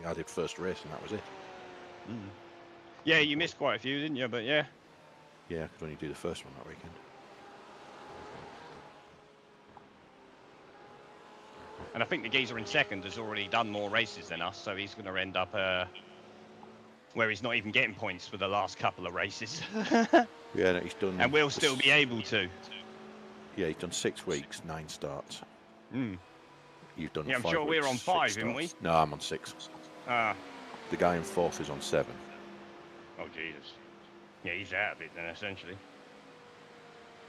I did first race and that was it. Mm. Yeah, you missed quite a few, didn't you? But yeah. Yeah, I could only do the first one that weekend. And I think the geezer in second has already done more races than us, so he's going to end up where he's not even getting points for the last couple of races. Yeah, no, he's done. And we'll still be able to. Yeah, he's done 6 weeks, 9 starts. Mm. You've done. Yeah, I'm 5 sure weeks, we're on 6 5, starts. aren't we? No, I'm on 6. Ah. The guy in 4th is on 7. Oh Jesus. Yeah, he's out of it then, essentially.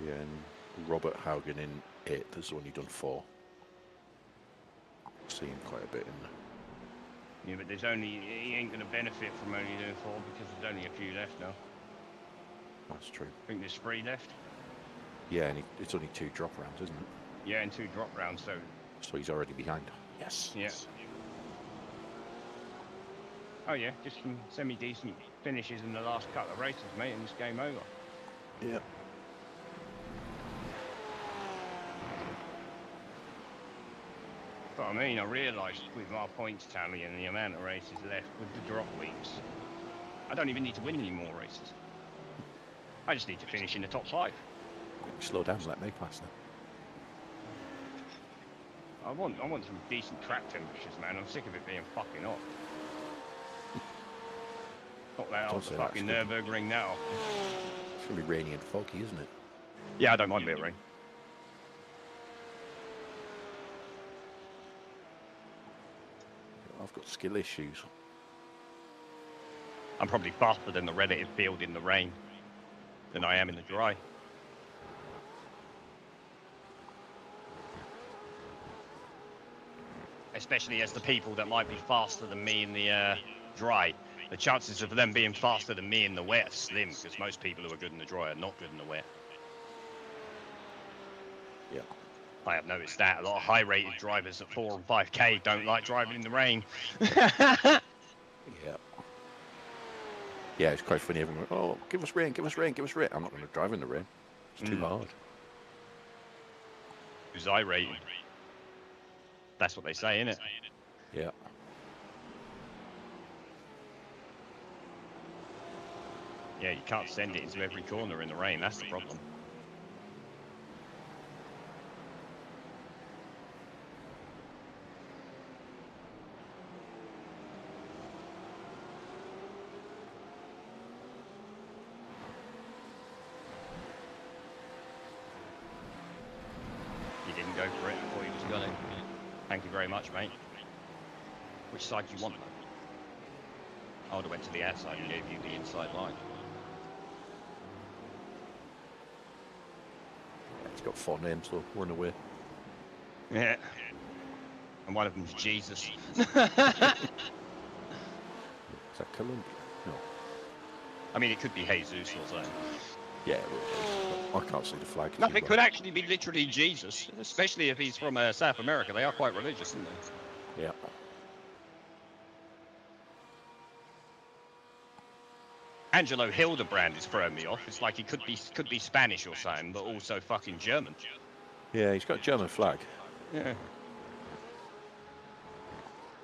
Yeah, and Robert Haugen in 8th has only done 4. Seeing quite a bit in there. Yeah, but he ain't going to benefit from only doing 4 because there's only a few left now. That's true. I think there's 3 left. Yeah, and it's only 2 drop rounds, isn't it? Yeah, and 2 drop rounds, so he's already behind. Yes. Yeah. Oh yeah, just some semi-decent finishes in the last couple of races, mate, and it's game over. Yeah. But I mean, I realised with our points tally and the amount of races left with the drop weeks, I don't even need to win any more races. I just need to finish in the top 5. Slow down, let me pass now. I want some decent track temperatures, man. I'm sick of it being fucking hot. Not that off the fucking Nürburgring now. It's gonna be rainy and foggy, isn't it? Yeah, I don't mind a bit of rain. I've got skill issues. I'm probably faster than the relative field in the rain than I am in the dry. Especially as the people that might be faster than me in the dry, the chances of them being faster than me in the wet are slim, because most people who are good in the dry are not good in the wet. Yeah. I have noticed that a lot of high-rated drivers at 4 and 5K don't like driving in the rain. Yeah. Yeah, it's quite funny. Everyone, oh, give us rain, give us rain, give us rain. I'm not going to drive in the rain. It's too hard. Who's high-rated? That's what they say, innit? Yeah. Yeah, you can't send it into every corner in the rain. That's the problem. You didn't go for it before you was going. Thank you very much, mate. Which side do you want, though? I would have went to the outside and gave you the inside line. It's got 4 names, though. We're in a way. Yeah. And one of them's Jesus. Is that Colombia? No. I mean, it could be Jesus or something. Yeah, I can't see the flag. No, it could actually be literally Jesus, especially if he's from South America. They are quite religious, aren't they? Yeah. Angelo Hildebrand is throwing me off. It's like he could be Spanish or something, but also fucking German. Yeah, he's got a German flag. Yeah.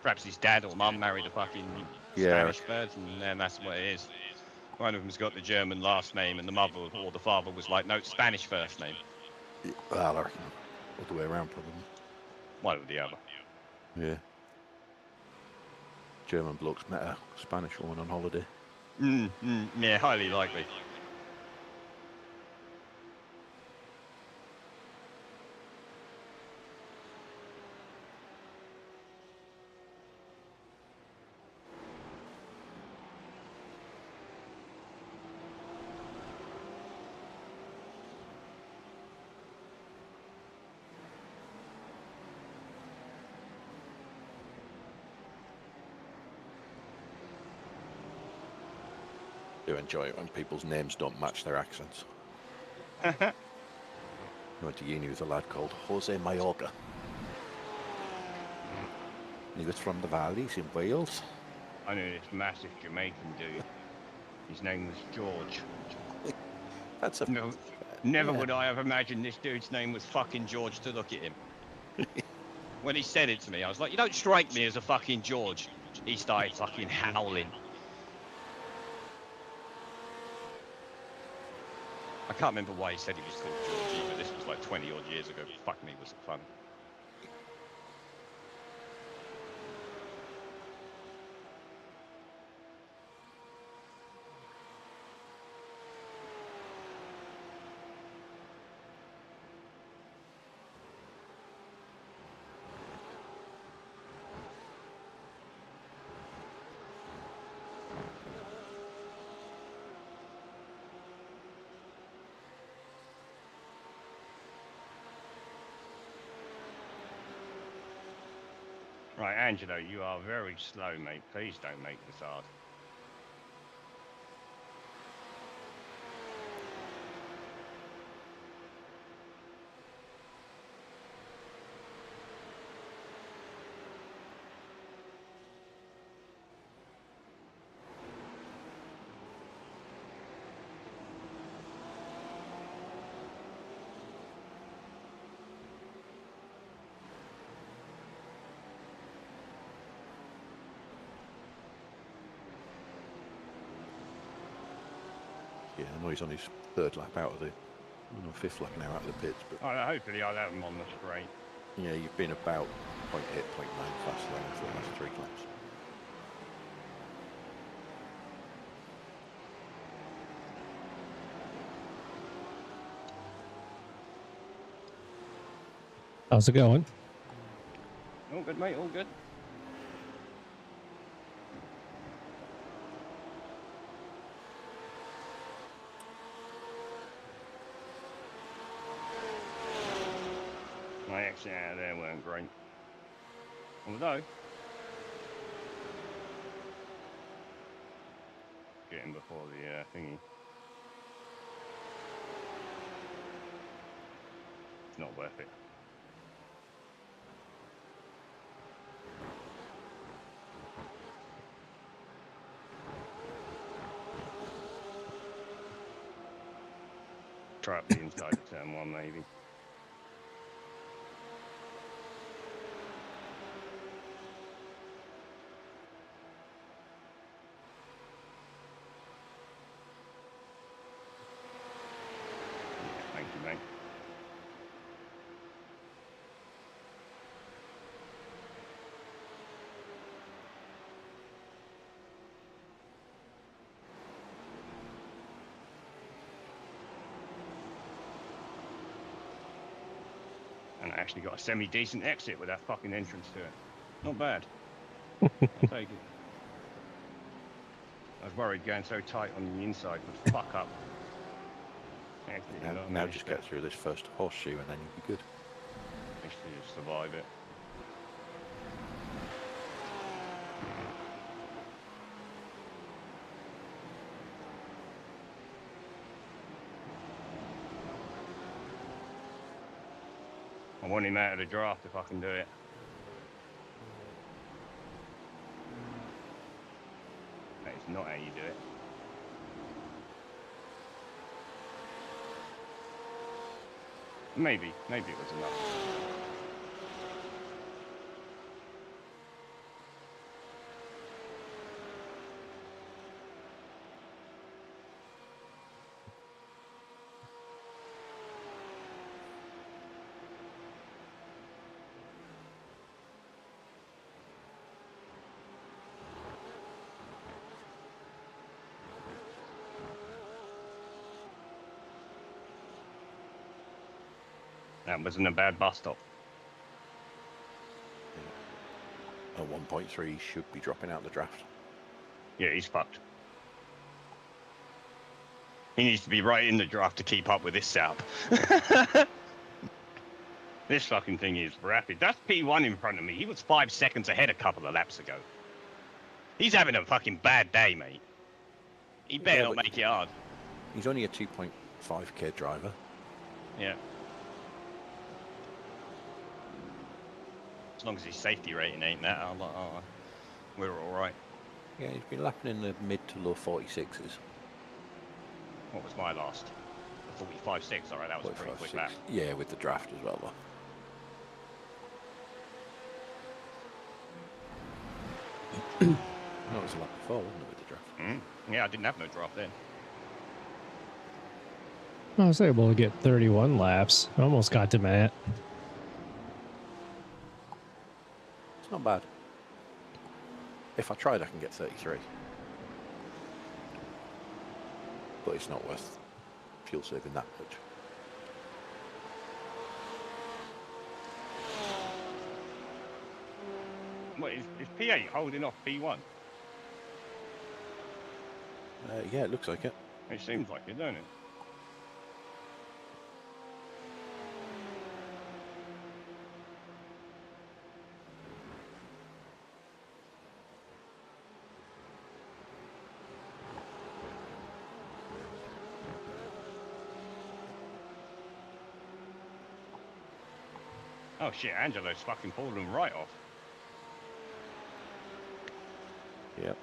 Perhaps his dad or mum married a fucking Spanish person, and then that's what it is. One of them's got the German last name, and the mother or the father was like, no, Spanish first name. Well, I reckon all the way around, probably. One or the other. Yeah. German blokes met a Spanish woman on holiday. Yeah, highly likely. Do enjoy it when people's names don't match their accents. I went to uni with a lad called Jose Mayorga. He was from the valleys in Wales. I knew this massive Jamaican dude. His name was George. That's a... No, never would I have imagined this dude's name was fucking George to look at him. When he said it to me, I was like, you don't strike me as a fucking George. He started fucking howling. I can't remember why he said he was called Georgie, but this was like 20 odd years ago. Fuck me, was it fun? Right, Angelo, you are very slow, mate. Please don't make this hard. Yeah, I know he's on his third lap out of the, fifth lap now out of the pits, but Hopefully I'll have him on the straight. yeah, you've been about 0.8, 0.9 faster than for the last 3 laps. How's it going? All good, mate, all good. My exit out of there weren't great. Although, getting before the thingy. It's not worth it. Try up the inside of turn 1, maybe. Thank you, mate. And I actually got a semi-decent exit with that fucking entrance to it. Not bad. I'll take it. I was worried going so tight on the inside would fuck up. Now just get through this first horseshoe and then you'll be good. Actually just survive it. I want him out of the draft if I can do it. That is not how you do it. Maybe it was enough. That wasn't a bad bus stop. At 1.3, he should be dropping out the draft. Yeah, he's fucked. He needs to be right in the draft to keep up with this setup. This fucking thing is rapid. That's P1 in front of me. He was 5 seconds ahead a couple of laps ago. He's having a fucking bad day, mate. He better not make it hard. He's only a 2.5k driver. Yeah. As long as his safety rating ain't that, I'm like, oh, we're all right. Yeah, he's been lapping in the mid to low 46s. What was my last? 45.6. All right, that was a pretty quick lap. Yeah, with the draft as well, though. No, it was a lap before, wasn't it, with the draft? Yeah, I didn't have no draft then. I was able to get 31 laps. I almost got to Matt. It's not bad. If I tried, I can get 33. But it's not worth fuel saving that much. What is P8 holding off P1? Yeah, it looks like it. It seems like it, don't it? Oh shit, Angelo's fucking pulled him right off. Yep.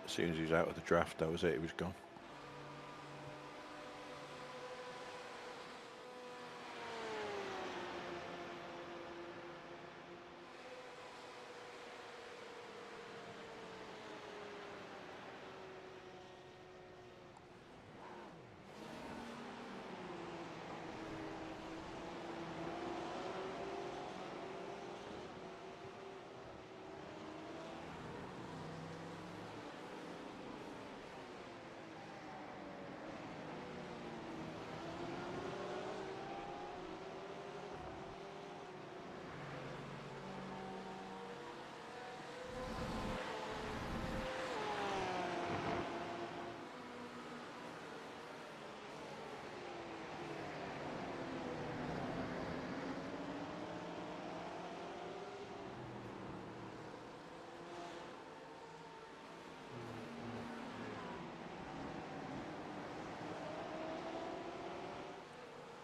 As soon as he was out of the draft, that was it. He was gone.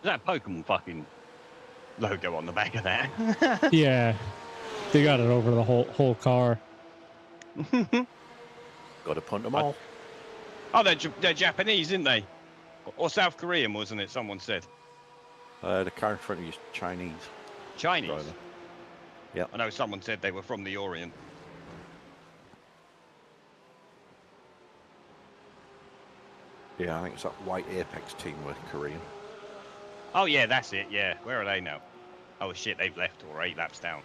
Is that a Pokemon fucking logo on the back of that? Yeah, they got it over the whole car. Got to punt them all. Oh, they're Japanese, aren't they? Or South Korean, wasn't it? Someone said. The car in front of you is Chinese. Chinese? Driver. Yep. I know someone said they were from the Orient. Yeah, I think it's that white Apex team were Korean. Oh, yeah, that's it, yeah. Where are they now? Oh, shit, they've left or 8 laps down.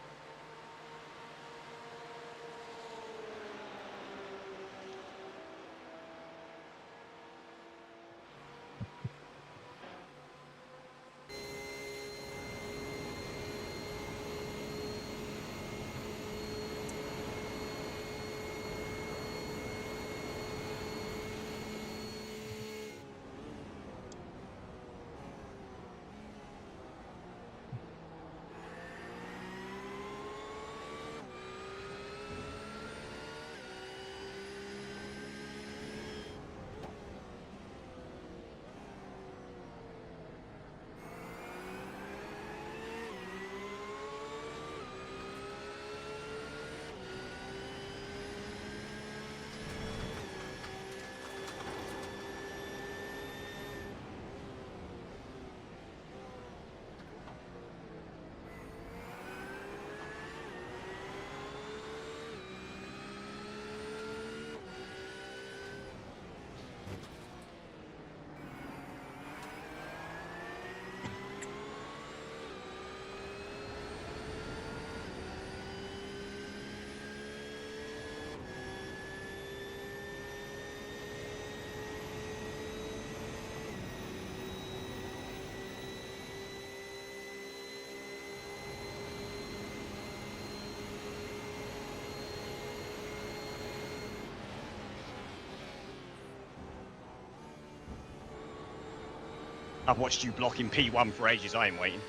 I've watched you blocking P1 for ages, I ain't waiting.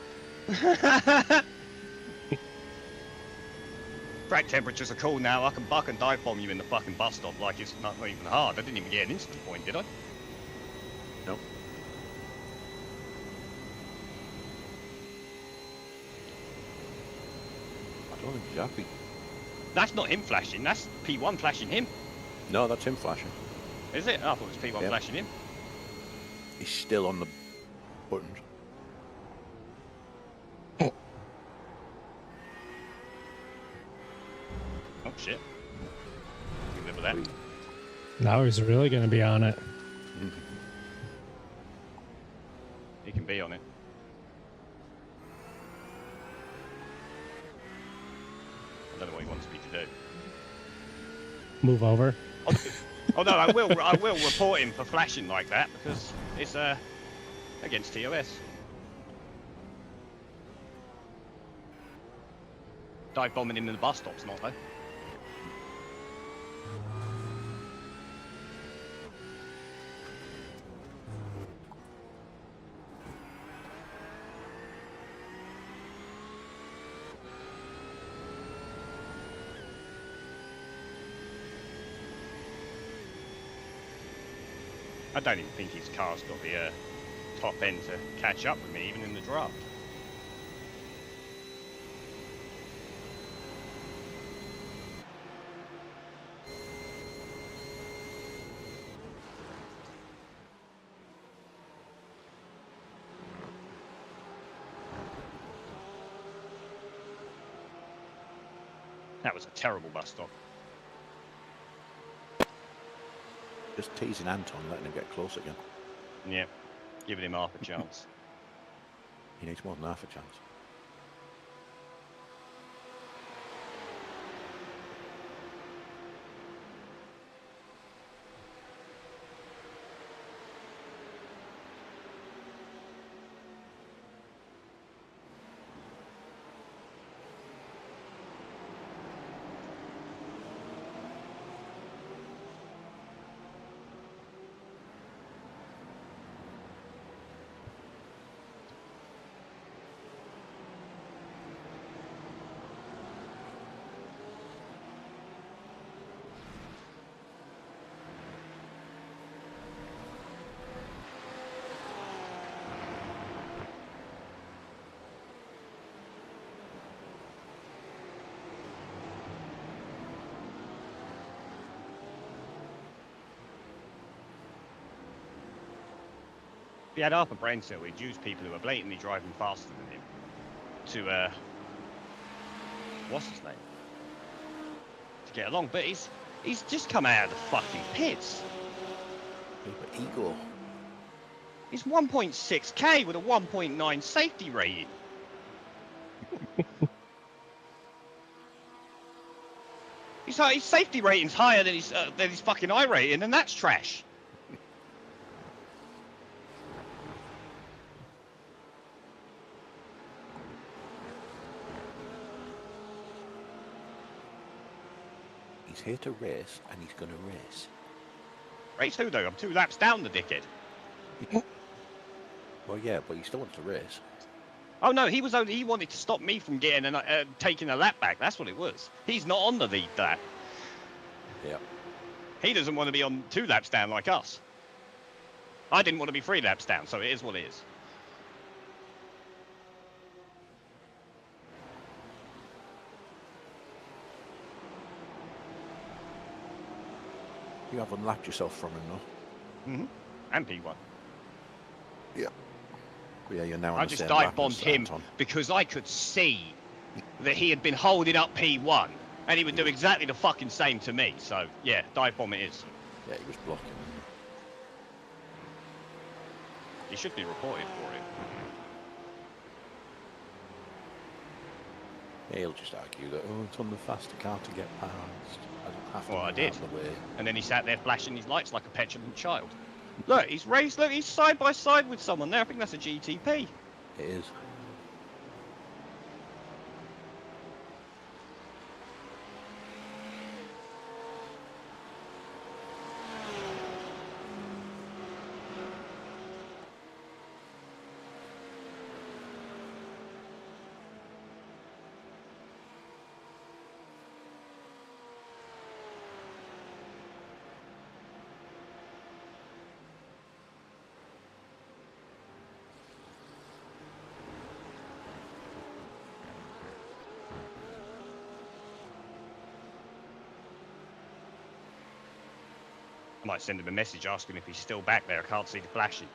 Track temperatures are cool now, I can buck and dive bomb you in the fucking bus stop like it's not even hard. I didn't even get an instant point, did I? Nope. I don't think he's happy. That's not him flashing, that's P1 flashing him. No, that's him flashing. Is it? I thought it was P1 Yep. flashing him. He's still on the buttons. Oh shit. for that. Now he's really going to be on it. He can be on it. I don't know what he wants me to do. Move over. Oh no, I will report him for flashing like that because it's against TOS. Dive bombing him in the bus stop's not though. I don't even think his car's got the top end to catch up with me, even in the draft. That was a terrible bus stop. Just teasing Anton, letting him get close again. Yeah, giving him half a chance. He needs more than half a chance. If he had half a brain cell, he'd use people who are blatantly driving faster than him to, what's his name? To get along. But he's just come out of the fucking pits. Yeah, but ego. He's 1.6k with a 1.9 safety rating. His safety rating's higher than his fucking I rating, and that's trash. He's here to race, and he's going to race. Race who though? I'm 2 laps down the dickhead. Well, yeah, but he still wants to race. Oh no, he wanted to stop me from getting taking a lap back. That's what it was. He's not on the lead lap. Yeah. He doesn't want to be on 2 laps down like us. I didn't want to be 3 laps down, so it is what it is. You have unlapped yourself from him, though. Mm-hmm. And P1. Yeah. Yeah, you're now on I the just same dive lap bombed as him Anton. because I could see that he had been holding up P1 and he would do exactly the fucking same to me. So, yeah, dive bomb it is. Yeah, he was blocking. He should be reported for it. He'll just argue that, oh, it's on the faster car to get past. I don't have to Well, I move did. out of the way. And then he sat there flashing his lights like a petulant child. Look, he's raced. Look, he's side by side with someone there. I think that's a GTP. It is. I might send him a message asking if he's still back there. I can't see the flashing.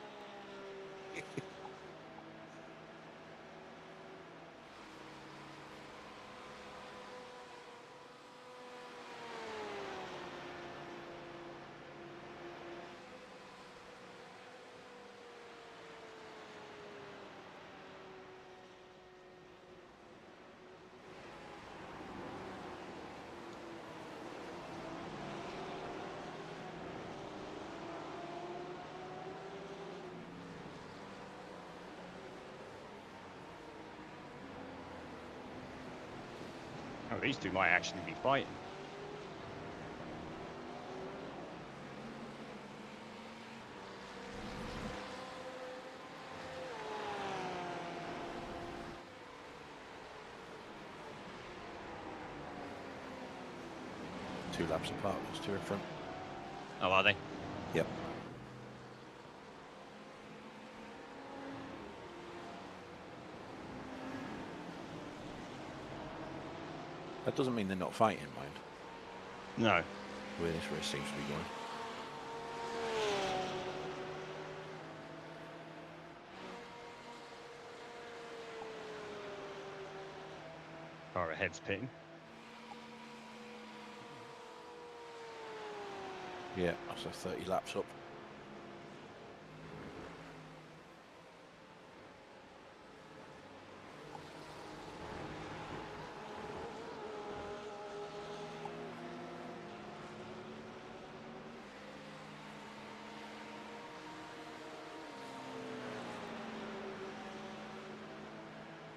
Oh, these two might actually be fighting. Two laps apart, those two in front. Oh, are they? Yep. That doesn't mean they're not fighting, mind. No. The way this race seems to be going. Far ahead's pitting. Yeah, so 30 laps up.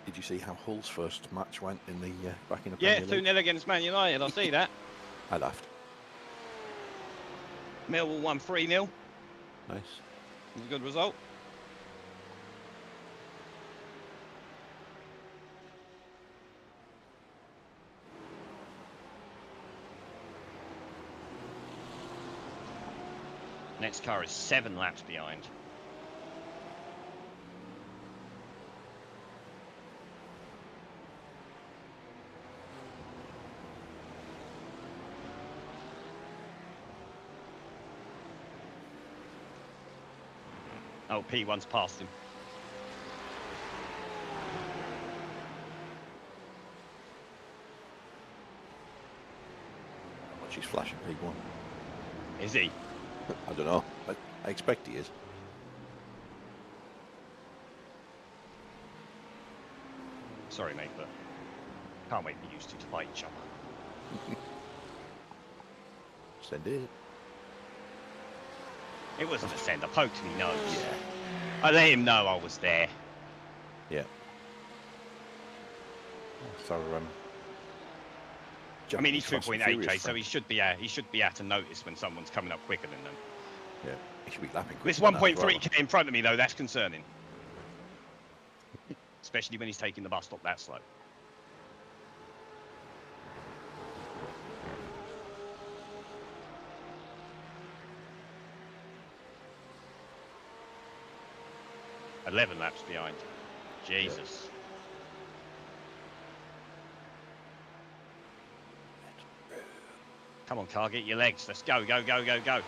Did you see how Hull's first match went in the back in the Yeah, Premier League? 2-0 against Man United. I see that. I laughed. Millwall won 3-0. Nice. It was a good result. Next car is 7 laps behind. Oh, P1's passed him. What she's flashing P1. Is he? I don't know. I expect he is. Sorry, mate, but can't wait for you two to fight each other. Send it. It wasn't a send. I poked him in the nose. Yeah. I let him know I was there. Yeah. So I mean, he's Japanese Fast and 2.8k, Furious so friend. he should be able to notice when someone's coming up quicker than them. Yeah, he should be lapping. This quicker than that as well. 1.3k in front of me, though, that's concerning. Especially when he's taking the bus stop that slow. "11 laps behind. Jesus. Come on, car, get your legs. Let's go, go, go, go, go.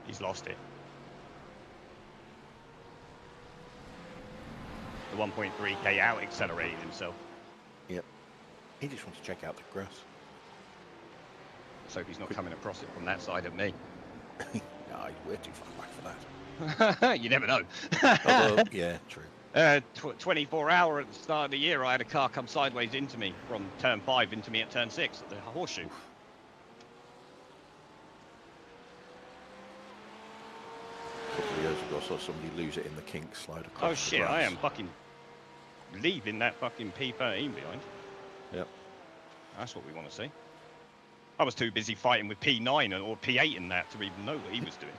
He's lost it. The 1.3k out accelerated himself. Yep. He just wants to check out the grass. Let's hope he's not coming across it from that side of me. No, he's way too far back for that. You never know. Although, yeah, true. 24 hour at the start of the year, I had a car come sideways into me from turn 5 into me at turn 6 at the horseshoe. A couple of years ago, I saw somebody lose it in the kink slide across Oh the shit, grass. I am fucking leaving that fucking P13 behind. Yep. That's what we want to see. I was too busy fighting with P9 or P8 in that to even know what he was doing.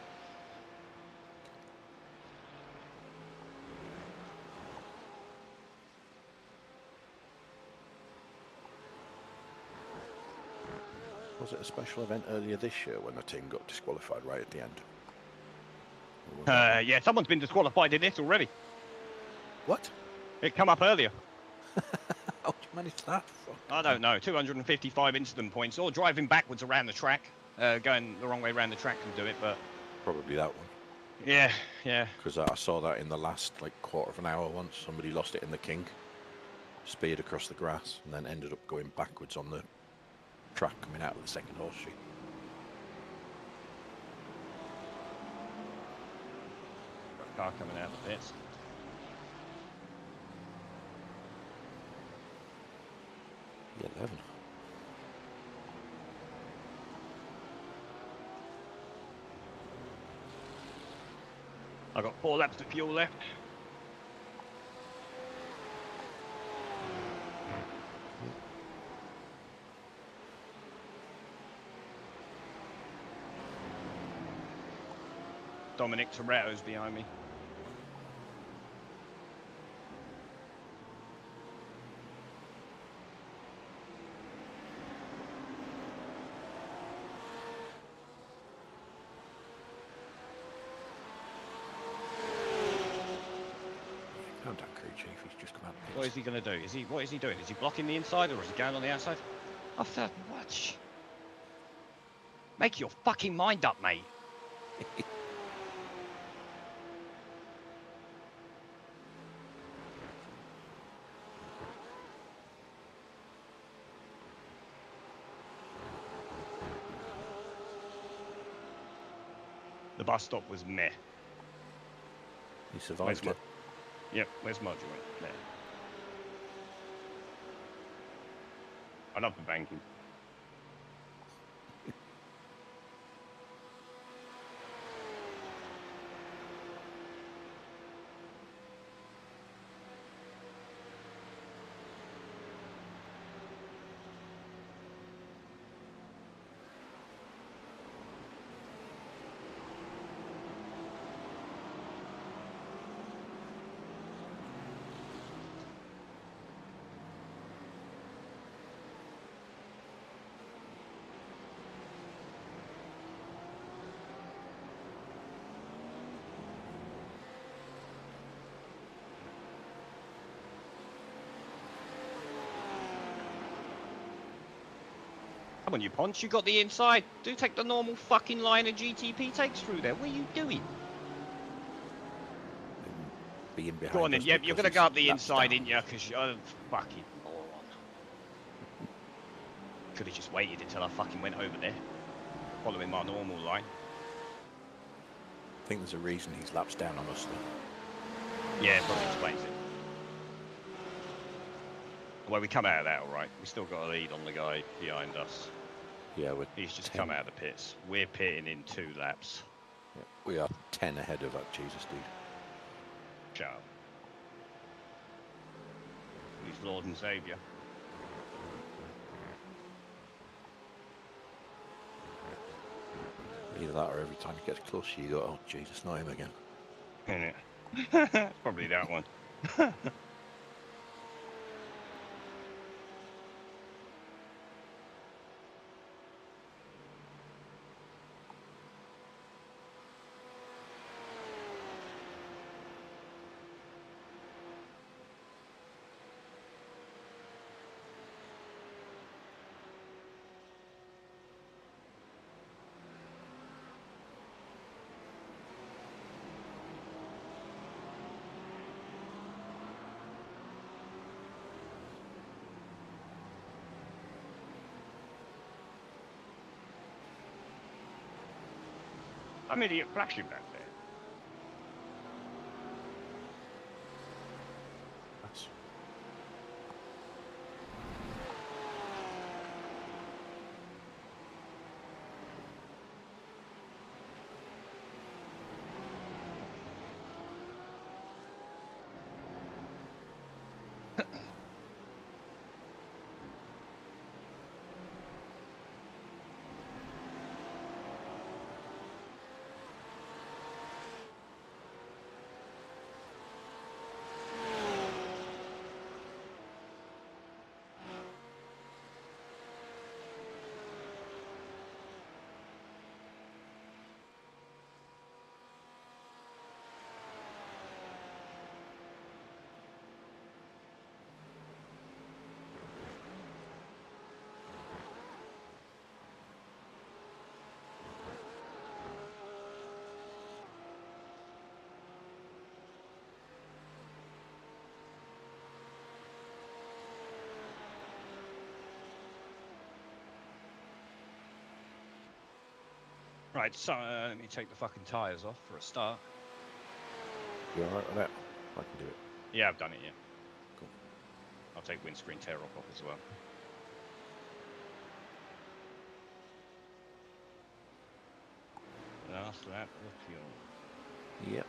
Was it a special event earlier this year when the team got disqualified right at the end? Yeah, someone's been disqualified in this already. What? It come up earlier. How did you manage that? Fuck. I don't know. 255 incident points, or driving backwards around the track, going the wrong way around the track can do it. But Probably that one. yeah. Because I saw that in the last quarter of an hour once. Somebody lost it in the kink. speared across the grass, and then ended up going backwards on the track coming out of the second horseshoe. Car coming out of the pits. P11. I got 4 laps of fuel left. Dominic Toretto's behind me. Calm down, crew chief. He's just come out. of the What pits. is he going to do? What is he doing? Is he blocking the inside or is he going on the outside? I thought, what? Make your fucking mind up, mate. The bus stop was meh. He survived it. Yep, where's my joint? There. I love the banking. Come on, you Ponch, you got the inside. Do take the normal fucking line a GTP takes through there. What are you doing? Being behind Go on then. us Yep, you're because going to go up he's the laps inside, down. ain't you? Because you're a fucking moron. Could have just waited until I fucking went over there. Following my normal line. I think there's a reason he's laps down on us though. Yeah, probably explains it. Well, we come out of that all right. We still got a lead on the guy behind us. Yeah, we're He's just 10, come out of the pits. We're pitting in 2 laps. yeah, we are 10 ahead of that Jesus dude. Shut up. He's Lord and Saviour. Either that or every time he gets close you go, oh Jesus, not him again. Isn't it? Probably that one. I'm an idiot flashing back there. That's Right, so let me take the fucking tyres off for a start. You alright with that? I can do it. Yeah, I've done it, yeah. Cool. I'll take windscreen tear off as well. Last lap of fuel. Yep.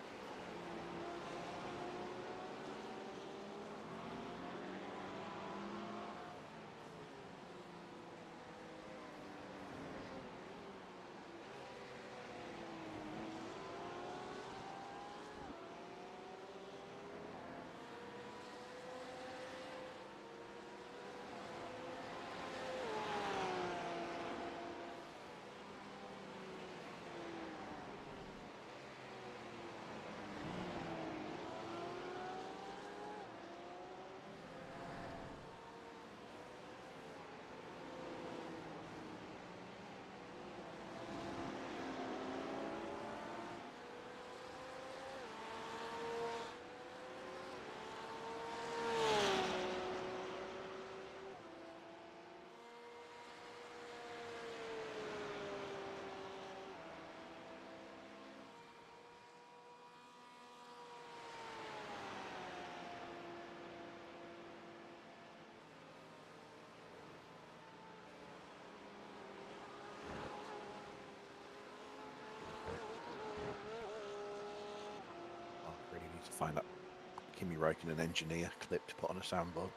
I really need to find that Kimi Räikkönen engineer clip to put on a soundboard.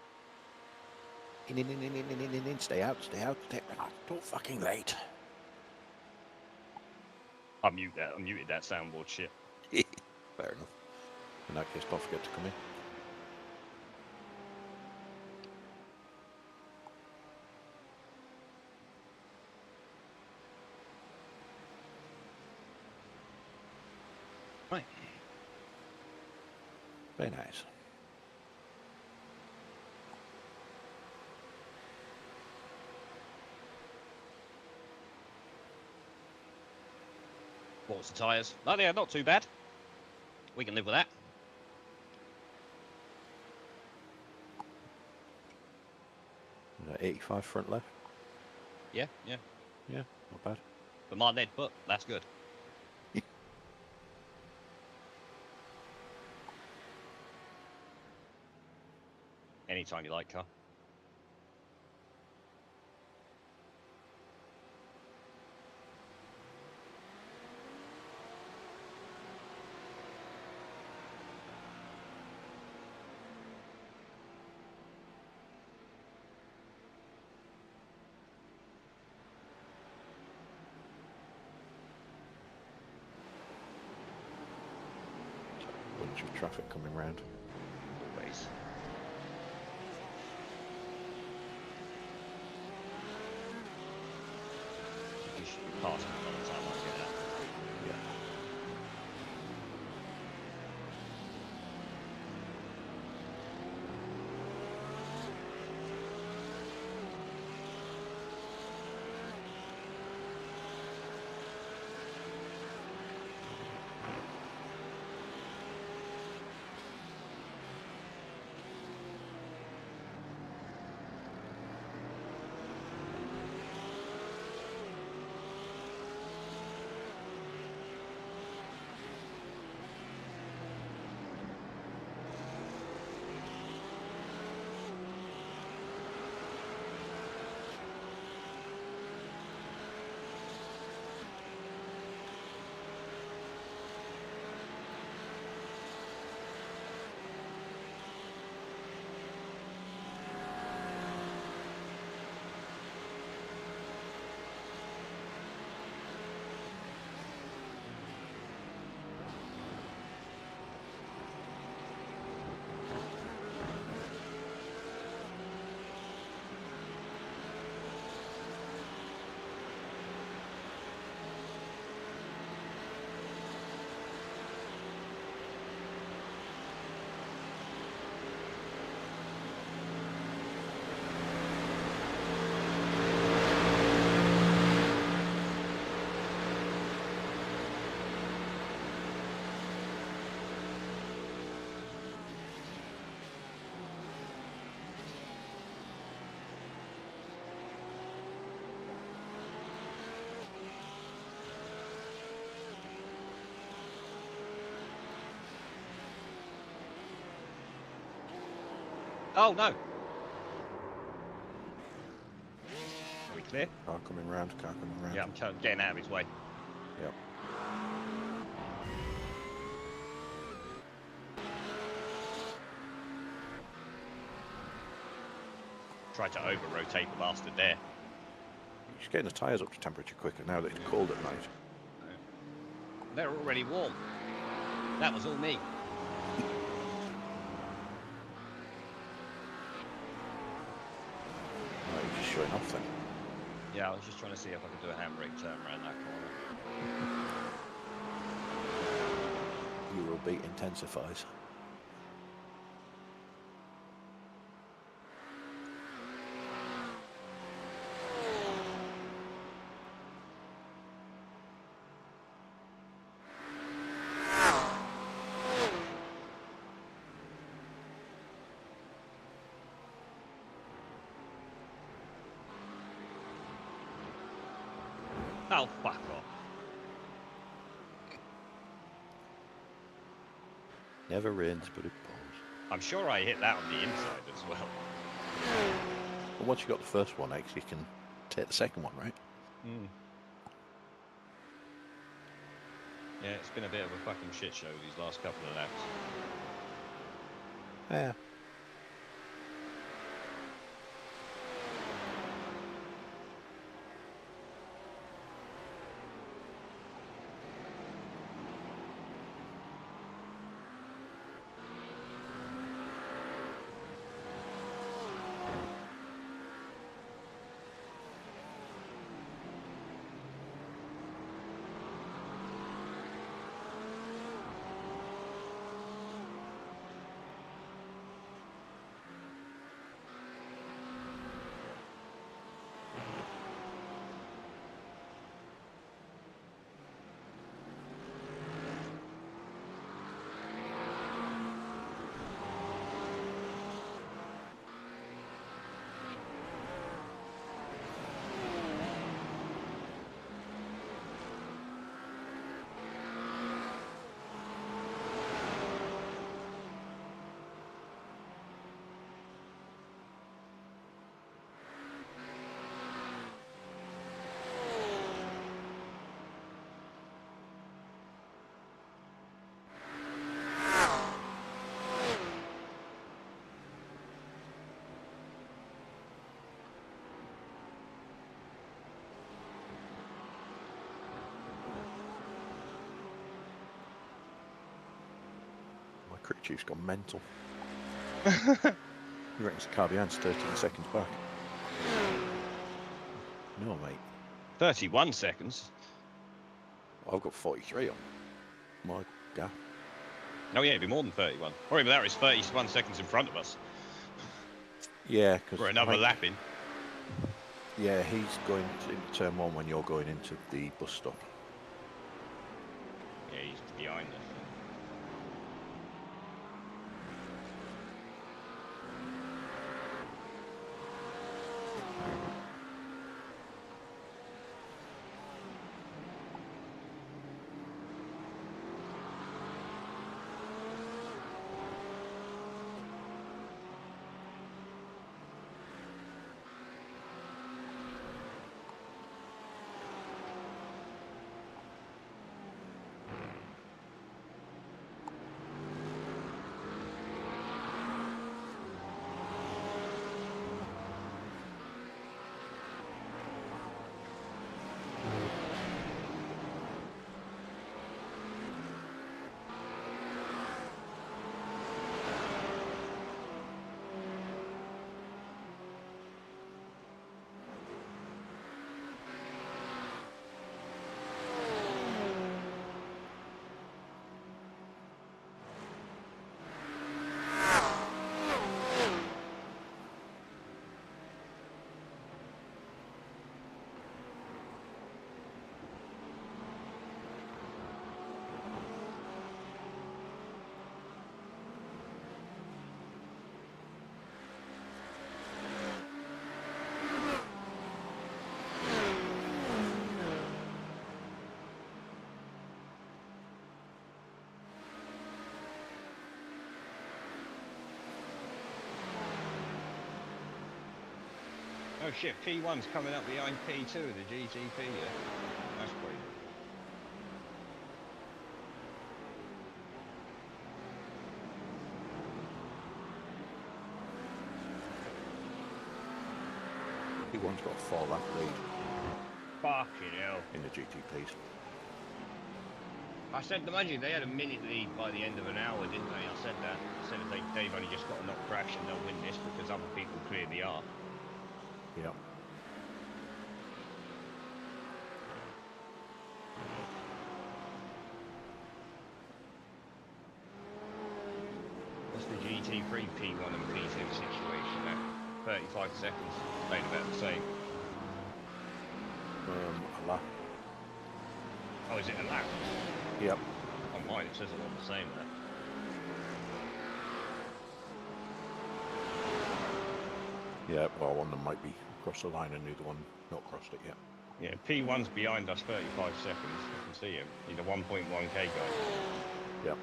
In, stay out, stay out, stay out. Don't fucking late. I muted that soundboard shit. Fair enough. In that case, don't forget to come in. Right. Very nice. What was the tyres? Oh yeah, not too bad. We can live with that. 85 front left. Yeah. Yeah, not bad. But my lead foot, that's good. Anytime you like, car. Bunch of traffic coming round. Always. You should be passing by the time I get out. Yeah. Oh no. Are we clear? Car coming round, car coming round. Yeah, I'm getting out of his way. Yep. Tried to over-rotate the bastard there. He's getting the tyres up to temperature quicker now that it's cold at night. They're already warm. That was all me. Oh, he's just showing off then. Yeah, I was just trying to see if I could do a handbrake turn around that corner. Eurobeat intensifies. Oh, fuck off. Never rains, but it pours. I'm sure I hit that on the inside as well. Well, once you got the first one, actually, you can take the second one, right? Mm. Yeah, it's been a bit of a fucking shit show these last couple of laps. Yeah. My crew chief's gone mental. He reckons the car behind's 13 seconds back. No, mate. 31 seconds? I've got 43 on my gap. Oh yeah, it'd be more than 31. Or even that is 31 seconds in front of us. Yeah, because We're another lap in. Yeah, he's going into turn one when you're going into the bus stop. Yeah, he's behind us. Oh shit, P1's coming up behind P2 of the GTP, yeah. That's pretty good. P1's got a 4-lap lead Fucking hell. in the GTPs. I said, imagine they had a minute lead by the end of an hour, didn't they? I said that. I said if they've only just got to not crash and they'll win this because other people cleared the arc. Yep. That's the GT3 P1 and P2 situation now. 35 seconds. Stayed about the same. A lap. Oh, is it a lap? Yep. On mine, it says a lot the same there. Yeah, well, one of them might be across the line and the other one not crossed it yet. Yeah, P1's behind us 35 seconds. I can see him. He's a 1.1k guy. Yep.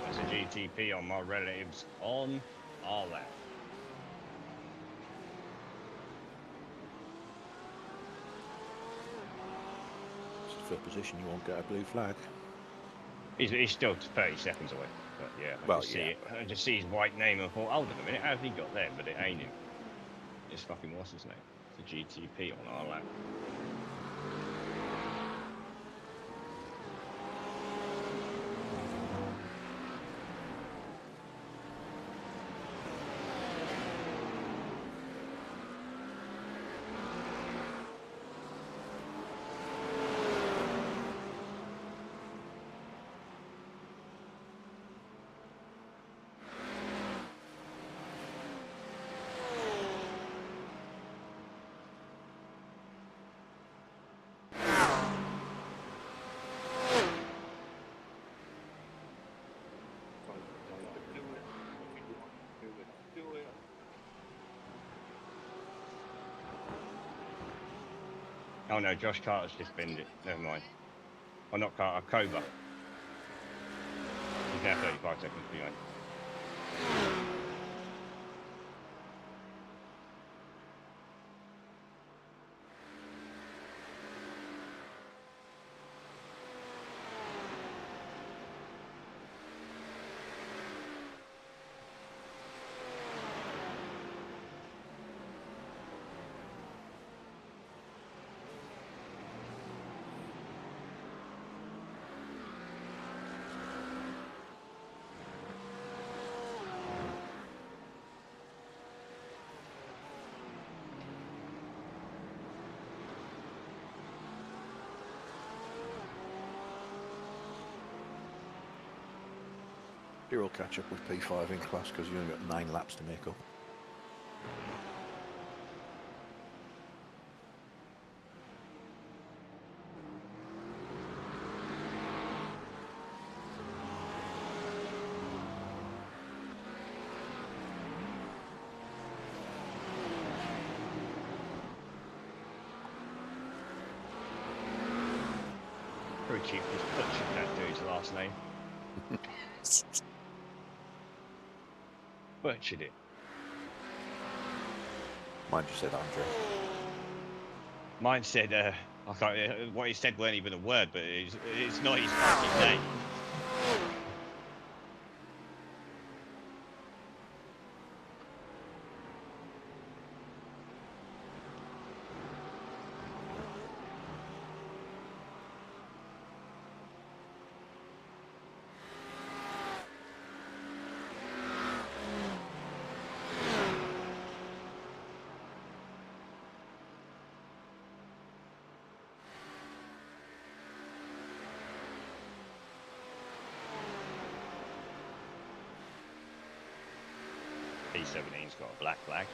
There's a GTP on my relatives on our lap. It's the fifth position, you won't get a blue flag. He's still 30 seconds away. But yeah, I Well, just see yeah. it. I just see his white name and thought, hold on a minute, how have he got there? But it ain't him. It's fucking what's his name? It's a GTP on our lap. Oh no, Josh Carter's just binned it. Never mind. Oh, not Carter, Cova. He's now 35 seconds behind. You'll catch up with P5 in class because you only got 9 laps to make up. Pretty cheap, just butchered that dude's last name. Butchered it. Mine just said Andre. Mine said, I can't, what he said weren't even a word, but it's not his fucking name. P17's got a black flag.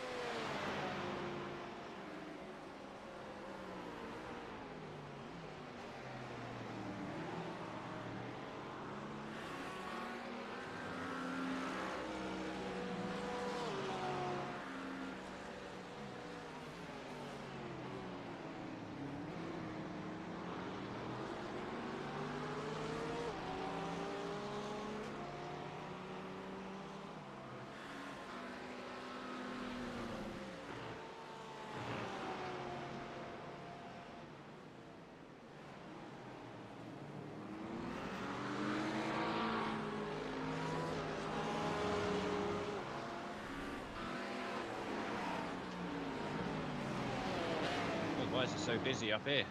Why is it so busy up here?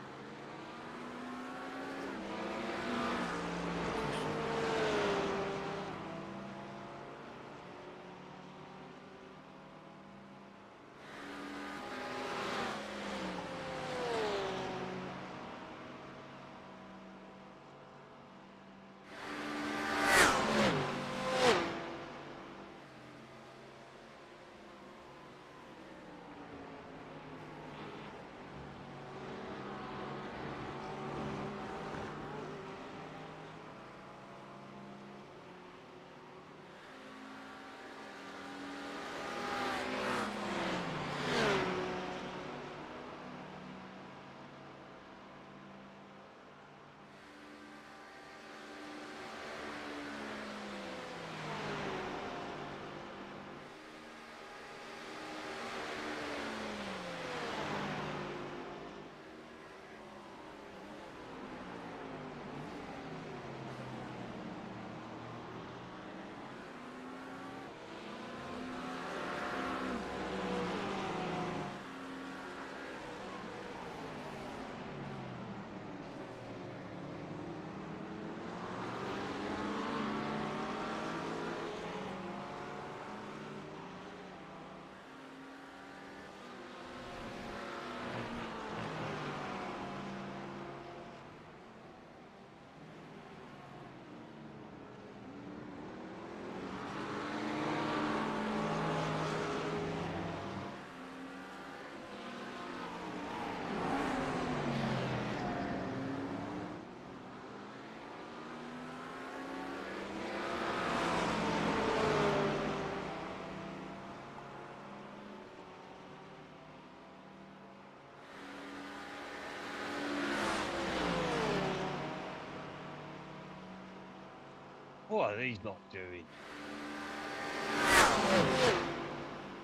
What are these lot doing?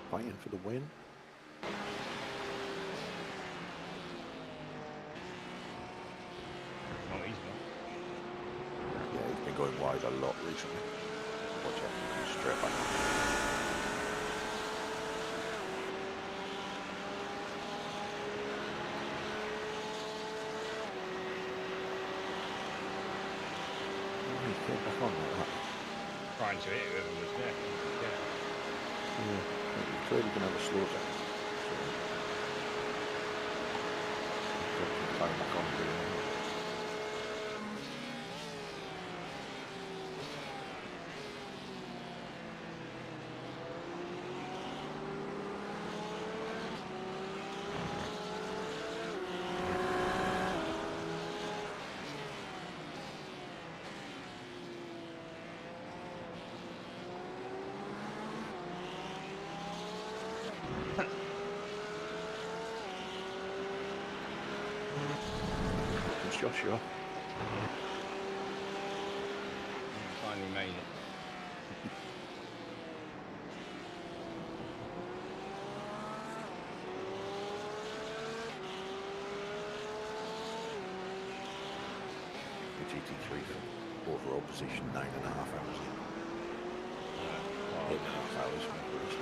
Fighting for the win. No, he's not. Yeah, he's been going wide a lot recently. Watch out, he comes straight back. Oh, he came back on like that. Trying to hit whoever was there. Yeah. Yeah, he's clearly going to have a slow down. So, time back on doing it. It's Joshua. Finally made it. The GT3 for overall position 9.5 hours. 8.5 hours from the race.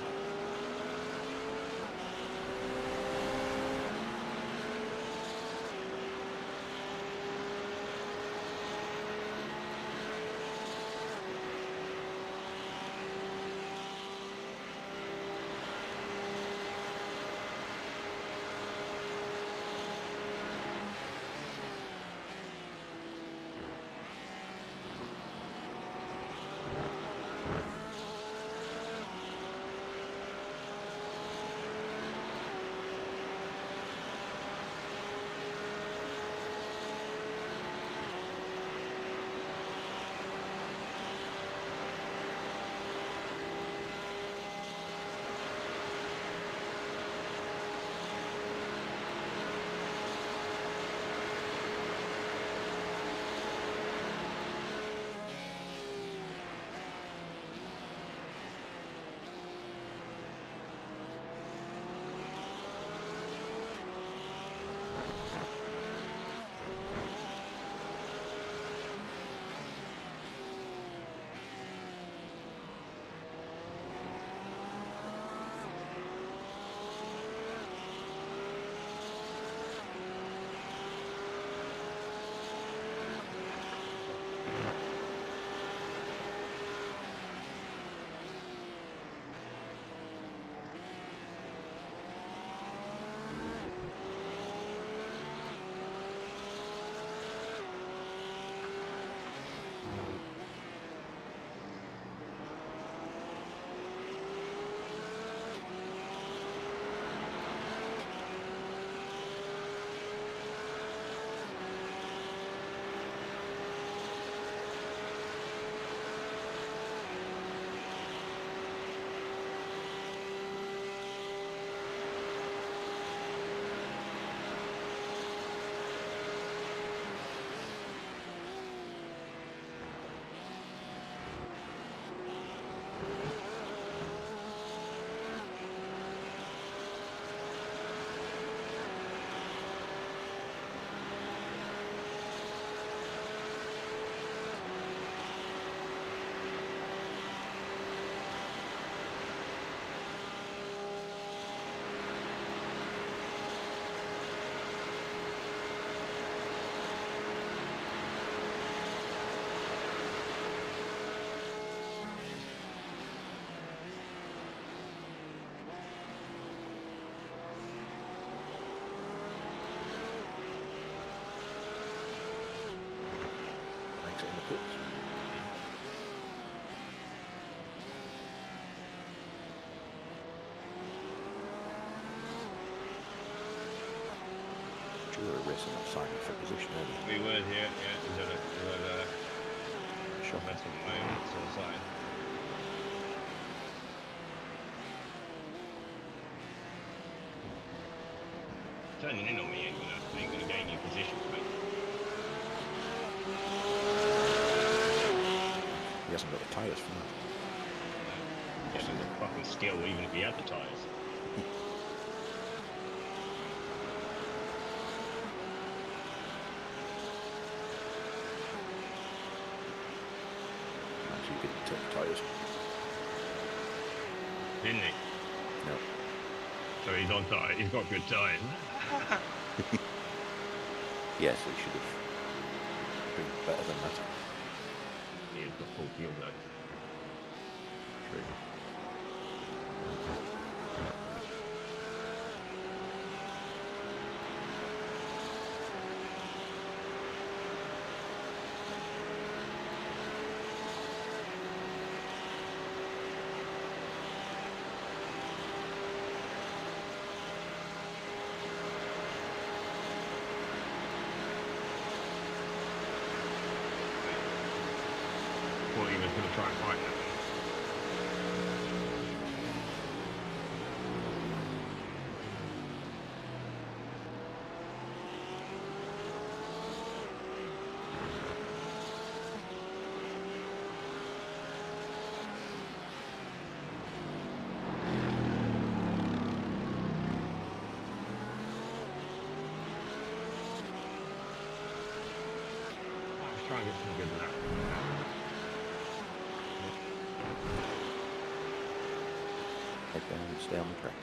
shocking. That's in my own sort of side. Turning in on me ain't gonna gain you position, mate. He hasn't got the tyres for that. He hasn't got fucking skill even if he had the tyres. Actually, he didn't take the tyres. Didn't he? No. So he's on tyre. He's got good tyres. Yes, he should have been better than that. He's got full fuel though. True. Thought he was going to try and fight that. Let's try and get some good luck. Head down and stay on the track.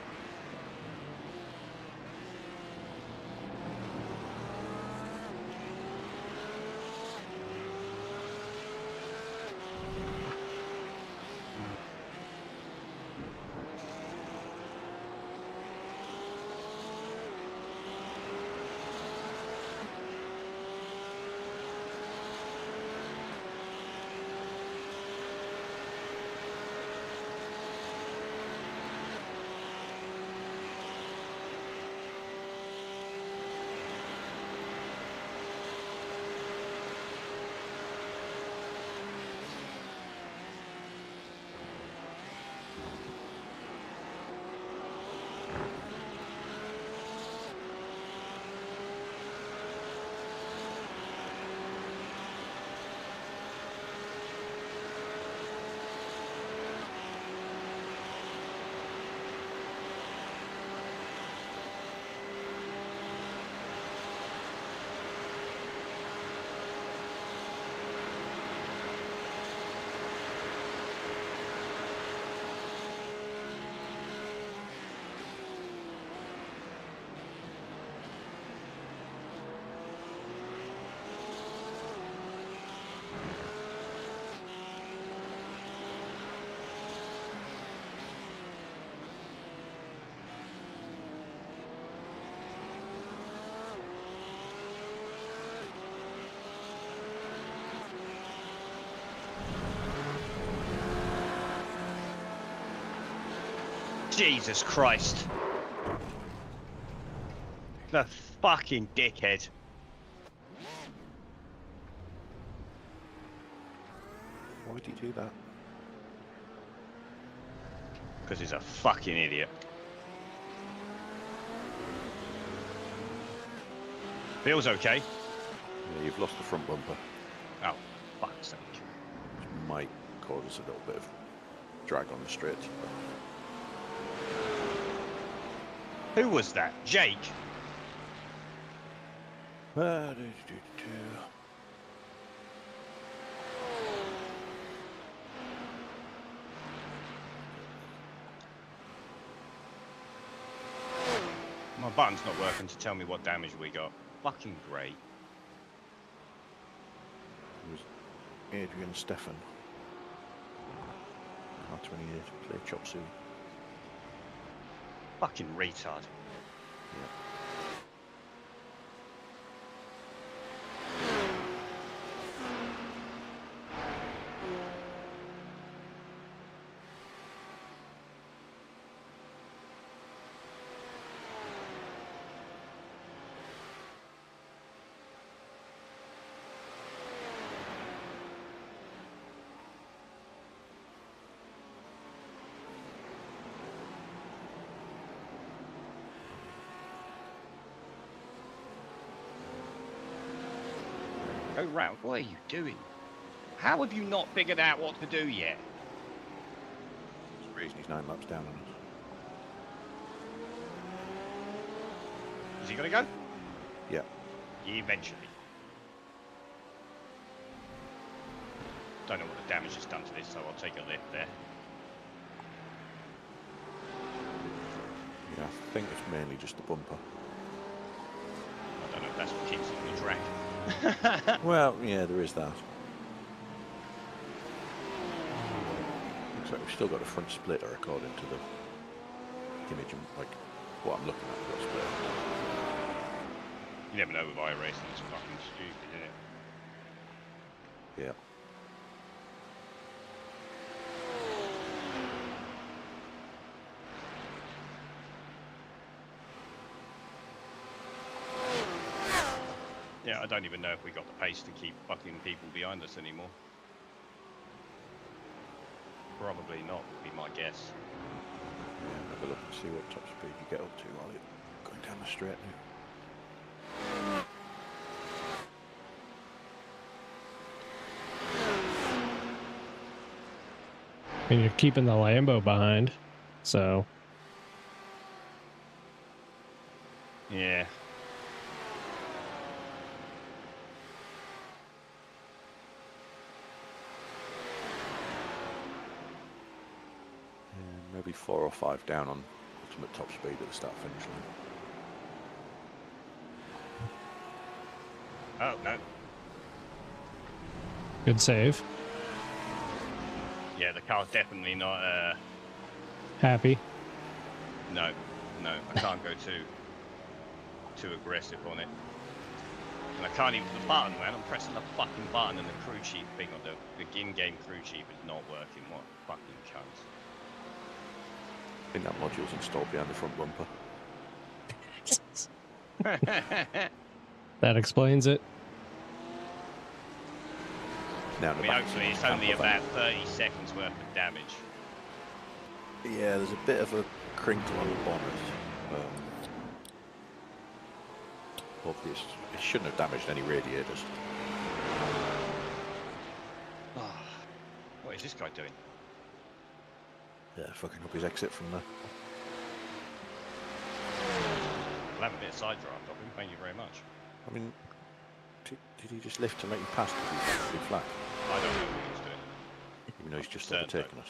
Jesus Christ. The fucking dickhead. Why would he do that? Because he's a fucking idiot. Feels okay. Yeah, you've lost the front bumper. Oh, fuck's sake. Which might cause us a little bit of drag on the straights. Who was that? Jake? My button's not working to tell me what damage we got. Fucking great. It was Adrian Stefan. R28, play chop suey. Fucking retard. Yeah. Go round. What are you doing? How have you not figured out what to do yet? There's a reason he's 9 laps down on us. Is he going to go? Yeah. Eventually. Don't know what the damage has done to this, so I'll take a lift there. Yeah, I think it's mainly just the bumper. I don't know if that's what keeps it on the track. Well, yeah, there is that. Looks like we've still got a front splitter according to the image, like what I'm looking at. We've got a splitter. You never know with iRacing, it's fucking stupid, isn't it? Yeah. Yeah, I don't even know if we got the pace to keep fucking people behind us anymore. Probably not, would be my guess. Yeah, have a look and see what top speed you get up to while you're going down the straight now. And you're keeping the Lambo behind, so Yeah. Maybe 4 or 5 down on ultimate top speed at the start finish line. Oh, no. good save. Yeah, the car's definitely not, Happy. no, I can't go too aggressive on it. And I can't even, the button, man, I'm pressing the fucking button and the crew chief thing on the in-game crew chief is not working. What fucking cunts. I think that module's installed behind the front bumper. That explains it. Now I mean, hopefully it's only about 30 seconds worth of damage. Yeah, there's a bit of a crinkle on the bonnet. Hopefully it shouldn't have damaged any radiators. What is this guy doing? Yeah, fucking up his exit from there. I'll have a bit of side draft off him, thank you very much. I mean, did he just lift to make him pass because he's absolutely flat? I don't know what he's doing. Even though he's just Concerned, overtaken us.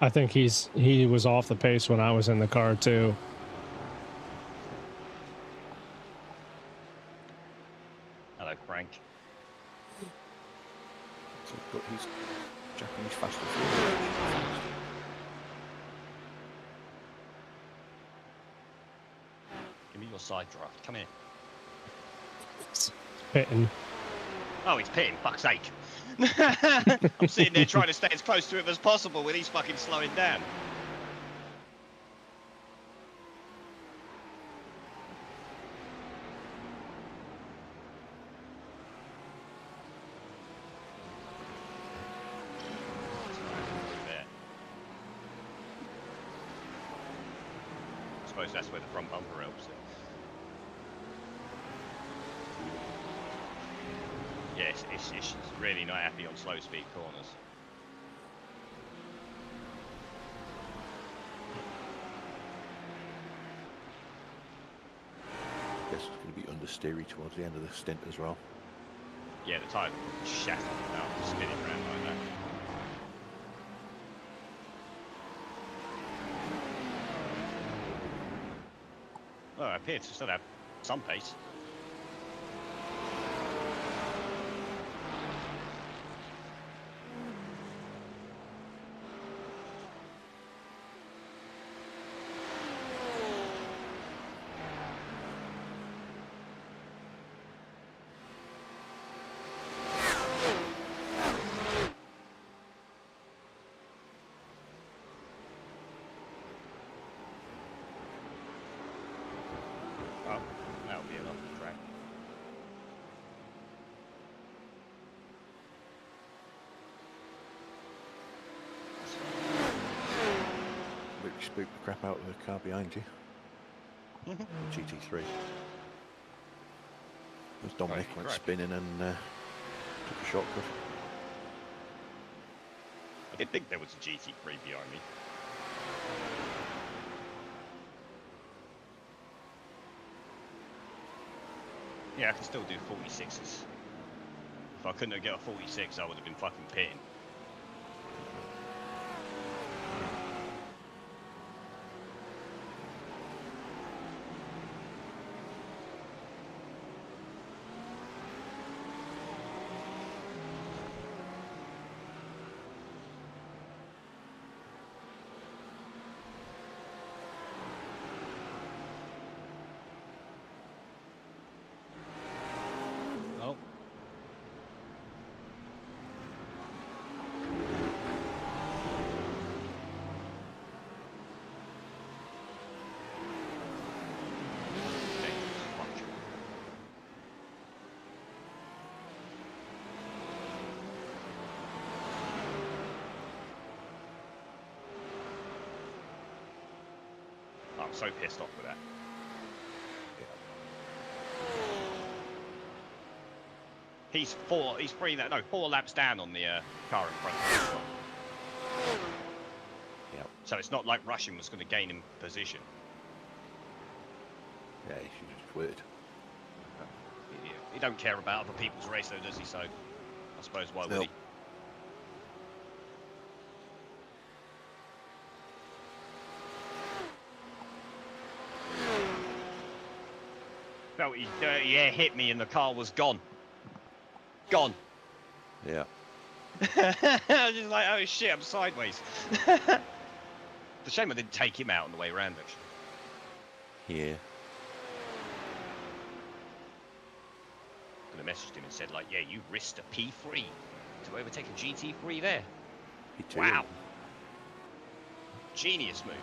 I think he was off the pace when I was in the car too. Hello, Frank. So, but he's Japanese fast and furious. Give me your side draft, come here. Pitting. Oh, he's pitting, fuck's sake. I'm sitting there trying to stay as close to him as possible when he's fucking slowing down. I suppose that's where the front bumper helps it. Yeah, it's really not happy on slow speed corners. I guess it's going to be understeery towards the end of the stint as well. Yeah, the tyre shattered now, spinning around like that. Well, I appear to still have some pace. Oh, that'll be enough to track. Really spooked the crap out of the car behind you. GT3. As Dominic Oh, went right. spinning and took a shortcut. I did think there was a GT3 behind me. Yeah, I can still do 46s. If I couldn't have got a 46, I would have been fucking pitting. Oh. I'm so pissed off with that. He's 4 laps down on the car in front of him. Yep. So it's not like Russian was going to gain him position. Yeah, he should have just waited. He don't care about other people's race though, does he? So I suppose why would Nope. he? Felt his dirty air hit me and the car was gone. Gone. Yeah. I was just like, oh shit, I'm sideways. It's a shame I didn't take him out on the way around actually. Yeah. Could have messaged him and said like, yeah, you risked a P3 to overtake a GT3 there. He too. Wow. Genius move.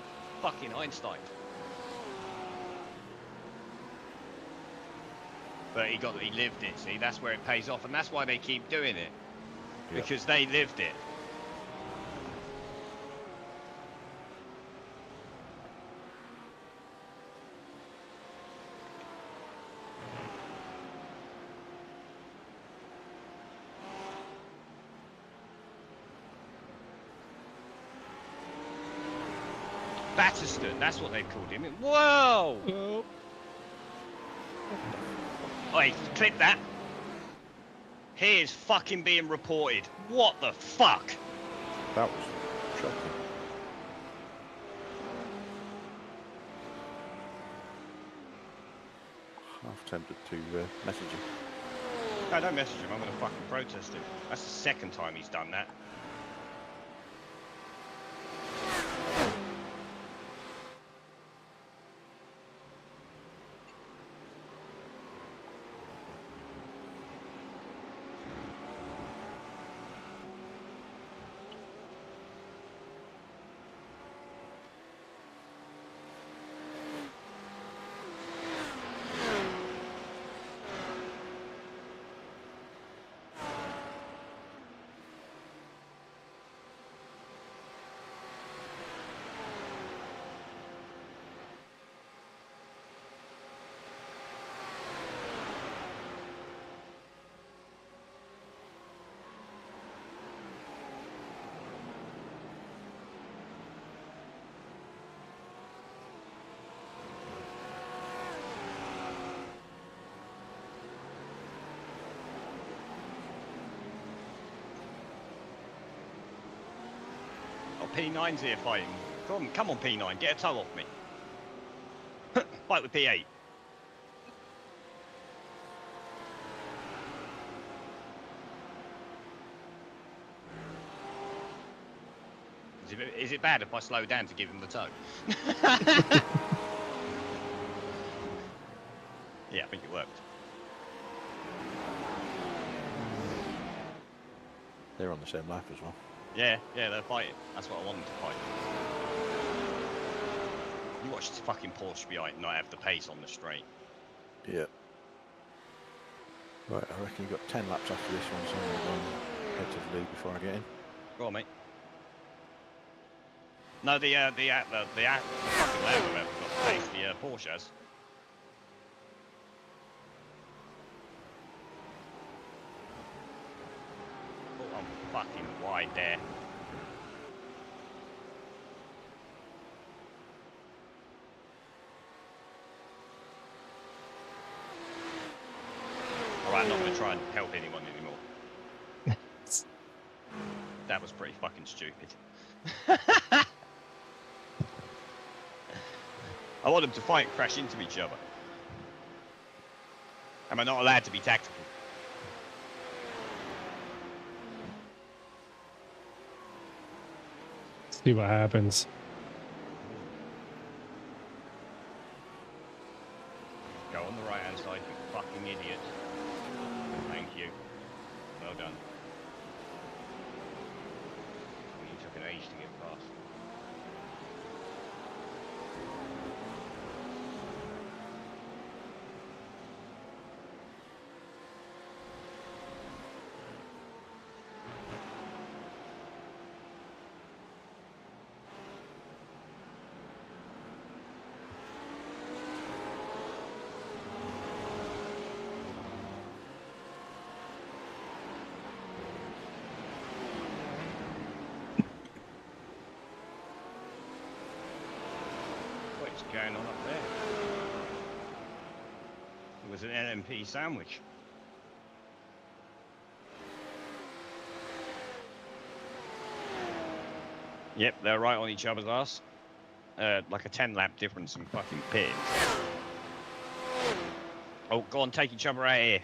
Fucking Einstein. But he lived it, see, that's where it pays off, and that's why they keep doing it. Yep. Because they lived it. Batterston, that's what they've called him. Whoa! Oh. Oi, clip that. He is fucking being reported. What the fuck? That was shocking. Half tempted to message him. No, don't message him, I'm gonna fucking protest him. That's the second time he's done that. Oh, P9's here fighting. Come on, P9, get a toe off me. Fight with P8. Is it bad if I slow down to give him the toe? Yeah, I think it worked. They're on the same lap as well. Yeah, they're fighting. That's what I wanted to fight. You watch this fucking Porsche behind not have the pace on the straight. Yeah. Right, I reckon you've got 10 laps after this one, so I'm going to go and head to the lead before I get in. Go on, mate. No, the fucking Lambo haven't got the pace. The Porsche has. wide there. Alright, I'm not going to try and help anyone anymore. That was pretty fucking stupid. I want them to fight and crash into each other. Am I not allowed to be tactical? See what happens. Go on the right hand side, you fucking idiot. Thank you. Well done. You took an age to get past. What's going on up there? It was an LMP sandwich. Yep, they're right on each other's ass. Like a 10-lap difference in fucking pit. Oh, go on, take each other out here.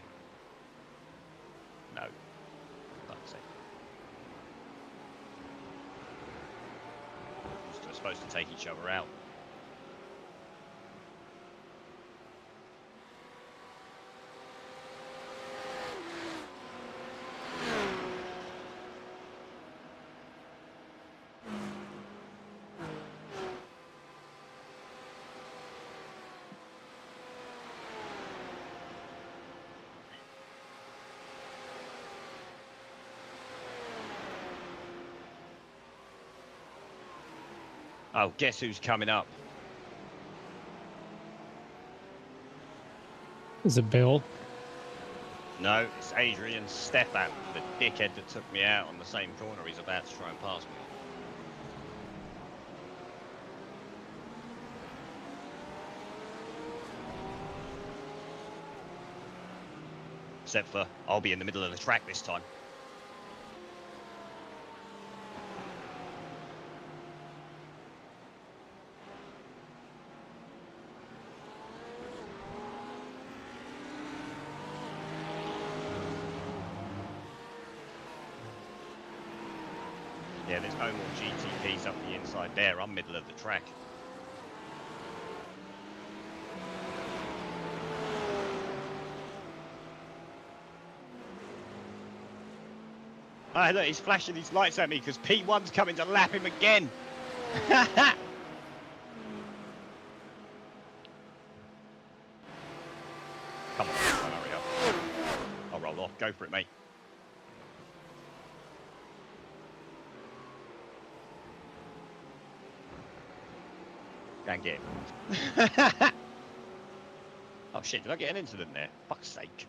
No. Fuck's sake. They're supposed to take each other out. Oh, guess who's coming up? Is it Bill? No, it's Adrian Stefan, the dickhead that took me out on the same corner he's about to try and pass me. Except for, I'll be in the middle of the track this time. Yeah, there's no more GTPs up the inside there. I'm middle of the track. Ah, look, he's flashing his lights at me because P1's coming to lap him again. Come on, hurry up. I'll roll off. Go for it, mate. Go and get him. Oh shit, did I get an incident there? Fuck's sake.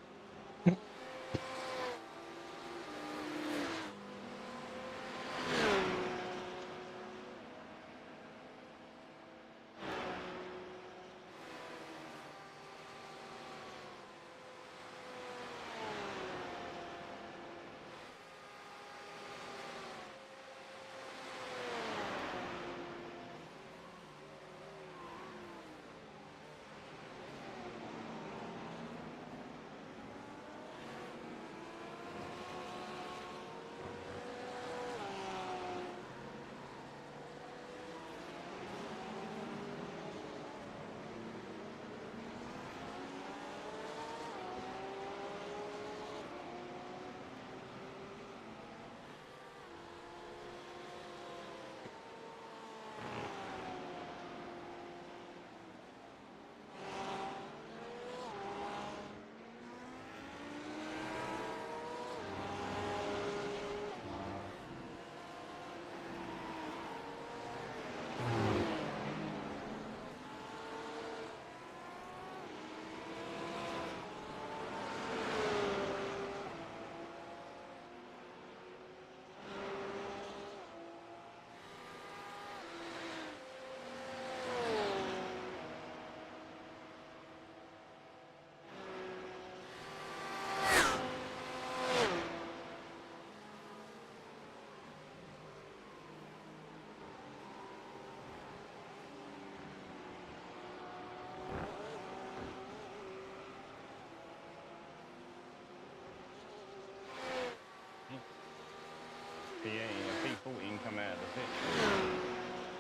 P14 come out of the pit.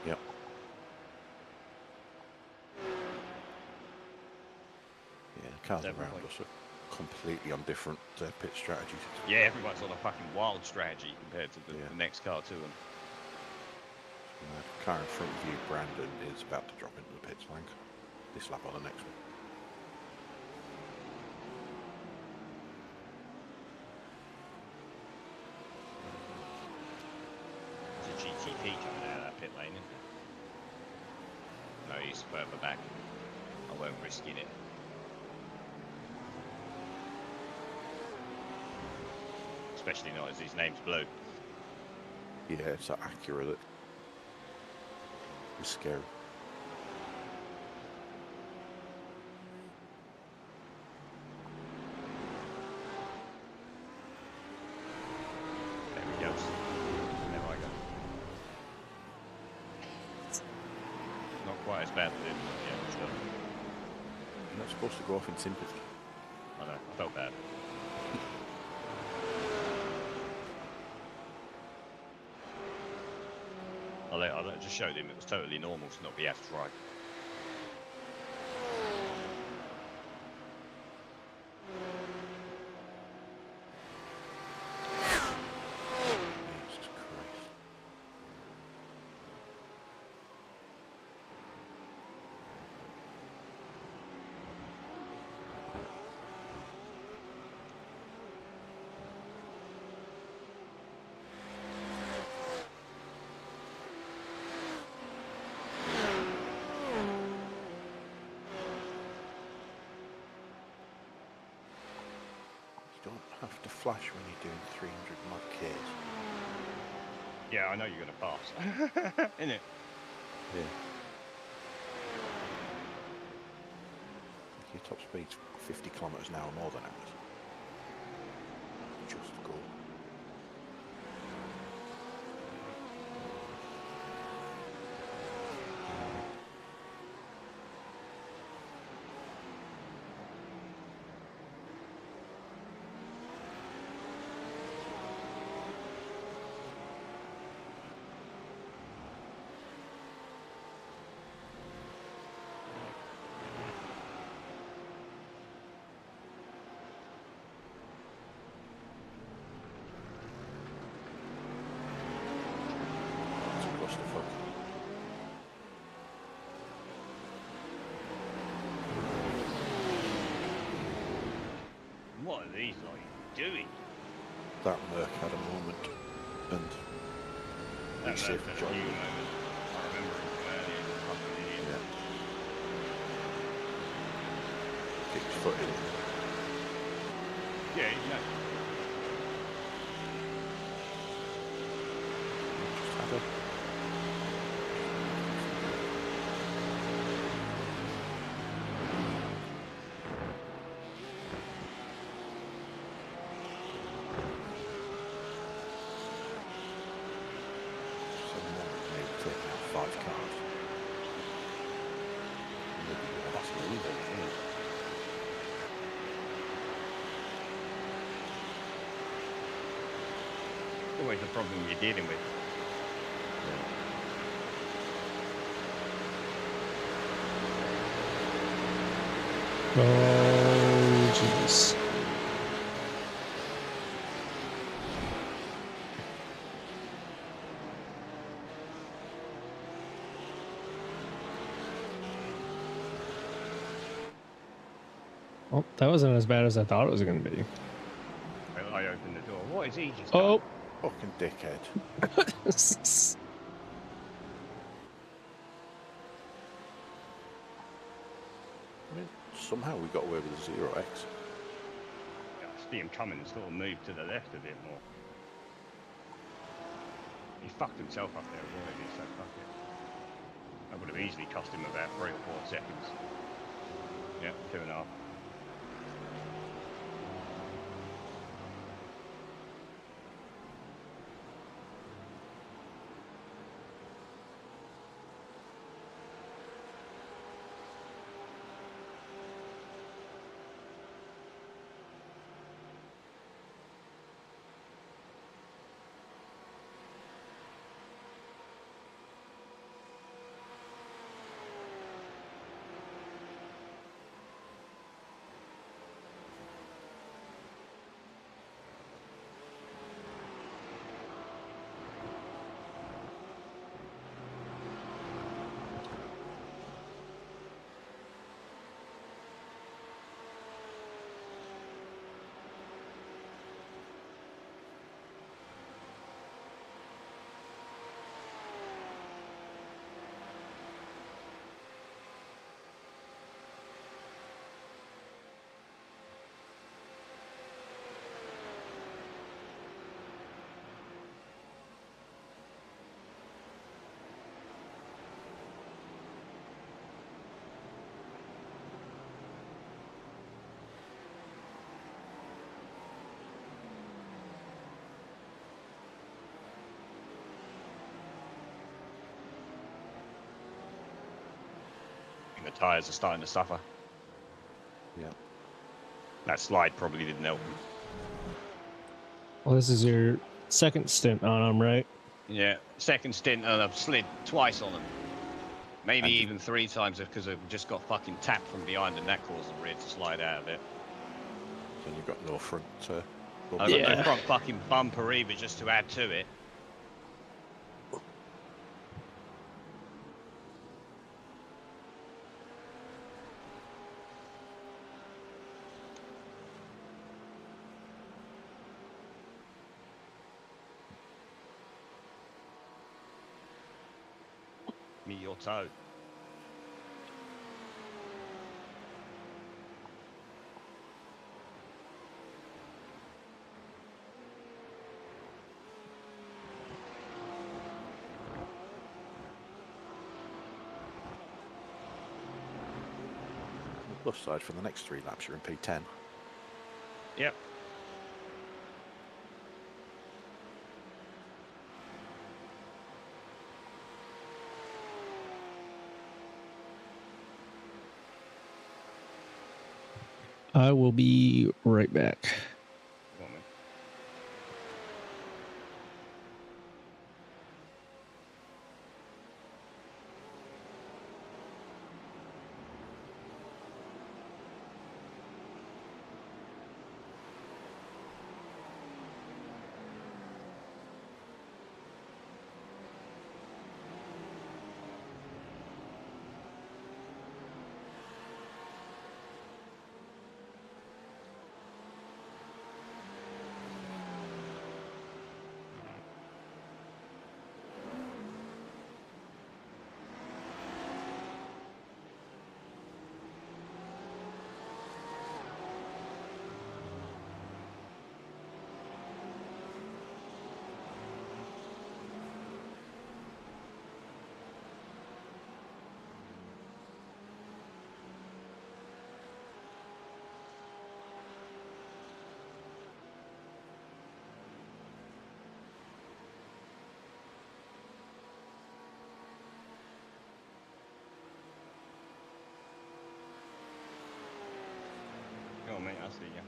Yep. Yeah, the cars Everybody. around us are completely on different pit strategies. Yeah, everyone's on a fucking wild strategy compared to the next car to them. The car in front of you, Brandon, is about to drop into the pits, I think. This lap or the next one. There's a GTP coming out of that pit lane, isn't there? No, he's further back. I won't risk it. Especially not as his name's Blue. Yeah, it's that Acura that is scary. There he goes. There I go. Not quite as bad as him, but yeah, still. You're not supposed to go off in sympathy. I know, I felt bad. I just showed him it was totally normal to not be asked right. Jesus Christ. You don't have to flash when you're doing 300 mod Ks. Yeah, I know you're going to pass. Innit? Yeah. Your top speed's 50 kilometers an hour more than ours. Just go. It's a clusterfuck. What are these like doing? That Merc had a moment, and That we saved Merc had a John. few moments. I remember him from earlier. Fucking idiot. Yeah. Kicked his foot in it. Yeah, no. Just had a... Maybe taking out 5 cars. Maybe that's illegal, isn't it? Always the problem you're dealing with. Oh, jeez. Well, that wasn't as bad as I thought it was going to be. I opened the door. What is he just Oh. Fucking dickhead. I mean, somehow we got away with a 0x. done? I see him coming and sort of move to the left a bit more. He fucked himself up there already, so fuck it. That would have easily cost him about 3 or 4 seconds. Yeah, 2.5. the tyres are starting to suffer. Yeah. That slide probably didn't help them. Well, this is your second stint on them, right? Yeah, second stint and I've slid twice on them. Maybe And you- even 3 times because I've just got fucking tapped from behind and that caused the rear to slide out of it. Then you've got no front. I've got no Yeah. front fucking bumper either just to add to it. Me your toe. the plus side for the next 3 laps, you're in P10. Yep. I will be right back. Go on, man. Go on, mate. I'll see you.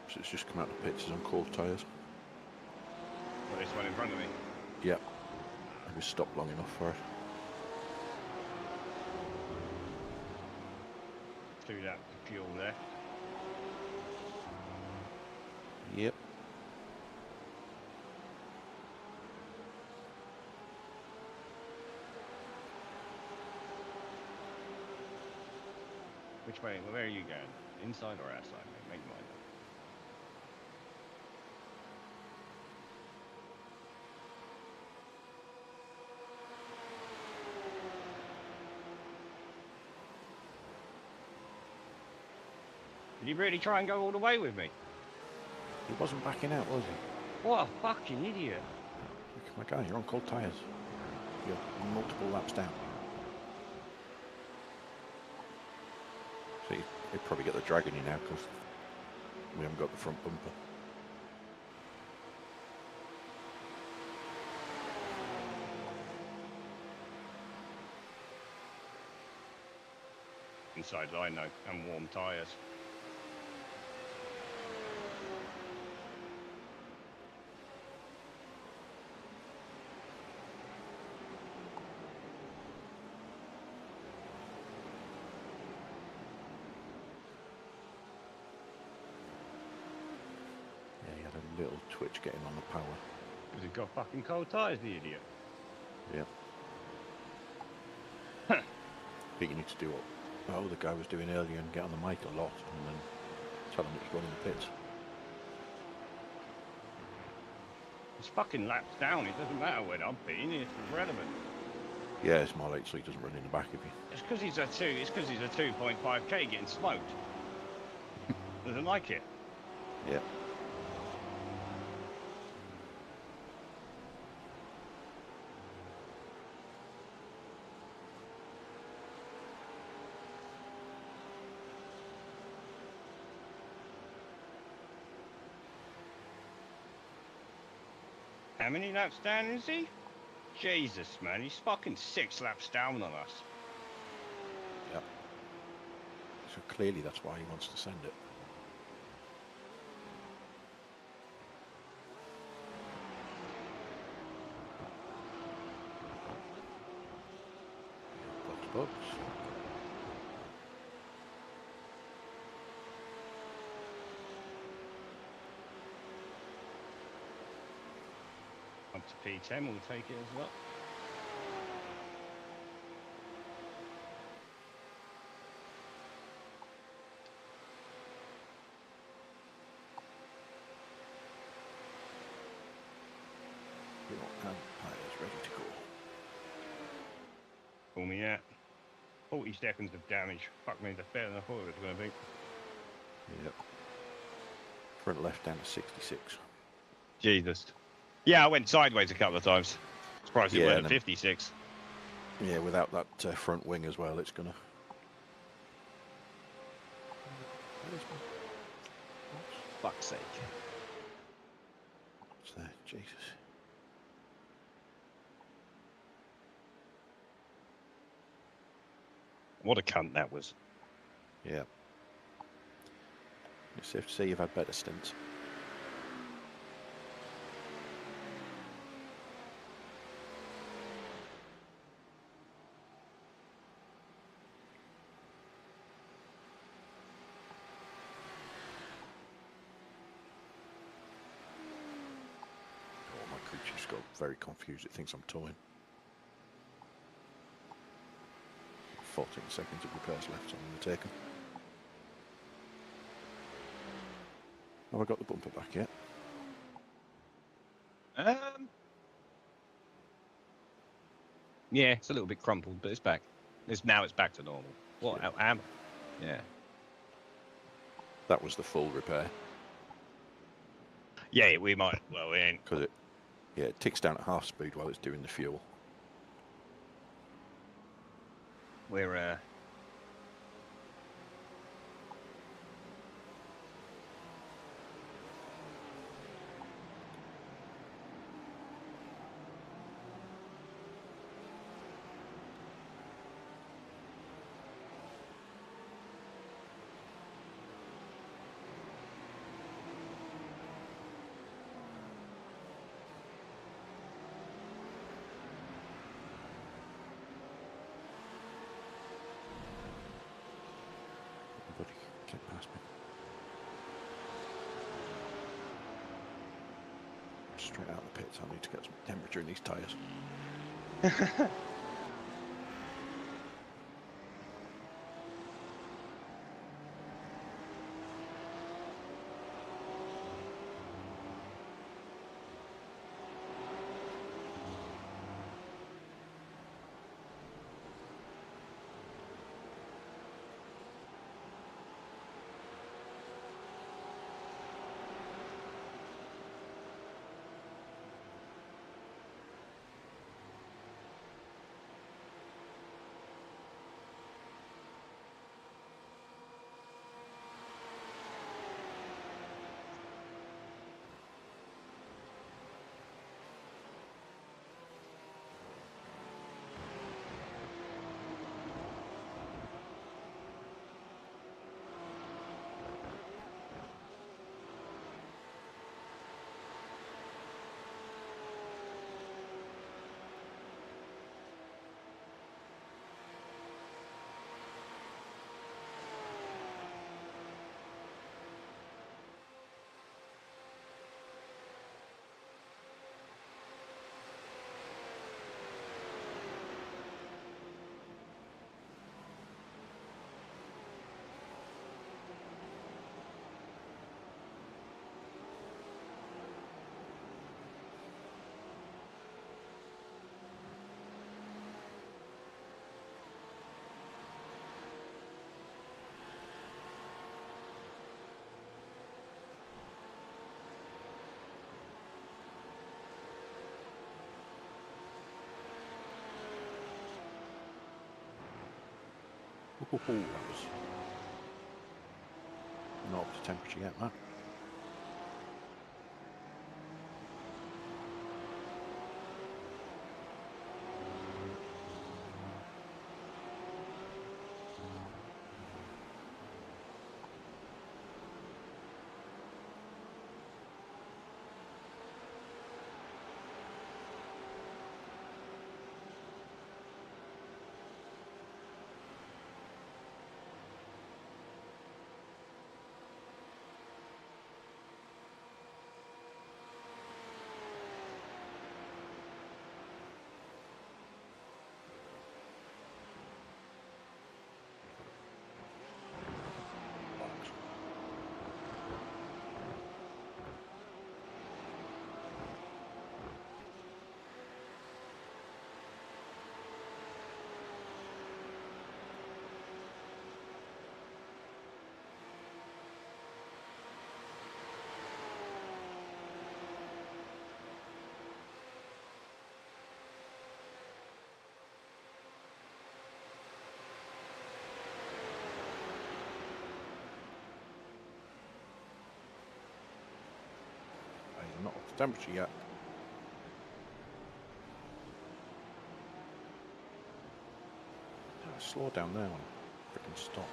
So it's just come out of the pits on cold tyres. Well, this one in front of me. Yep. Maybe stop long enough for it. Threw that fuel there. Yep. Which way? Where are you going? Inside or outside, mate? Make your mind up. Did you really try and go all the way with me? He wasn't backing out, was he? What a fucking idiot. My guy, you're on cold tyres. You're multiple laps down. So you'd probably get the drag on you now because we haven't got the front bumper. Inside line though, and warm tyres. Little twitch getting on the power. Because he's got fucking cold tyres, the idiot. Yeah. Huh. I think you need to do what the guy was doing earlier and get on the mic a lot and then tell him that you're going in the pits. It's fucking laps down. It doesn't matter when I'm being. It's irrelevant. Yeah, it's more like so he doesn't run in the back of you. It's because he's a 2.5k getting smoked. Doesn't like it. Yeah. How many laps down is he? Jesus, man, he's fucking 6 laps down on us. Yeah. So clearly that's why he wants to send it. Box. Up to P10, we'll take it as well. And tyres ready to go. Pull me out. 40 seconds of damage. Fuck me, that's better than I thought it was going to be. Yep. Front left down to 66. Jesus. Yeah, I went sideways a couple of times. Surprised it Yeah, weren't and at 56. Yeah, without that front wing as well, it's gonna. Fuck's sake. What's there? Jesus. What a cunt that was. Yeah. It's safe to say you've had better stints. Oh, my creature's got very confused. It thinks I'm towing. 14 seconds of repairs left, so I'm going to take them. Have I got the bumper back yet? Yeah, it's a little bit crumpled, but it's back. Now it's back to normal. What? Yeah. Am? Yeah. That was the full repair. Yeah, we might. Well, we ain't. Because it ticks down at half speed while it's doing the fuel. We're Buddy, get past me. Straight out of the pits. I need to get some temperature in these tyres. That was not up to temperature yet, Matt. He's not up to temperature yet. Slow down there when freaking stopped.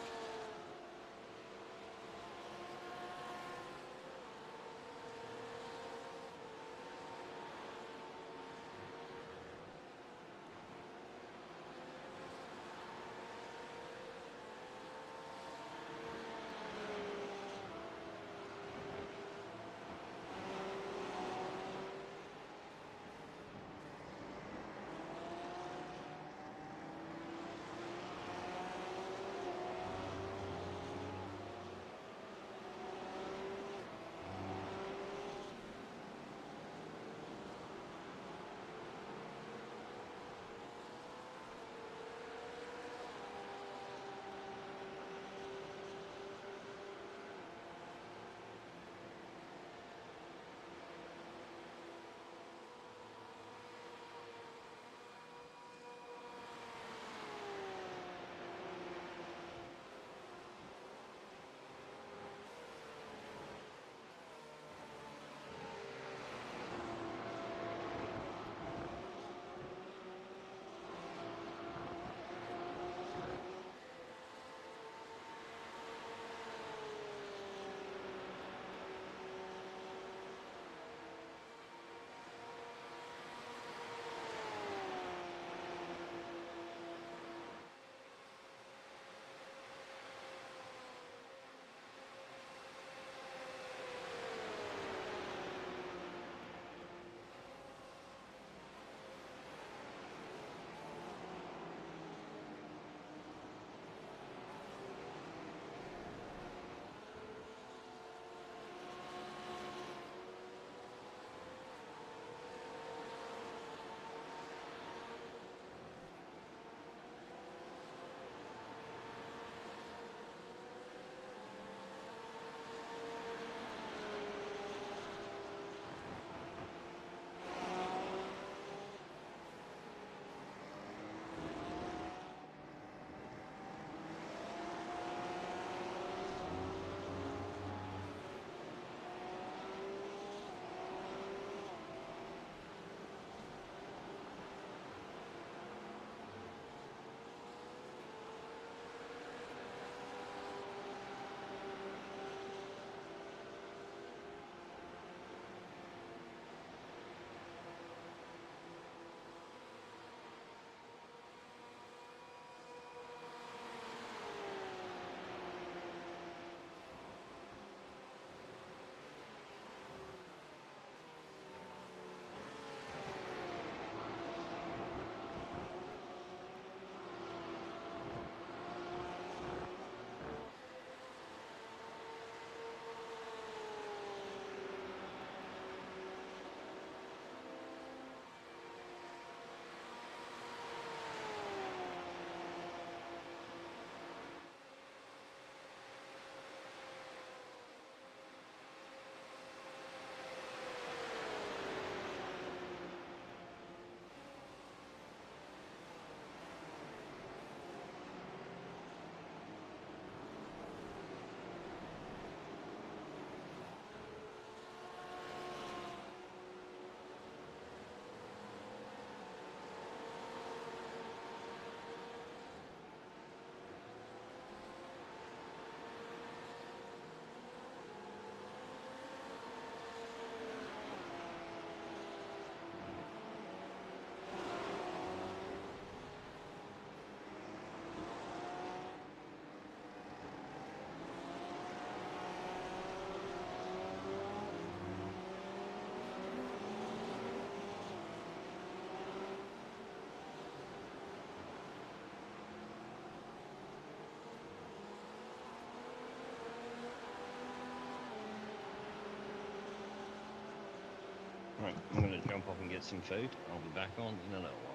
Right, I'm going to jump off and get some food. I'll be back on in a little while.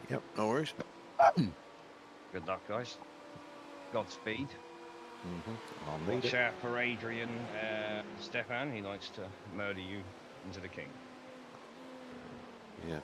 Yep, no worries. Good luck, guys. Godspeed. I'll need Watch it. out for Adrian Stefan. He likes to murder you into the king. Yeah.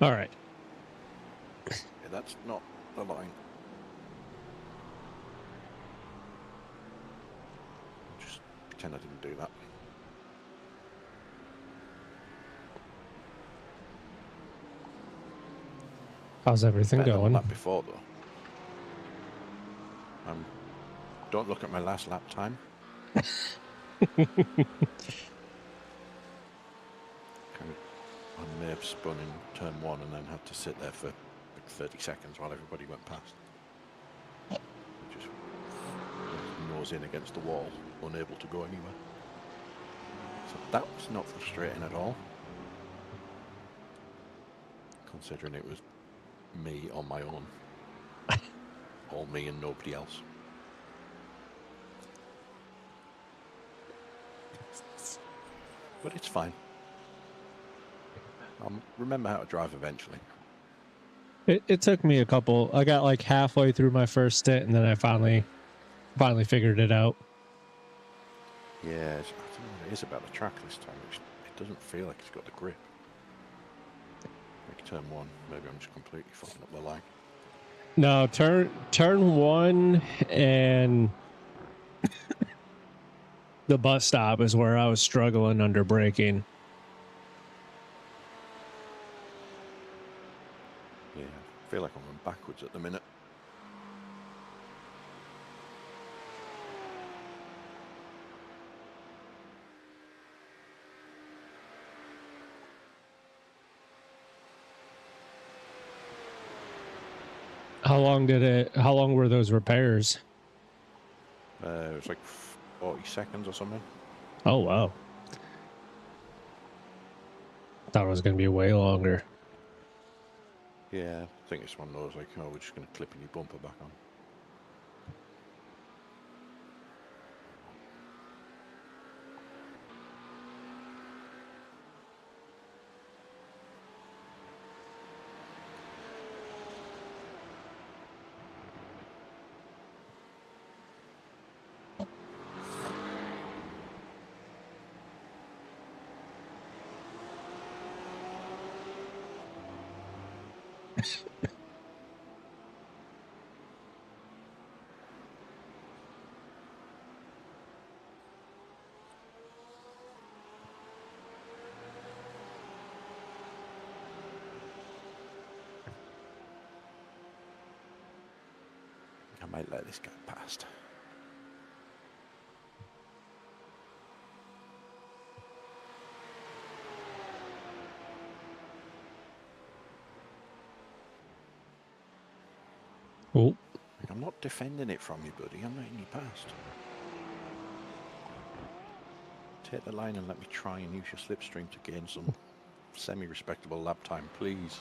All right. Yeah, that's not the line. Just pretend I didn't do that. How's everything Better than the going? lap before, though. Don't look at my last lap time. I may have spun in turn 1 and then had to sit there for like 30 seconds while everybody went past. Just nose in against the wall, unable to go anywhere. So that was not frustrating at all, considering it was me on my own. All me and nobody else. But it's fine. I'll remember how to drive eventually. It took me a couple. I got like halfway through my first stint, and then I finally figured it out. Yeah, I don't know what it is about the track this time. It doesn't feel like it's got the grip. Like turn 1, maybe I'm just completely fucking up the line. No, turn 1 and the bus stop is where I was struggling under braking. Yeah, I feel like I'm going backwards at the minute. How long were those repairs? It was like 40 seconds or something. Oh, wow. Thought it was going to be way longer. Yeah, I think it's one of those like, oh, we're just going to clip a new bumper back on. I might let this guy past. Oh, I'm not defending it from you, buddy. I'm letting you past. Take the line and let me try and use your slipstream to gain some semi-respectable lap time, please.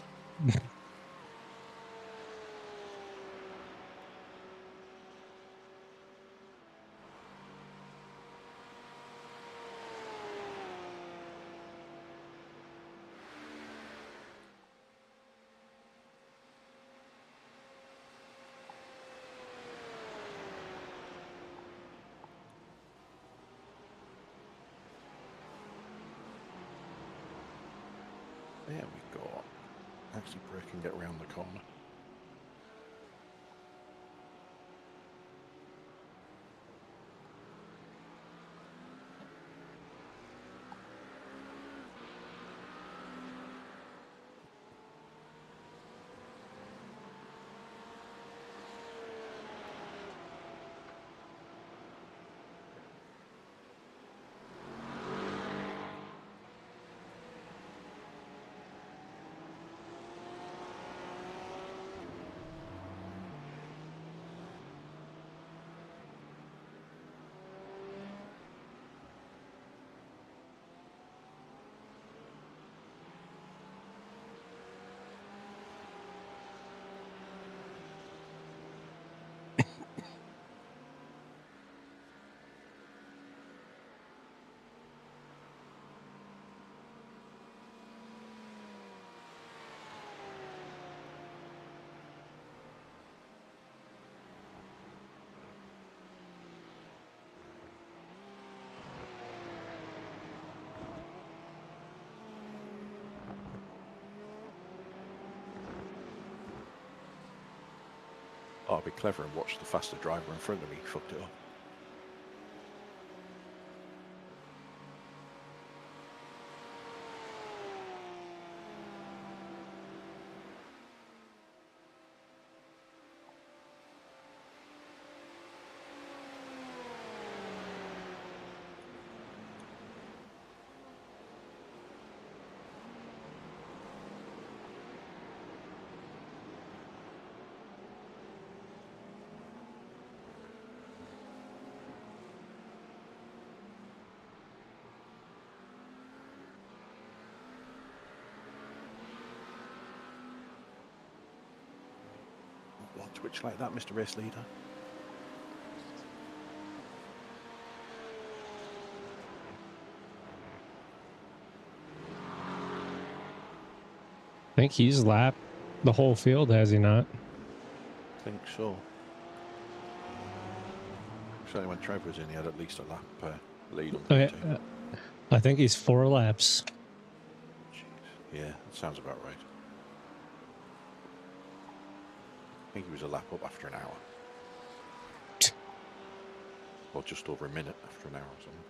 There we go. Actually brake and get around the corner. Oh, I'd be clever and watch the faster driver in front of me fucked it up. Don't twitch like that, Mr. Race Leader. I think he's lapped the whole field, has he not? I think so. Certainly when Trev was in, he had at least a lap lead on Okay. P2. I think he's 4 laps. Jeez. Yeah, that sounds about right. I think he was a lap up after an hour. Or just over a minute after an hour or something.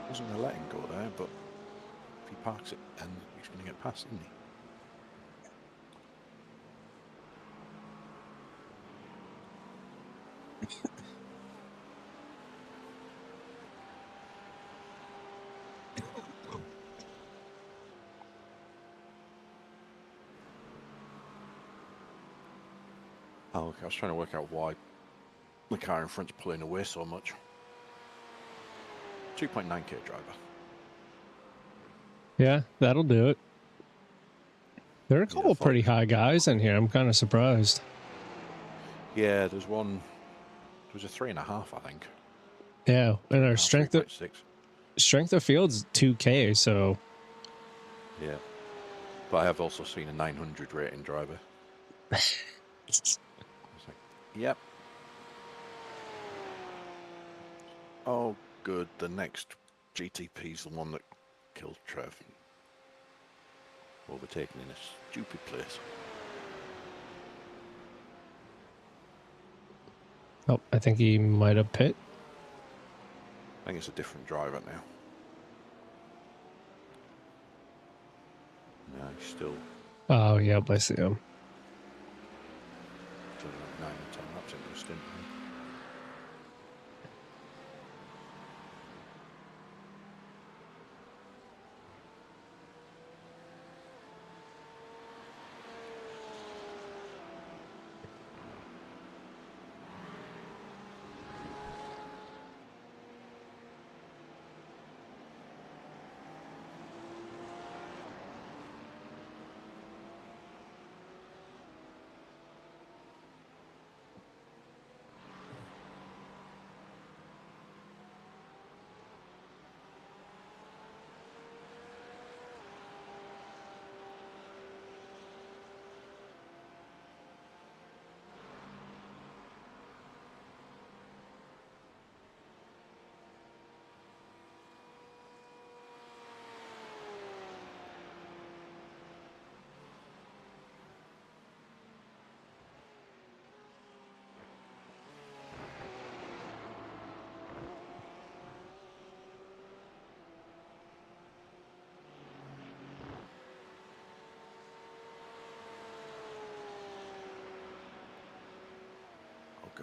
Wasn't going to let him go there, but if he parks it, then he's going to get past, isn't he? Oh, okay. I was trying to work out why the car in front's pulling away so much. 2.9k driver. Yeah, that'll do it. There are a couple pretty high guys in here. I'm kind of surprised. Yeah, there's one. There was a 3.5, I think. Yeah, and our strength of 3.6. field's 2K, so Yeah, but I have also seen a 900 rating driver. I was like, yep. Oh, good. The next GTP's the one that killed Trev. Overtaken in a stupid place. oh, I think he might have pit. I think it's a different driver now. No, he's still Oh, yep, I see him. like 9 or 10 laps into a stint.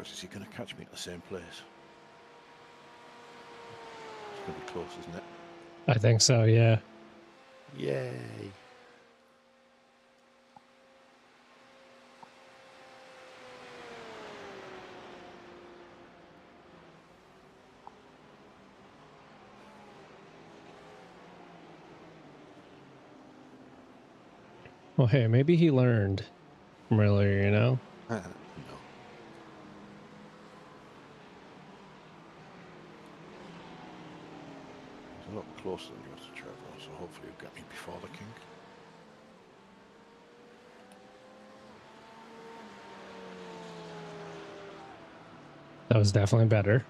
Because is he going to catch me at the same place? It's going to be close, isn't it? I think so, yeah. Yay! Well, hey, maybe he learned from earlier, you know? No. He's a lot closer than yours to Trevor, so hopefully he'll get me before the king. That was definitely better.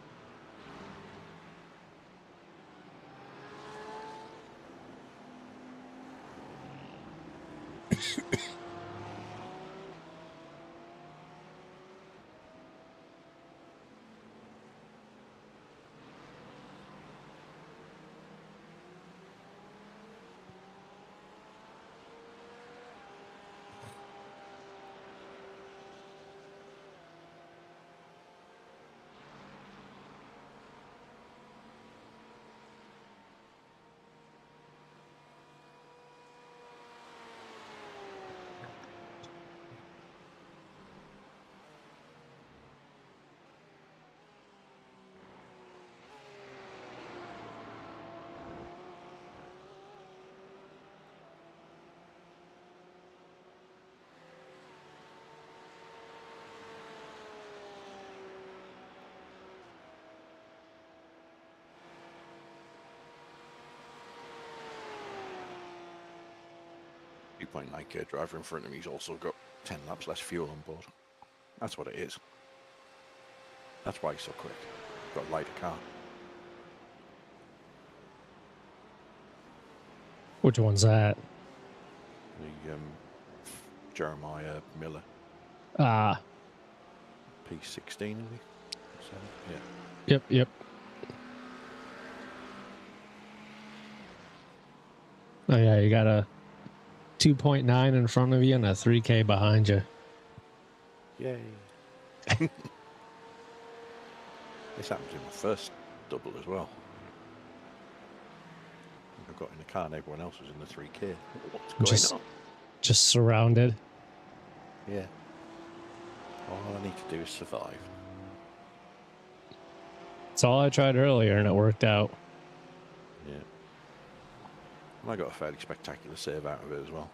.9 K driver in front of me, he's also got 10 laps less fuel on board. That's what it is. That's why he's so quick. Got a lighter car. Which one's that? The Jeremiah Miller Ah, P16, is he? So, yeah. yep. Oh, yeah, you got a 2.9 in front of you and a 3K behind you. Yay. This happened in my first double as well. I got in the car and everyone else was in the 3K. What's going on? Just surrounded. Yeah. All I need to do is survive. It's all I tried earlier and it worked out. Yeah. And I got a fairly spectacular save out of it as well.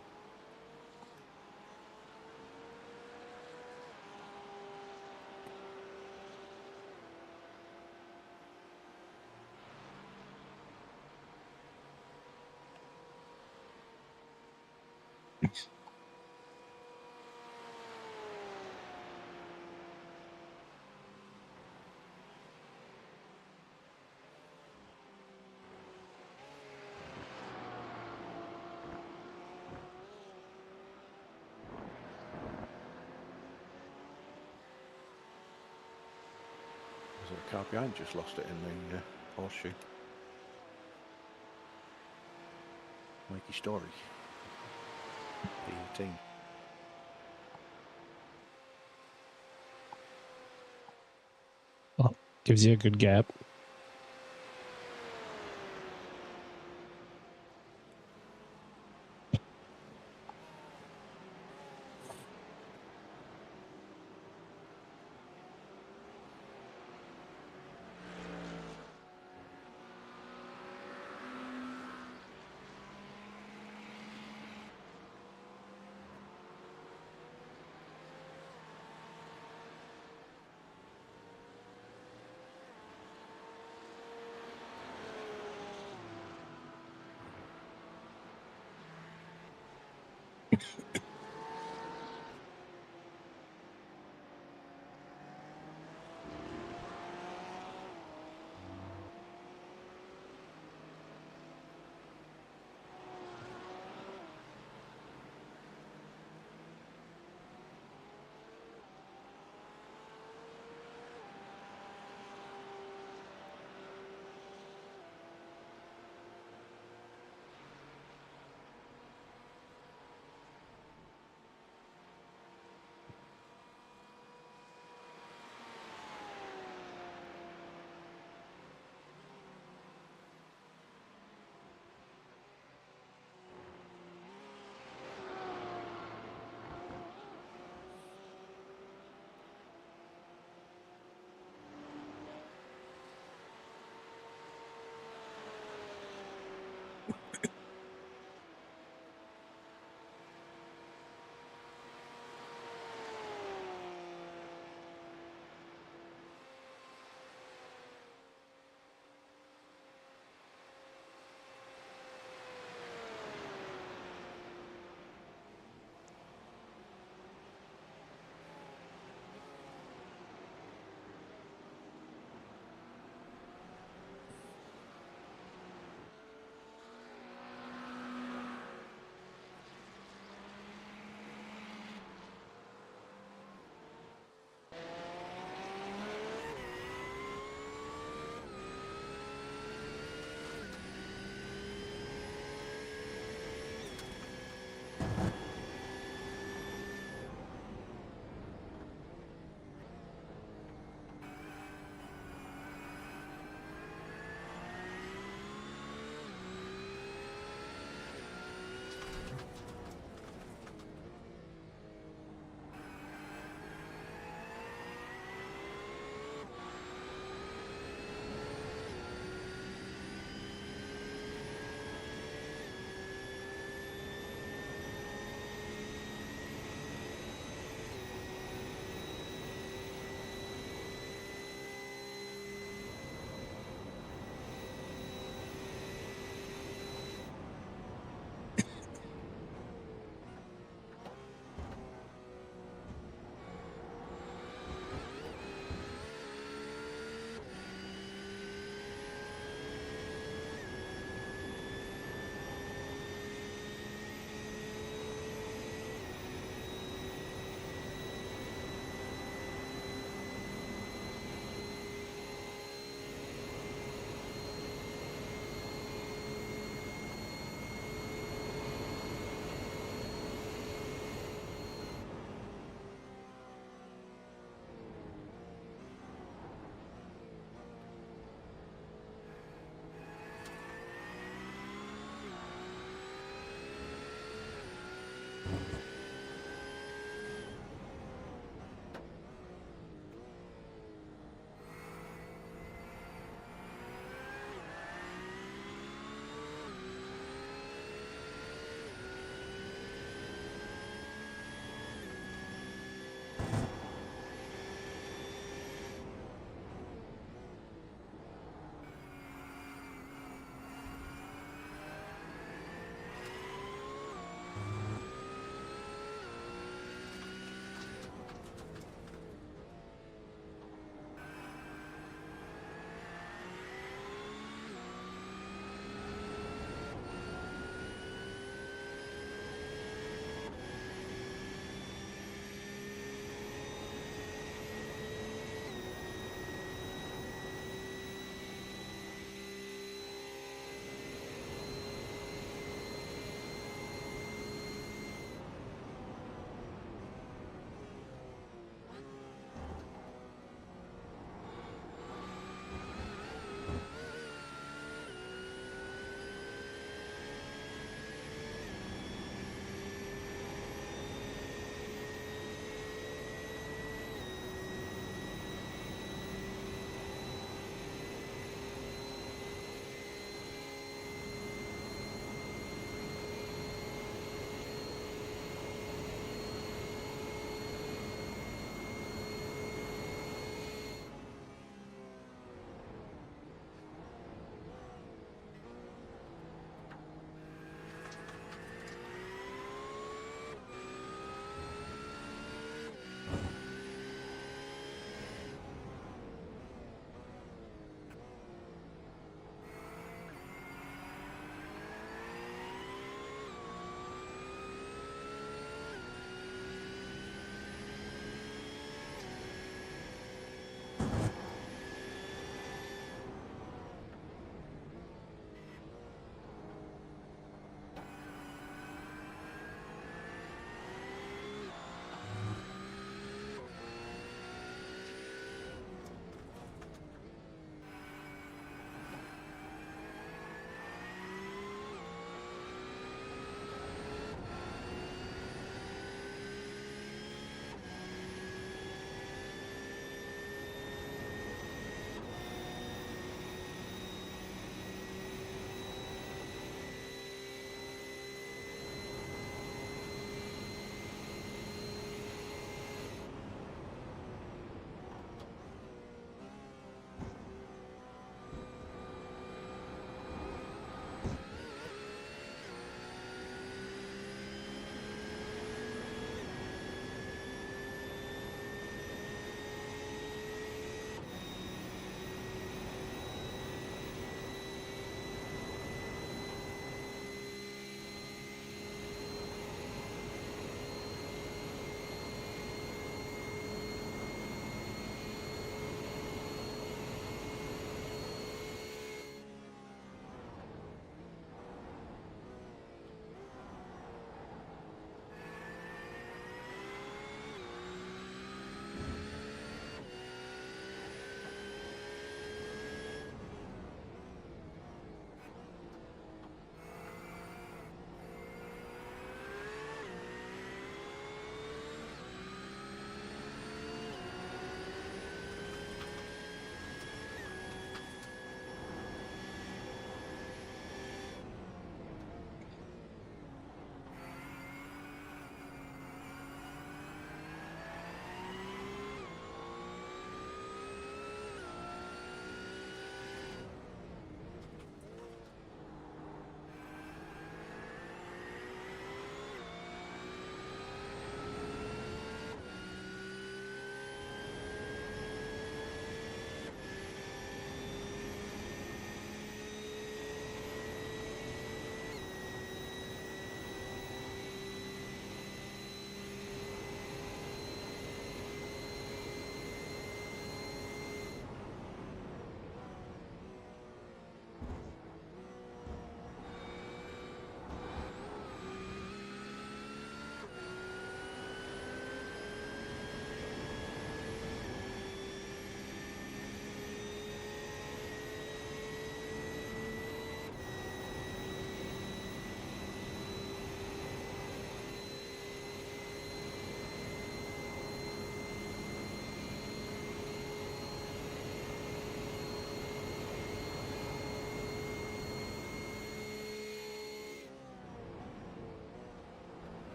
The car behind just lost it in the horseshoe. Mikey Story. P18. Well, gives you a good gap.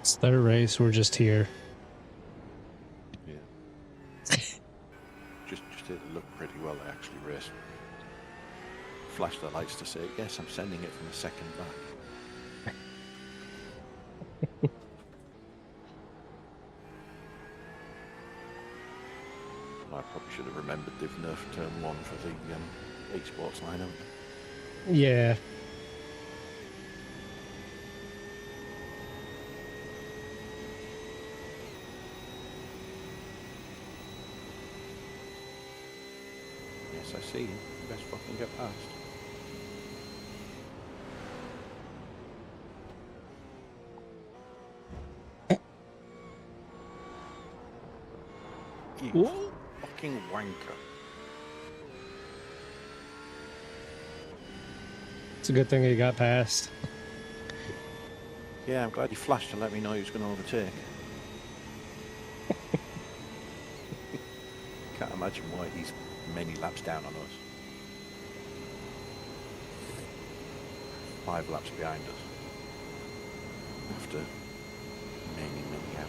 It's their race. We're just here. Yeah. just it looked pretty well. They actually raced. Flashed their lights to say, yes, I'm sending it from a second back. I probably should have remembered they've nerfed turn 1 for the esports line, haven't they? Yeah. Yes, I see. You best fucking get past. You Whoa. fucking wanker. It's a good thing he got past. Yeah, I'm glad he flashed to let me know he was going to overtake. Can't imagine why he's many laps down on us. 5 laps behind us. After many, many hours.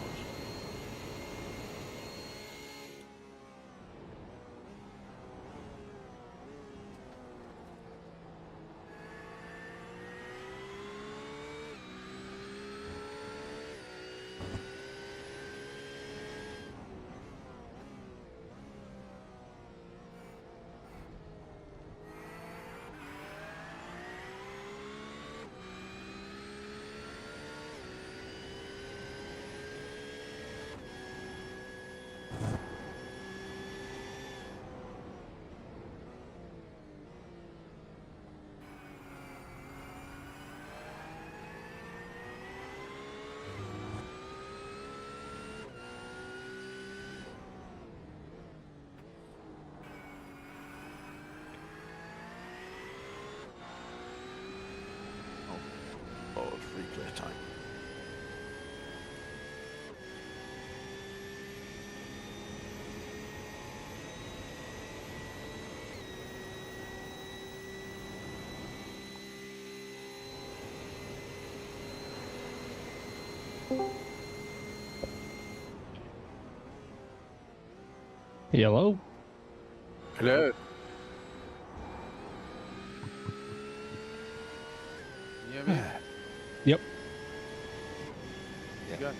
Oh, replay time. Yellow. Hello. Can you hear me? Yep. Yeah. Good.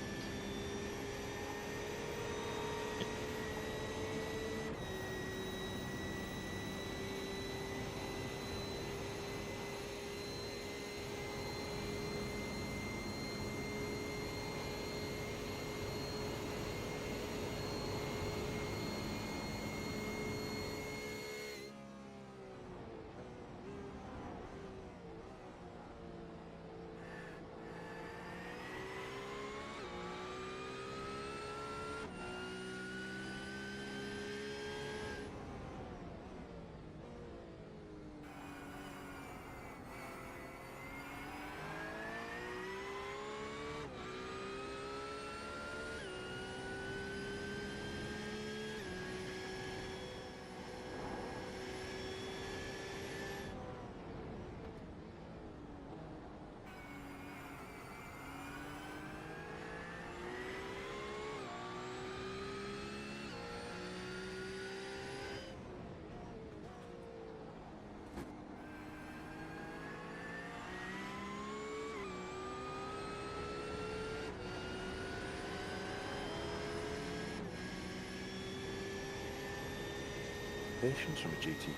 Patience from a GTP.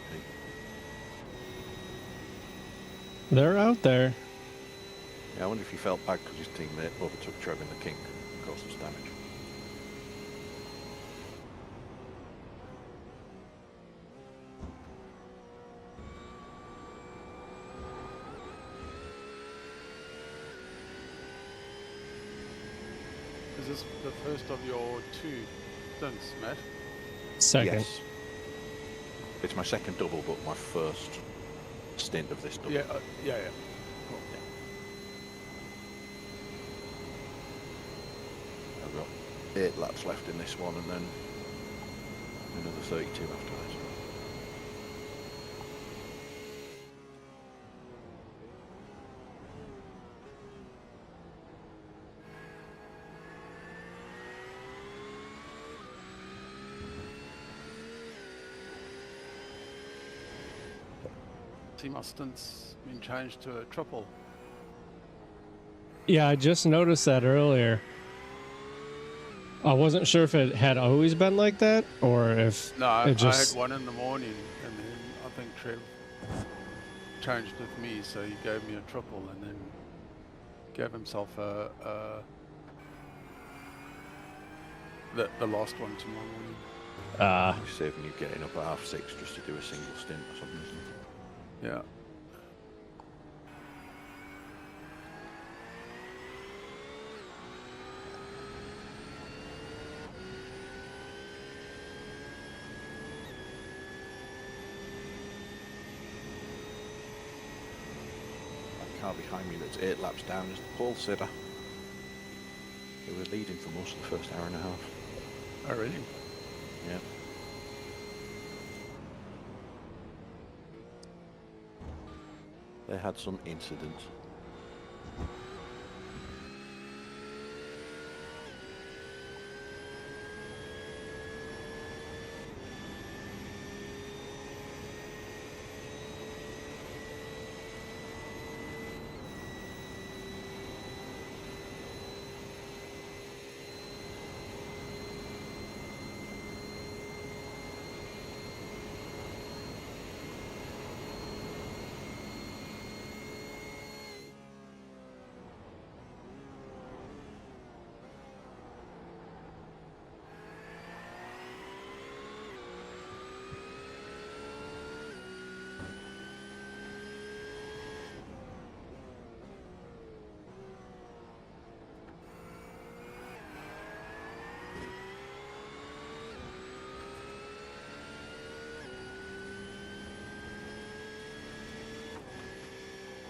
They're out there. Yeah, I wonder if he felt bad because his teammate overtook Trevor and the King and caused us damage. Is this the first of your 2 stints, Matt? Second. Yes. It's my second double, but my first stint of this double. Yeah, yeah. Cool. I've got 8 laps left in this one and then another 32 after that. penalty, my stint's been changed to a triple. Yeah, I just noticed that earlier. I wasn't sure if it had always been like that or if No, I it just. had one in the morning, and then I think Trev changed with me, so he gave me a triple, and then gave himself the last one tomorrow morning. He's saving you getting up at 6:30 just to do a single stint or something, isn't it? Yeah. That car behind me that's 8 laps down is the pole sitter. They were leading for most of the first hour and a half. Oh, really? Yeah. They had some incidents.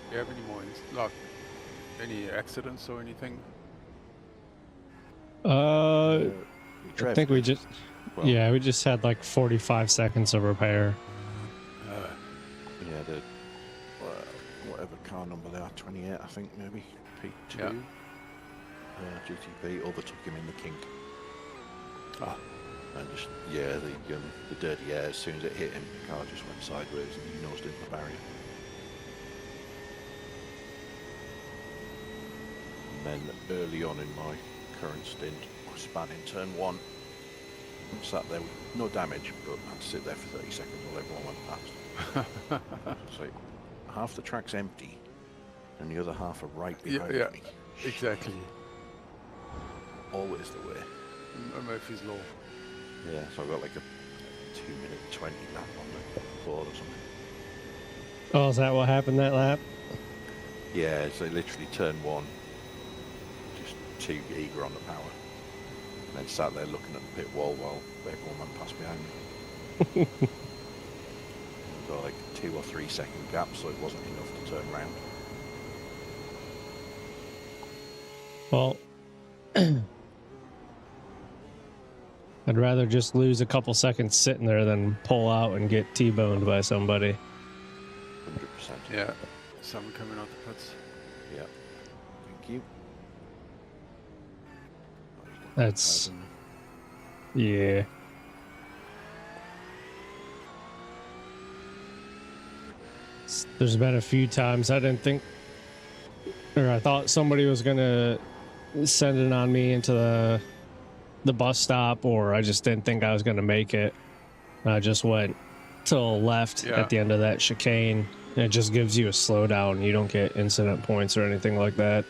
Do you have any more, like, any accidents or anything? I Trev think we did. just. Well, Yeah, we just had like 45 seconds of repair. Yeah, the whatever car number they are, 28, I think maybe. P2. Yeah. GTP overtook him in the kink. Ah. And just the dirty air. As soon as it hit him, the car just went sideways and he nosed into the barrier. And then early on in my current stint, I span in turn 1. Sat there with no damage, but I had to sit there for 30 seconds while everyone went past. So half the track's empty, and the other half are right behind Yeah. me. Exactly. Always the way. Murphy's Law. Yeah, so I've got like a 2-minute 20 lap on the board or something. Oh, is that what happened that lap? Yeah, so literally turn 1, just too eager on the power. And then sat there looking at the pit wall while everyone went past behind me. Got like 2 or 3 second gap, so it wasn't enough to turn round. Well, I'd rather just lose a couple seconds sitting there than pull out and get T-boned by somebody. 100%. Yeah. Someone coming out the pits. Yeah. Thank you. That's- Yeah. There's been a few times I didn't think, or I thought somebody was gonna send it on me into the bus stop, or I just didn't think I was gonna make it. I just went to the left Yeah. at the end of that chicane. And it just gives you a slowdown. You don't get incident points or anything like that.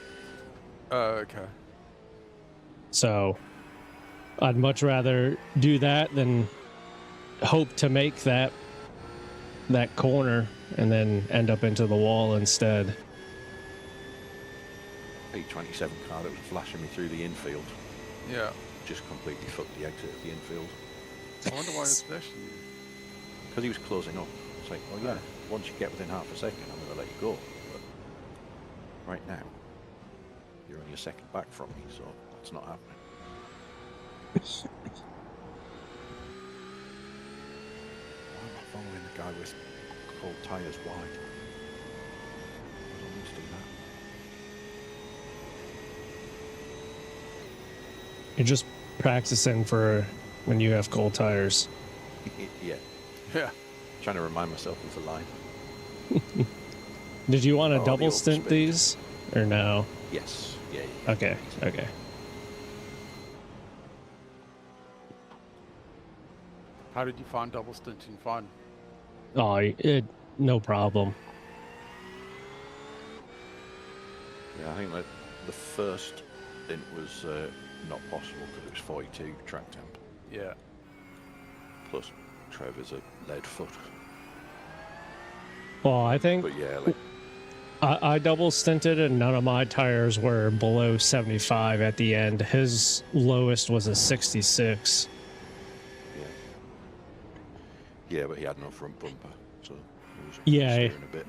Oh, okay. So I'd much rather do that than hope to make that corner and then end up into the wall instead. P27 car that was flashing me through the infield Yeah. just completely fucked the exit of the infield I wonder why it's flashing you. because he was closing up. It's like, well, yeah, once you get within half a second, I'm going to let you go. But right now, you're only a second back from me, so that's not happening. Why am I following the guy with cold tyres wide? I don't need to do that. You're just practicing for when you have cold tires. Yeah, Yeah. trying to remind myself of the line. Did you want to Oh, the double stint overspin. these or no? Yes. Yeah. Yeah. Okay. Okay. How did you find double stinting fun? Oh, no problem. Yeah, I think that the first stint was not possible because it was 42 track temp. Yeah. Plus, Trevor's a lead foot. Well, I think But yeah, like, I double stinted and none of my tires were below 75 at the end. His lowest was a 66. yeah. Yeah, but he had no front bumper, so he was Yeah. steering a bit.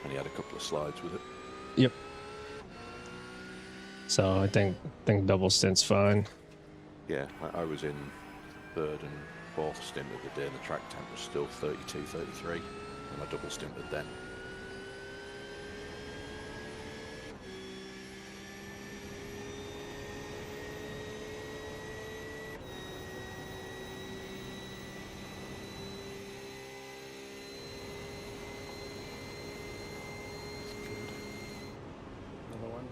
And he had a couple of slides with it. Yep. So I think double stint's fine. Yeah, I was in third and fourth stint of the day, and the track temp was still 32, 33, and I double stinted then. Another one.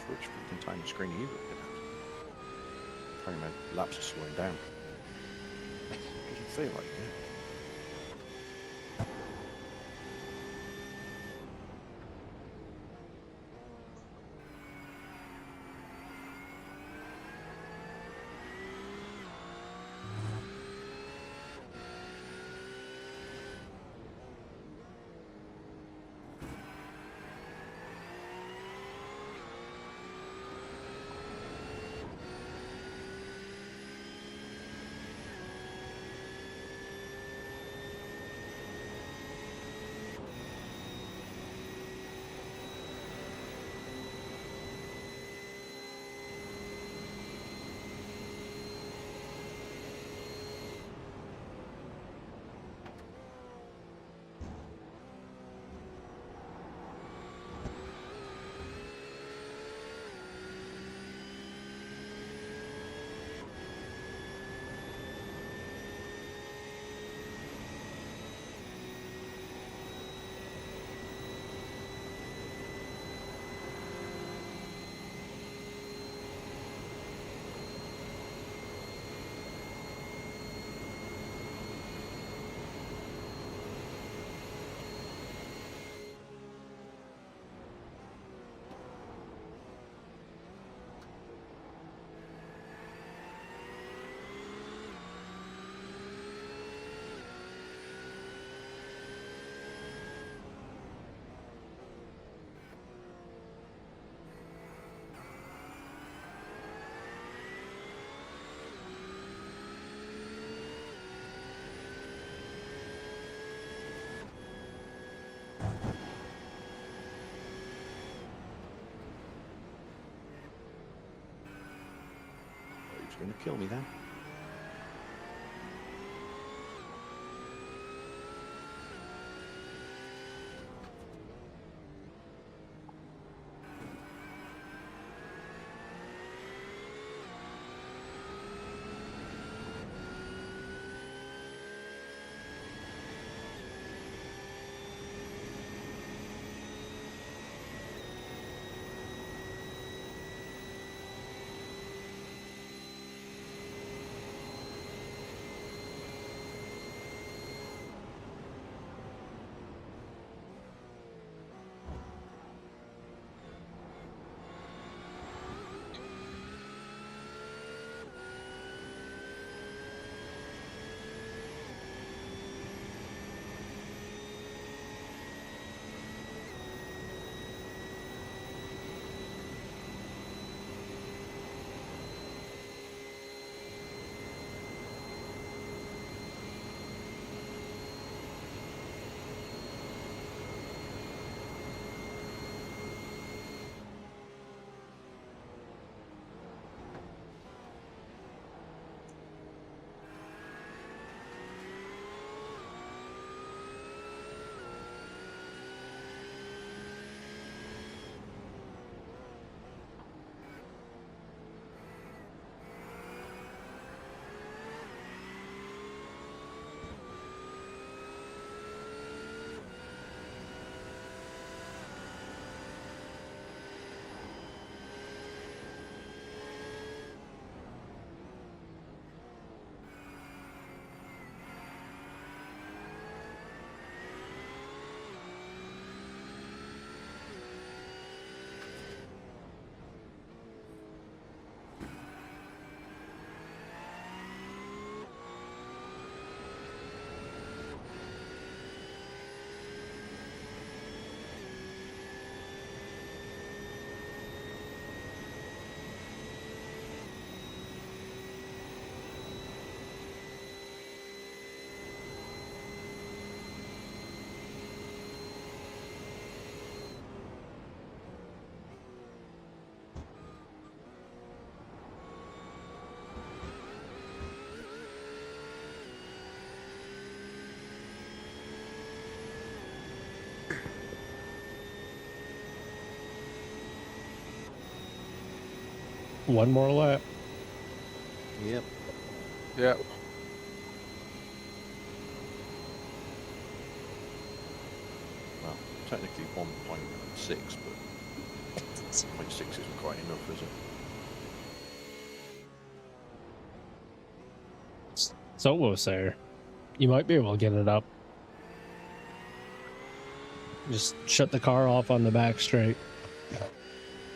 Which freaking time screen are you looking at? Probably my laps are slowing down. Doesn't feel like it. Going to kill me then. One more lap. Yep. Yeah. Well, technically 1.6, but 0.6 isn't quite enough, is it? So was there. You might be able to get it up. Just shut the car off on the back straight.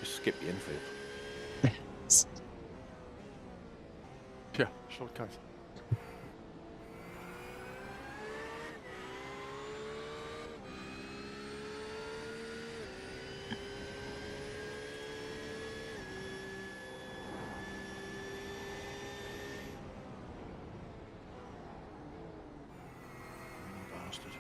Just skip the infield. Yeah, shortcut. Bastard.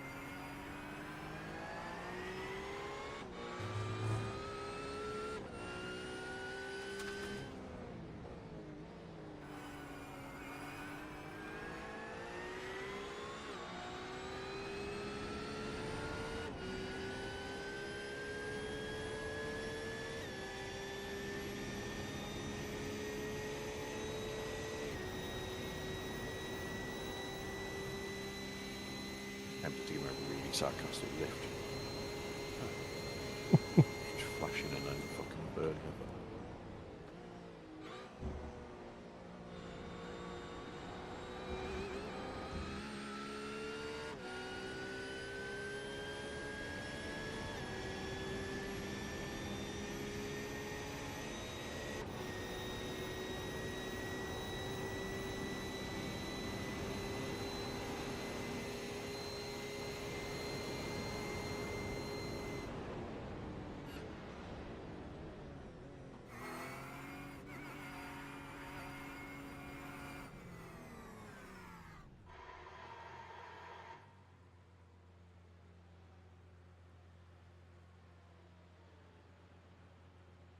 Tempted to give him a really sarcastic lift. Just flashing and then fucking burning it.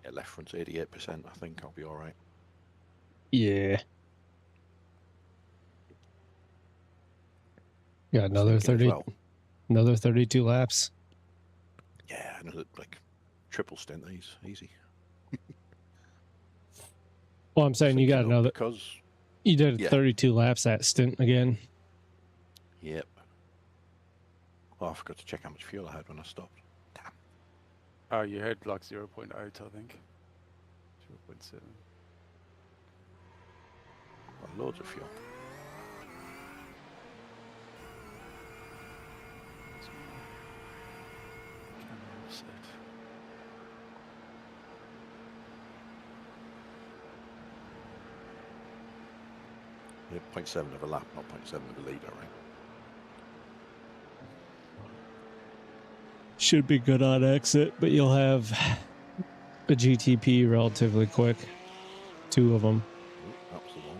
Yeah, left front's 88%. I think I'll be all right. Yeah. Got Was another thinking as 30, well. another 32 laps. Yeah, another like triple stint. These easy. Well, I'm saying you got Thinking, oh, another. because. You did Yeah. 32 laps that stint again. Yep. Oh, I forgot to check how much fuel I had when I stopped. Damn. Oh, you had like 0.8, I think. 0.7. Got loads of fuel. Camera offset. Yeah, 0.7 of a lap, not 0.7 of a litre, right? Should be good on exit, but you'll have a GTP relatively quick. 2 of them. Ooh, that was the wall.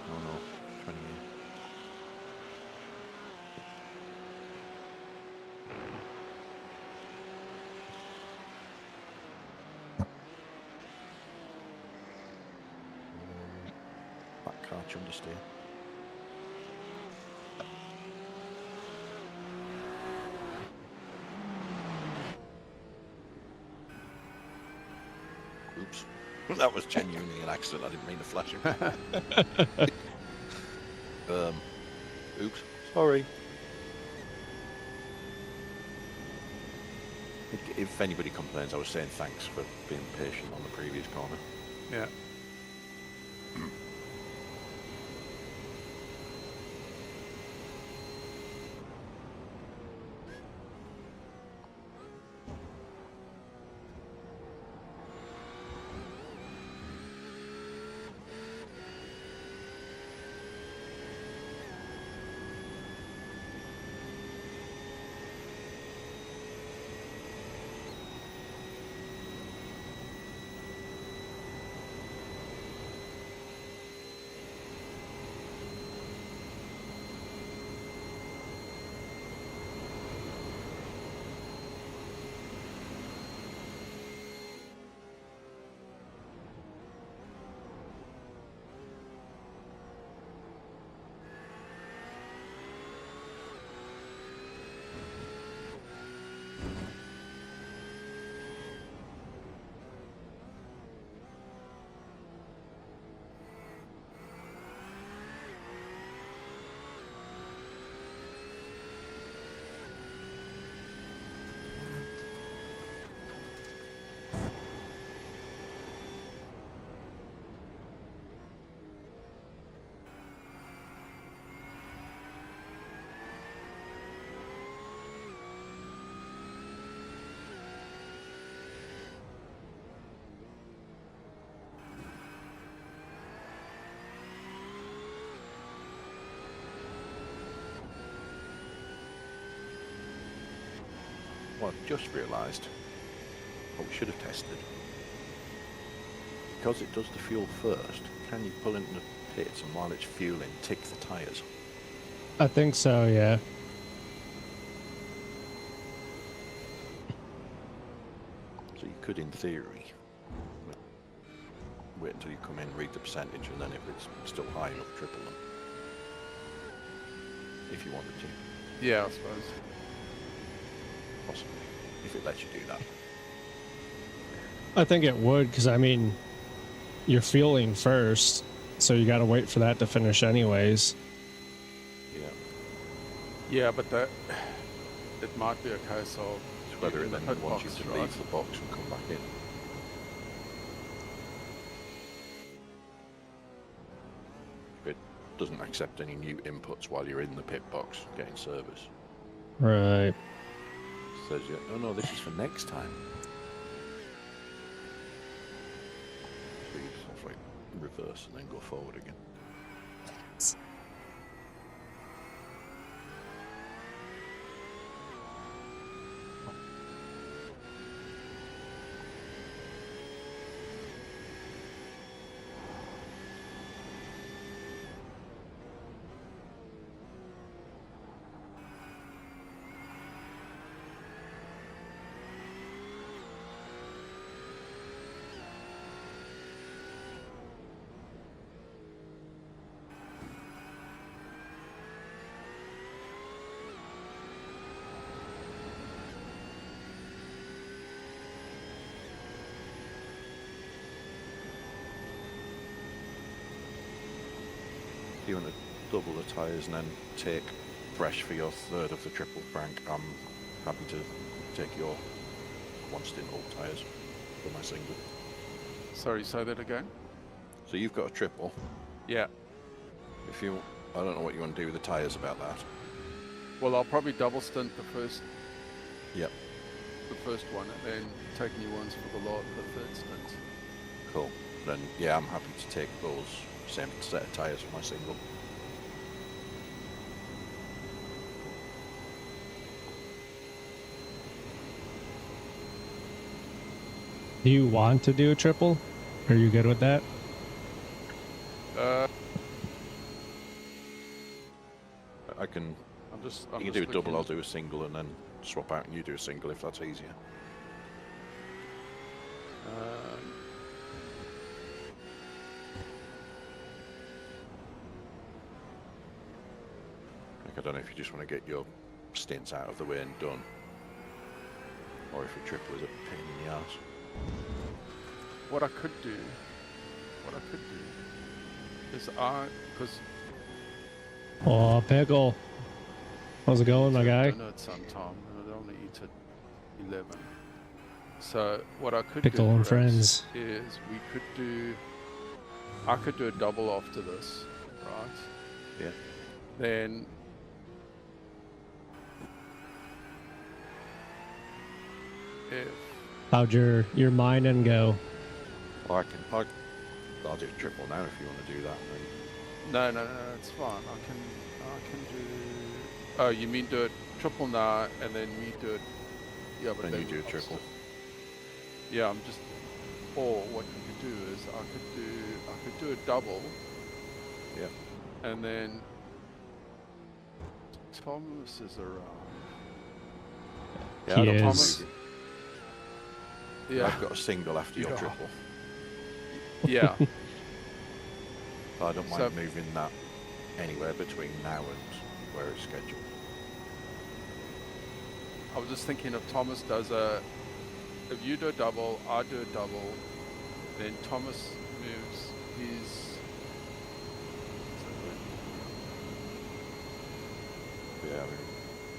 Oh no, 28. Back car understeer. Oops. That was genuinely an accident. I didn't mean to flash him. Oops. Sorry. If anybody complains, I was saying thanks for being patient on the previous corner. Yeah. Well, I've just realised what we should have tested. Because it does the fuel first, can you pull into the pits and while it's fueling, tick the tyres? I think so, yeah. So you could, in theory, wait until you come in, read the percentage, and then if it's still high enough, triple them. If you wanted to, Yeah, I suppose. possibly. If it lets you do that. I think it would, because I mean, you're fueling first, so you got to wait for that to finish anyways. Yeah. Yeah, but that it might be a case of It's whether you it in the then pit wants box, you to right? leave the box and come back in. If it doesn't accept any new inputs while you're in the pit box getting service. Right. It says, oh no, this is for next time. So you just have to like reverse and then go forward again. If you want to double the tyres and then take fresh for your third of the triple crank, I'm happy to take your one stint old tyres for my single. Sorry, say that again? So you've got a triple. Yeah. If you, I don't know what you want to do with the tyres about that. Well, I'll probably double stint the first one and then take new ones for the third stint. Cool. Then yeah, I'm happy to take those same set of tyres for my single. Do you want to do a triple? Are you good with that? I can. I'm You just can do a double. looking- I'll do a single, and then swap out, and you do a single if that's easier. Like, I don't know if you just want to get your stints out of the way and done, or if a triple is a pain in the arse. What I could do is because Oh, pickle. How's it going, my guy? dinner at some time and I don't want to eat at 11. So what I could Pickle do and perhaps friends. is I could do a double after this, right? Yeah. Then if How'd your mining go? Or I'll do a triple now if you want to do that. And no, it's fine. I can do. Oh, you mean do it triple now and then me do it? Yeah, but then you do a I'll triple. Yeah, I'm just. Or what you could do is I could do a double. Yeah. And then Thomas is around. Yeah, He I don't mind is. moving. Yeah. I've got a single after your Yeah. triple. Yeah. So I don't mind So- moving that anywhere between now and where it's scheduled. I was just thinking if Thomas if you do a double, I do a double, then Thomas moves his. Yeah, I mean,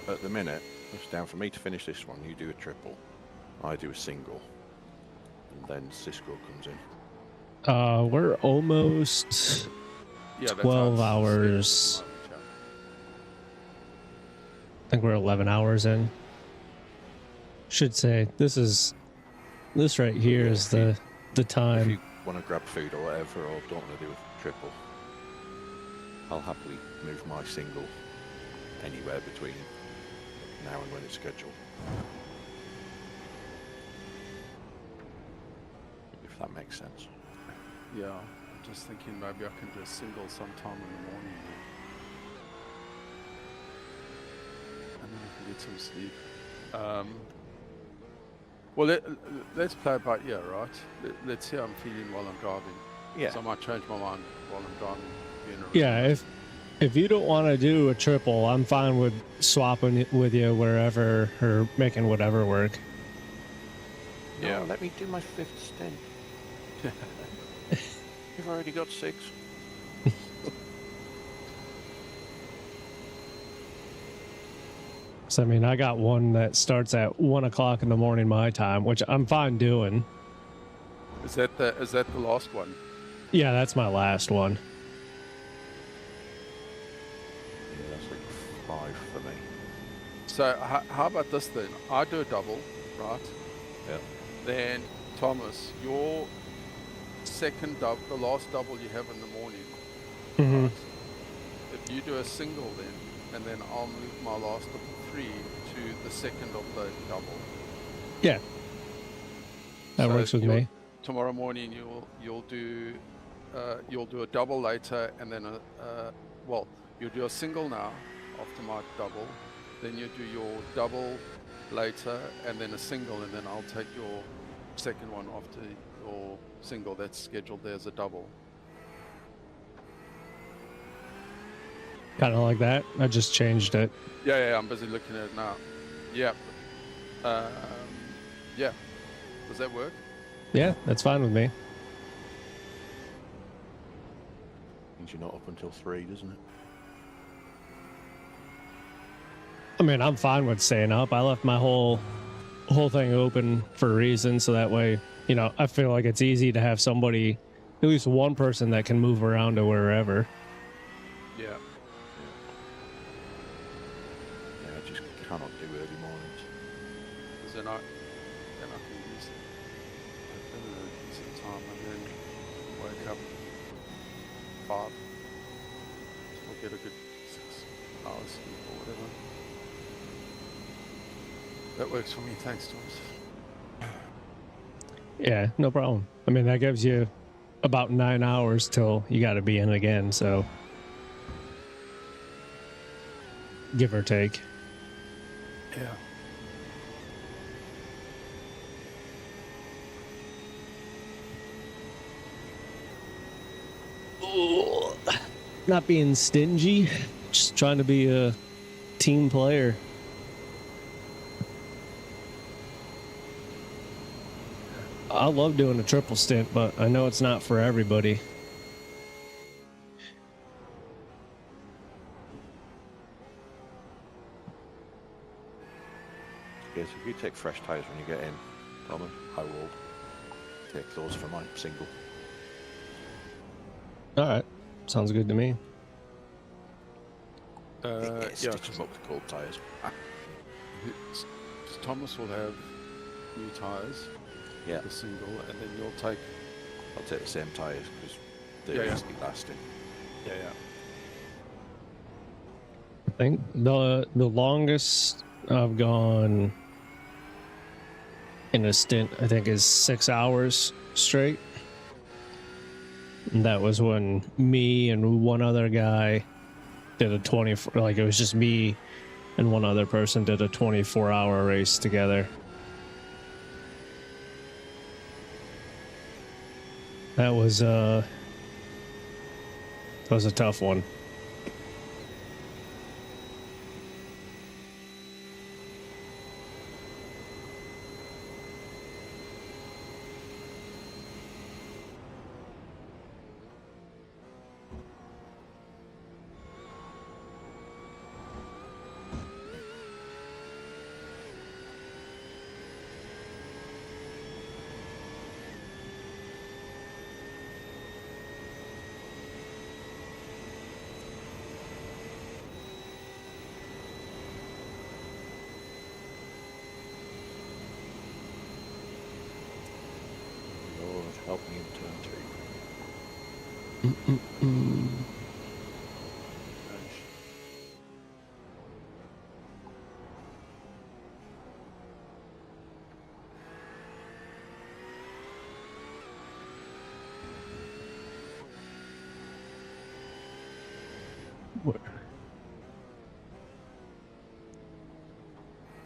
at the minute, it's down for me to finish this one. You do a triple, I do a single, and then Cisco comes in. We're almost Yeah, that's how 12 it's hours. scheduled at the moment, I think we're 11 hours in. Should say this right here is the If time. you want to grab food or whatever, or don't want to do a triple, I'll happily move my single anywhere between now and when it's scheduled. that makes sense. Yeah, I'm just thinking maybe I can do a single sometime in the morning. And then I can get some sleep. Well, let's play it by ear, right? Let's see how I'm feeling while I'm driving. Yeah. So I might change my mind while I'm driving. being a Yeah, risk. if you don't want to do a triple, I'm fine with swapping it with you wherever or making whatever work. Yeah. Yeah. Let me do my 5th stint. You've already got 6. So I mean, I got one that starts at 1 o'clock in the morning my time, which I'm fine doing. Is that the last one? Yeah, that's my last one. Yeah, that's like 5 for me. So how about this then? I do a double, right? Yeah. Then Thomas, your second double, the last double you have in the morning. Mhm. Right? If you do a single then, and then I'll move my last of the 3 to the second of the double. Yeah, that So works with you'll- me. Tomorrow morning you'll do a double later, and then well, you'll do a single now after my double, then you do your double later, and then a single, and then I'll take your second one after your single that's scheduled there as a double. Kind of like that. I just changed it. Yeah, I'm busy looking at it now. Yeah. Yeah. Does that work? Yeah, that's fine with me. Means you're not up until 3, doesn't it? I mean, I'm fine with staying up. I left my whole thing open for a reason, so that way, you know, I feel like it's easy to have somebody, at least one person that can move around to wherever. Yeah. Yeah, I just cannot do early mornings. Because then I can use a decent time and then wake up 5. Still get a good 6 hours sleep or whatever. That works for me. Thanks, Thomas. Yeah, no problem. I mean, that gives you about 9 hours till you got to be in again, so give or take. Yeah. Not being stingy, just trying to be a team player. I love doing a triple stint, but I know it's not for everybody. Yes, if you take fresh tyres when you get in, Tommy, I will take those for my single. All right, sounds good to me. Yeah. Stick them up with cold tyres. Thomas will have new tyres. Yeah, The single, and then you'll take. I'll take the same tyres because they're Yeah. easily lasting. Yeah. I think the longest I've gone in a stint, I think, is 6 hours straight. And that was when me and one other guy did a 24, like it was just me and one other person did a 24-hour race together. That was a tough one.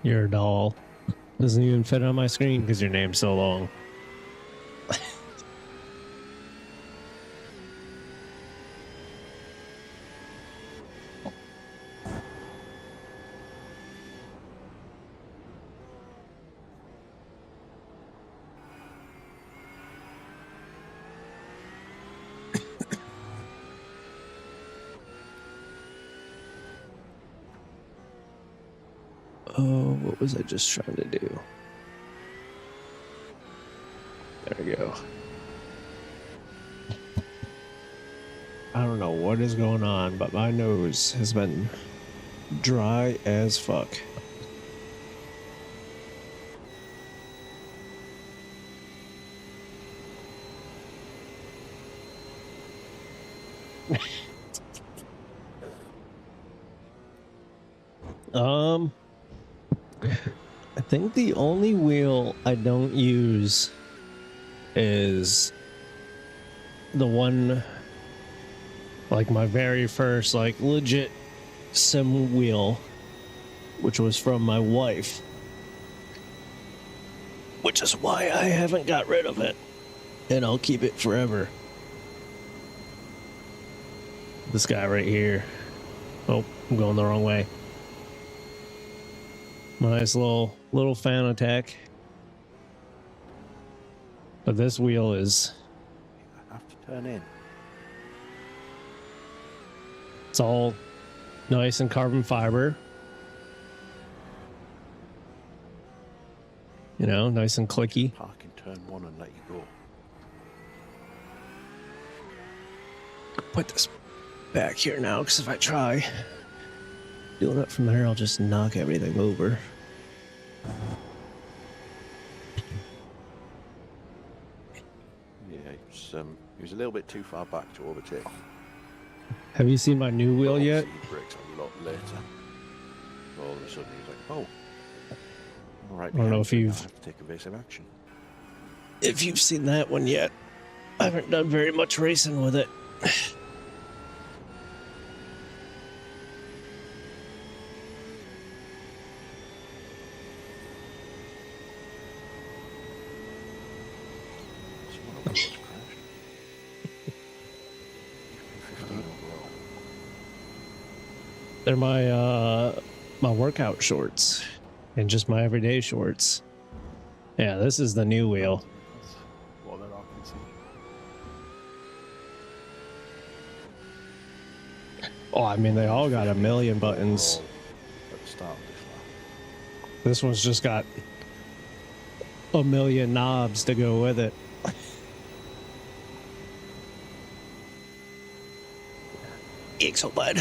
You're a doll. Doesn't even fit on my screen because your name's so long. Oh, what was I just trying to do? There we go. I don't know what is going on, but my nose has been dry as fuck. I think the only wheel I don't use is the one, like my very first, like legit sim wheel, which was from my wife, which is why I haven't got rid of it, and I'll keep it forever. This guy right here. Oh, I'm going the wrong way. Nice little fan attack. But this wheel is, I have to turn in. it's all nice and carbon fiber. You know, nice and clicky. Park in turn 1 and let you go. Put this back here now, because if I try doing it from there, I'll just knock everything over. Yeah, he was a little bit too far back to overtake. Have you seen my new wheel But yet? obviously he brakes a lot later. All of a sudden he's like, oh. All right, I don't know if I you've have to take evasive action. if you've seen that one yet. I haven't done very much racing with it. Someone else has crashed. 15 overall. They're my workout shorts and just my everyday shorts. Yeah, this is the new wheel. That's all that I can see. Oh, I mean, they all got a million buttons. At the start of this lap. This one's just got a million knobs to go with it. Exo bud,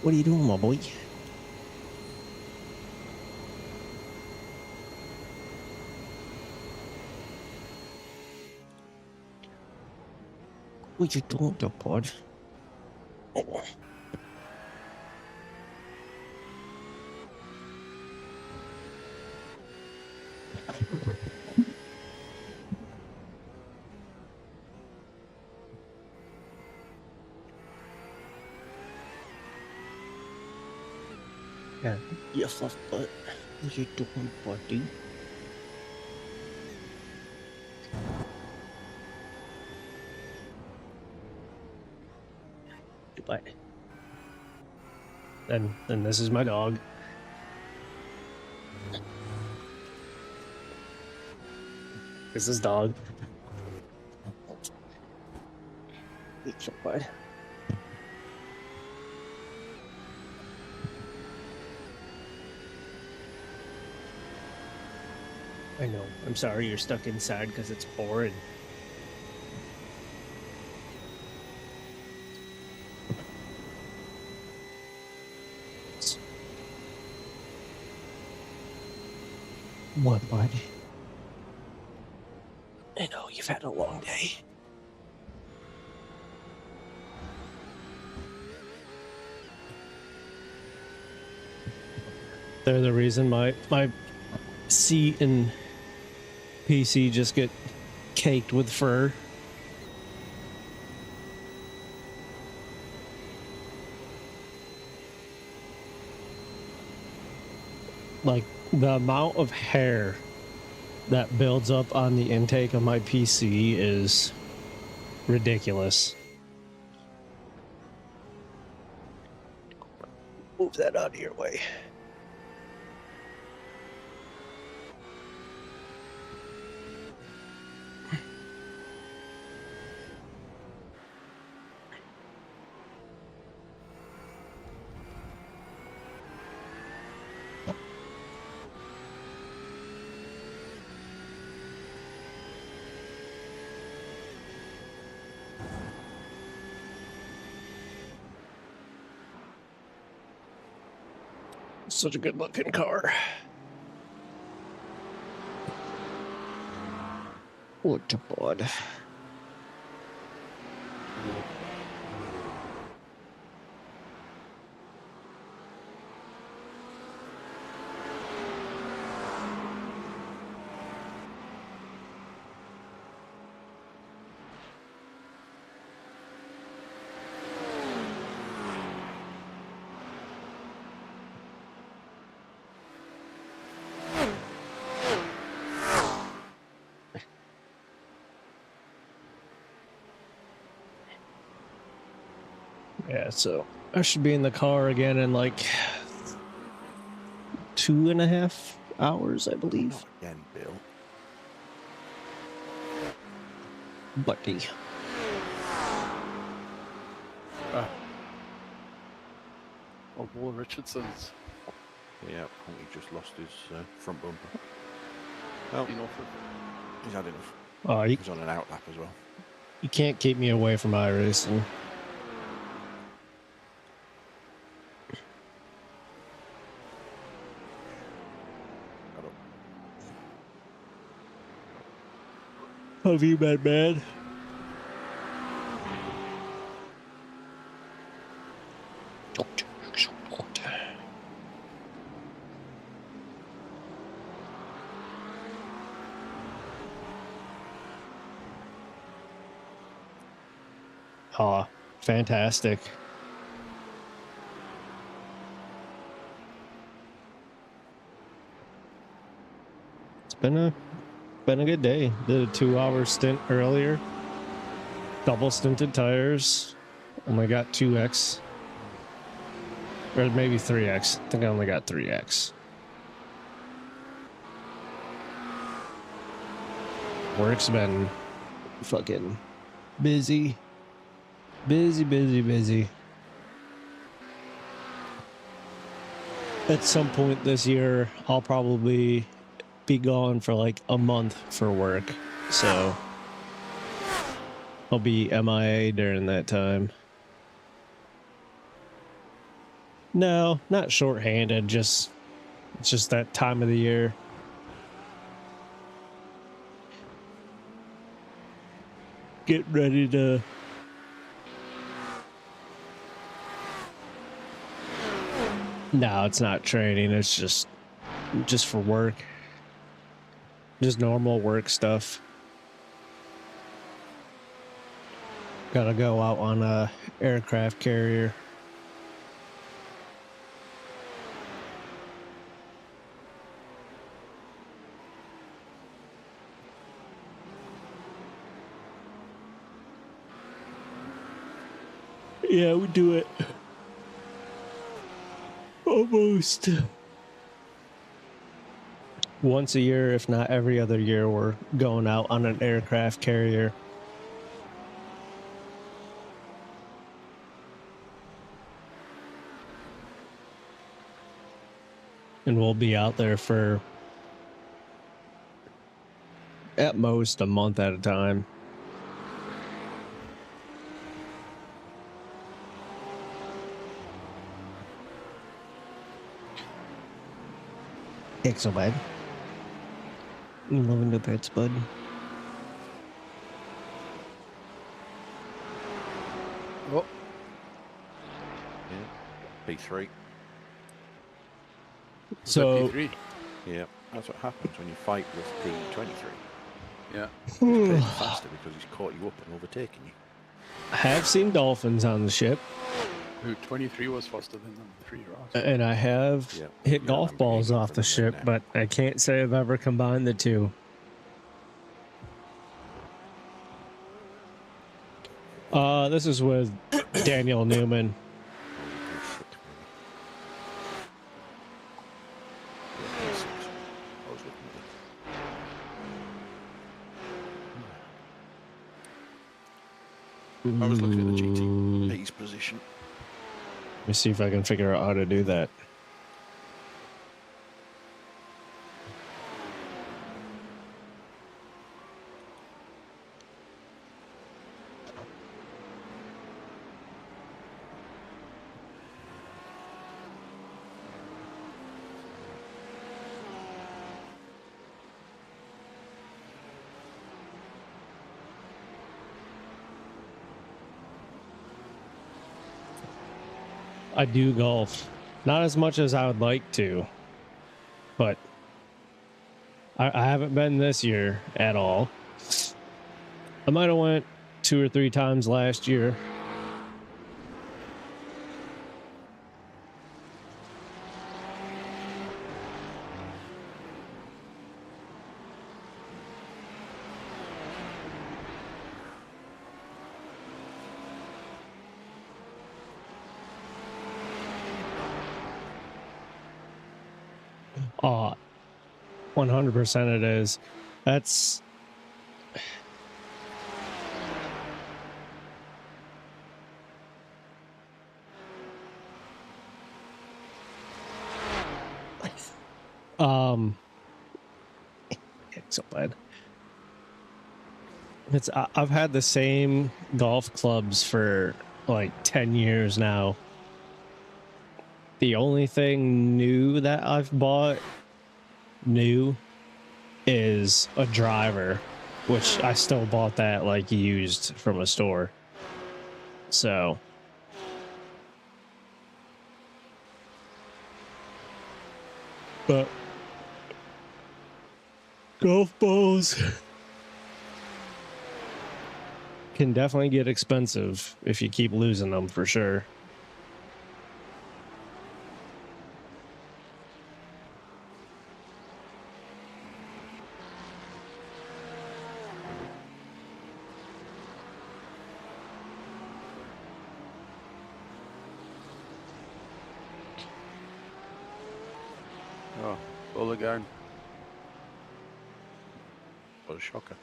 what are you doing, my boy? What you doing, the bud? Oh. Yeah, you fluff butt. What you doing, buddy? Goodbye. Then this is my dog. This is dog. It's your bud. I know. I'm sorry you're stuck inside because it's pouring. What, bud? I know you've had a long day. They're the reason my seat and PC just get caked with fur. Like, the amount of hair that builds up on the intake of my PC is ridiculous. Move that out of your way. Such a good looking car. What a bod. Yeah, so I should be in the car again in like 2.5 hours, I believe. Not again, Bill. Buddy. Oh, Paul Richardson's Yeah, I think he just lost his front bumper. Well, been off it. he's had enough. Oh, He was on an outlap as well. you can't keep me away from iRacing. Got up. How have you been, man? Oh, fantastic. It's been a good day. Did a 2-hour stint earlier. Double stinted tires. Only got 2x. Or maybe 3x. I think I only got 3x. Work's been fucking busy. Busy. At some point this year, I'll probably be gone for like a month for work. So I'll be MIA during that time. No, not shorthanded, it's just that time of the year. Get ready to No, it's not training. It's just for work. Just normal work stuff. Gotta go out on a aircraft carrier. Yeah, we do it. Almost once a year, if not every other year, we're going out on an aircraft carrier. And we'll be out there for at most a month at a time. Ain't so bad. I'm loving the pets, bud. Oh, Yeah. P3. So, P3. Yeah, that's what happens when you fight with P23. Yeah. He's playing faster because he's caught you up and overtaken you. I have seen dolphins on the ship. Who 23 was faster than number 3, right? And I have Yeah, hit yeah, golf Lamborghini balls in off front the of me ship, now. but I can't say I've ever combined the two. This is with Daniel Newman. P6 maybe. Yeah, P6. I was looking at it. I was looking at the GTP's position. Let me see if I can figure out how to do that. I do golf. Not as much as I would like to, but I haven't been this year at all. I might have went 2 or 3 times last year. Oh, 100% it is. That's it's so bad. I've had the same golf clubs for like 10 years now. The only thing new that I've bought new is a driver, which I still bought that like used from a store. So but golf balls can definitely get expensive if you keep losing them, for sure. Oh, all again. What a shocker.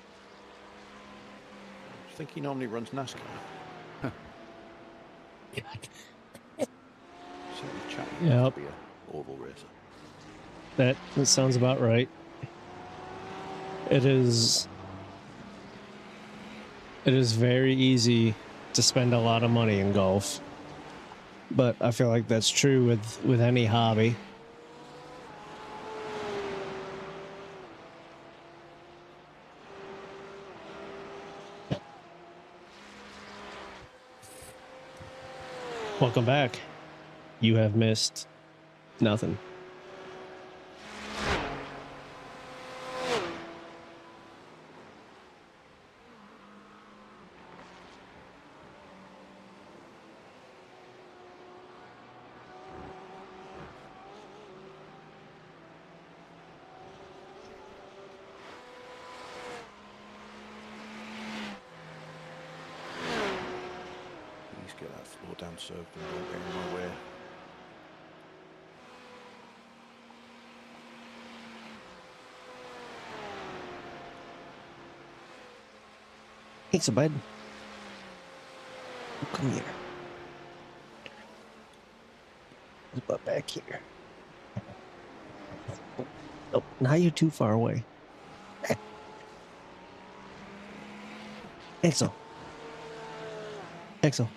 I think he normally runs NASCAR. So we chat. Yep. Be a oval racer. That sounds about right. It is very easy to spend a lot of money in golf, but I feel like that's true with any hobby. Welcome back. You have missed nothing. Please get that floor down served and don't get in my way. Hey, so bud. Come here. His butt back here. Oh, now you're too far away. Axel. Axel.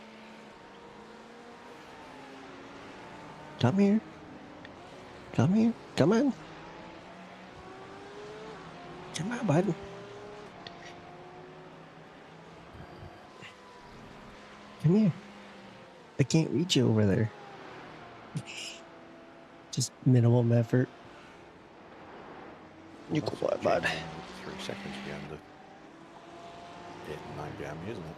Come here. Come here. Come on. Come on, bud. Come here. I can't reach you over there. Just minimum effort. You That's go, what bud. 3 seconds behind the 8 and 9 behind me, isn't it?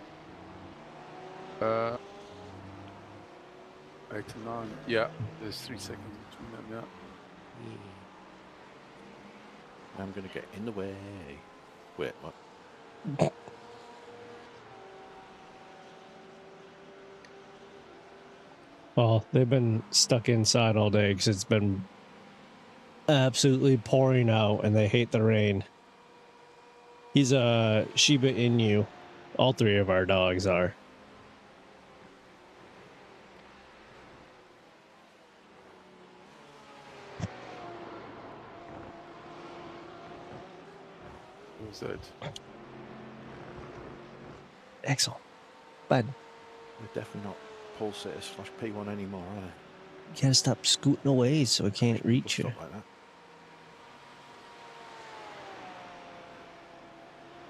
8 and 9. Yeah, there's 3 seconds between them. Yeah. I'm going to get in the way. Wait, what? Well, they've been stuck inside all day because it's been absolutely pouring out and they hate the rain. He's a Shiba Inu. All three of our dogs are. Who's that? Excellent. Bud, They're definitely not pulsators/P1 anymore, are they? you gotta stop scooting away so I can't reach you. Stuff like that.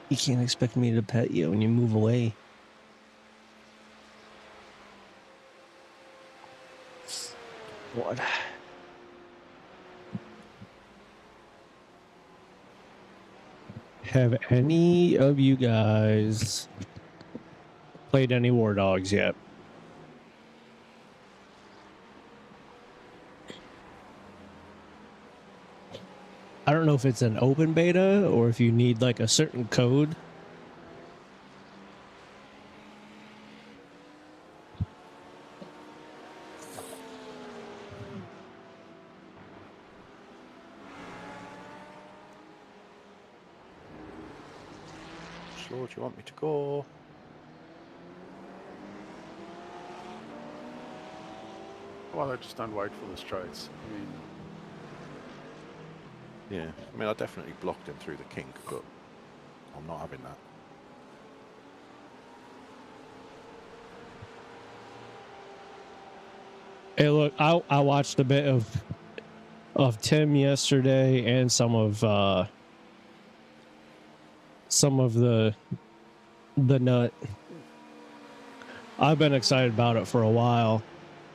You can't expect me to pet you when you move away. What? Have any of you guys played any War Dogs yet? I don't know if it's an open beta or if you need like a certain code. Slow, do you want me to go? Well, I just don't wait for the straights. I mean, Yeah, I mean, I definitely blocked him through the kink, but I'm not having that. Hey, look, I watched a bit of Tim yesterday and some of the nut. I've been excited about it for a while.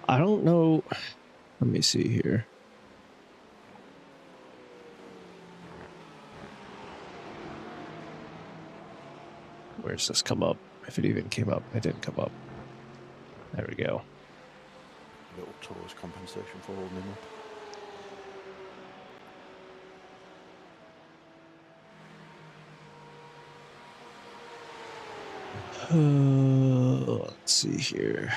I don't know. Let me see here. Where's this come up? If it even came up, it didn't come up. There we go. Little tours compensation for holding him up. Let's see here.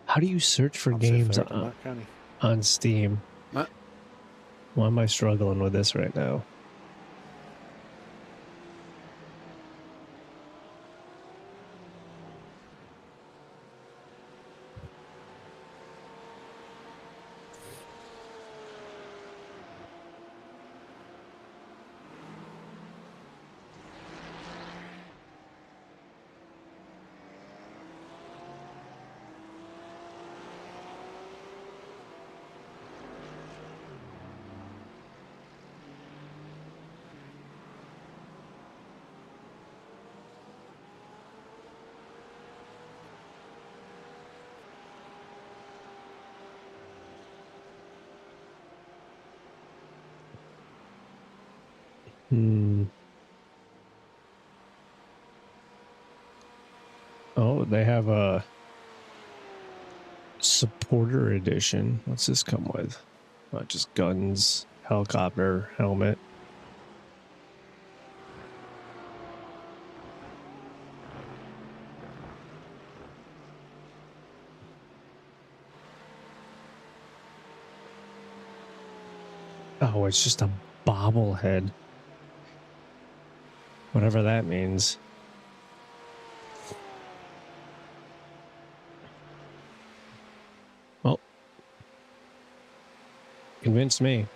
How do you search for I've said games fair than that, can he? on Steam? What? Why am I struggling with this right now? Oh, they have a supporter edition. What's this come with? Just guns, helicopter, helmet. Oh, it's just a bobblehead. Whatever that means. Well, convinced me.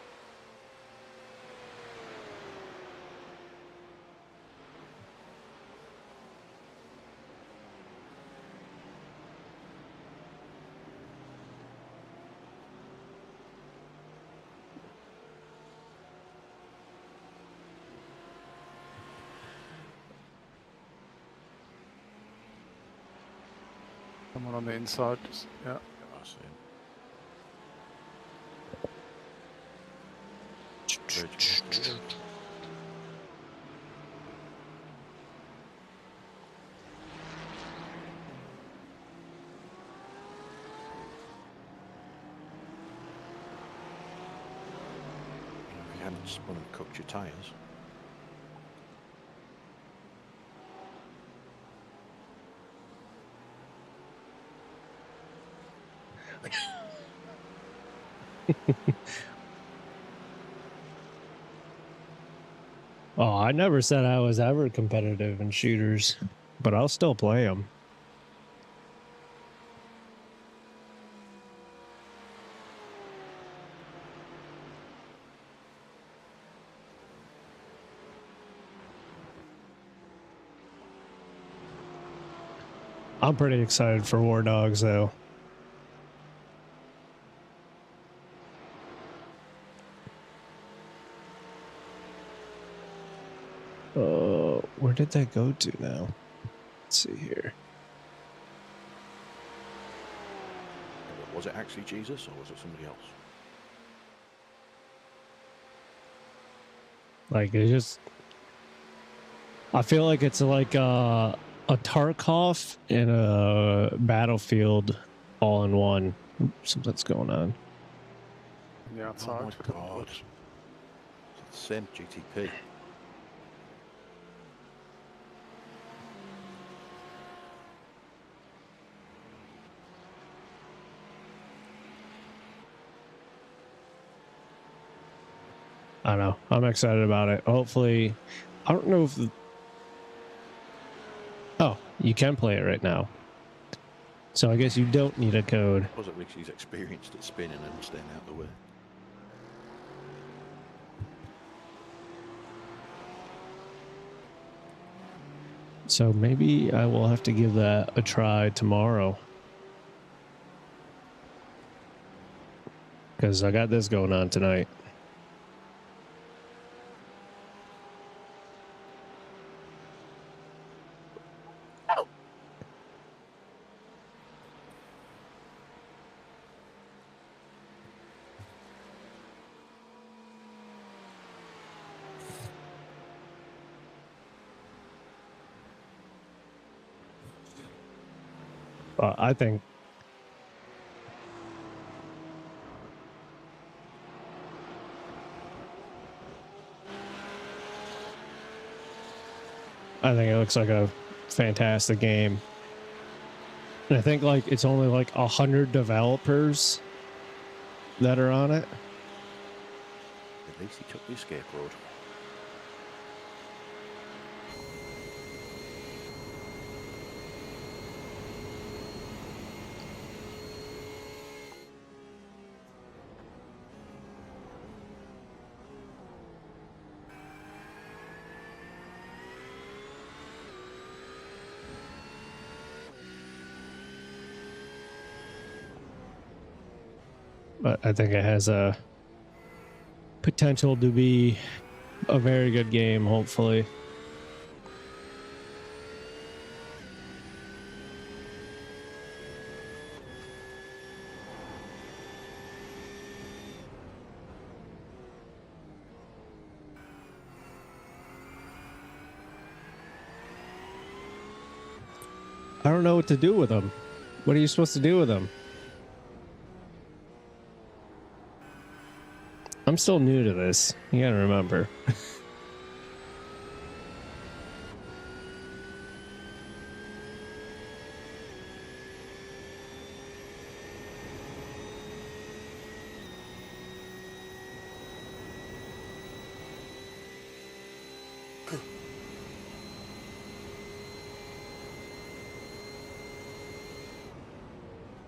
Someone on the inside. Yeah. I see him. Bridge going forward. If you hadn't spun and cooked your tyres. Oh, I never said I was ever competitive in shooters, but I'll still play them. I'm pretty excited for War Dogs, though. Where did that go to now? Let's see here. Was it actually Jesus or was it somebody else? Like, it's just... I feel like it's like a Tarkov and a Battlefield all in one. Something's going on. On the Oh outside. my god. It's the same GTP. I don't know. I'm excited about it. Hopefully, I don't know if... Oh, you can play it right now. So I guess you don't need a code. Was it because he's experienced at spinning and staying out of the way? So maybe I will have to give that a try tomorrow. Because I got this going on tonight. I think it looks like a fantastic game. And I think like it's only like 100 developers that are on it. At least he took the escape road. But I think it has a potential to be a very good game, hopefully. I don't know what to do with them. What are you supposed to do with them? I'm still new to this. You gotta remember.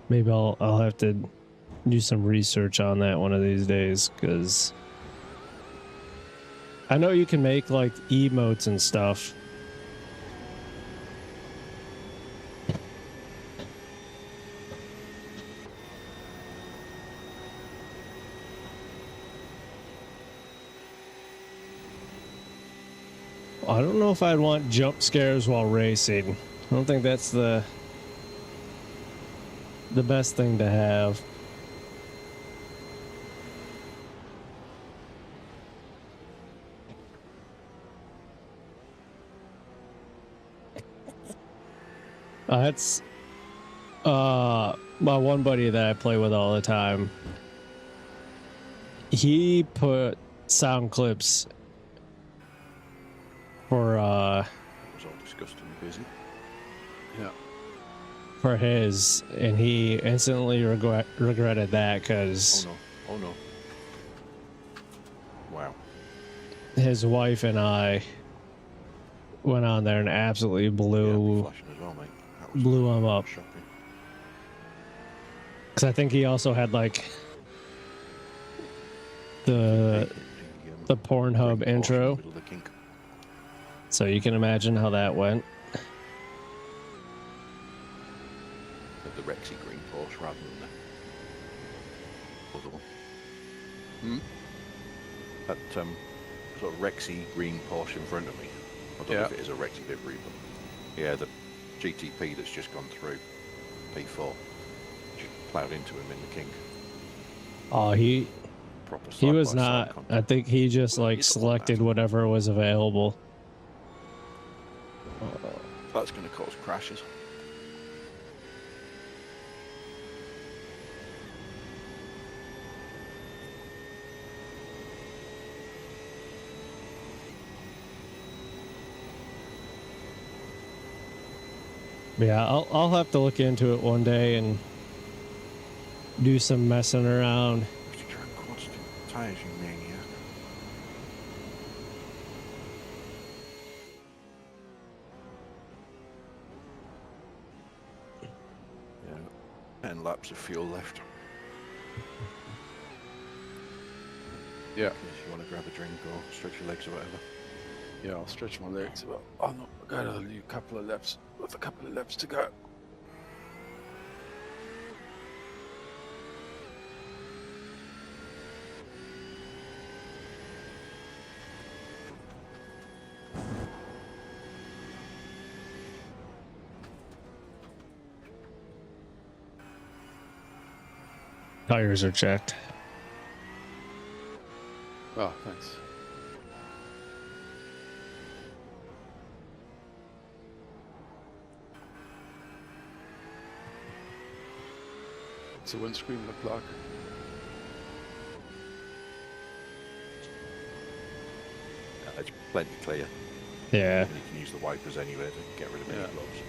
Maybe I'll have to do some research on that one of these days, because I know you can make like emotes and stuff. I don't know if I'd want jump scares while racing. I don't think that's the the best thing to have. That's my one buddy that I play with all the time. He put sound clips for It was all disgustingly busy. Yeah. for his, and he instantly regretted that Oh because no! Oh no! Wow. his wife and I went on there and absolutely Yeah, I'd be blew flashing as well, mate. That was blew him up. shocking. Because I think he also had like the Pornhub green portion in intro, the middle of the kink. so you can imagine how that went. The Rexy green Porsche rather than the other one. Hmm? That sort of Rexy green Porsche in front of me. I don't know Yeah. if it is a Rexy livery, but yeah, the GTP that's just gone through P4 just ploughed into him in the kink. Oh, he Proper was side-by-side not. I contact. think he just Well, like you don't want selected that. whatever was available. That's going to cause crashes. Yeah, I'll have to look into it one day and do some messing around. What's your track constant tyres, you maniac? Yeah. 10 laps of fuel left. Yeah. In case you want to grab a drink or stretch your legs or whatever. Yeah, I'll stretch my legs. But oh no, I got a couple of laps. With a couple of laps to go. Tires are checked. Oh, thanks. What's the windscreen look like? It's plenty clear. Yeah. And you can use the wipers anyway to get rid of any Yeah. gloves.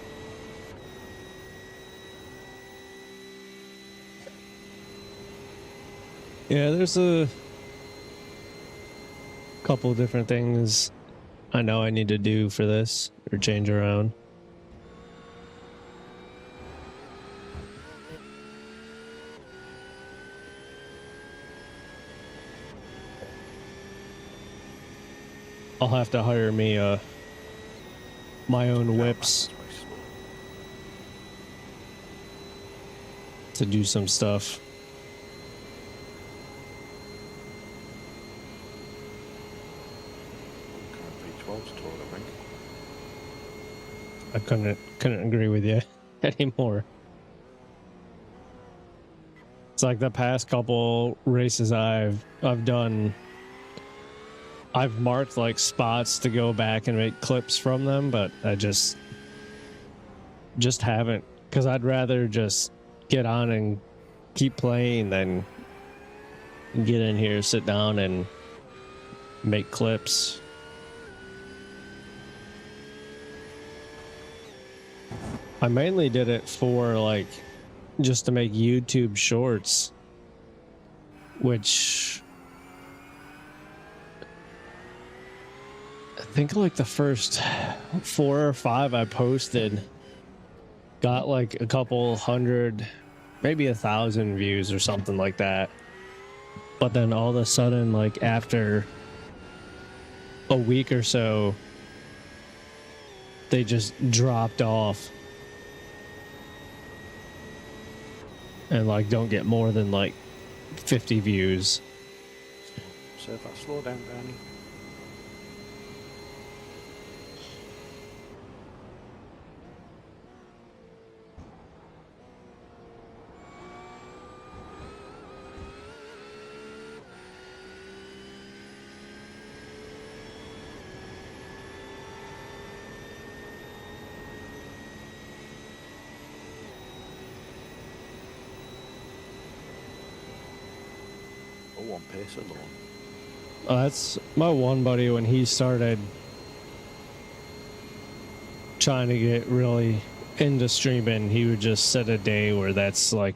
Yeah, there's a couple different things I know I need to do for this or change around. I'll have to hire me my own whips That's very small. to do some stuff. Current V12's tall, I think. I couldn't agree with you anymore. It's like the past couple races I've done, I've marked like spots to go back and make clips from them, but I just haven't, because I'd rather just get on and keep playing than get in here, sit down and make clips. I mainly did it for like just to make YouTube shorts, which I think like the first 4 or 5 I posted got like a couple hundred, maybe 1,000 views or something like that. But then all of a sudden, like after a week or so, they just dropped off. And like don't get more than like 50 views. So if I slow down, Danny. Oh, one pacer lawn. That's my one buddy when he started trying to get really into streaming. He would just set a day where that's like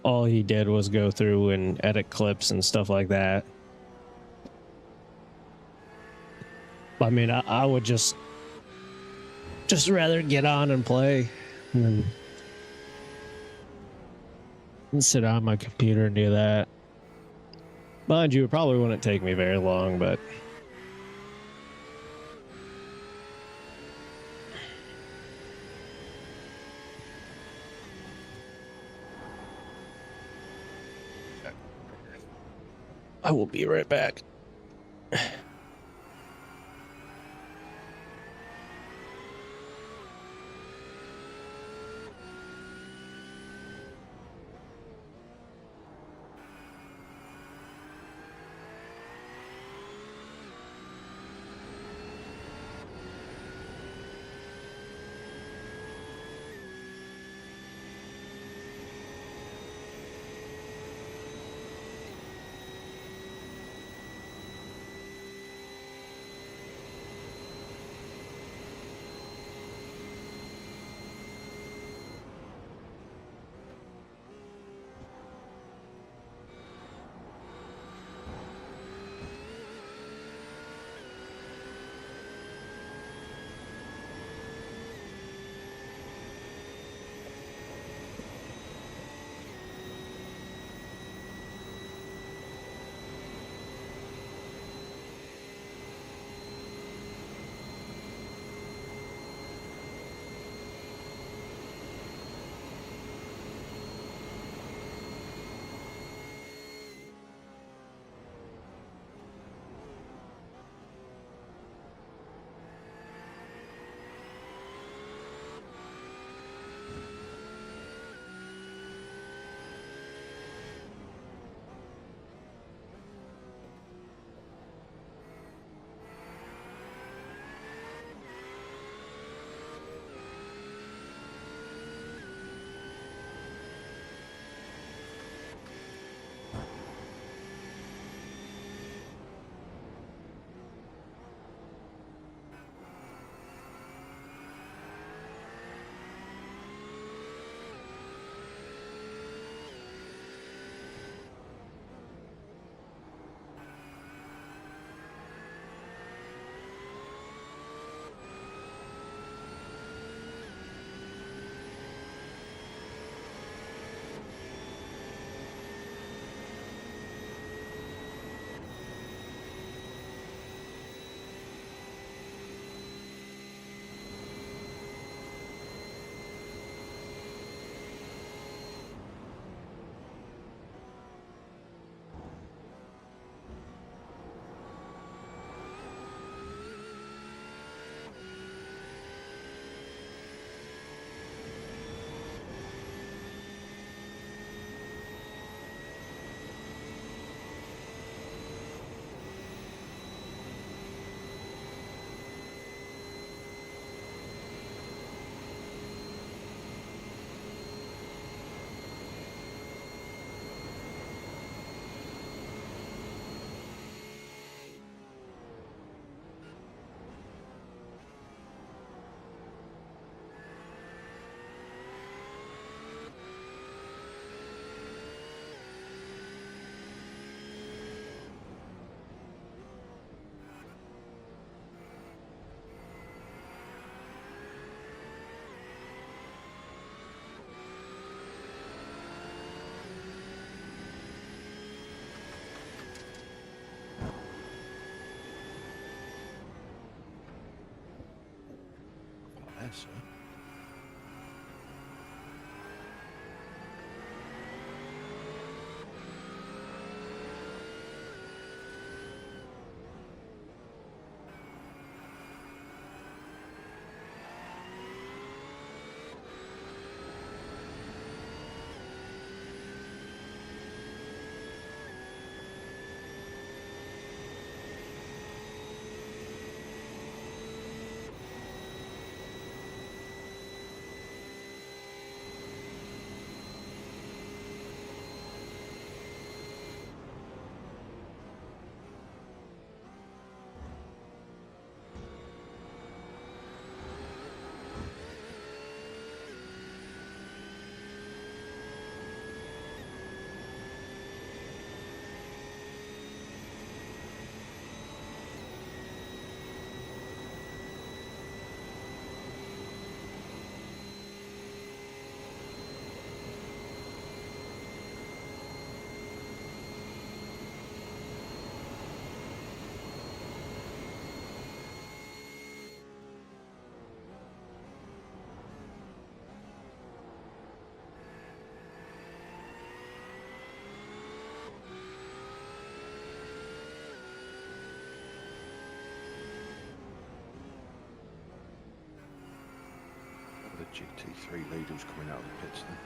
all he did was go through and edit clips and stuff like that. I mean, I would just rather get on and play than sit on my computer and do that. Mind you, it probably wouldn't take me very long, but I will be right back. Yes, sir. GT3 lead who's coming out of the pits then.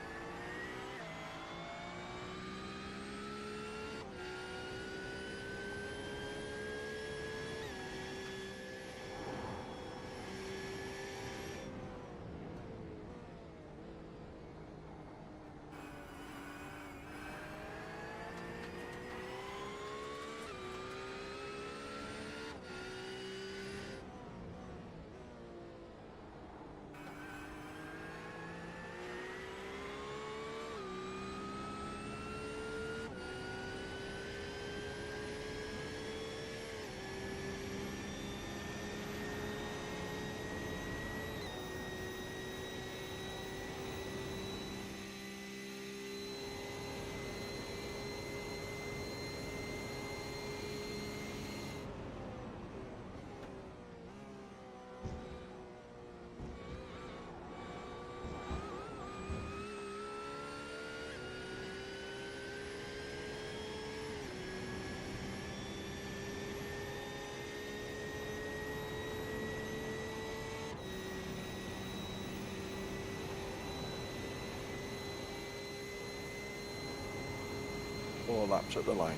Four laps at the line.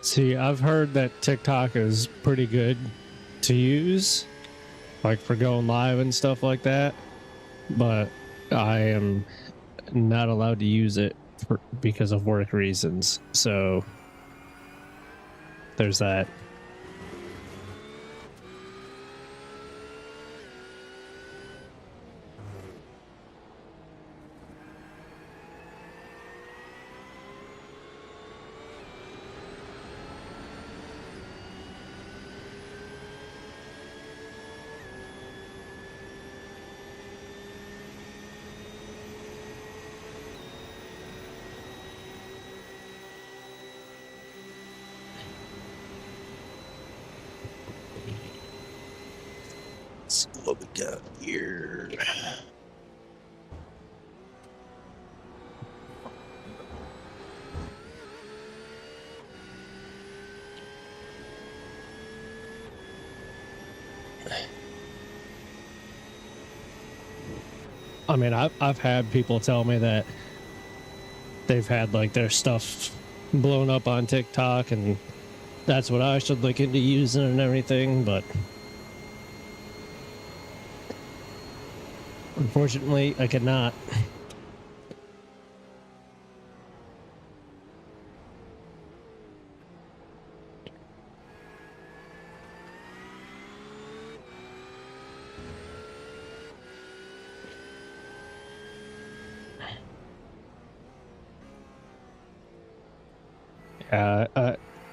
See, I've heard that TikTok is pretty good to use, like for going live and stuff like that, but I am not allowed to use it because of work reasons. So there's that. Let's see what we got here. I mean, I've had people tell me that they've had like their stuff blown up on TikTok, and that's what I should look into using and everything, but unfortunately, I cannot.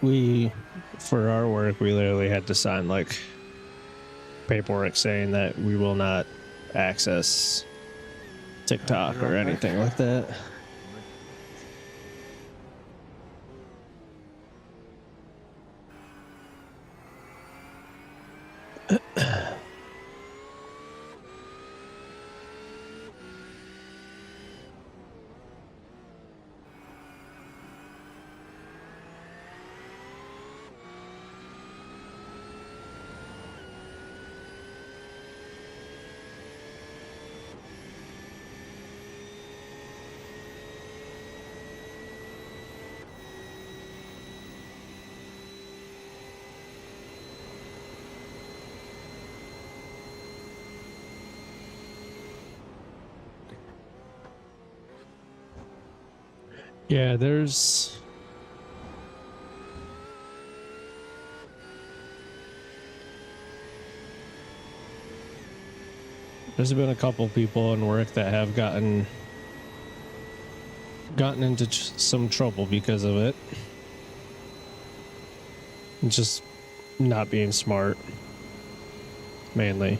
We, for our work, we literally had to sign like paperwork saying that we will not access TikTok or anything like that. Yeah, there's been a couple people in work that have gotten into some trouble because of it. Just not being smart, mainly.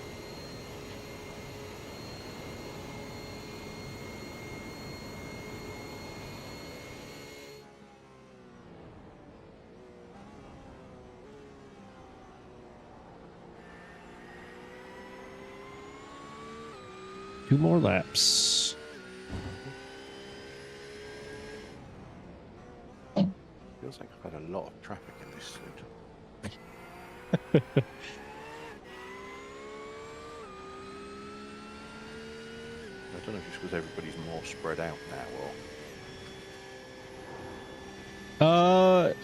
2 more laps. Feels like I've had a lot of traffic in this stint. I don't know if it's because everybody's more spread out now or...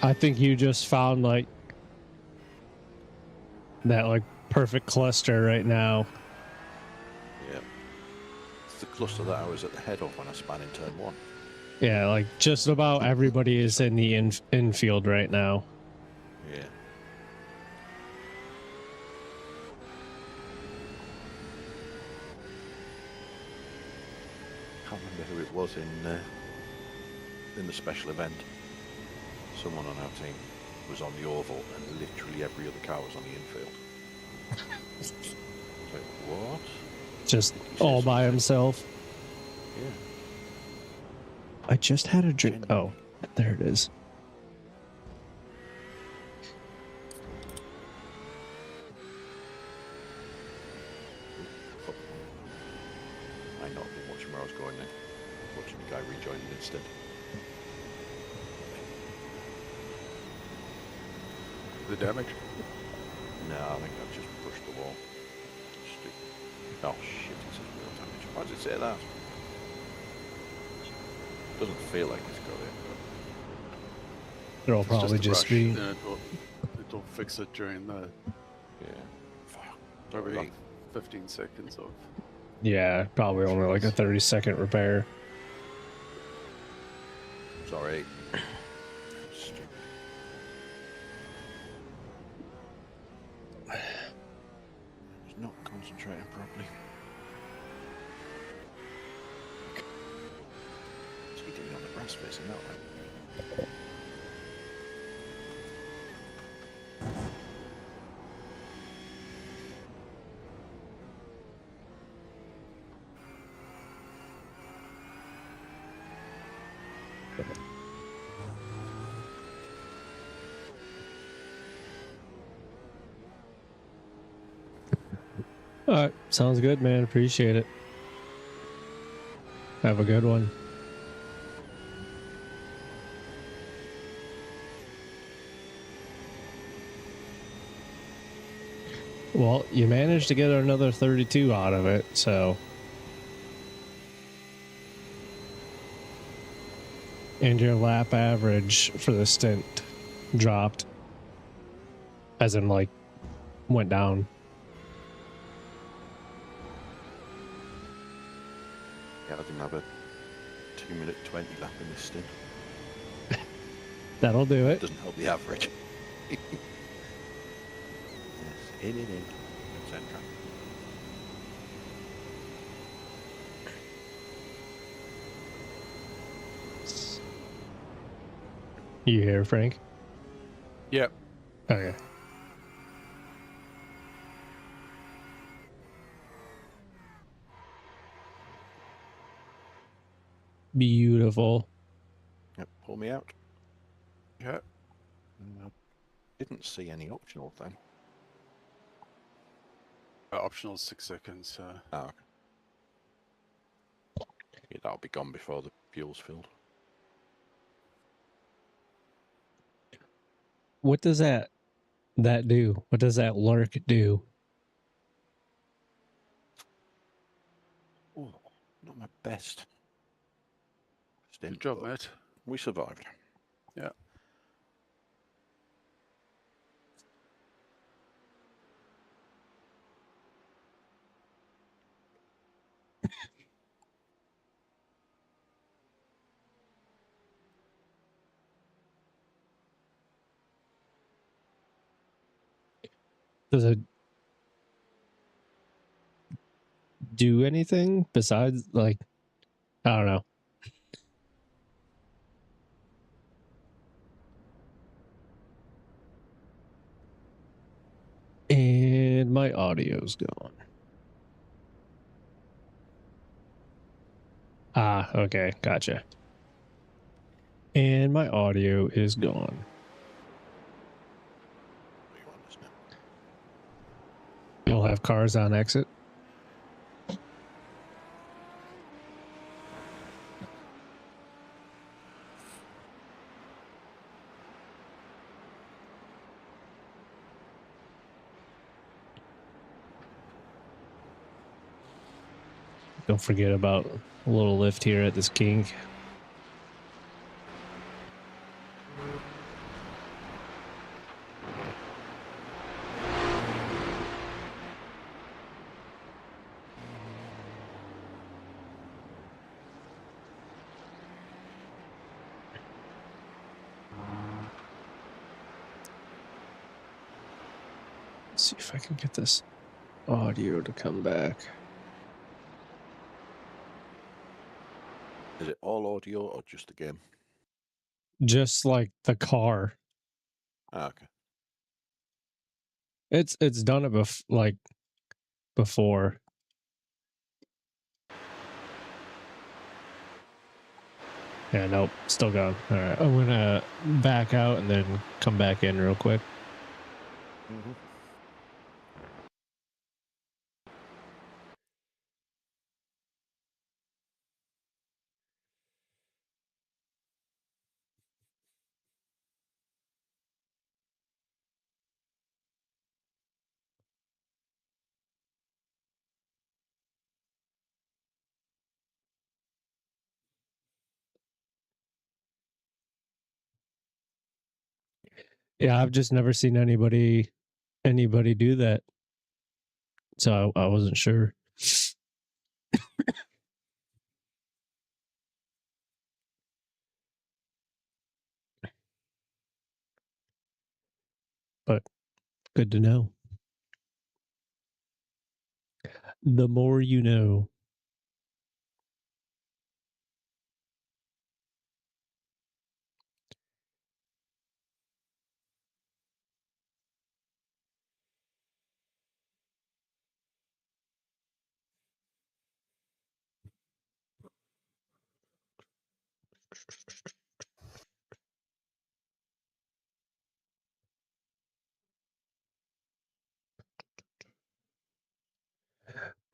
I think you just found like that like perfect cluster right now. Yeah. It's the cluster that I was at the head of when I span in turn 1. Yeah, like just about everybody is in the infield right now. Yeah. Can't remember who it was in the special event. Someone on our team was on the oval and literally every other car was on the infield. I was like, what? Just He said all by something. himself. Yeah. I just had a drink. Genuinely. Oh, there it is. Might not have been watching where I was going then. Watching the guy rejoining instead. The damage. No, I think I've just pushed the wall. Stupid. Oh shit, it says real damage. Why does it say that? Doesn't feel like it's got it, but It'll It's probably a just rush, be. then it'll fix it during the yeah. Fuck. probably Sorry. like 15 seconds of. Yeah, probably only like a 30-second repair. Sorry. Stupid. He's not concentrating properly. What's he doing on the grass facing that way? All right, sounds good, man. Appreciate it. Have a good one. Well, you managed to get another 32 out of it, so. And your lap average for the stint dropped. As in, like, went down. Yeah, I didn't have a 2-minute 20 lap in this stint. That'll do it. Doesn't help the average. Yes, in, etc. You here, Frank? Yep. Okay. Beautiful. Yep, pull me out. Yeah. I didn't see any optional then. Optional 6 seconds. Oh, okay. Yeah, that'll be gone before the fuel's filled. What does that do? What does that lurk do? Oh, not my best stint. Good job, but mate. we survived. Yeah. Does it do anything besides, like, I don't know. And my audio's gone. Ah, okay, gotcha. And my audio is gone. What you want, isn't it? You'll have cars on exit. Don't forget about a little lift here at this kink. Let's see if I can get this audio to come back. Is it all audio or just the game? Just like the car. Ah, okay. It's done it before. Yeah, nope, still gone. All right, I'm gonna back out and then come back in real quick. Mm-hmm. Yeah, I've just never seen anybody do that, so I wasn't sure. But good to know. The more you know.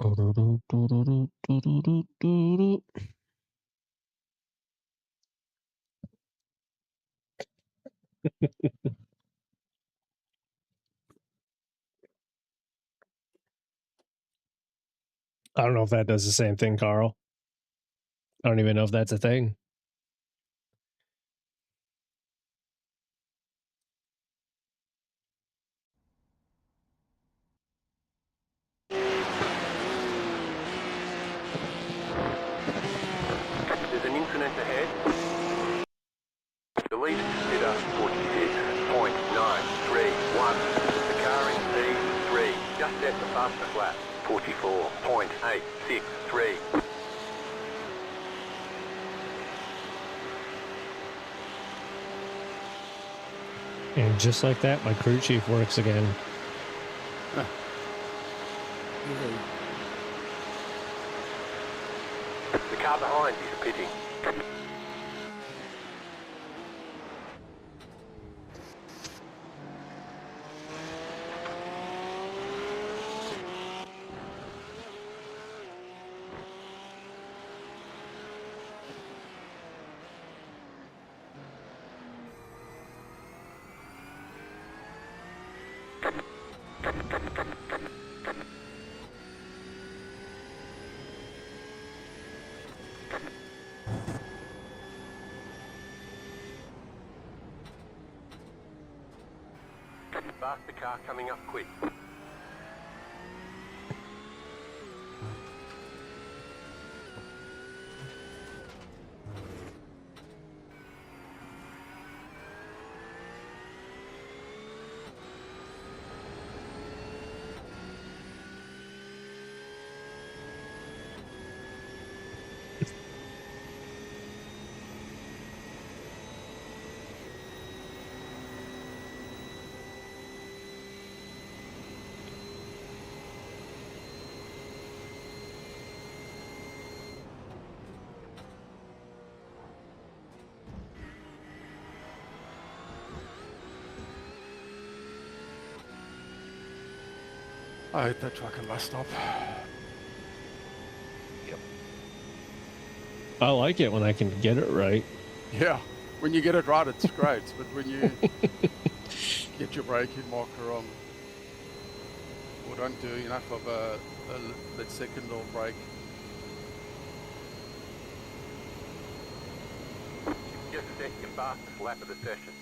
I don't know if that does the same thing, Carl. I don't even know if that's a thing. There's an incident ahead. The lead consider 46.931. The car in P3 just set the fastest lap. 44.863. And just like that, my crew chief works again. The car behind is pitting. Faster car coming up quick. I hate that fucking bus stop. I like it when I can get it right. Yeah, when you get it right, it's great. But when you get your braking marker wrong, or don't do enough of a second or brake, set your fastest lap of the session.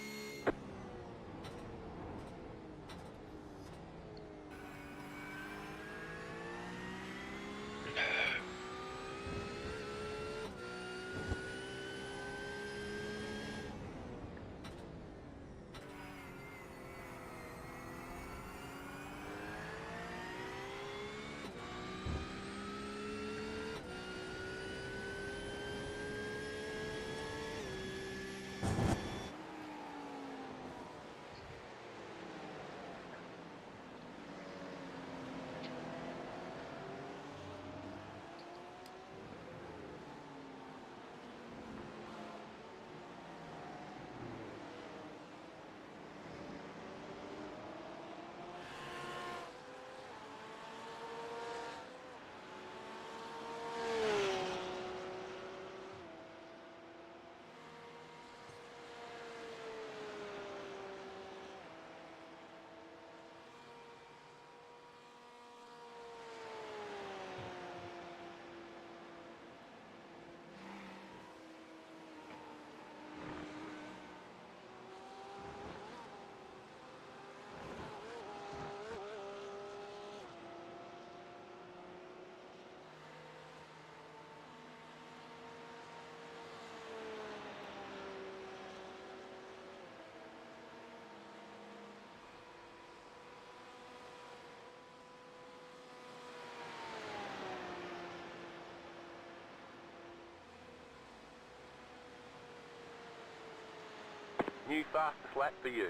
New fastest lap for you.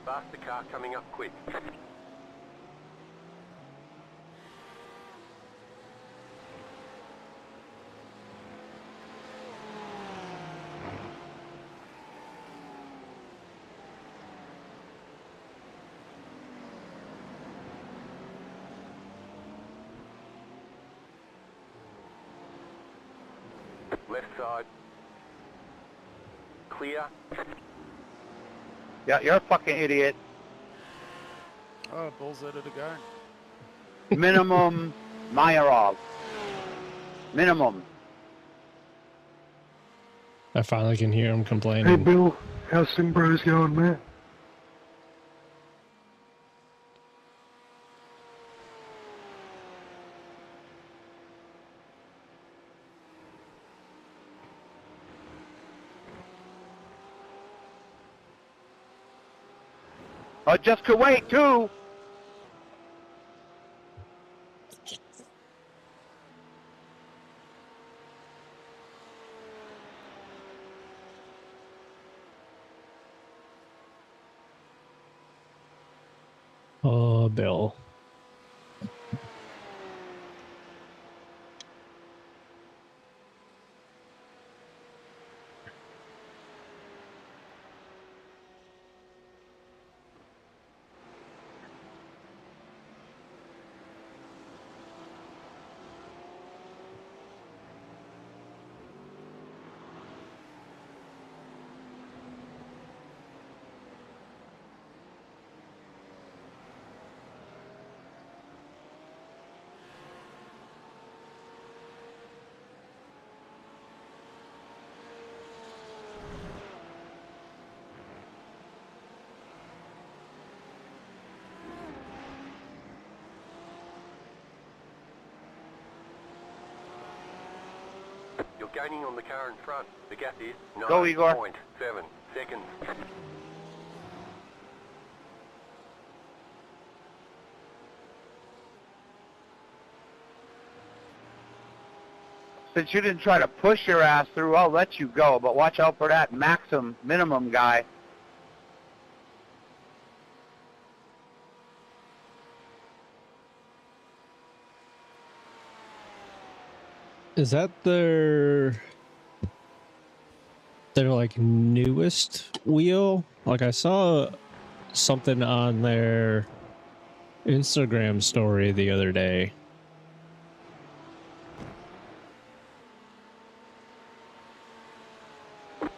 Faster car coming up quick. Left side. Clear. Yeah, you're a fucking idiot. Oh, Bull's at it again. Minimum Mayarov. Minimum. I finally can hear him Hey complaining. Bill, how's Sim Bros going, man? Oh, just Kuwait too. Oh, Bill. You're gaining on the car in front. The gap is Go, Igor. 9.7 seconds. Since you didn't try to push your ass through, I'll let you go. But watch out for that maximum minimum guy. Is that their like newest wheel? Like I saw something on their Instagram story the other day.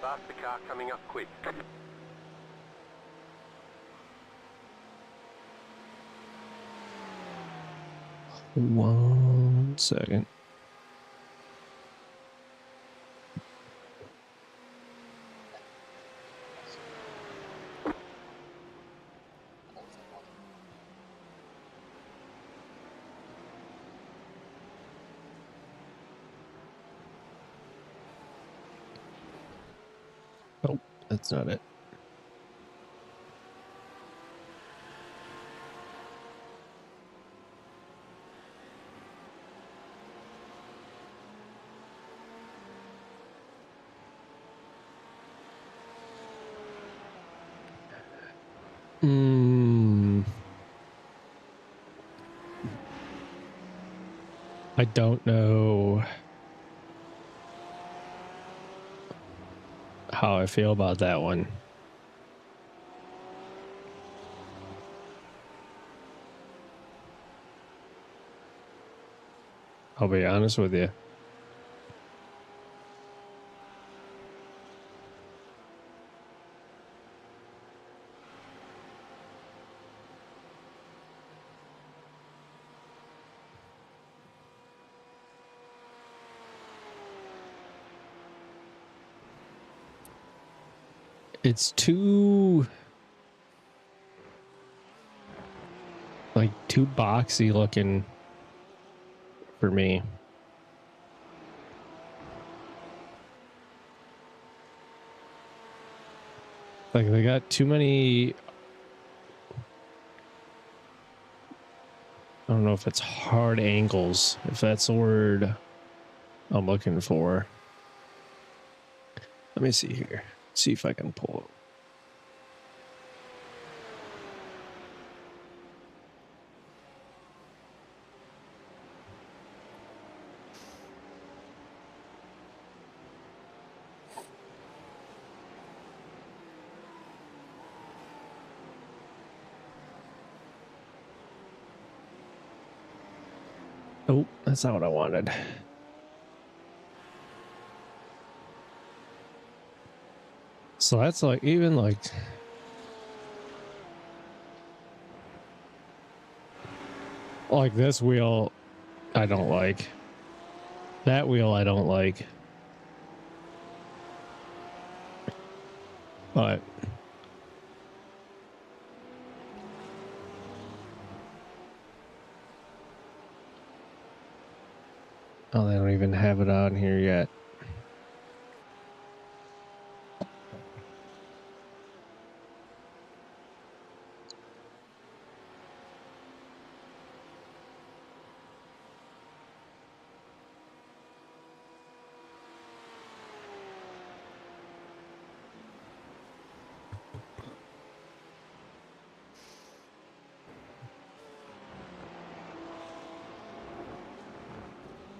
Faster car coming up quick. 1 second. Oh, that's not it. I don't know how I feel about that one. I'll be honest with you. It's too too boxy looking for me. Like they got too many, I don't know if it's hard angles, if that's the word I'm looking for. Let me see here. See if I can pull it. Oh, that's not what I wanted. So that's like, even like, this wheel, I don't like. That wheel, I don't like. But oh, they don't even have it on here yet.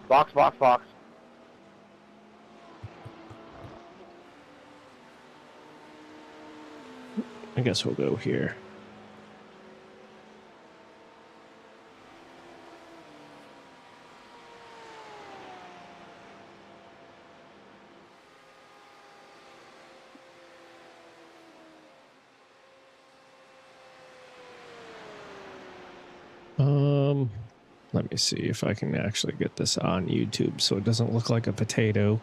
Box, box, box. I guess we'll go here. Let me see if I can actually get this on YouTube so it doesn't look like a potato.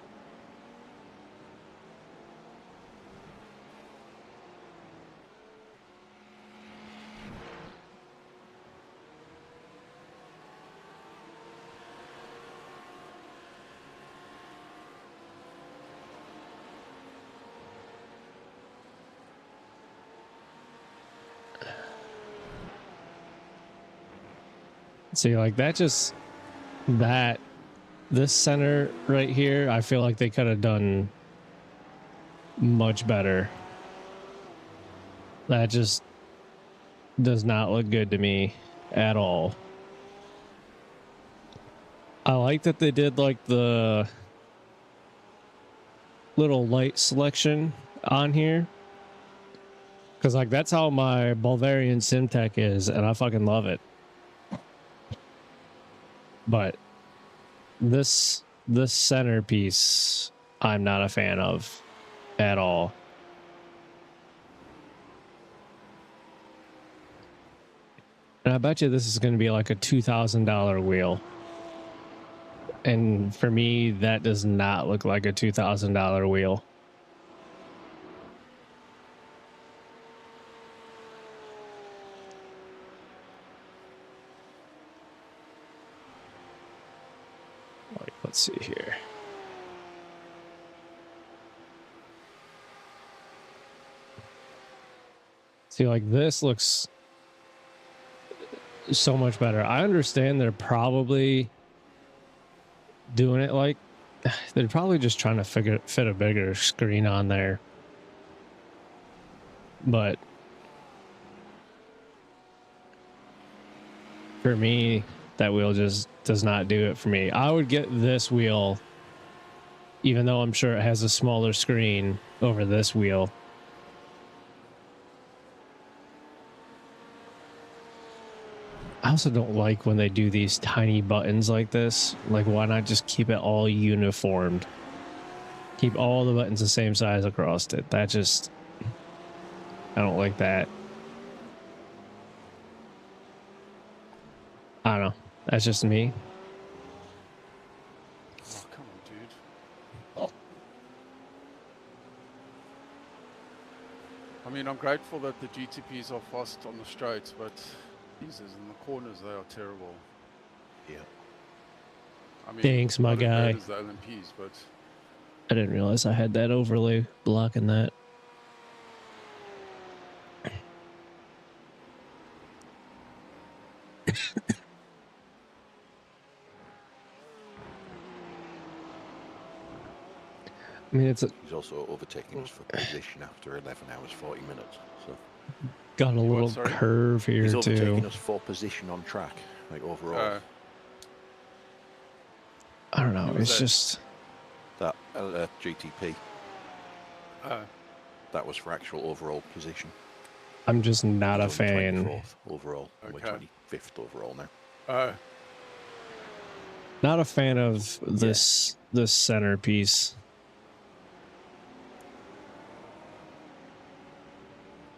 See, like that just, this center right here, I feel like they could have done much better. That just does not look good to me at all. I like that they did like the little light selection on here, because like that's how my Bulgarian Simtech is, and I fucking love it. But this centerpiece, I'm not a fan of. at all. And I bet you this is going to be like a $2,000 wheel. And for me, that does not look like a $2,000 wheel. Like, let's see here. See, like this looks so much better. I understand they're probably doing it like they're probably just trying to fit a bigger screen on there. But for me, that wheel just does not do it for me. I would get this wheel, even though I'm sure it has a smaller screen, over this wheel. I also don't like when they do these tiny buttons like this. Like, why not just keep it all uniformed? Keep all the buttons the same size across it. That just... I don't like that. I don't know. That's just me. Oh, come on, dude. I mean, I'm grateful that the GTPs are fast on the straights, but Jesus, in the corners, they are terrible. Yeah. I mean, Thanks, my not as guy. bad as the LMPs, but I didn't realize I had that overlay blocking that. I mean, it's He's also overtaking us for position after 11 hours 40 minutes. So got a little sorry? curve here he's too. overtaking us for position on track, like overall. I don't know. Who was It's that? just That GTP, that was for actual overall position. I'm just not a He's on fan. 24th overall. We're Okay. 25th overall now. Not a fan of this centerpiece.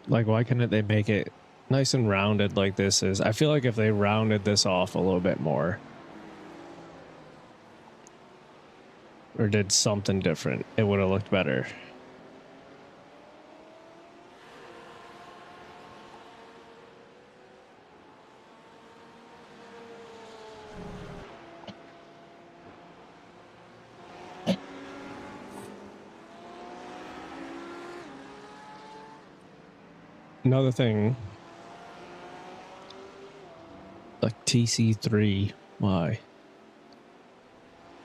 Like, why couldn't they make it nice and rounded like this is? I feel like if they rounded this off a little bit more, or did something different, it would have looked better. Another thing, like TC3, why?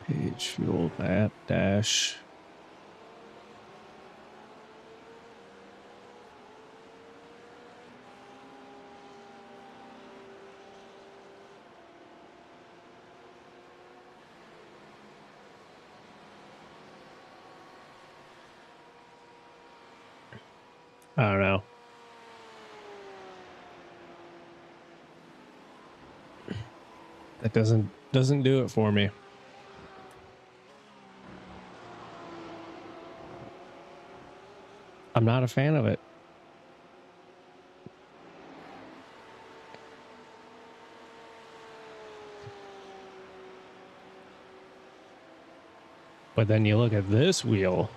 Page, fuel, app, dash. I don't know. That doesn't do it for me. I'm not a fan of it. But then you look at this wheel.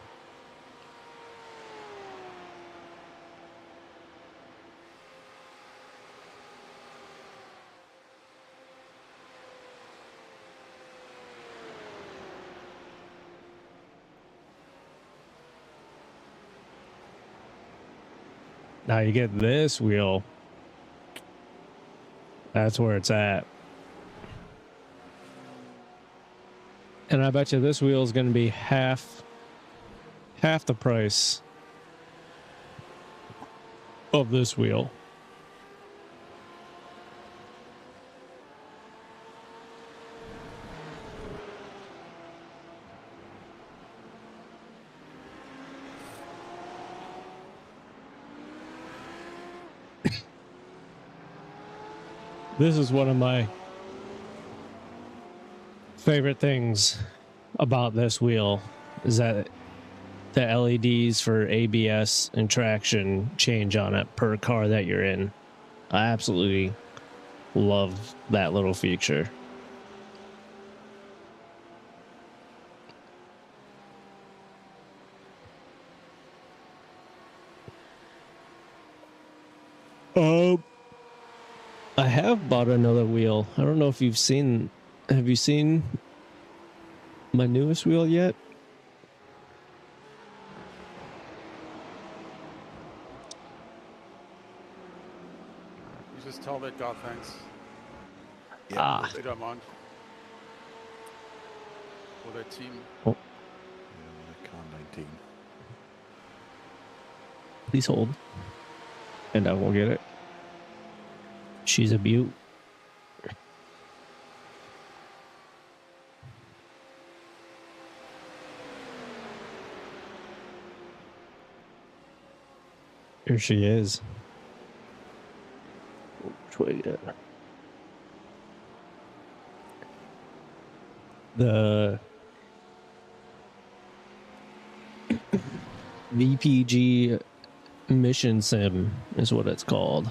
Now you get this wheel. That's where it's at. And I bet you this wheel is going to be half the price of this wheel. This is one of my favorite things about this wheel, is that the LEDs for ABS and traction change on it per car that you're in. I absolutely love that little feature. I have bought another wheel. I don't know if you've seen. Have you seen my newest wheel yet? You just tell that guy thanks. Yeah. Ah. If you don't mind. For their team. Car 19. Please hold. And I will get it. She's a beaut. Here she is. Which way yet? The VPG Mission Sim is what it's called.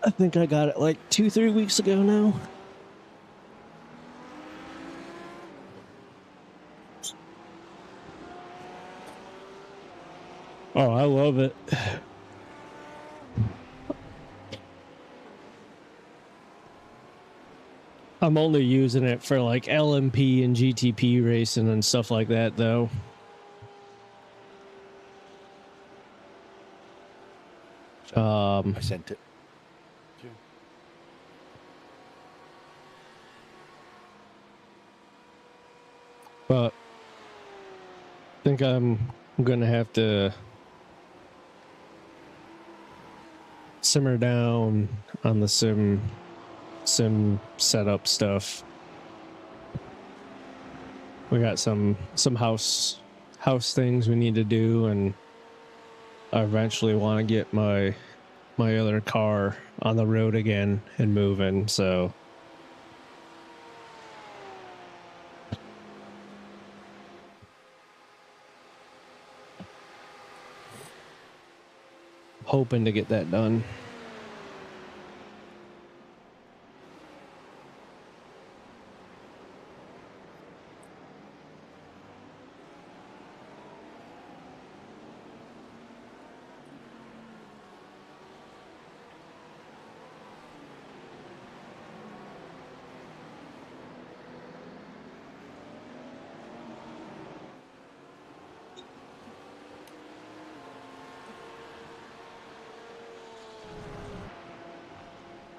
I think I got it like 2-3 weeks ago now. Oh, I love it. I'm only using it for like LMP and GTP racing and stuff like that, though. I sent it. But I think I'm gonna have to simmer down on the sim setup stuff. We got some house things we need to do, and I eventually want to get my other car on the road again and moving, so hoping to get that done.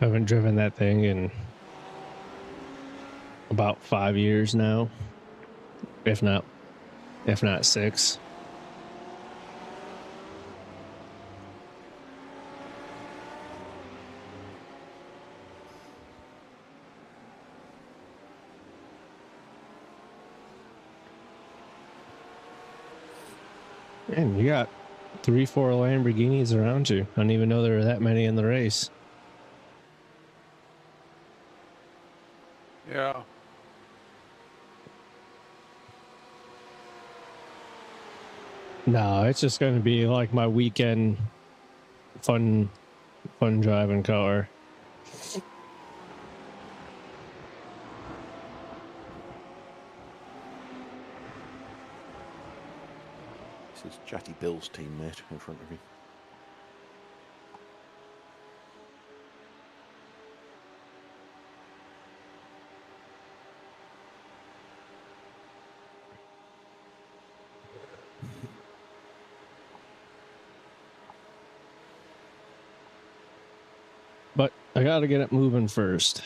I haven't driven that thing in about 5 years now, if not 6. Man, you got 3-4 Lamborghinis around you. I didn't even know there were that many in the race. Yeah. No, it's just going to be like my weekend fun driving car. This is Chatty Bill's teammate in front of me. But I got to get it moving first.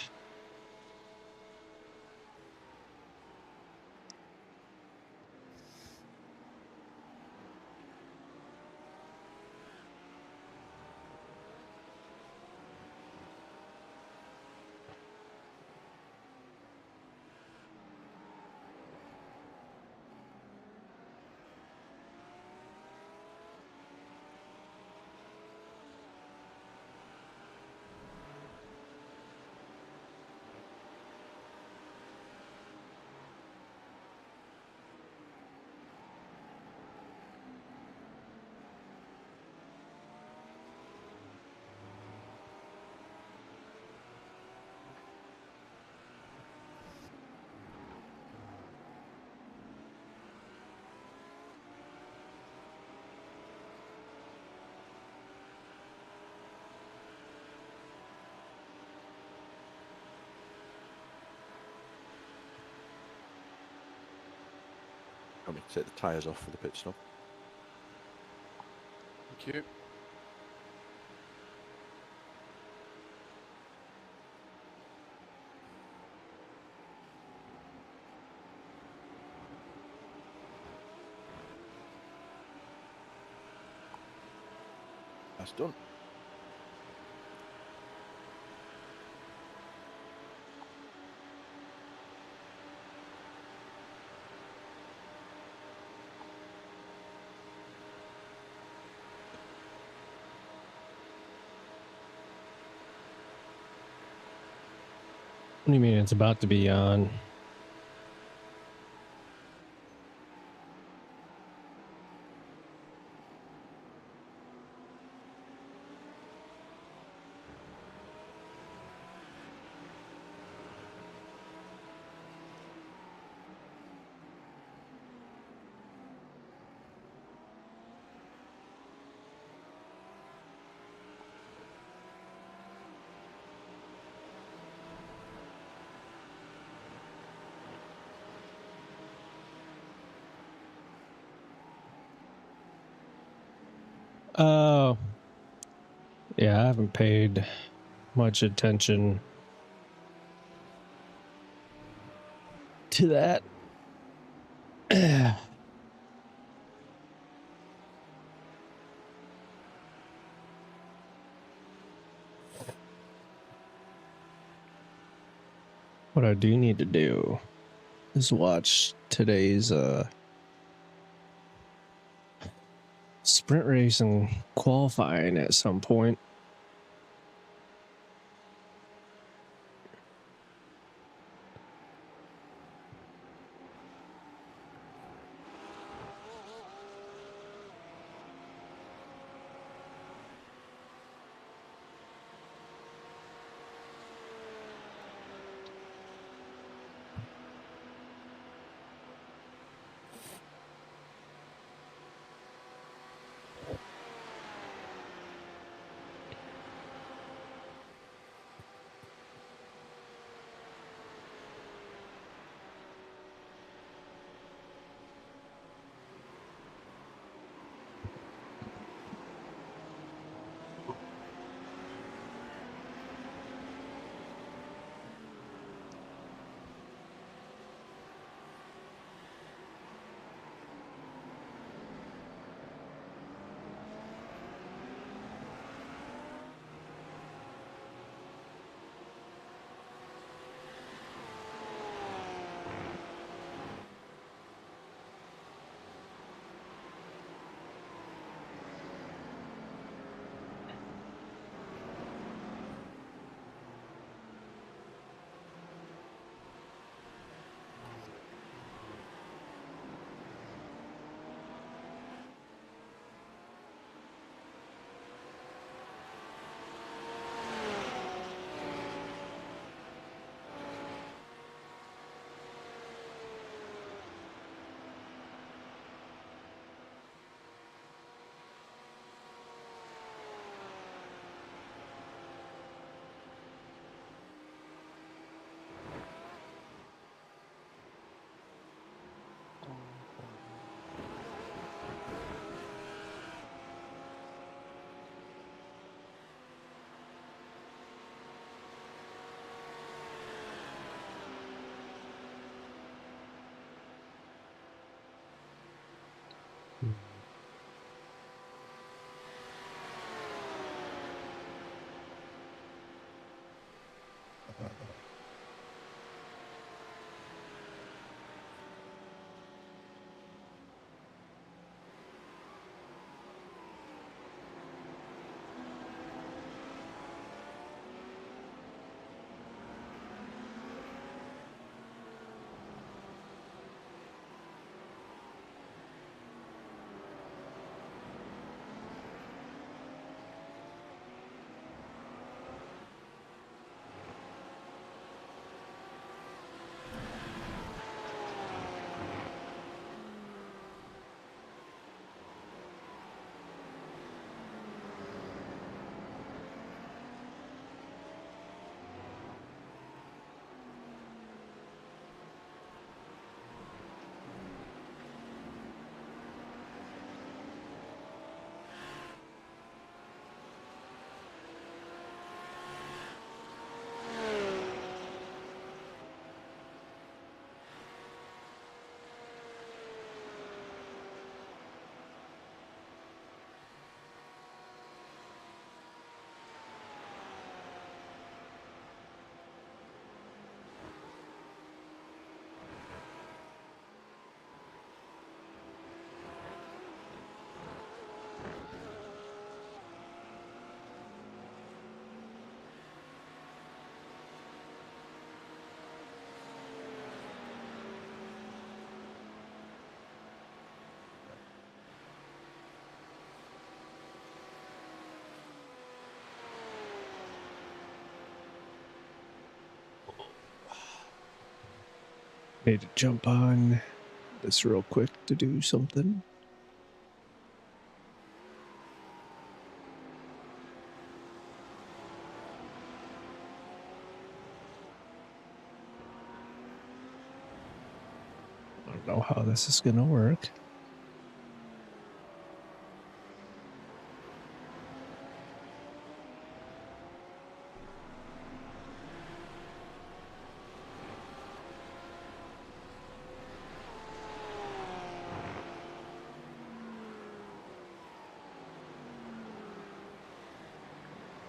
Want me to take the tyres off for the pit stop? Thank you. That's done. What do you mean it's about to be on? Oh, yeah, I haven't paid much attention to that. What I do need to do is watch today's sprint race and qualifying at some point. Need to jump on this real quick to do something. I don't know how this is going to work.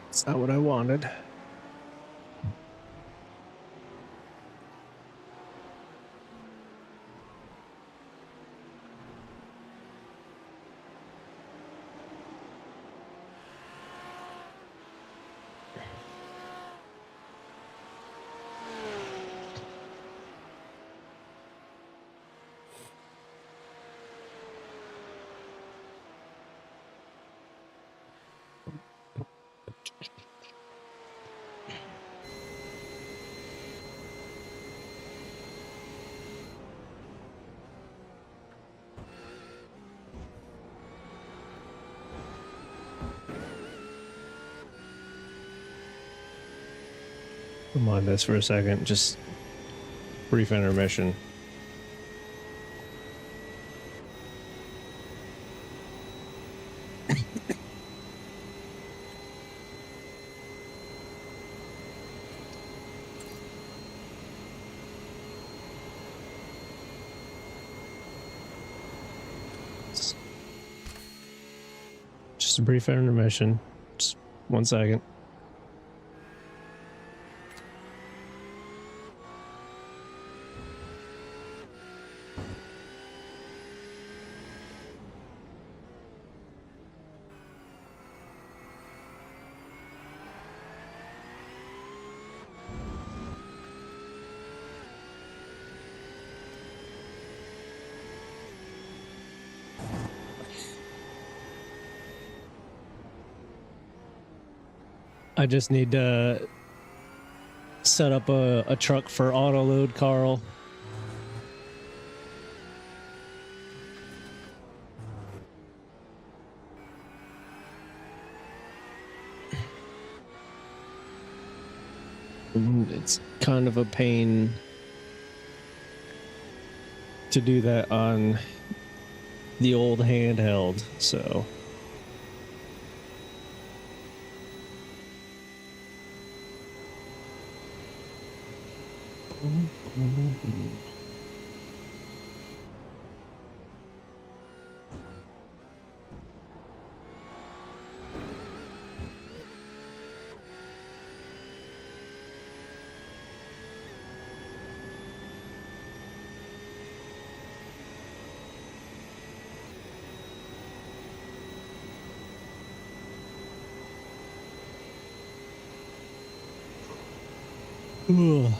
It's not what I wanted. I'm on this for a second. Just brief intermission. Just a brief intermission. Just 1 second. I just need to set up a truck for auto load, Carl. It's kind of a pain to do that on the old handheld, so. Ugh.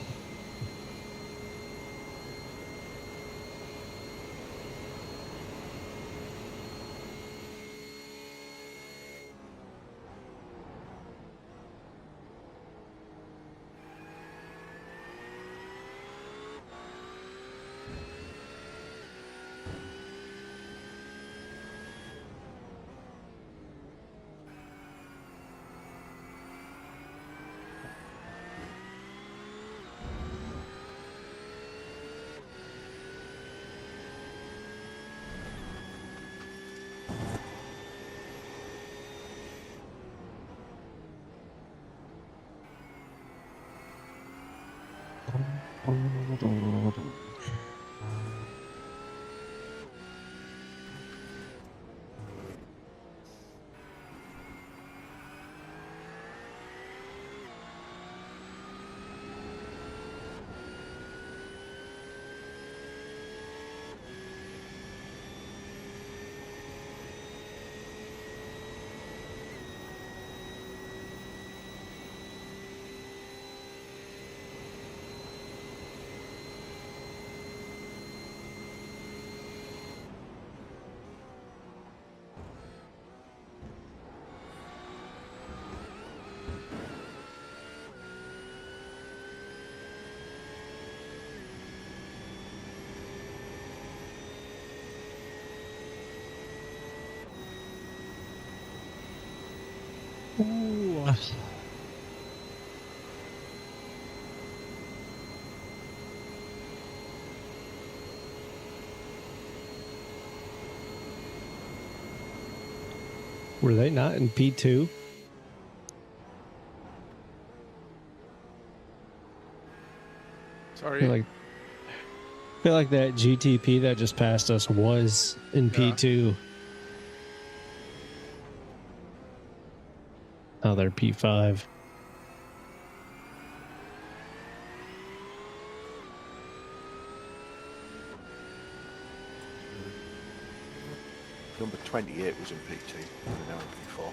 Ooh. Were they not in P2? Sorry. I feel like that GTP that just passed us was in P2. Oh, they're P5. Number 28 was in P2, and now in P4.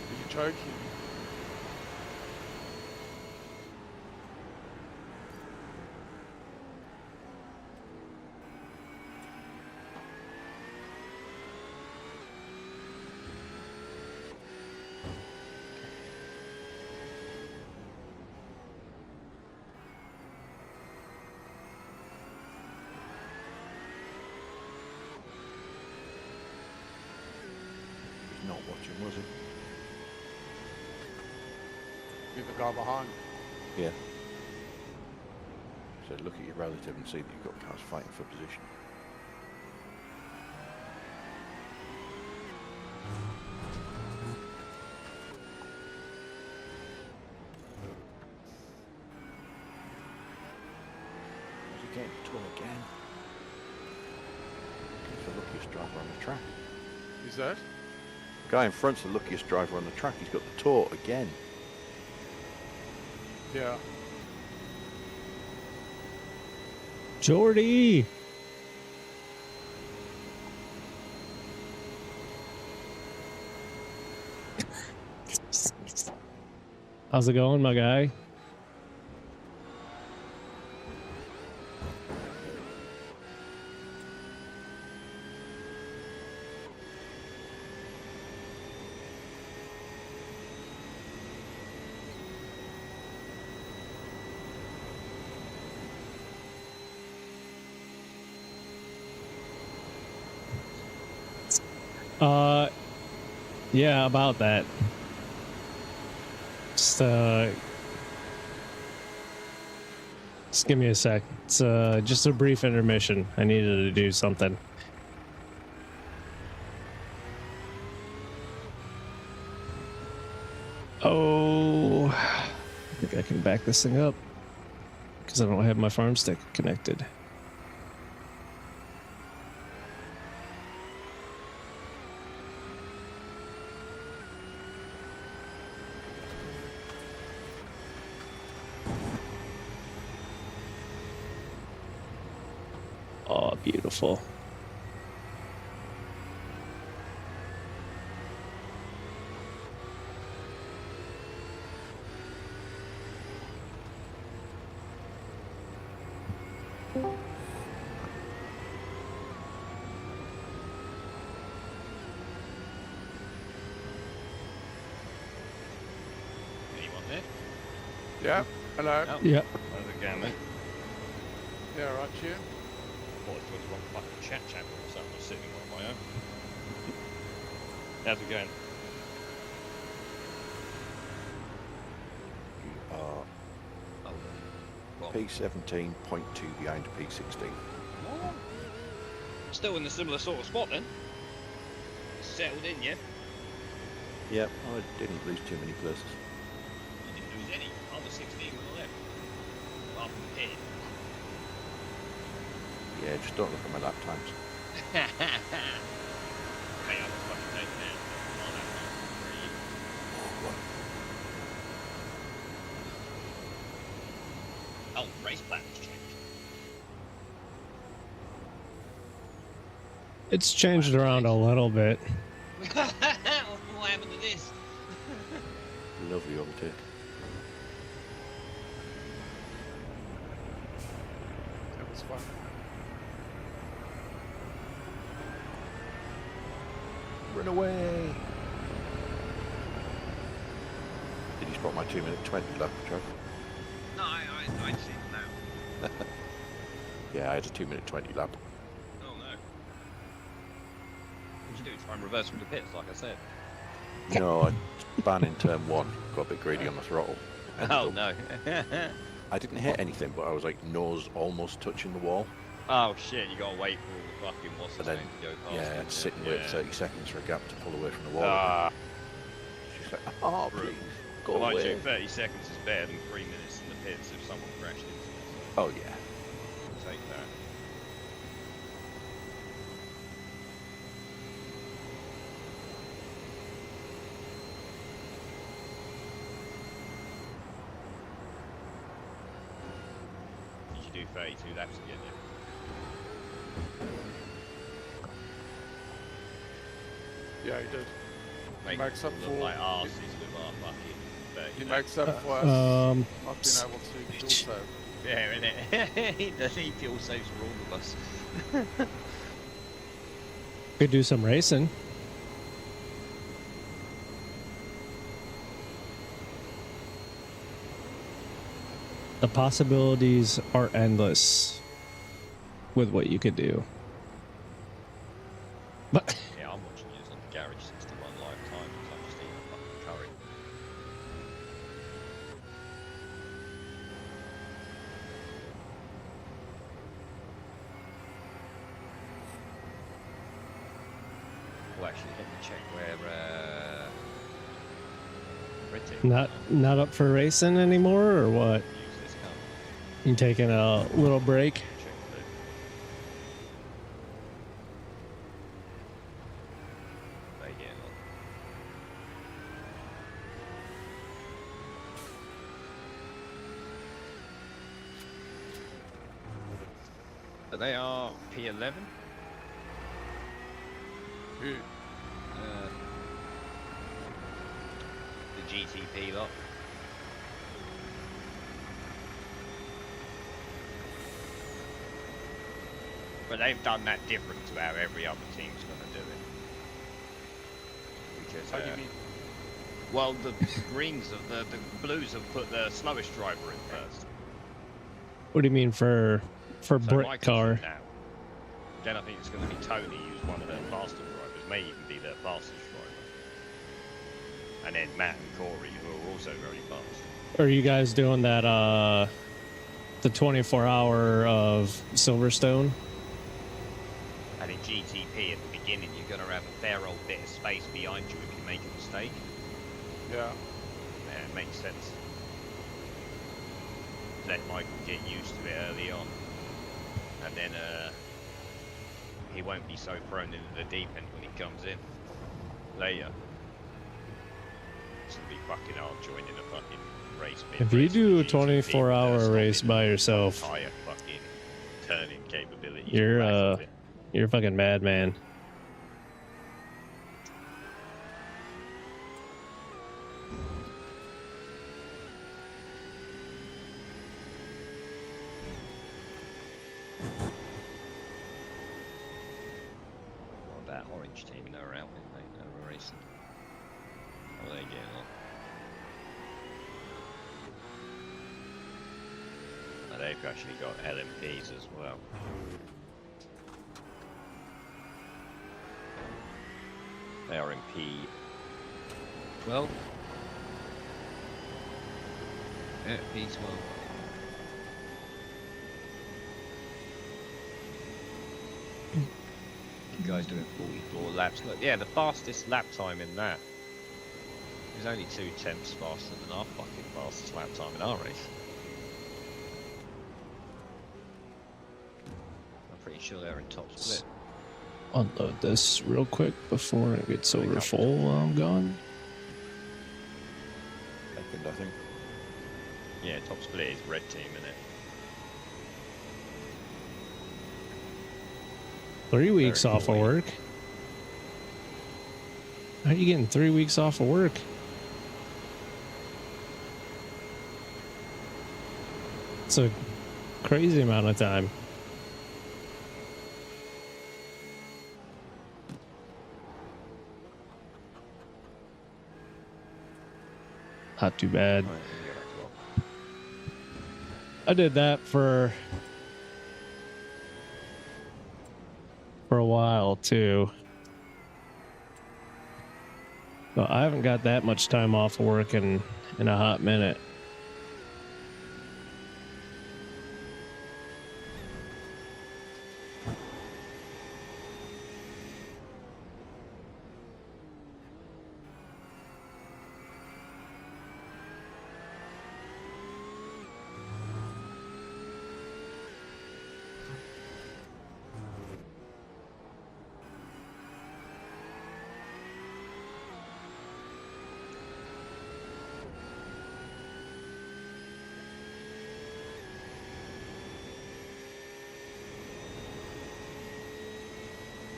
Are you joking? He's not watching, was he? You're the guy behind. Yeah. So look at your relative and see that you've got cars fighting for position. Is he getting tall again? He's the luckiest driver on the track. Is that? Guy in front's the luckiest driver on the track. He's got the tort again. Yeah. Jordy! How's it going, my guy? Yeah, about that. Just give me a sec. It's just a brief intermission. I needed to do something. Oh, I think I can back this thing up because I don't have my farm stick connected. Oh, beautiful. Anyone there? Yeah. Hello. Oh, Yep. how's it going, mate? Yeah, right, you. Oh, it's the wrong fucking chat channel, so I'm just sitting on my own. How's it going? You clock. P17, 0.2 behind P16. What? Still in a similar sort of spot then. Settled in, yeah? Yep, I didn't lose too many places. You didn't lose any. I was 16 when I left. Apart from the pit. Yeah, just don't look at my lap times. Hey, I was fucking taken out. Not that long for you. Oh, race plan has changed. It's changed around a little bit. What happened to this? Lovely overtake. That was fun. Run away! Did you spot my 2-minute 20 lap, Trev? No, I'd seen it now. Yeah, I had a 2-minute 20 lap. Oh no. What'd you do? Try and reverse from the pits, like I said. No, I ban in turn 1, got a bit greedy on the throttle. Ended Oh up- no. I didn't hit anything, but I was like nose almost touching the wall. Oh shit, you gotta wait for all the fucking what's his And then, name to go past. yeah, I didn't had you? to sit and wait Yeah. 30 seconds for a gap to pull away from the wall. Ah, She's like, oh, Brutal. please, go well, mind away. you, 30 seconds is better than 3 minutes in the pits if someone crashed into it. Oh, yeah. So take that. Did you do 32 laps again? Yeah? Yeah, he did. Make makes up us for- look like arses with our fucking 30 He laps. makes up for us Um, not being able to dual save. Yeah, innit? He does. He fuel saves for all of us. could do some racing. The possibilities are endless with what you could do. But Yeah, I'm watching you on the Garage 61 live time because I'm just eating fucking curry. Well, actually, let me check where British not up for racing anymore, or what? use this car. You taking a little break? Check the they get on. But they are P11. Who? The GTP lot. But they've done that different to how every other team's going to do it. Because, How do you mean? well, the greens of the blues have put the slowest driver in first. What do you mean for So brick Michael's car? in now. Then I think it's going to be Tony, who's one of their faster drivers, may even be their fastest driver. And then Matt and Corey, who are also very fast. Are you guys doing that? The 24-hour of Silverstone? And in GTP at the beginning, you're going to have a fair old bit of space behind you if you make a mistake. Yeah. Yeah, it makes sense. Let Michael get used to it early on. And then he won't be so thrown into the deep end when he comes in later. It's going to be fucking hard joining a fucking race. If you mid-race do a with GTP, 24-hour stopping race by yourself, entire fucking turning capability. You're, back of it. you're a fucking madman. Well, that orange team, they were out, didn't they? They were racing. How are they getting on? Oh, they've actually got LMPs as well. They are in P12. Yeah, P12. guys doing 44 laps. Look, yeah, the fastest lap time in that is only 0.2 faster than our fucking fastest lap time in our race. I'm pretty sure they're in top split. Unload this real quick before it gets They over come full while I'm gone. Second, I think. Yeah, top split is red team, isn't it? 3 weeks Very off of annoying. work. How are you getting 3 weeks off of work? It's a crazy amount of time. Not too bad. Right, let me go back to I did that for a while too. But I haven't got that much time off of work in a hot minute.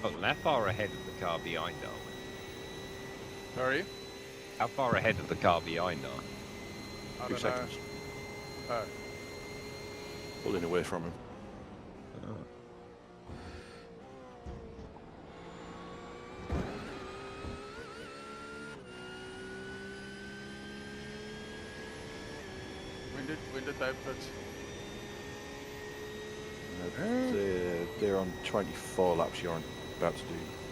Oh, how far ahead of the car behind are we? Sorry? How far ahead of the car behind are? I 2 don't know. seconds. Oh. Pulling away from him. When did they put? They're on 24 laps. You're on about to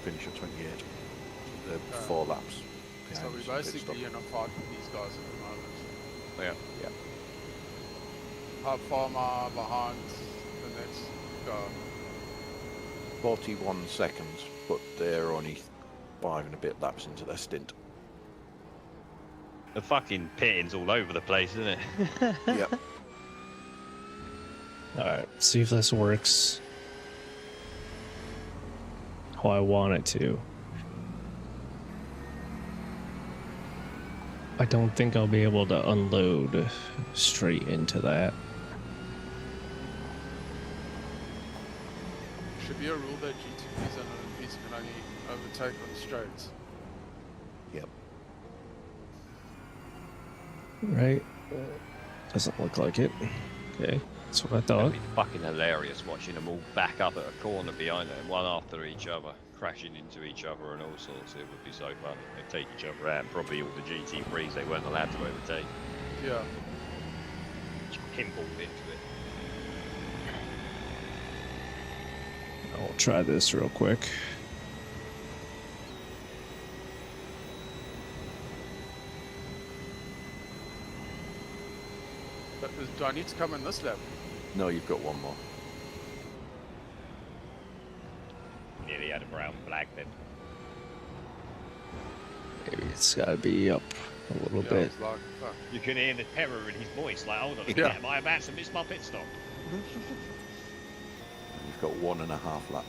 finish at 28. They're 4 laps. So behind we're us, pit stop. basically in a fight with these guys at the moment. Yeah. Yeah. How far am I behind the next guy? 41 seconds, but they're only 5 and a bit laps into their stint. The fucking pitting's all over the place, isn't it? Yep. All right, see if this works how I want it to. I don't think I'll be able to unload straight into that. Should be a rule that GTPs and LMPs can only overtake on straights. Yep. Right? Doesn't look like it. Okay, that's what I It'd thought. be fucking hilarious watching them all back up at a corner behind them, one after each other, crashing into each other and all sorts. It would be so funny. They'd take each other out, and probably all the GT3s they weren't allowed to overtake. Yeah. Just pinballed into it. I'll try this real quick. But do I need to come in this lap? No, you've got one more. Nearly had a brown flag then. Maybe it's got to be up a little Yeah, bit. it's like, fuck. You can hear the terror in his voice, like, hold on a Yeah. minute, am I about to miss my pit stop? And you've got 1.5 lap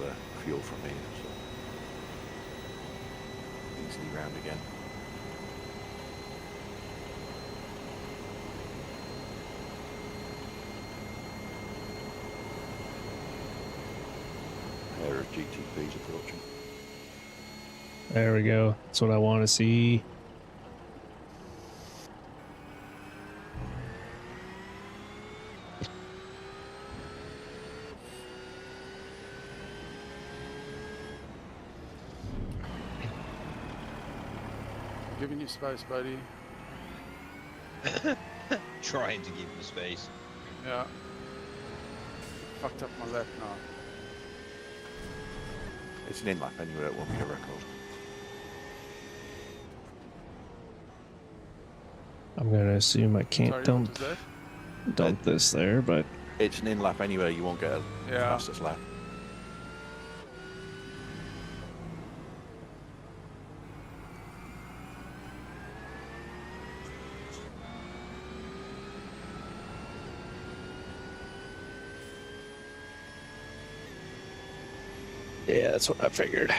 of fuel from here, so easily round again. Pair of GTPs approaching. There we go. That's what I want to see. Giving you space, buddy. Trying to give him space. Yeah. Fucked up my lap now. It's an in-lap anyway, it won't be a record. I'm going to assume I can't Sorry, what dump was that? this there, but It's an in-lap anyway, you won't get a Yeah. fastest lap. Yeah, that's what I figured.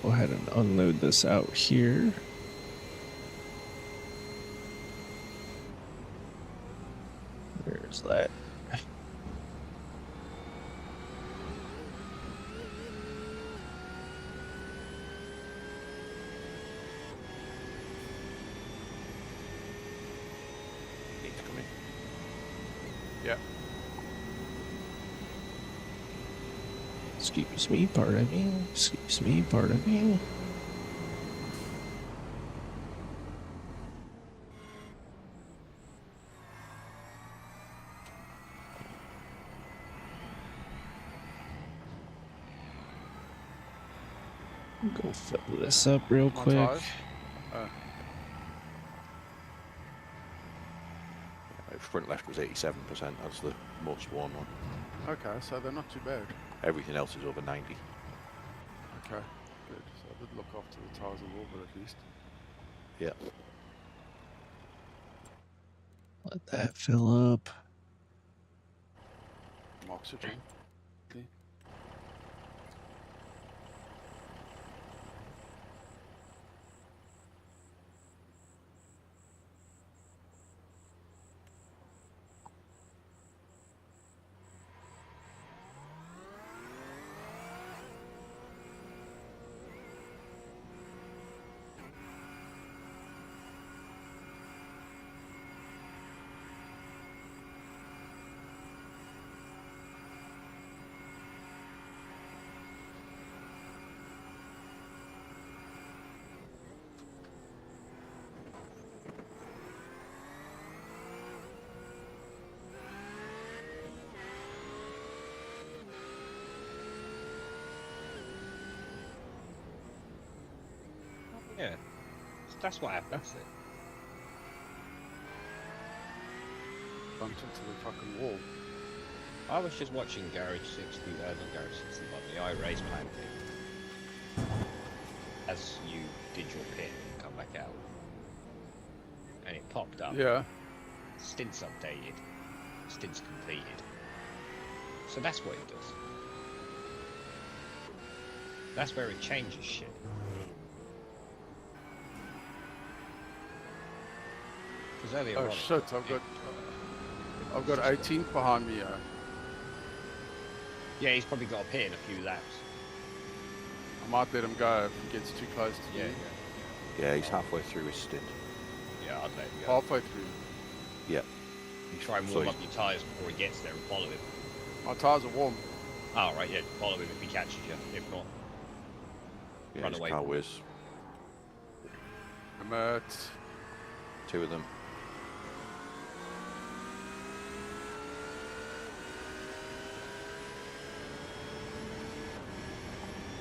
Go ahead and unload this out here. There's that. Need to come in. Yeah. Excuse me, pardon me. Excuse me, pardon me. Go fill this up real My quick. tires? Front left was 87%. That's the most worn one. Okay, so they're not too bad. Everything else is over 90. Okay, good. So I did look after the tires a little bit at least. Yeah. Let that fill up. Some oxygen. Yeah. That's what happened. That's it. Bumped into the fucking wall. I was just watching Garage 60, not Garage 60, but the iRace plan thing. As you did your pit and come back out. And it popped up. Yeah. Stints updated. Stints completed. So that's what it does. That's where it changes shit. Because earlier Oh on, shit! I've got 18th behind me. Yeah, he's probably got a pit in a few laps. I might let him go if he gets too close to Yeah, me. Yeah, he's halfway through his stint. yeah, I'd let him go. Halfway through. Yeah. Try and So warm he's- up your tyres before he gets there and follow him. My tyres are warm. Oh, right, yeah, follow him if he catches you. If not, Yeah, Run his away car from whiz. I'm at 2 of them.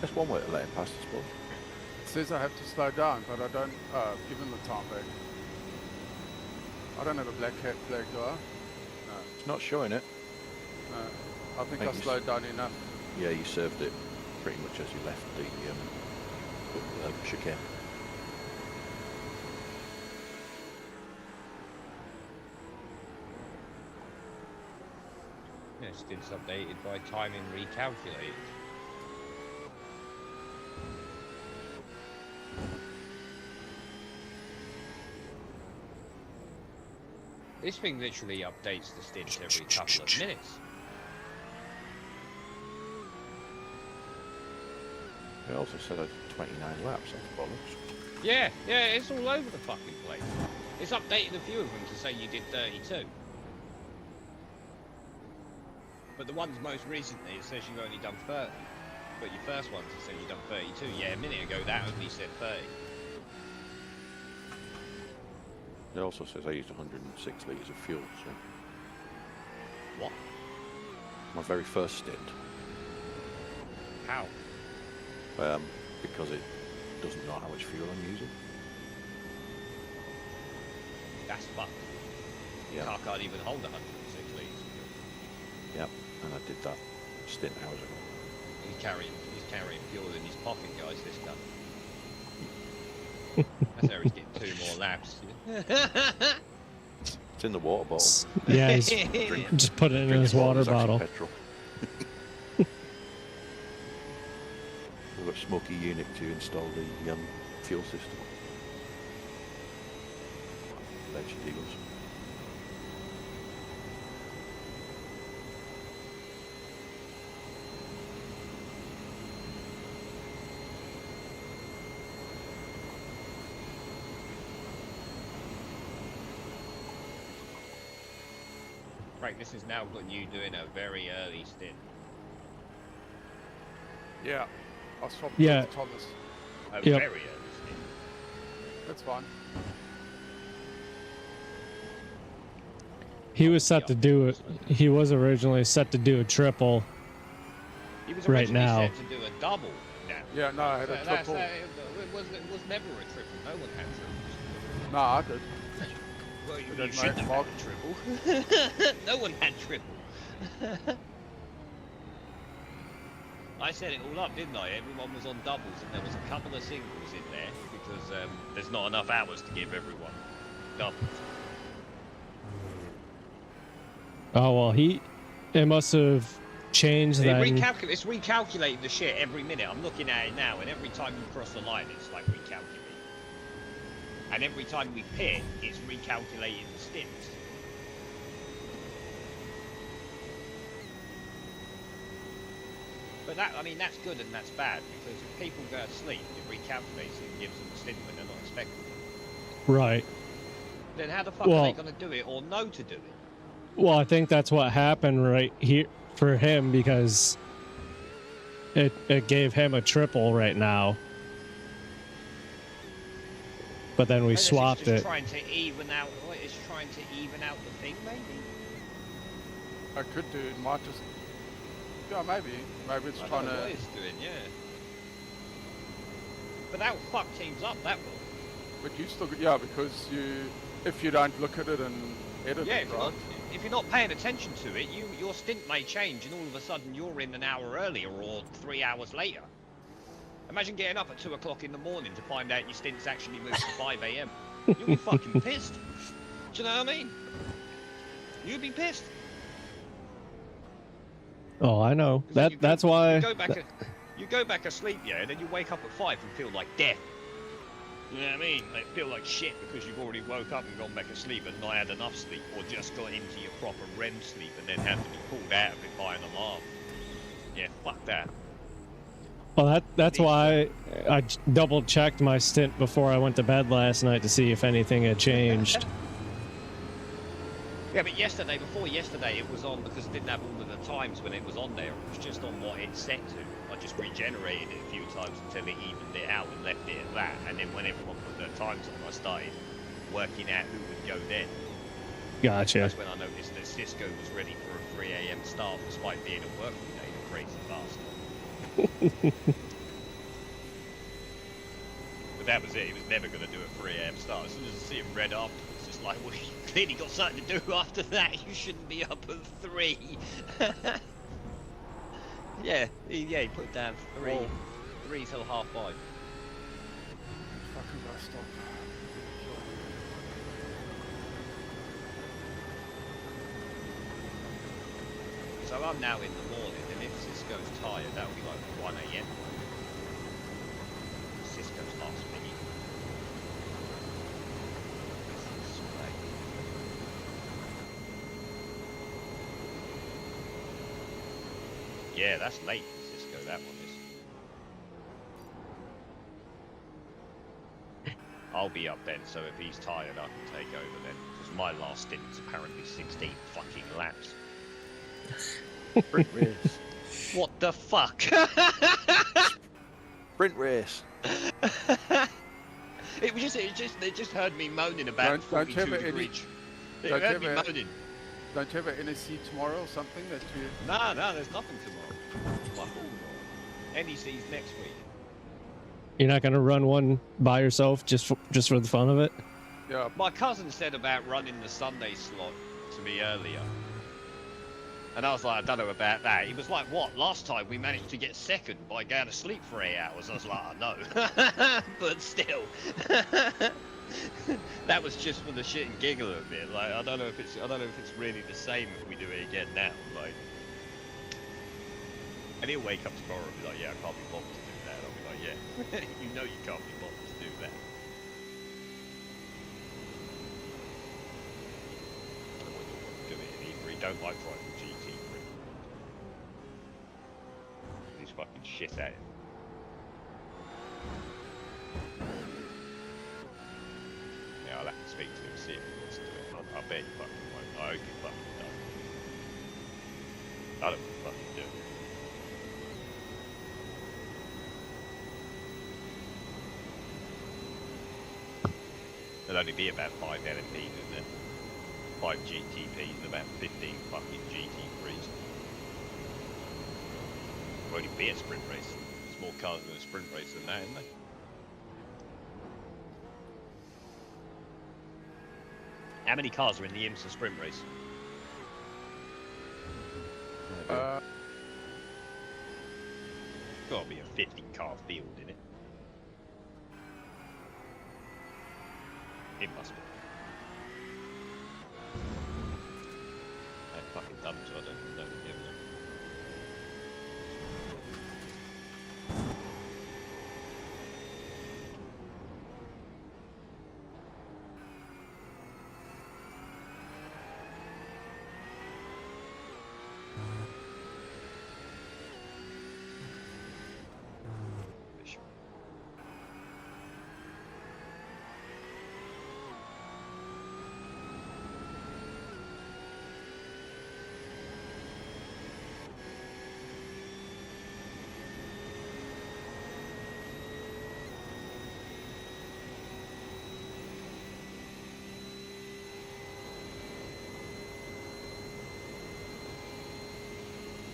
That's one way to let him pass, I suppose. It says I have to slow down, but I don't. Give him the time back. I don't have a black hat flag, do I? No, It's not showing it. no. I think Thank I you. slowed down enough. Yeah, you served it pretty much as you left the chicane. yeah, stints updated by timing recalculated. This thing literally updates the stints every couple of minutes. It also said I did 29 laps, that's bollocks. Yeah, it's all over the fucking place. It's updated a few of them to say you did 32. But the ones most recently, it says you've only done 30. But your first ones, it said you've done 32. Yeah, a minute ago that only said 30. It also says I used 106 litres of fuel, so What? my very first stint, How? because it doesn't know how much fuel I'm using. That's fucked. Yeah. Car can't even hold 106 litres. Yep, and I did that stint hours ago. He's carrying fuel in his pocket, guys, this guy. That's how he's getting 2 more laps. It's in the water bottle. Yeah, he's just put it in Drink his the water it's actually bottle. Petrol. We've got Smoky unit to install the fuel system. Alleged dealers. Right, this has now got you doing a very early stint. Yeah. I'll swap Yeah. with Thomas. A Yep. very early stint. That's fine. He was set to do it. He was originally set to do a triple. He was Right originally now. set to do a double now. Yeah, no, I had a triple. It was never a triple. No one had triples. No, I did. Well, you did shouldn't my have fault. had a triple. No one had triple. I set it all up, didn't I? Everyone was on doubles, and there was a couple of singles in there because there's not enough hours to give everyone doubles. Oh well, it must have changed then. It's recalculating the shit every minute. I'm looking at it now, and every time you cross the line, it's like recalculating. And every time we pit, it's recalculating the stints. But that's good and that's bad, because if people go to sleep, it recalculates it and gives them a stint when they're not expecting it. Right. Then how the fuck are they going to do it or know to do it? Well, I think that's what happened right here for him because it gave him a triple right now. But then we Unless swapped it's just it. trying to even out. It's trying to even out the thing, maybe. I could do it. Might just. Yeah, maybe. Maybe it's I trying don't know to. what it's doing, yeah. But that will fuck teams up. That will. But you still. Yeah, because if you don't look at it and edit Yeah, it, right? if you're not paying attention to it, your stint may change, and all of a sudden you're in an hour earlier or 3 hours later. Imagine getting up at 2 o'clock in the morning to find out your stint's actually moved to 5 a.m. You'll be fucking pissed. Do you know what I mean? You'd be pissed. Oh, I know. 'Cause then That's why. You go back asleep, yeah, and then you wake up at 5 and feel like death. You know what I mean? Like, feel like shit because you've already woke up and gone back asleep and not had enough sleep, or just got into your proper REM sleep and then had to be pulled out of it by an alarm. Yeah, fuck that. Well, that's why I double checked my stint before I went to bed last night to see if anything had changed. Yeah, but before yesterday, it was on because it didn't have all of the times when it was on there. It was just on what it's set to. I just regenerated it a few times until it evened it out and left it at that. And then when everyone put their times on, I started working out who would go then. Gotcha. That's when I noticed that Cisco was ready for a 3 a.m. start despite being at work all day, the crazy bastard. But that was it. He was never going to do a 3 a.m. start. As soon as I see him read up, it's just like, well, you clearly got something to do after that. You shouldn't be up at 3. Yeah, he put down 3 till 5:30. Fucking gotta stop. So I'm now in the morning, and if Cisco's tired, that'll be like 1 a.m. Cisco's last minute. Yeah, that's late for Cisco, that one is. I'll be up then, so if he's tired, I can take over then. Because my last stint is apparently 16 fucking laps. Sprint race. What the fuck? Sprint race. They just heard me moaning about Don't 42 have it degrees. They don't heard me have it- moaning. Don't you have an NSC tomorrow or something that you? No, there's nothing tomorrow. Fuck all. NEC's next week. You're not gonna run one by yourself just for the fun of it? Yeah. My cousin said about running the Sunday slot to me earlier. And I was like, I don't know about that. He was like, what? Last time we managed to get second by going to sleep for 8 hours. I was like, I know. But still. That was just for the shit and giggle of it. Like I don't know if it's really the same if we do it again now. Like, and he'll wake up tomorrow and be like, yeah, I can't be bothered to do that. I'll be like, yeah, you know you can't be bothered to do that. I don't want to do it either. He don't like driving GT3. He's fucking shit at it. Yeah, I'll have to speak to him, see if he wants to do it. I bet he fucking won't. I hope he fucking does. I don't want to fucking do it. There'll only be about 5 LMPs in there. 5 GTPs and about 15 fucking GT3s. Won't even be a sprint race. There's more cars in a sprint race than that, isn't there? How many cars are in the IMSA sprint race? Gotta be a 50 car field in it. It must be. I'm fucking dumb, so I don't even know the difference.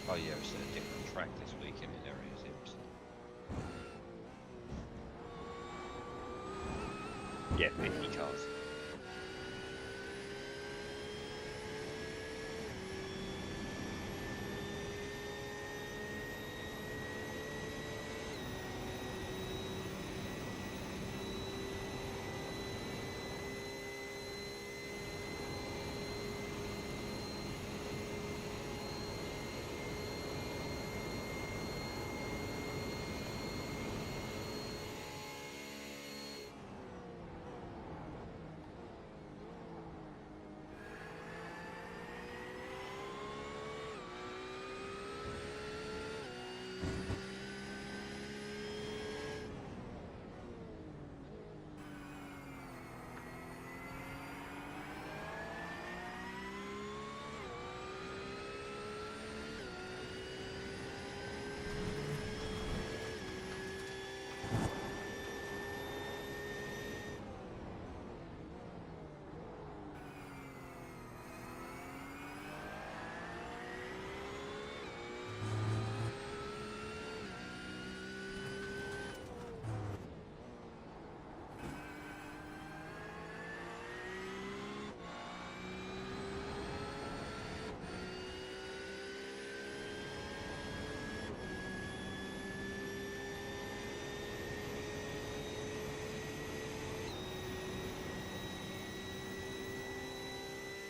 Oh yeah, it's a different track this weekend in areas. Yeah, 50 cars.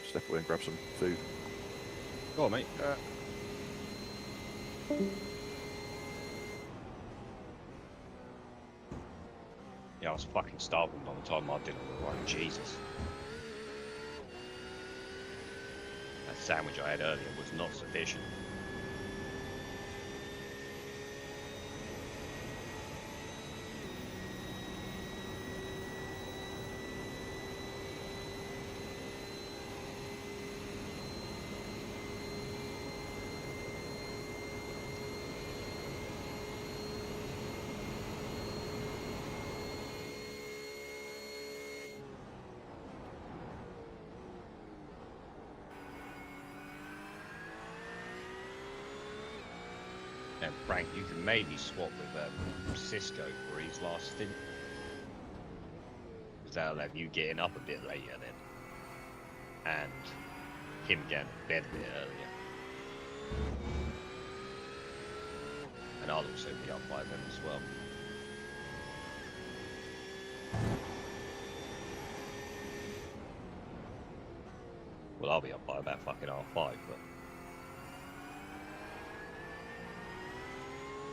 Step away and grab some food. Go on, mate. Yeah, I was fucking starving by the time I did all right. Jesus. That sandwich I had earlier was not sufficient. And Frank, you can maybe swap with Cisco for his last stint. Because that'll have you getting up a bit later then. And him getting to bed a bit earlier. And I'll also be up by then as well. I'll be up by about fucking 5:30. But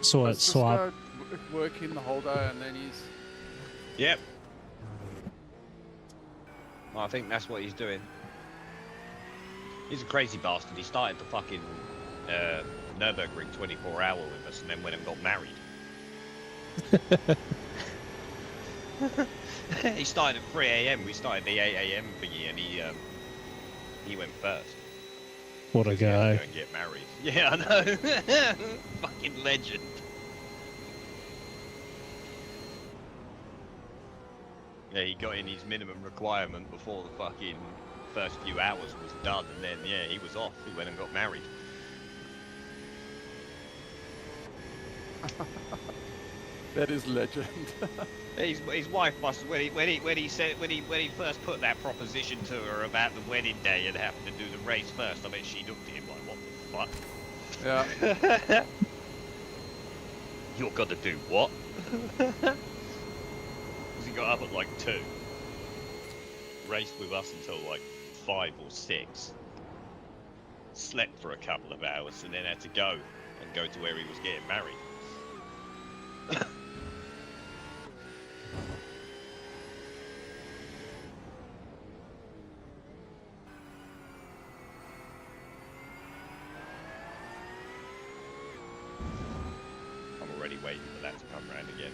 So what? Let's just Swap. go work him the whole day, and then he's. yep. I think that's what he's doing. He's a crazy bastard. He started the fucking Nürburgring 24-hour with us, and then went and got married. He started at 3 a.m. We started the 8 a.m. thingy, and he went first. What a He had to guy. go and get married. Yeah, I know. Fucking legend. Yeah, he got in his minimum requirement before the fucking first few hours was done, and then yeah, he was off. He went and got married. That is legend. His wife must when he first put that proposition to her about the wedding day and having to do the race first. I bet she looked at him like, what the fuck? Yeah. You're gonna do what? Because he got up at like 2. Raced with us until like 5 or 6. Slept for a couple of hours and then had to go to where he was getting married. I'm already waiting for that to come round again.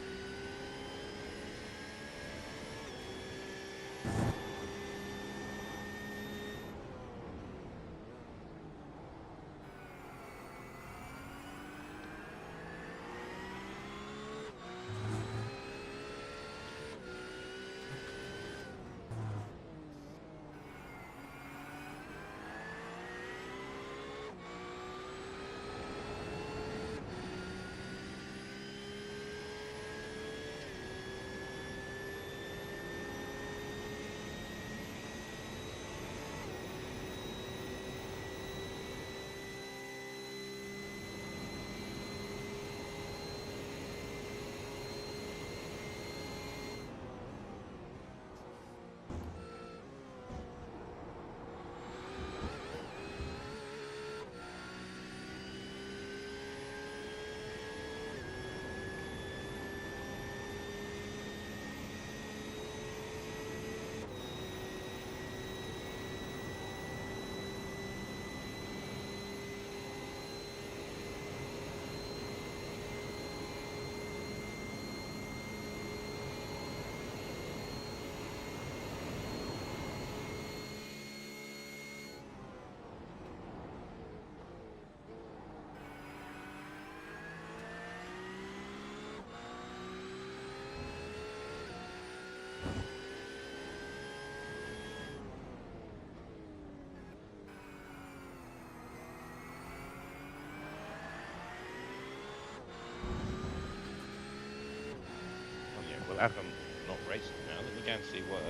Well, as I'm not racing now, let me go and see what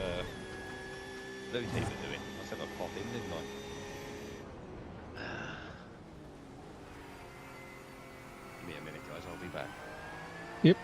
Lucy were doing. I said I'd pop in, didn't I? Give me a minute, guys. I'll be back. Yep.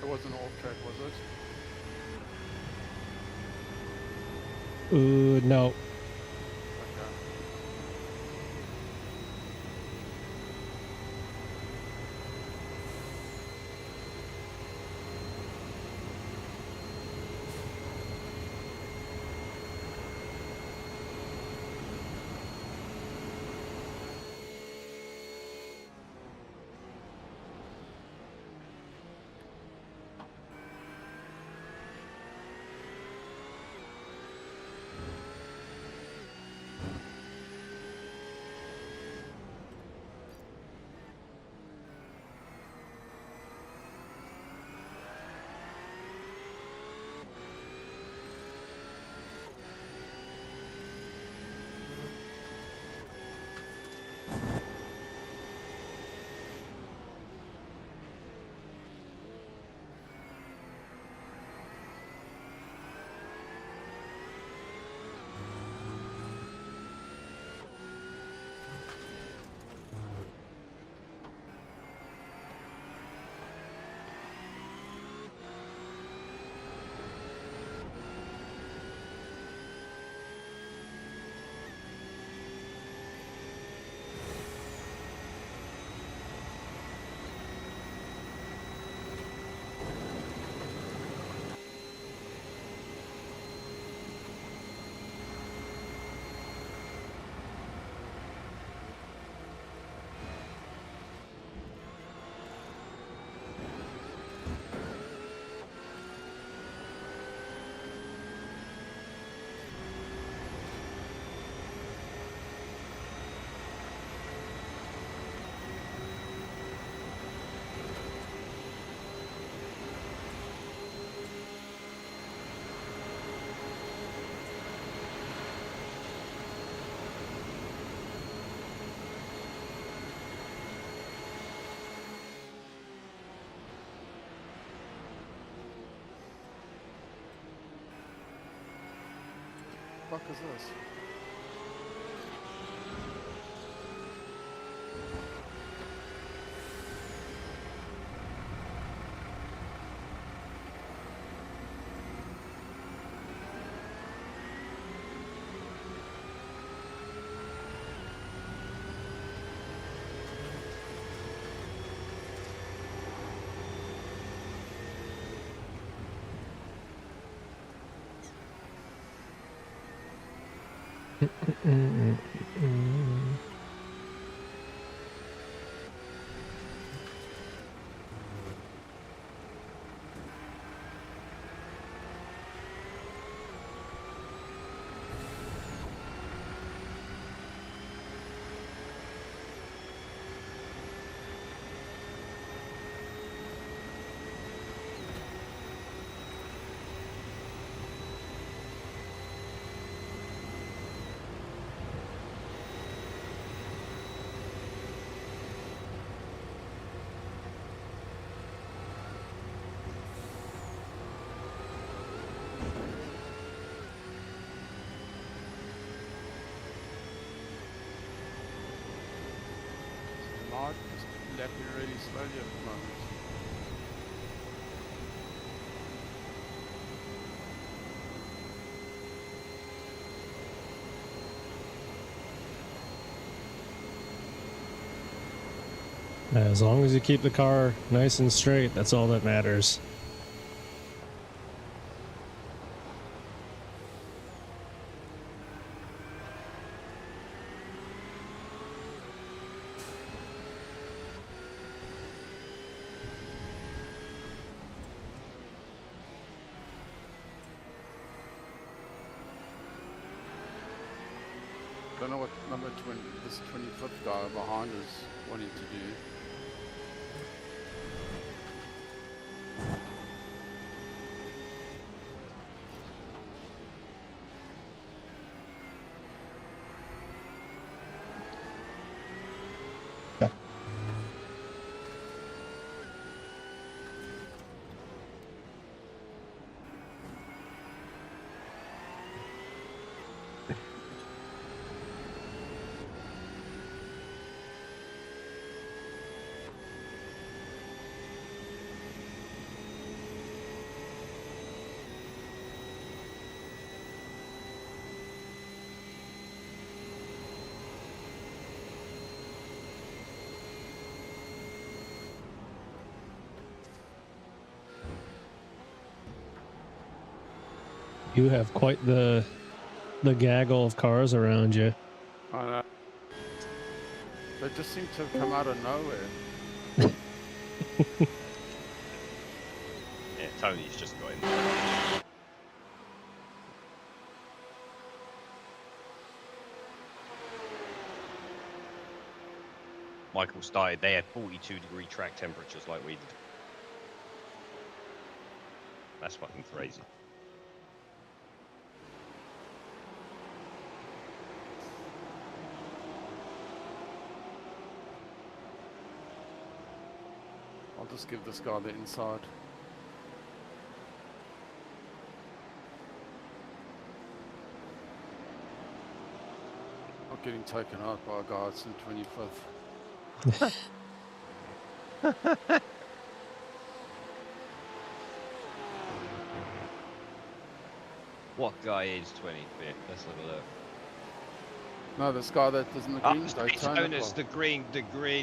wasn't off track, was it? No. Okay. What the fuck is this? Not just lapping really slowly at the moment. As long as you keep the car nice and straight, that's all that matters. Don't know what number 20, this 25th guy behind is wanting to do. You have quite the gaggle of cars around you. I know. They just seem to have come out of nowhere. Yeah, Tony's just got in. Michael started, they had 42-degree track temperatures like we did. That's fucking crazy. I'll just give this guy the inside. Not getting taken out by a guy that's in 25th. What guy is 25th? Let's have a look. No, this guy that is in the green Daytona. Daytona's the green,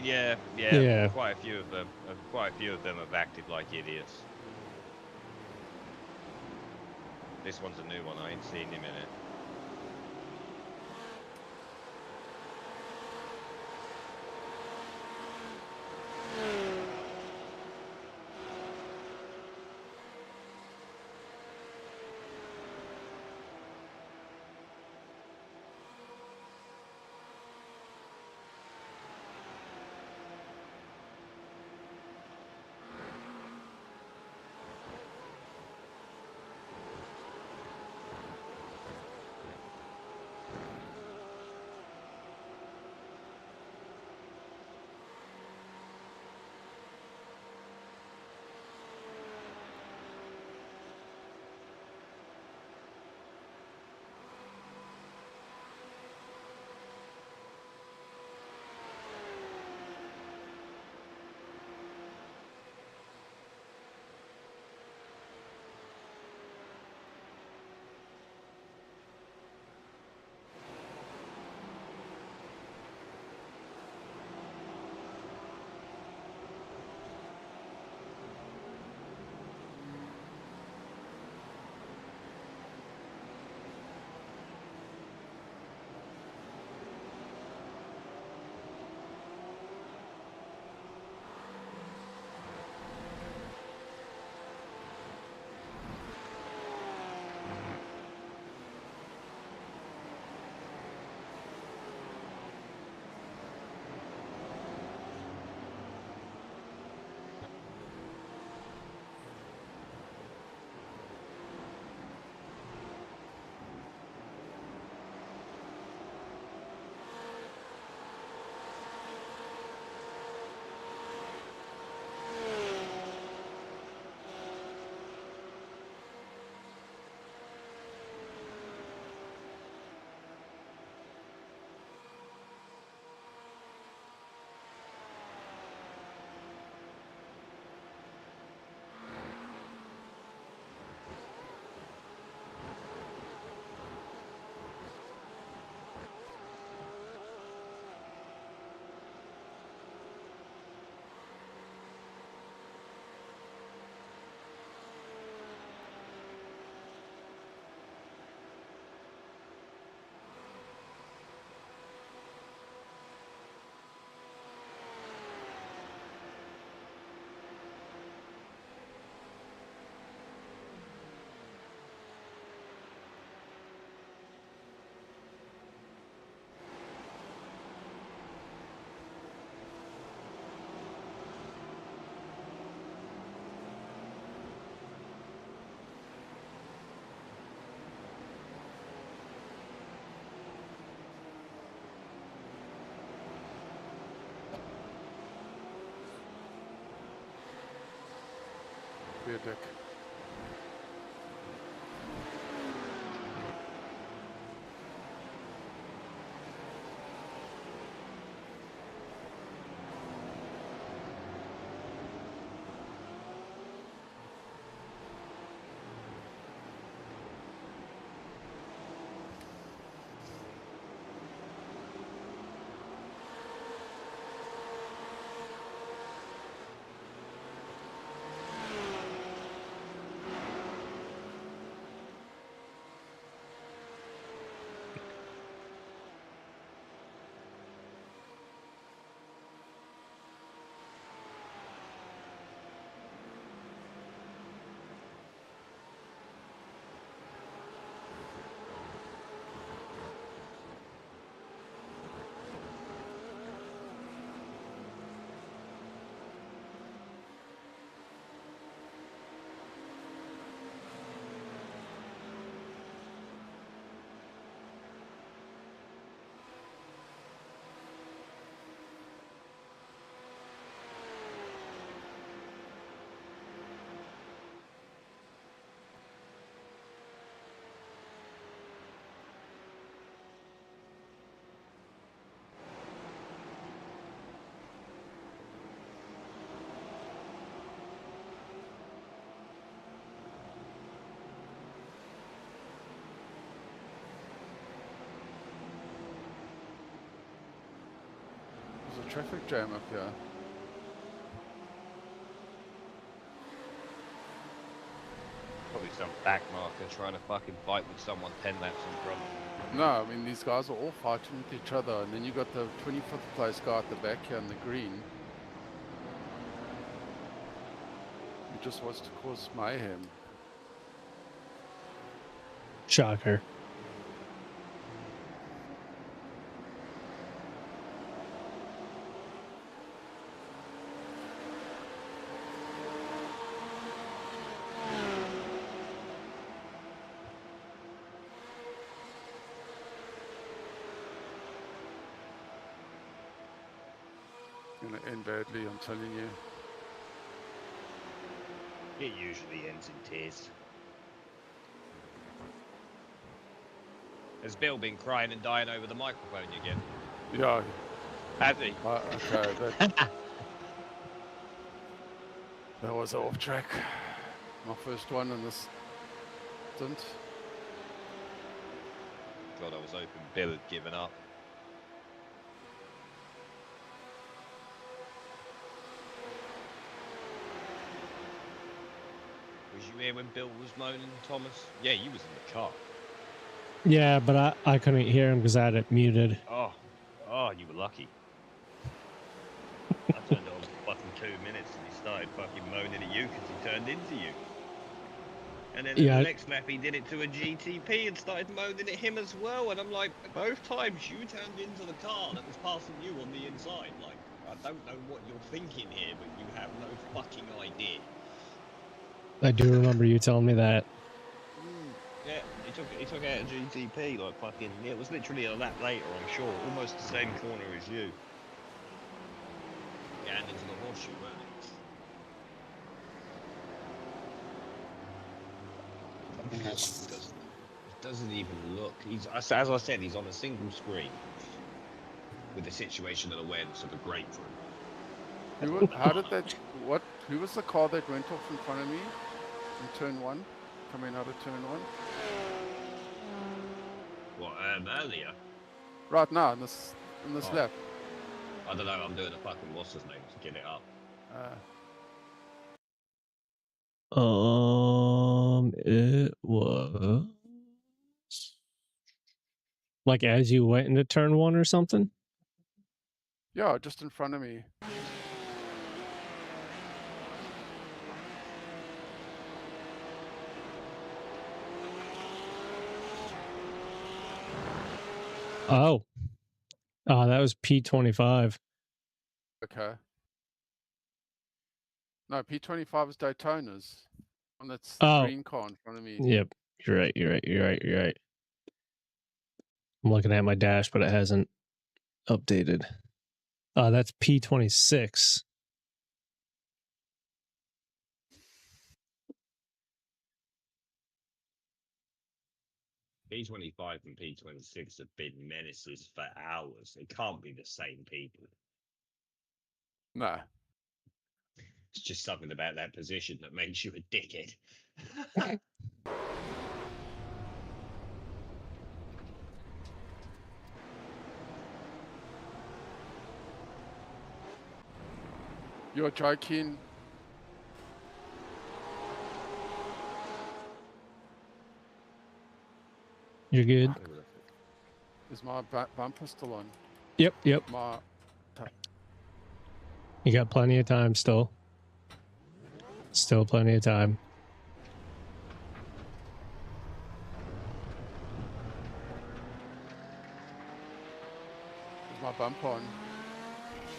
yeah. Yeah. Quite a few of them. Quite a few of them have acted like idiots. This one's a new one. I ain't seen him in it. Be a dick. traffic jam up here. Probably some back marker trying to fucking fight with someone 10 laps in front of them. No, I mean, these guys are all fighting with each other, and then you got the 25th place guy at the back here in the green. He just wants to cause mayhem. Shocker. Gonna end badly, I'm telling you. It usually ends in tears. Has Bill been crying and dying over the microphone again? Yeah, Has he? okay, that was off track. My first one in this stint. God, I was hoping Bill had given up. Was you here when Bill was moaning, Thomas? Yeah, you was in the car. Yeah, but I couldn't hear him because I had it muted. Oh, you were lucky. I turned it on for fucking 2 minutes and he started fucking moaning at you because he turned into you. And then Yeah. the next lap he did it to a GTP and started moaning at him as well. And I'm like, both times you turned into the car that was passing you on the inside. Like, I don't know what you're thinking here, but you have no fucking idea. I do remember you telling me that. Yeah, he took out a GTP like fucking. Yeah, it was literally a lap later, I'm sure, almost the same corner as you. Yeah, and into the horseshoe, weren't it? It doesn't even look. As I said, he's on a single screen with the situational awareness of a grapefruit. How did that? What? Who was the car that went off in front of me in turn one? Coming out of turn one. What? Earlier? Right now in this lap. I don't know. I'm doing a fucking what's his name to get it up. It was like as you went into turn one or something. Yeah, just in front of me. Oh, that was P25. Okay. No, P25 is Daytona's. One that's the green car in front of me. Yep, you're right. I'm looking at my dash, but it hasn't updated. That's P26. P25 and P26 have been menaces for hours. They can't be the same people. No. It's just something about that position that makes you a dickhead. You're joking. You're good. Is my bumper still on? Yep. You got plenty of time still. Still plenty of time. Is my bumper on?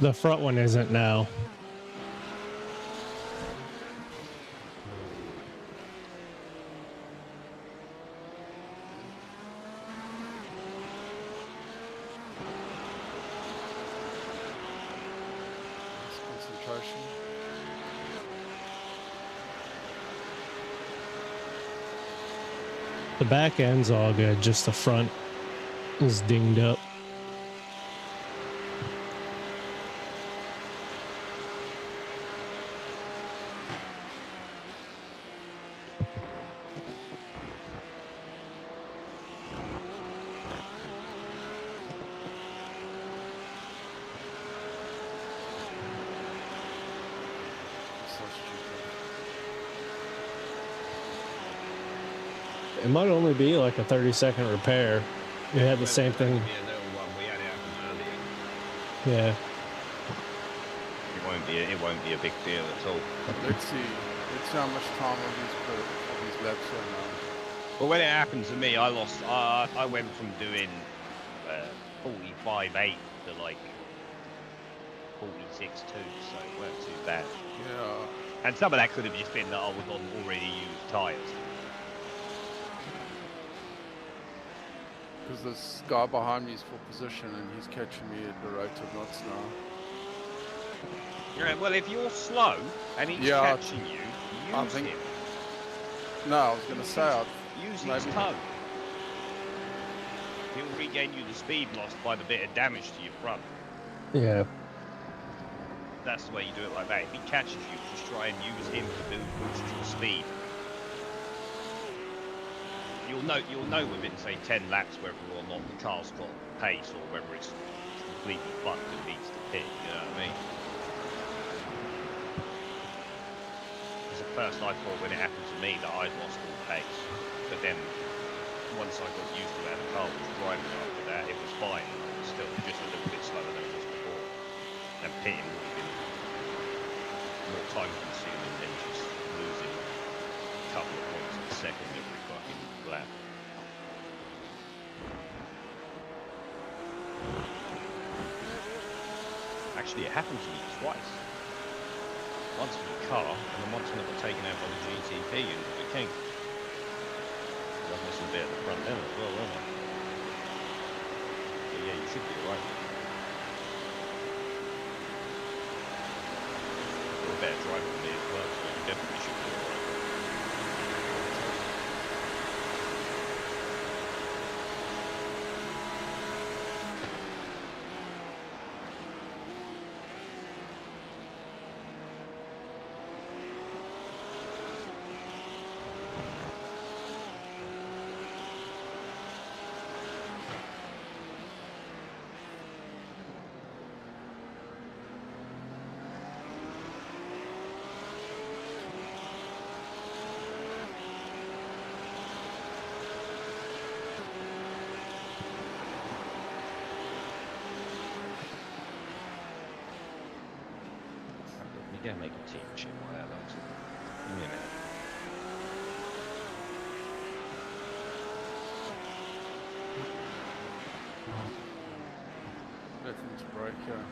The front one isn't now. Concentration. The back end's all good, just the front is dinged up. It might only be like a 30-second repair. We had the same thing. Be a little one. We had it happen earlier. Yeah. It won't be a big deal at all. Let's see. Let's see how much time of these laps are now. But when it happened to me, I lost. I went from doing 45.8 to like 46.2, so it weren't too bad. Yeah. And some of that could have just been that I was on already used tyres. Because this guy behind me is for position and he's catching me at the rate of knots now. Yeah, well, if you're slow and he's Yeah, catching you, I use think- him. No, I was going to say, Use his maybe- toe. He'll regain you the speed lost by the bit of damage to your front. Yeah. That's the way you do it like that. If he catches you, just try and use him to boost your speed. You'll know within say 10 laps whether or not the car's got pace or whether it's completely fucked and needs to pit. You know what I mean? Because at first I thought when it happened to me that I'd lost all pace, but then once I got used to how the car was driving after that, it was fine. It was still just a little bit slower than it was before, and pitting would have been more time consuming than just losing a couple of points a second every fucking lap. Actually, it happened to me twice. Once with the car, and then once when it got taken out by the GTP and the King. I was missing a bit at the front end as well, wasn't I? But yeah, you should be alright. You're a better driver than me as well, so you definitely should be alright. You gotta make a team shit while that looks. Give me a minute. Nothing to break here.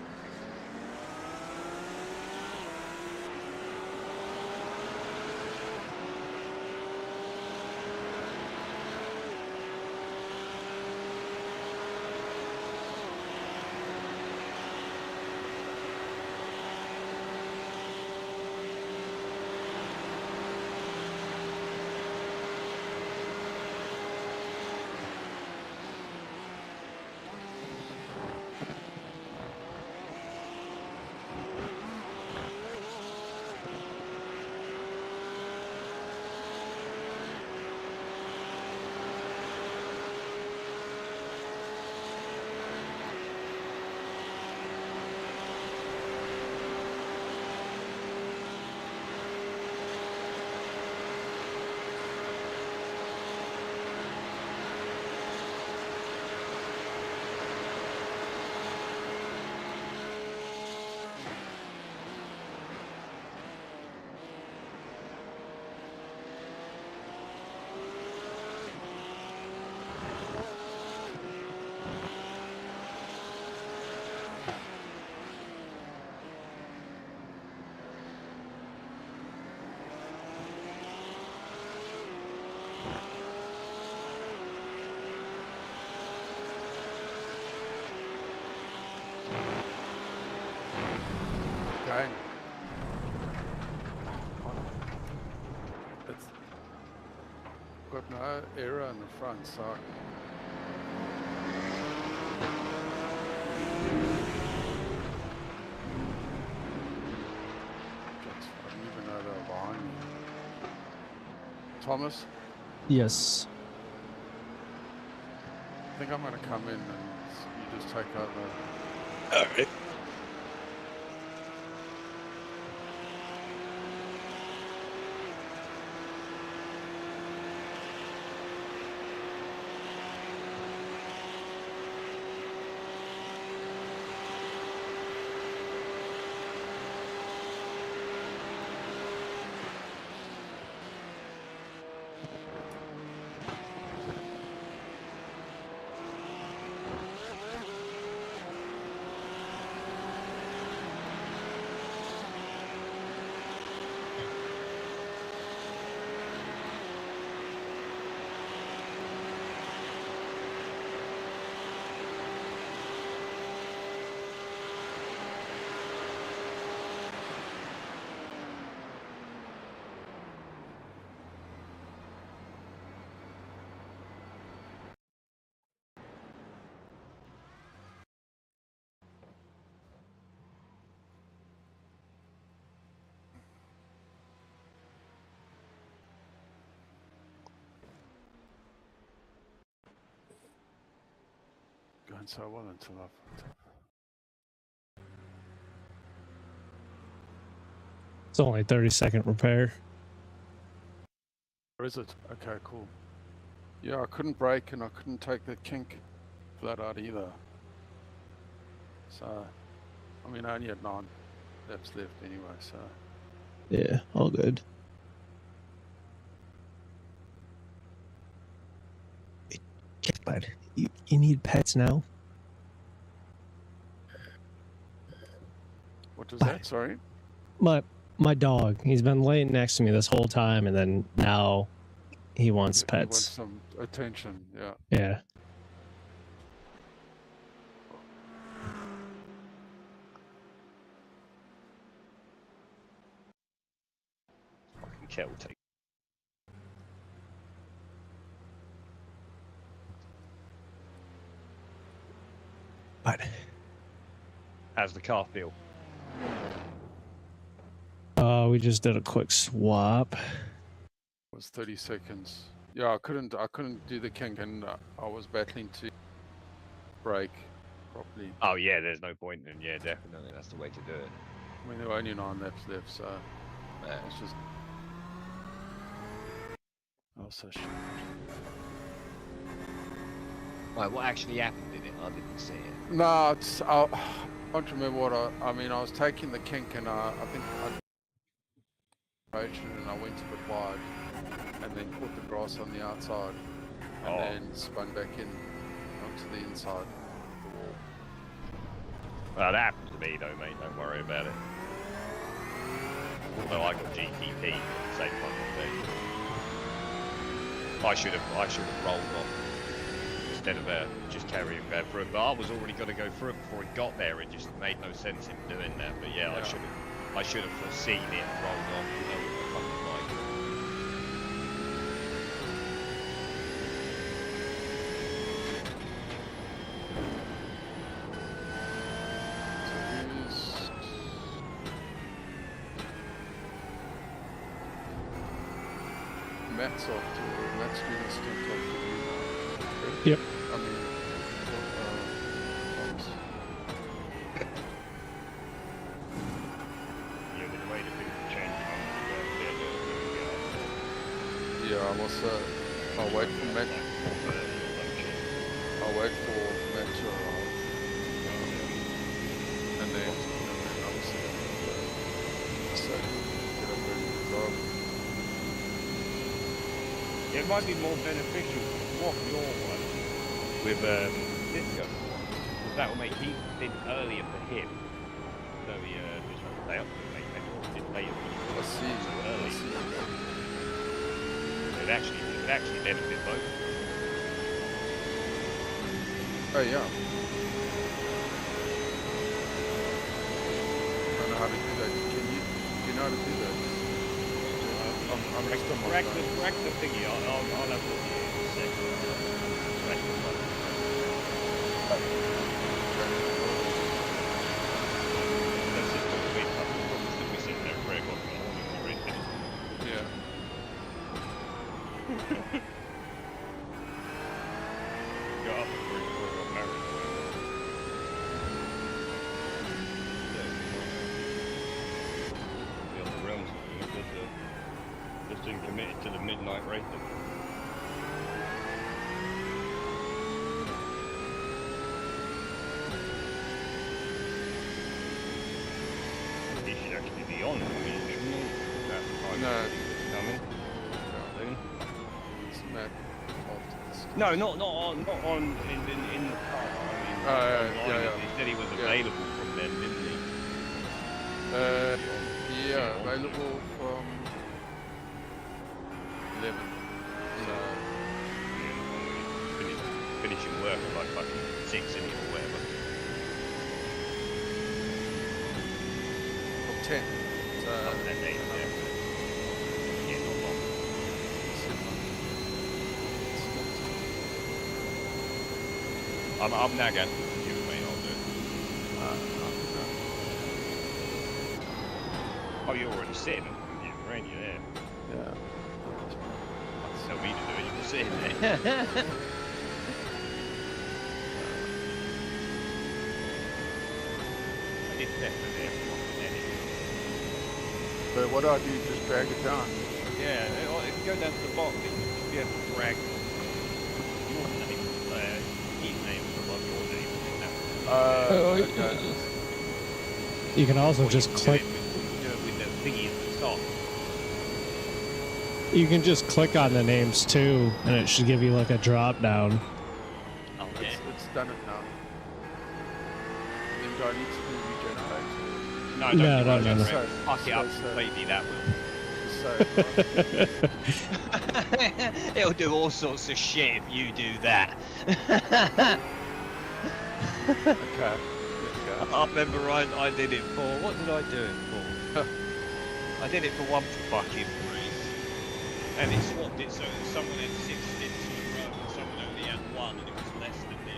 Okay. It's got no error in the front, so that's fine, even though they're behind me. Thomas, Yes. I think I'm going to come in and you just take over. Alright. going so well until I fucked up. It's only 30-second repair. Or is it? Okay, cool. Yeah, I couldn't brake and I couldn't take the kink flat out either. So, I mean, I only had 9 laps left anyway, so. Yeah, all good. But you need pets now. What was that? Sorry? My dog. He's been laying next to me this whole time, and then now he wants He wants pets. some attention, yeah. Yeah. Fucking kettle take. But How's the car feel? we just did a quick swap. It was 30 seconds. Yeah, I couldn't do the kink and I was battling to brake properly. Oh yeah, there's no point in. Yeah, definitely, that's the way to do it. I mean, there were only 9 laps left, so it's just. Oh, so shit. Right, what actually happened in it? I didn't see it. No, it's, I don't remember what I mean, I was taking the kink and I think and I went a bit wide and then caught the grass on the outside and then spun back in onto the inside of the wall. Well, that happened to me though, mate. Don't worry about it. Although I got GTP at the same fucking thing. I should have rolled off instead of just carrying going through it. But I was already going to go through it before it got there. It just made no sense in doing that. But yeah, I should have foreseen it and rolled off. You know what the fucking like. Matt's off to Matt's doing a stint off to you. Yep. I mean, Tom's. Yeah, the way the things change. Yeah, I'm also. I'll wait for Matt. I'll wait for Matt to arrive. And then I'll sit so get up ready to drive. It might be more beneficial to swap your one with Disco. Because that will make him thin earlier for him. So he just won't stay up to make it later. Let's see. Early. Let's see. It actually benefit both. Oh yeah. I don't know how to do that. Do you know how to do that? I'm just on my phone. Crack the thingy. I'll have a look at it in a second. Crack the button. That's just what we probably still be sitting there at 3 o'clock in the morning when you're in it. Yeah. Got up at 3 before we got married. The other realms, just been committed to the midnight racing. He should actually be on with me, shouldn't he? That's the time No. he's coming. Soon. It's Matt after this. No, not on in the car. I mean, online. yeah. He said he was Yeah. available from then, didn't he? Yeah, available from 11. So, Finishing work at like fucking 6 in it or whatever. from 10. So, Not that day, yeah. Yeah, not long. I'm now going to you, mate. I'll do it. Oh, you're already sitting. Yeah, ain't you there? Yeah. Tell me to do it. You're sitting there. Definitely everyone can edit. But what do I do? Just drag it down. Yeah, if you go down to the bottom, you'll be able to drag your name, his name above your name. Okay. You can also just click. You can do it with the thingy at the top. You can just click on the names too, and it should give you like a drop down. Oh yeah. It's done it now. Then do I need to do regenerate? No, No. So- Fuck it up so- completely, that will. So, It'll do all sorts of shit if you do that. okay. I remember I did it for, what did I do it for? I did it for one fucking race. And it swapped it so someone had 6 stints in a row and someone only had 1, and it was less than the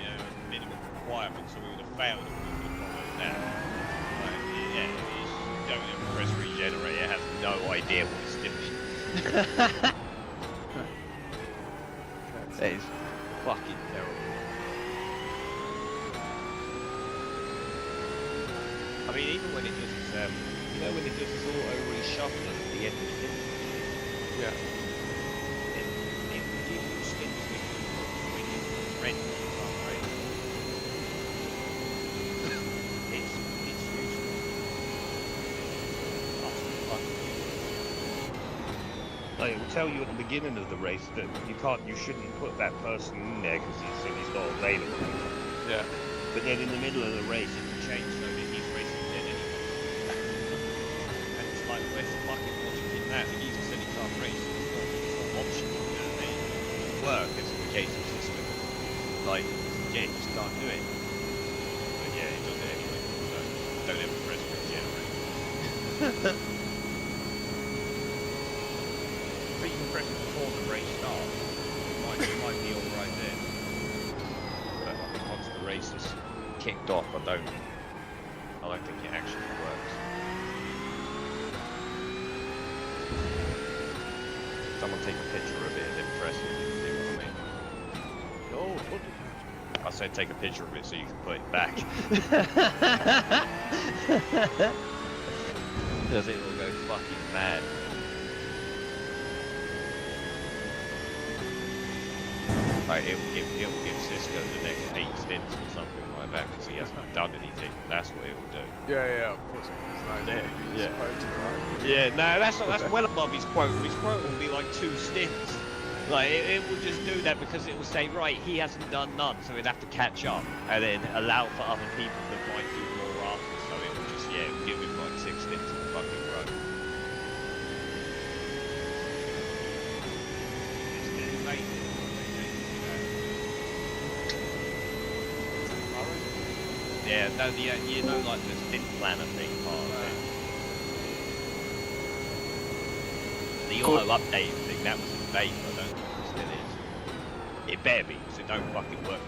minimum requirement, so we would have failed if we would have followed that. Like, yeah, you don't ever press regenerate, it has no idea what it's doing. That is fucking terrible. I mean, even when it does its, you know, when it does its auto reshuffle at the end of the day, Yeah. it will give you stints when you rent the car, right? It's useful. Absolutely fucking useful. Like, it will tell you at the beginning of the race that you shouldn't put that person in there because he's not available. Yeah. But then in the middle of the race, it will change so that he's racing dead anyway. And it's like, where's the fucking logic in that? The geezer said he can't race. It's not optional, you know what I mean? It doesn't work as in the case of system. Like, yeah, you just can't do it. But yeah, it does it anyway. So don't ever press regenerate. But you can press it before the race starts. It might be alright then. But I think once the race is kicked off, I don't think it actually works. Someone take a picture of it and then press it, see what I mean? Oh, what did that? I said take a picture of it so you can put it back. Because it will go fucking mad. Like, it will give Cisco the next 8 stints or something like that because he hasn't done anything. That's what it will do. Yeah, of course. It's like, Yeah. right? Yeah, no, that's well above his quote. His quote will be like 2 stints. Like, it will just do that because it will say, right, he hasn't done none, so he'll have to catch up and then allow for other people that might do more after. So it will just, yeah, it will give him like 6 stints in the fucking row. It's amazing. Yeah, no, you know, like the stint planner thing part of it. The auto update thing, that was in beta, I don't know if it still is. It better be, because it don't fucking work.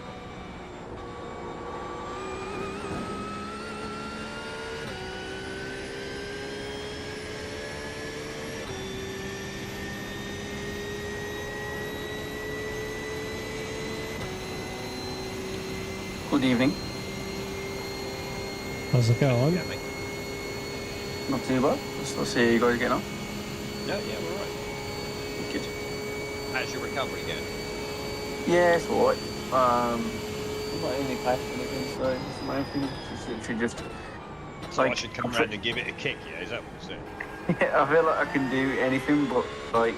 Good evening. How's it going? Yeah, mate. Not too bad. Let's see how you guys getting on. No, yeah, we're right. Good. How's your recovery going? Yeah, it's alright. I'm not in any pain or anything, so it's the main thing. It's literally just So I like, should come round and give it a kick, yeah? Is that what you're saying? yeah, I feel like I can do anything, but like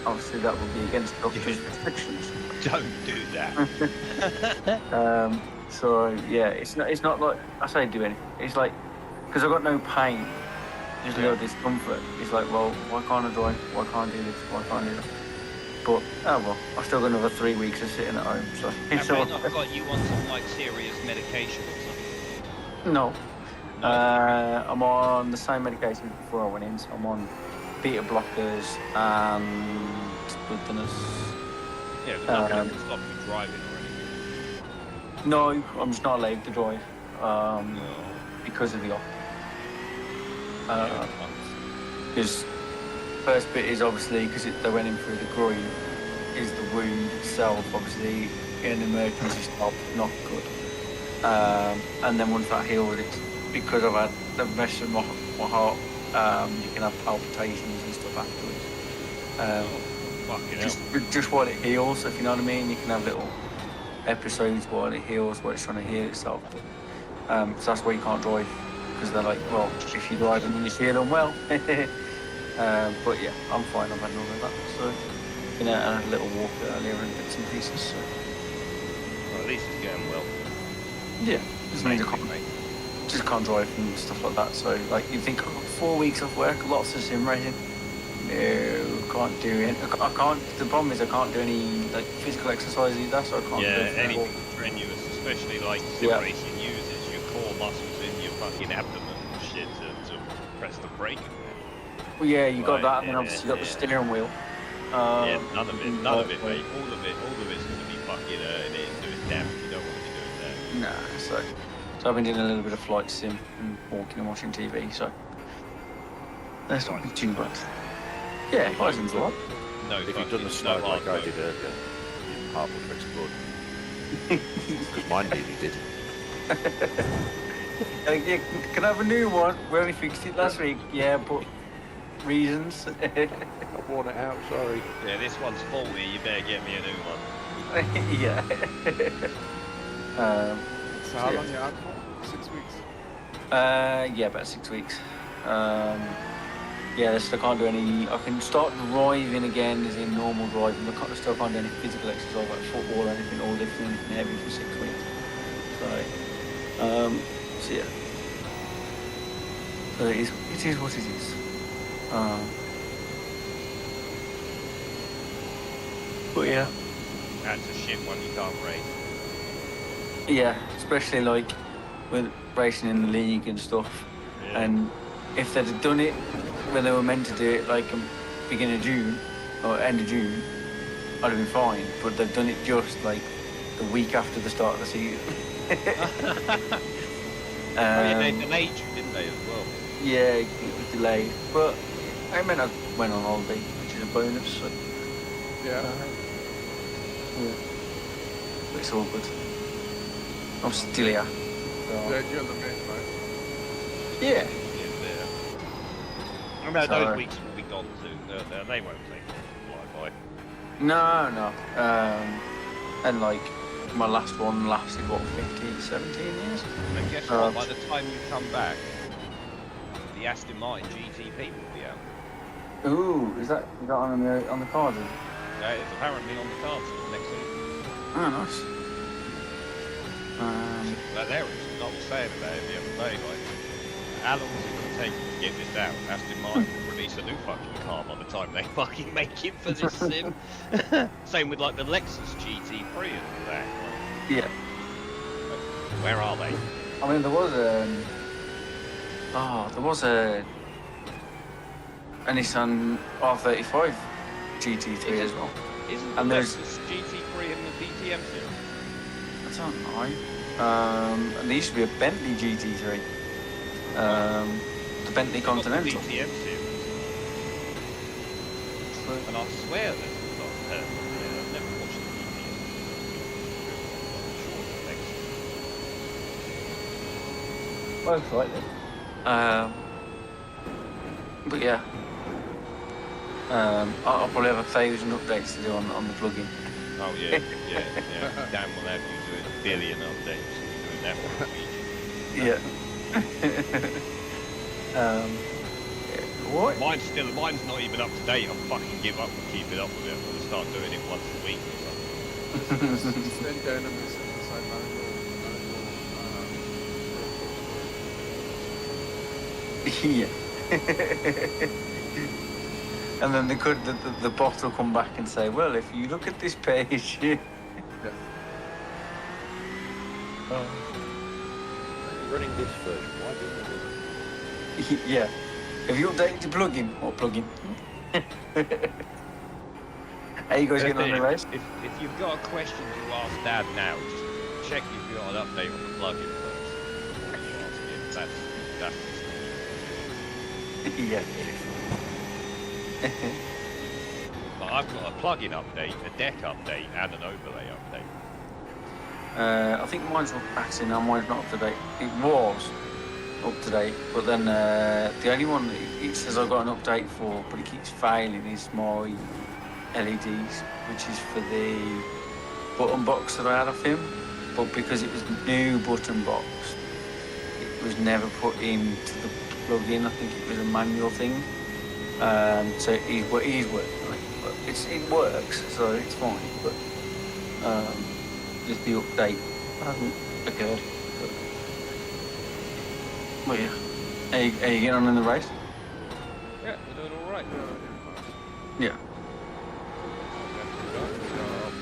obviously that would be against doctor's restrictions. Don't do that. So yeah, it's not like I say do anything. It's like because I've got no pain, just a little discomfort. It's like, well, why can't I drive? Why can't I do this? Why can't I do that? But oh well, I've still got another 3 weeks of sitting at home, so it's Have all they not got you on some like serious medication or something? no. No. I'm on the same medication before I went in. So I'm on beta blockers and blood thinners. Yeah, they're not going to stop you driving or anything. No, I'm just not allowed to drive No. because of the op. Yeah, Because first bit is obviously because they went in through the groin, is the wound itself obviously in an emergency stop, not good. And then once that healed, because I've had the mess with my heart, you can have palpitations and stuff afterwards. Fucking hell. Just while it heals, if you know what I mean. You can have little episodes while it heals, while it's trying to heal itself. So that's why you can't drive, because they're like, well, if you drive and then you feel unwell. But yeah, I'm fine. I've had none of that. So, you know, I had a little walk earlier and bits and pieces. So. Well, at least it's getting well. Yeah, just can't drive and stuff like that. So, like, you think, 4 weeks off work, lots of sim racing. No, can't do it. I can't. The problem is I can't do any like physical exercise either, so I can't. Yeah, do anything strenuous, especially like sim Yeah. racing uses your core muscles in your fucking abdomen and shit to press the brake. Well, yeah, you got Right, that, and then yeah, obviously you got the yeah. steering wheel. Yeah, none of it, mate. All of it's going to be fucking doing damage. You don't want to be doing that. Nah, so I've been doing a little bit of flight sim and walking and watching TV. So that's not too bad. Yeah, I was enjoying. No, If you'd done fucking- the slide no like I hardcore. did earlier, your heart would have exploded. Because mine nearly did. Yeah, can I have a new one? We only fixed it last week. Yeah, but reasons. I worn it out, sorry. Yeah, this one's faulty. You better get me a new one. Yeah. So how long you out for? 6 weeks? Yeah, about 6 weeks. Yeah, so I can't do any. I can start driving again, as in normal driving. I still can't do any physical exercise like football or anything, or lifting anything heavy for 6 weeks. So yeah. So it is what it is. But yeah. That's a shit one you can't race. Yeah, especially like with racing in the league and stuff. Yeah. And if they'd have done it when they were meant to do it, like beginning of June or end of June, I'd have been fine. But they've done it just like the week after the start of the season. Yeah, they delayed you, didn't they, as well? Yeah, it was delayed. But I meant I went on holiday, which is a bonus. So, Yeah. yeah. But it's all good. I'm still here. So, Yeah, you're the main, right? yeah. I mean, So- those weeks will be gone soon. They won't take long to fly by. No. And like my last one lasted what 15, 17 years. And guess what? By the time you come back, the Aston Martin GTP will be out. Ooh, is that on the card? It's apparently on the cards for next season. Oh, nice. There is not saying about it the other day. Like, how long is it going to take to get this out? Aston Martin will release a new fucking car by the time they fucking make it for this sim. Same with like the Lexus GT3 and all that. Like, Yeah. where are they? I mean, there was a Nissan R35 GT3 as well. Isn't the And there's- Lexus GT3 in the DTM series? I don't know. And there used to be a Bentley GT3. The Bentley They've got the Continental. DTM series. And I swear that I've never watched the DTM series. I'm sure it's Lexus. Most likely. But yeah. I'll probably have 1,000 updates to do on the plugin. Oh yeah. Dan will have you doing a billion updates. Doing that one each. Yeah. What? Mine's not even up to date. I fucking give up and keep it up with it. I'm gonna start doing it once a week or something. Then Dynamis and the side Yeah. And then the bot will come back and say, well, if you look at this page. Yeah. Running this version, why didn't it? Yeah. Have you updated your plugin? What plugin? How you guys getting on the race? If you've got a question to ask Dad now, just check if you've got an update on the plugin first. Before you ask him. That's Yeah. But I've got a plugin update, a deck update, and an overlay update. I think mine's not actually now. Mine's not up to date. It was up to date. But then the only one it says I've got an update for, but it keeps failing, is my LEDs, which is for the button box that I had off him. But because it was a new button box, it was never put into the plug-in. I think it was a manual thing. So he's working on it. But it works, so it's fine. But just the update hasn't occurred. But yeah. Are you getting on in the race? Yeah, we're doing all right. Yeah.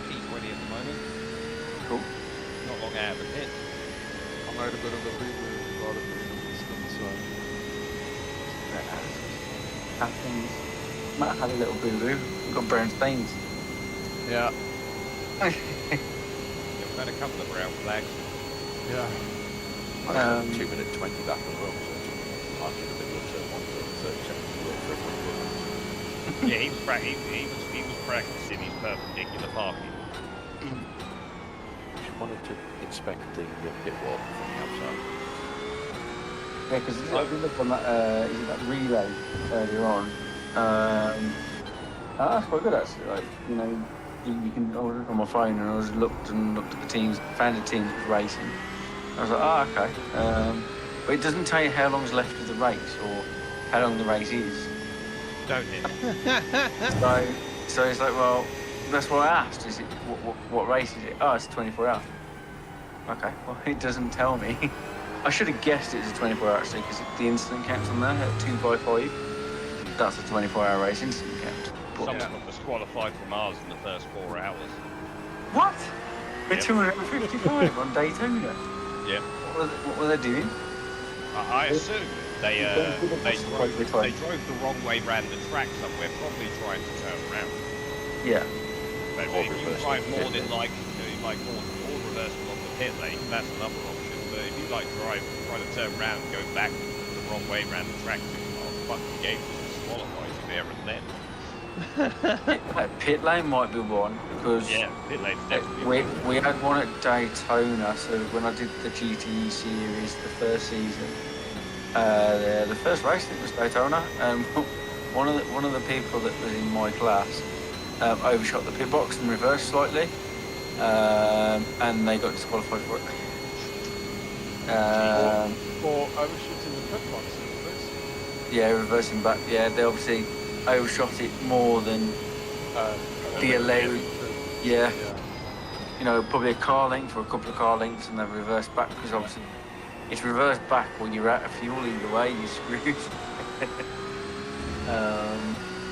P20 at the moment. Cool. Not long out of the pit. I made a bit of a reboot right at the end of the stint, so Happens. Matt had a little boo-boo. Got brown stains. yeah, We've had a couple of brown flags. yeah. I was 2 minute 20 back as well, so parked in the middle of turn 1 for 30 seconds to work for everyone. Yeah, he was practicing his perpendicular parking. Just wanted to inspect the pit wall from the outside. Yeah, because if you look on that, is it that relay earlier on? That's quite good actually. Like, you know, you can. I was on my phone and I was looked at the teams, found a team that was racing. I was like, oh, okay. But it doesn't tell you how long's left of the race or how long the race is. Don't it? So it's like, well, that's what I asked. Is it what race is it? Oh, it's 24 hours. Okay. Well, it doesn't tell me. I should have guessed it was a 24-hour actually, because the instant counts on there at 2x5. That's a 24-hour race instant count. But Someone got disqualified from ours in the first 4 hours. what? We're Yep. 255 on Daytona. Yeah. What were they doing? I assume they drove the time. the wrong way round the track somewhere, probably trying to turn around. Yeah. But Or if you reverse drive the more pit than lane. like, more reverse along the pit lane, that's another option. But if you like try to turn around and go back the wrong way round the track, fucking game just disqualifies you there and then. Pit lane might be one because Yeah, pit lane's definitely. we had one at Daytona. So when I did the GTE series, the first season, the first race I think was Daytona, and one of the people that was in my class overshot the pit box and reversed slightly, and they got disqualified for it. For overshooting the pit box in this. Yeah, reversing back. Yeah, they obviously overshot it more than the allowed. Yeah, you know, probably a car length or a couple of car lengths, and then reversed back because obviously it's reversed back when you're out of fuel either way, you're screwed.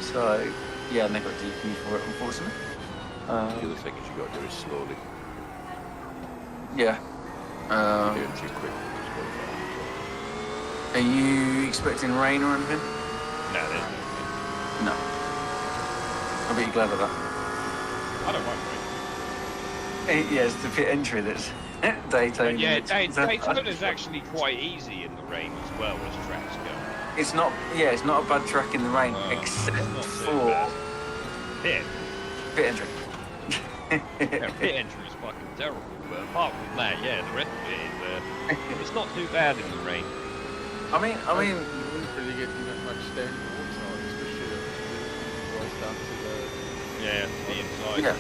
So yeah, and they got DQ for it, unfortunately. The other thing is you got to do it slowly. Yeah. You're doing too quick. Are you expecting rain or anything? No, there's No. no. I bet you're glad of that. I don't mind rain. Yeah, it's the pit entry that's Daytona. But yeah, Daytona's actually quite easy in the rain as well as tracks go. It's not. Yeah, it's not a bad track in the rain, except it's not too for bad. Pit. pit entry. Yeah, pit entry is fucking terrible. But apart from that, yeah, the rest of it is. It's not too bad in the rain. I mean, You wouldn't really get that much standing water, especially if it rolls down to the. Yeah, the inside. yeah.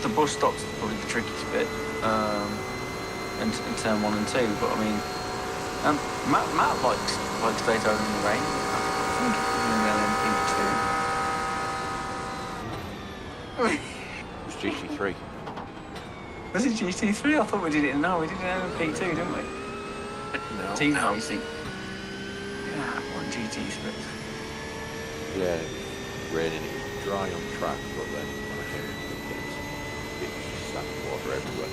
The bus stops is probably the trickiest bit, in turn 1 and 2. But I mean, Matt likes Daytona in the rain. I think he's in It's GT3. LMP2. Was it GT3? I thought we did it. No, we did it in LMP2, didn't we? No. Team racing. Yeah, on GT3. Yeah, it was raining. It was dry on track, but then when I came into the pits, it was just sand and water everywhere.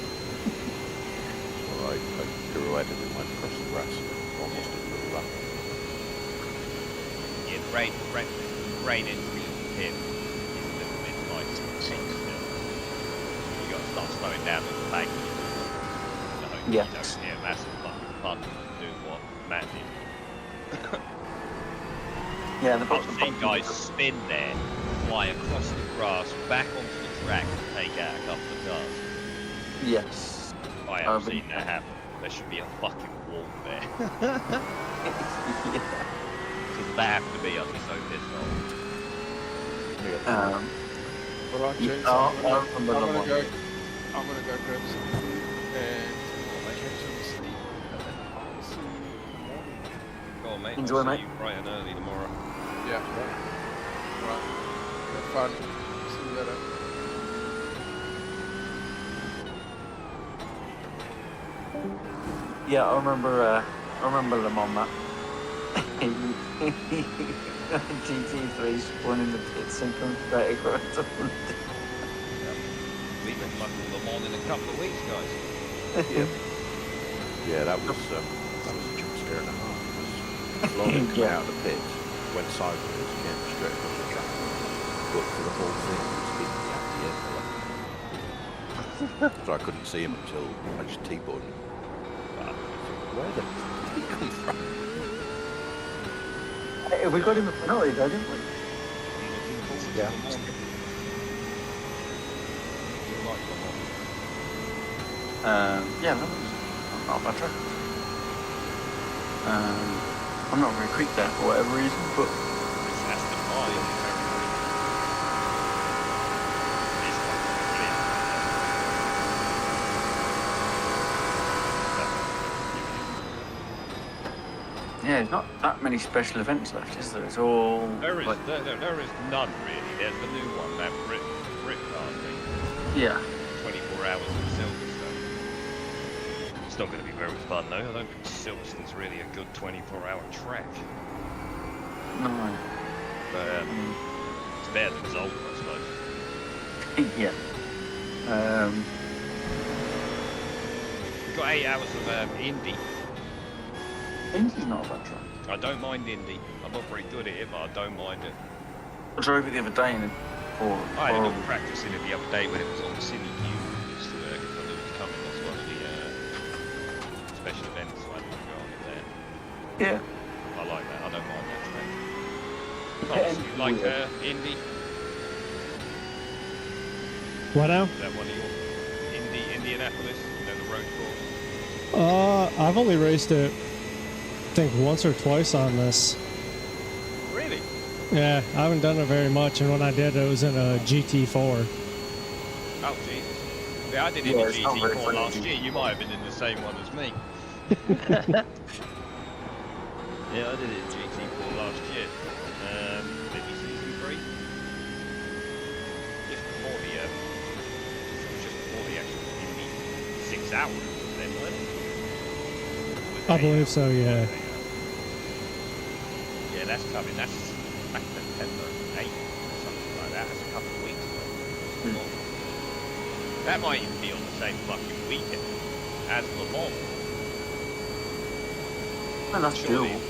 So I pirouetted and went across the grass and almost didn't look back. Yeah, the rain entry in the pit is a little bit like sink still. You got to start slowing down at the bank. So Yeah. You don't see a massive fucking fun to do what Matt did. Yeah, the I've seen guys spin there, fly across the grass, back onto the track and take out a couple of cars. Yes. I have seen that happen. there should be a fucking wall there. Yeah. Because they have to be, I'd be so pissed off. All right, gents, I'll I'm remember the gonna one. go. I'm gonna go grab some food and catch some sleep, and then I'll see you in the morning. Go on, mate. Enjoy, I'll mate. see you bright and early tomorrow. Yeah. Right. Have fun. See you later. Yeah, I remember Le Mans, Matt. GT3 spun in the pits and comes back across the front. We can fucking Le Mans in a couple of weeks, guys. Yeah, that was a jump scare and a half. Because Lauren came out of the pit, went sideways again, straight across the track. Looked for the whole thing, was at the end. So I couldn't see him until I just T-buttoned him. Where the did he come from? Hey, we got him a penalty though, didn't we? Yeah. Yeah, that was not a bad track. I'm not very quick there for whatever reason, but That's the fire. yeah, there's not that many special events left, is there? It's all There is, like, there is none really. There's the new one, that Brit car thing. yeah. 24 hours of Silverstone. It's not going to be very fun though. I don't think Silverstone's really a good 24-hour track. No. But it's better than Zolder, I suppose. Yeah. We've got 8 hours of Indy. Indy's not a bad track. I don't mind Indy. I'm not very good at it, but I don't mind it. I drove it the other day and I had a little practice in it the other day when it was on the City Q. Just to I knew it was coming as one of the special events, so I had to go on it there. Yeah. I like that. I don't mind that track. Yeah, Thomas, you like weird. Indy? What now? Is that one of your Indianapolis? You know, the road course? I've only raced it, I think, once or twice on this. Really? Yeah, I haven't done it very much, and when I did, it was in a GT4. Oh, Jesus. Yeah, I did it in Yeah, the it's not very GT4 funny. last year. You might have been in the same one as me. Yeah, I did it in GT4 last year. Maybe season 3. Just before the, it was just before the actual Indy 6 hours then, wasn't it? I believe so, yeah. Yeah, that's coming. That's back September 8th or something like that. That's a couple of weeks away. That might even be on the same fucking weekend as Le Mans. And that's doable.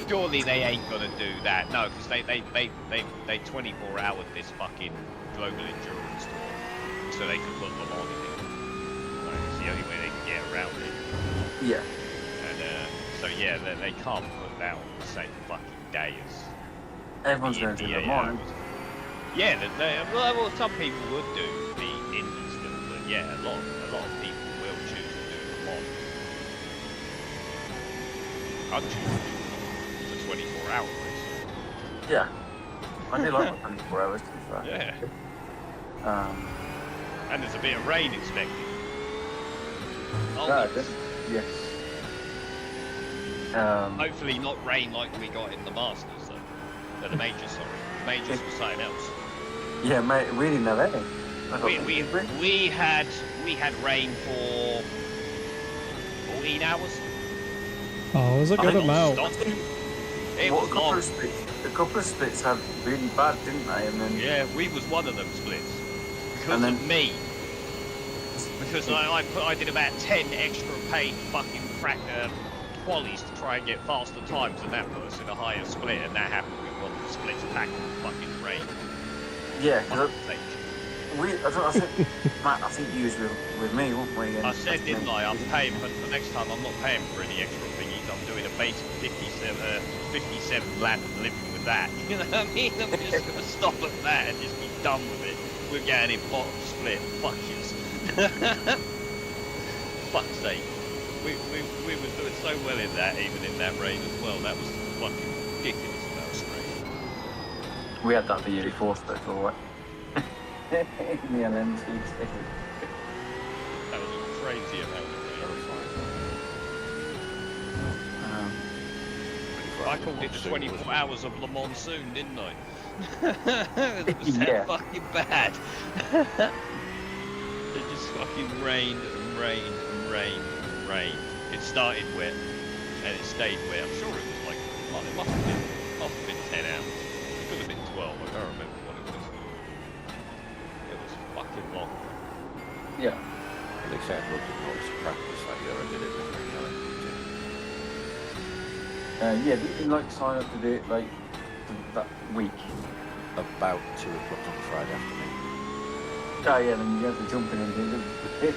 Surely they ain't gonna do that. No, because they 24 hours this fucking global endurance tour, so they can put Le Mans in it. Like, it's the only way they can get around it. Yeah. And so yeah, they can't put that on the same fucking day as Everyone's the going to Indy Le 8 Mans. hours. Yeah, well, some people would do the Indy still, but yeah, a lot of people will choose to do Le Mans. I'd choose to do Le Mans. It's a 24-hour race. Yeah. I do like my 24 hours, to be fair. Yeah, Um, and there's a bit of rain expected. Oh, yes. Yes. hopefully not rain like we got in the Masters, though. The majors, sorry. The majors was something else. Yeah, mate, we didn't have any. I thought We had rain for 14 hours. Oh, it was a good amount. It What, was a couple long. of splits? A couple of splits had really bad, didn't they? And then Yeah, we was one of them splits because And then- of me. Because I did about 10 extra paid fucking qualies to try and get faster times than that person, a higher split, and that happened with one of the splits packed with fucking rain. yeah, Fuck's 'cause sake. I think Matt, I think you was with me, weren't we? And I said, didn't I? I'm paying for next time. I'm not paying for any extra thingies. I'm doing a basic 57 lap and living with that. You know what I mean? I'm just gonna stop at that and just be done with it. We're getting in bottom split. Fuck yous. Fuck's sake. we were doing so well in that, even in that rain as well. That was fucking ridiculous about straight. We had that the year before, so it's all right. In the LMC. That was a crazy amount of Um, rain. I called it the 24 hours of the monsoon, didn't I? It was Yeah. that fucking bad. It just fucking rained and rained and rained and rained. It started wet and it stayed wet. I'm sure it was like, well, it must have been 10 hours. It could have been 12. I can't remember what it was. It was fucking long. yeah. They said it was not to practice that year. I did it with Yeah, did you like sign up to do it like that week? about 2 o'clock on Friday afternoon. Oh yeah, then you have to jump in and do it.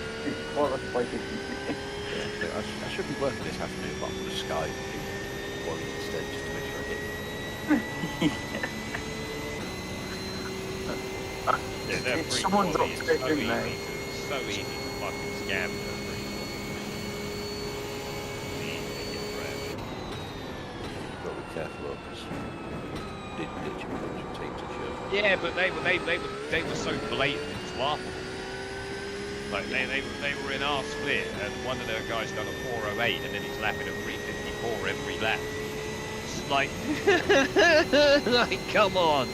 What a like it. Yeah, I should be working this afternoon, but I'm going to Skype people instead just to make sure I get Yeah, they're If free someone quality. drops it, so didn't easy they? to, so easy to fucking scam them. You've got to be careful because did ditch a bunch of teams this year. Yeah, but they were so blatant, it's laughable. Like they were in our split, and one of their guys done a 408, and then he's lapping at 354 every lap. It's like, like come on.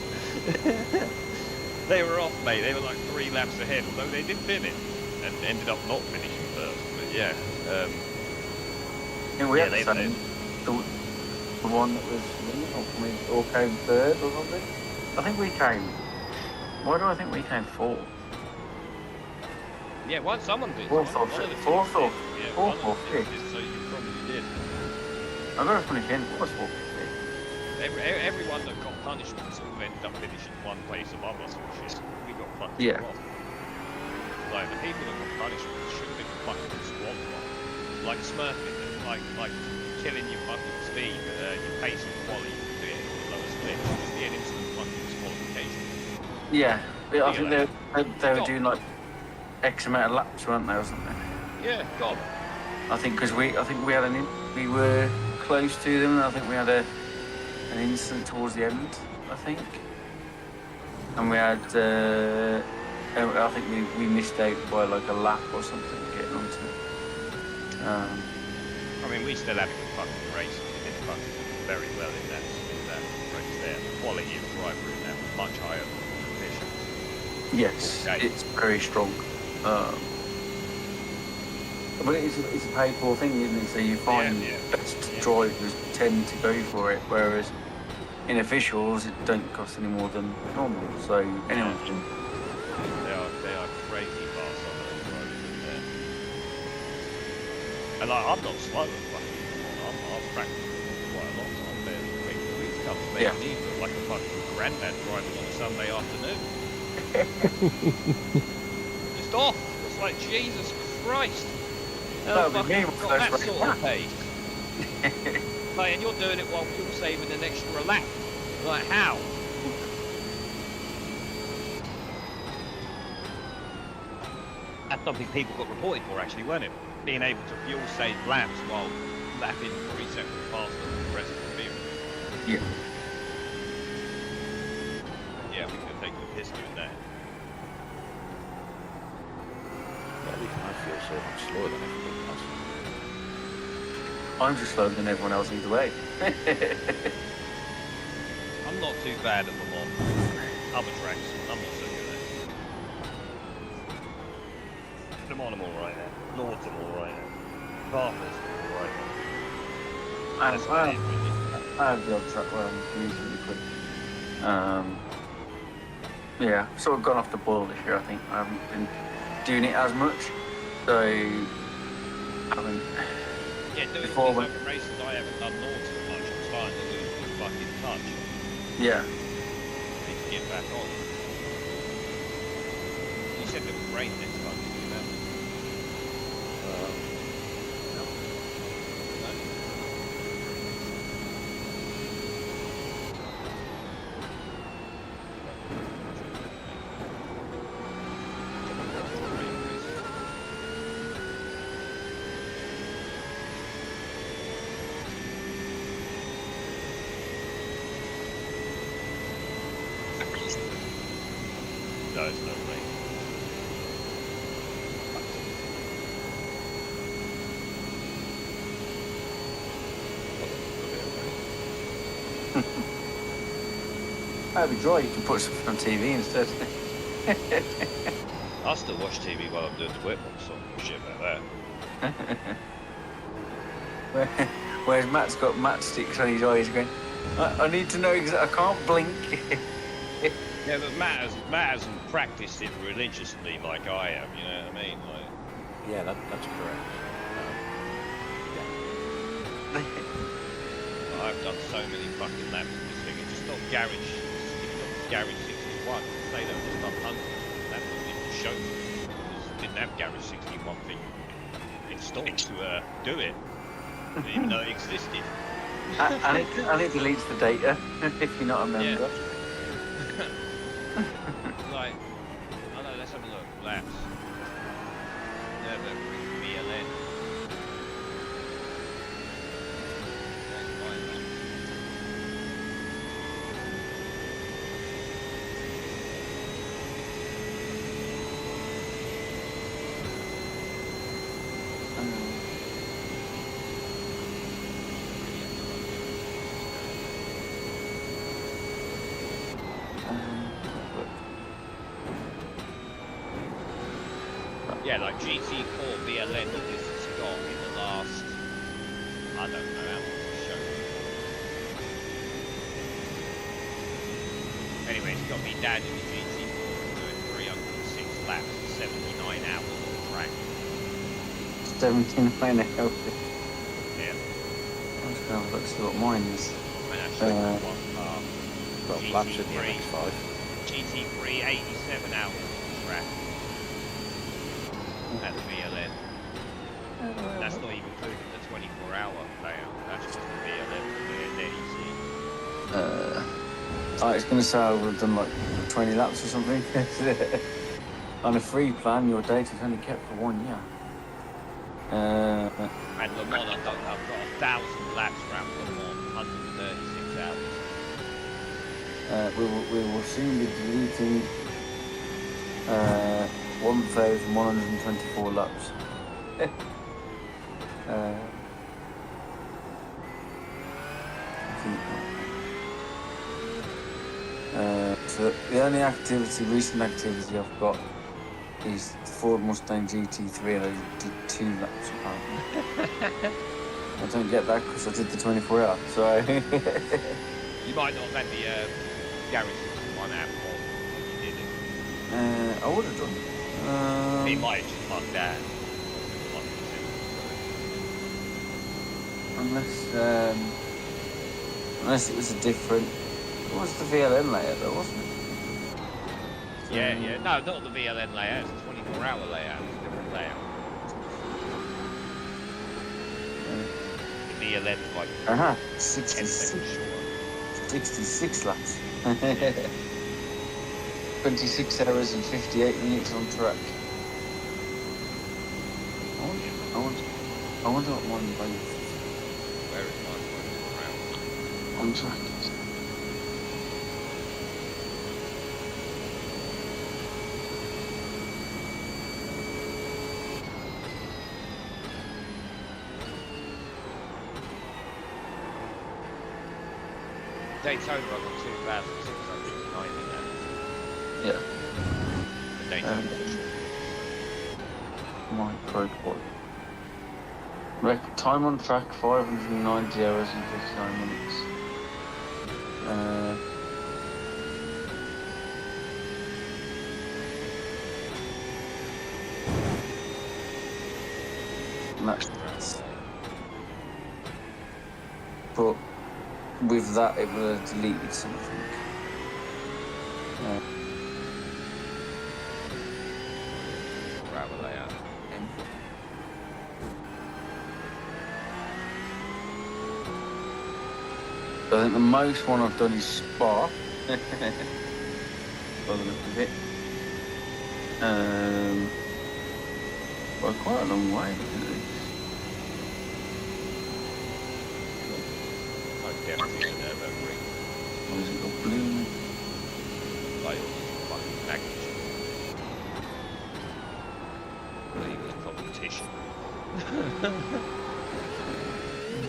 They were off, mate. They were like 3 laps ahead, although they did finish and ended up not finishing first. But yeah, Yeah, we Yeah, had they- the same. The one that was winning, or we all came third or something. I think we came. Why do I think we came fourth? yeah. Once someone did. Fourth or one of the teams fourth or- did. Yeah, fourth one or of the teams fifth. did, so you probably did. I got to finish in fourth or fifth. Everyone that got punishments all ended up finishing one place above us, which is we got fucking Yeah. wrong. Like the people that got punishments should have been fucking squad wrong. Like smurfing, like killing your fucking speed, your pace and quality, doing it on lower split. It should be an instant fucking disqualification. Yeah, I think Yeah. they were doing like X amount of laps, weren't they, or something? Yeah, God. I think because we had we were close to them, and I think we had an incident towards the end, I think, and we had I think we missed out by like a lap or something getting onto it. I mean, we still had a good fucking race. We did fucking very well in that race there. The quality of driver in that was much higher than the competition. Yes, Okay. it's very strong. But it's a paid for thing, isn't it? So you find Yeah. best drivers tend to go for it, whereas in officials it don't cost any more than normal. So anyone can. They are crazy fast on those drivers in there. And like, I'm not slow at fucking. I've practiced quite a lot, so I'm fairly quick. These cunts make Yeah. me look like a fucking granddad driving on a Sunday afternoon. Just off. It's like Jesus Christ. That would be me Fucking with got that those sort of pace. Like, and you're doing it while you're saving an extra lap. Like, how? That's something people got reported for, actually, weren't it? Being able to fuel save laps while lapping 3 seconds faster than the rest of the field. Yeah. Yeah, we could take the piss doing that. But at least I feel so much slower than everybody else. I'm just slower than everyone else either way. I'm not too bad at them on other tracks. I'm not so good at them on, I'm alright at. Lords, I'm alright at. Partners, I'm alright at. That's about it, really. I have the odd track where I'm reasonably quick. Yeah, sort of gone off the boil this year, I think. I haven't been doing it as much. So, I haven't. Yeah, doing these Before open races, I haven't done Lords as much. I'm starting to lose the fucking touch. Yeah. Need to get back on. You said there was rain next time, did you know? No. there's no rain. That'd be dry. You can put something on TV instead. I'll still watch TV while I'm doing the whip box, so I don't give a shit about that. Whereas Matt's got matchsticks on his eyes going, I need to know exactly, I can't blink. Yeah, but Matt hasn't practiced it religiously like I have, you know what I mean? Like, Yeah, that's correct. I've done so many fucking laps of this thing. It just got garage 61. They don't just done hundreds. That doesn't even show me. It didn't have garage 61 thing installed to do it. Didn't even know it existed. and it deletes the data if you're not a member. Like, I know, let's have a look. Laps. Nürburgring VLN. Yeah, like GT4 VLN that this has got in the last, I don't know how long it's shown. Anyway, it's got me down in the GT4 doing 306 laps and 79 hours on the track. 79 hours. Yeah. I'm just going to look see what mine is. And actually, one car. 12 laps in the MX-5. GT3, 87 hours on the track. At the VLN. That's not even including the 24-hour layout. That's just the VLN and NEC. I was going to say I would have done like 20 laps or something. On a free plan, your data's only kept for 1 year. And Le Mans, I've got 1,000 laps around Le Mans, 136 hours. We will soon be deleting 1,124 laps. So the only recent activity I've got is the Ford Mustang GT3, and I did 2 laps apparently. I don't get that because I did the 24 hour, so... You might not have had the garage 61 app on when you did it. I would have done. He might have just marked that. Unless it was a different... It was the VLN layout though, wasn't it? Yeah. No, not the VLN layout. It's a 24-hour layout. It's a different layout. The VLN is like 10 seconds shorter. 66 laps. Yeah. 26 hours and 58 minutes on track. I wonder what mine is. Where is mine? On track. Daytona, I got 2,690 now. Yeah. The Daytona. My pro quad. Record time on track 590 hours and 59 minutes. That's but with that it would have deleted something. Hour layout. I think the most one I've done is Spa. By the look of it. Well, quite a long way, isn't it? I've definitely seen that over ring. Or is it got blue? Like, fucking magnitude. competition.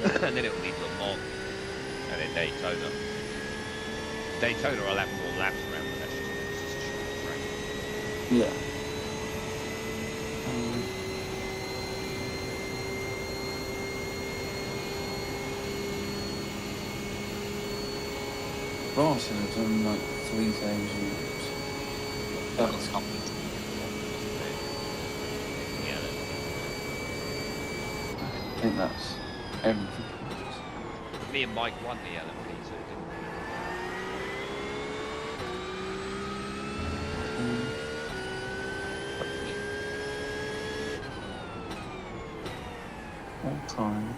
And then it'll lead to Le Mans, and then Daytona. Daytona will have more laps around, but that's just because it's a shorter track. Yeah. Ross should have done like 3,000 laps. That's Yeah, I think that's everything. me and Mike won the LMP, so it didn't All time.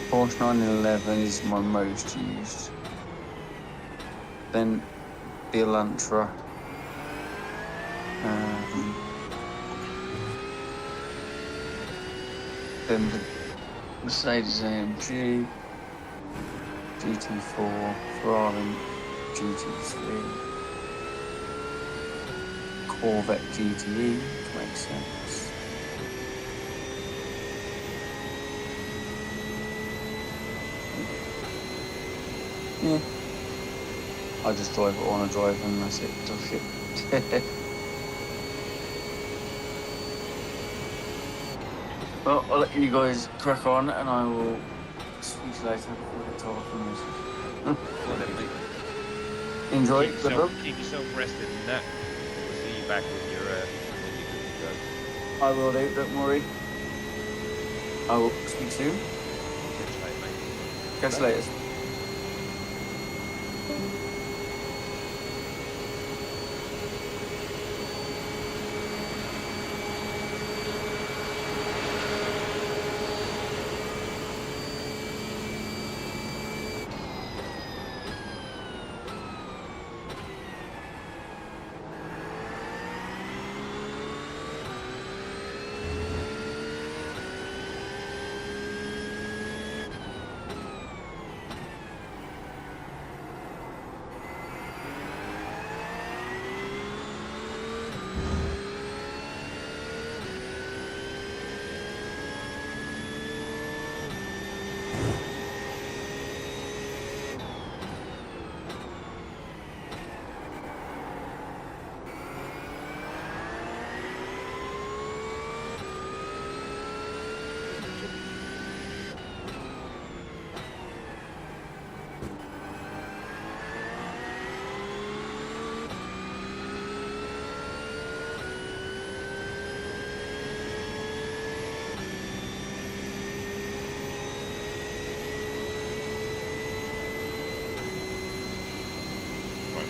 Porsche 911 is my most used. Then the Elantra. Then the Mercedes AMG, GT4, Ferrari GT3, Corvette GTE, which makes sense. Yeah. I just drive what I want to drive and that's it. That's it. Well, I'll let you guys crack on and I will speak to you later before I get told off from this. Well, then, mate. Enjoy. Keep yourself rested and that. We'll see you back with your when you're good to go. I will do, don't worry. I will speak soon. Catch you later, mate. Catch you later.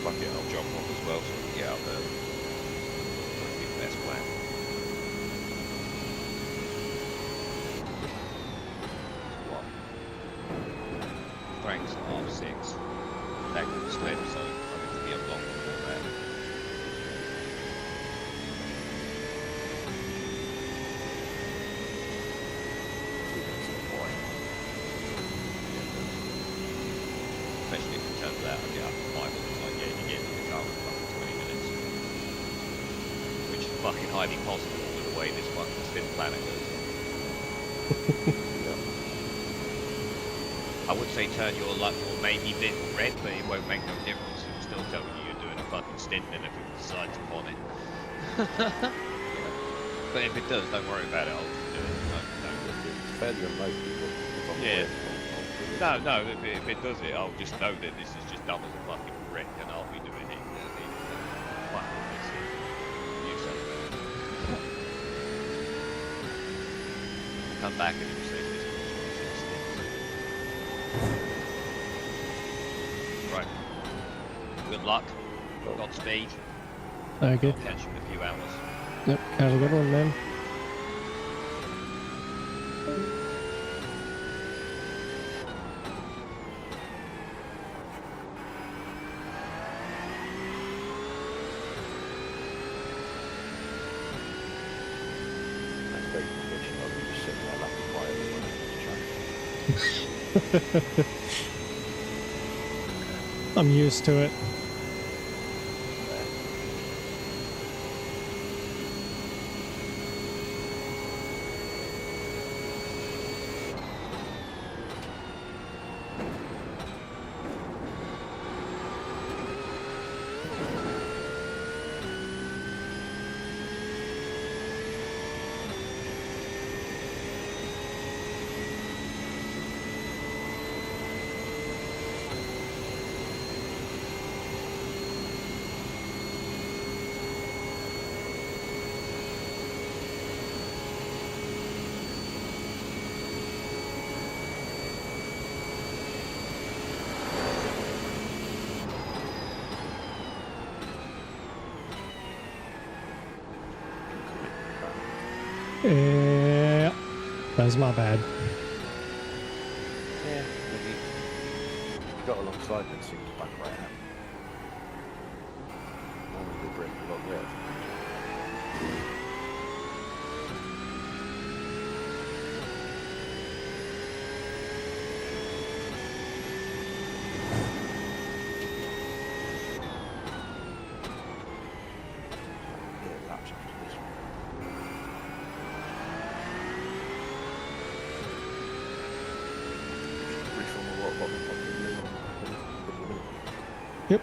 Fuck it, I'll jump off as well so we can get out there. That'll be the best plan. What? Frank's half 6. That could slip, so I need to be up long before that. Especially if it turns out I get up at 5 o'clock. Which is fucking highly possible with the way this fucking spin planet goes. I would say turn your luck or maybe little red, but it won't make no difference. It will still tell you you're doing a fucking stint and if it decides upon it. But if it does, don't worry about it. I'll just do it. No. It's fairly remote. Yeah. No, if it does it, I'll just know that this is just dumb as a fucking wreck and I'll be doing it. Fucking miss it. You say that. Come back and you say this was right. Good luck. Godspeed. Thank you. I'll catch you in a few hours. Yep. Have a good one, man. I'm used to it. Yeah, that's my bad. Yeah, when you got alongside and it seemed to back right out. Normally they break a lot there. Yeah, laps after this one. Reform a lot of the Yep.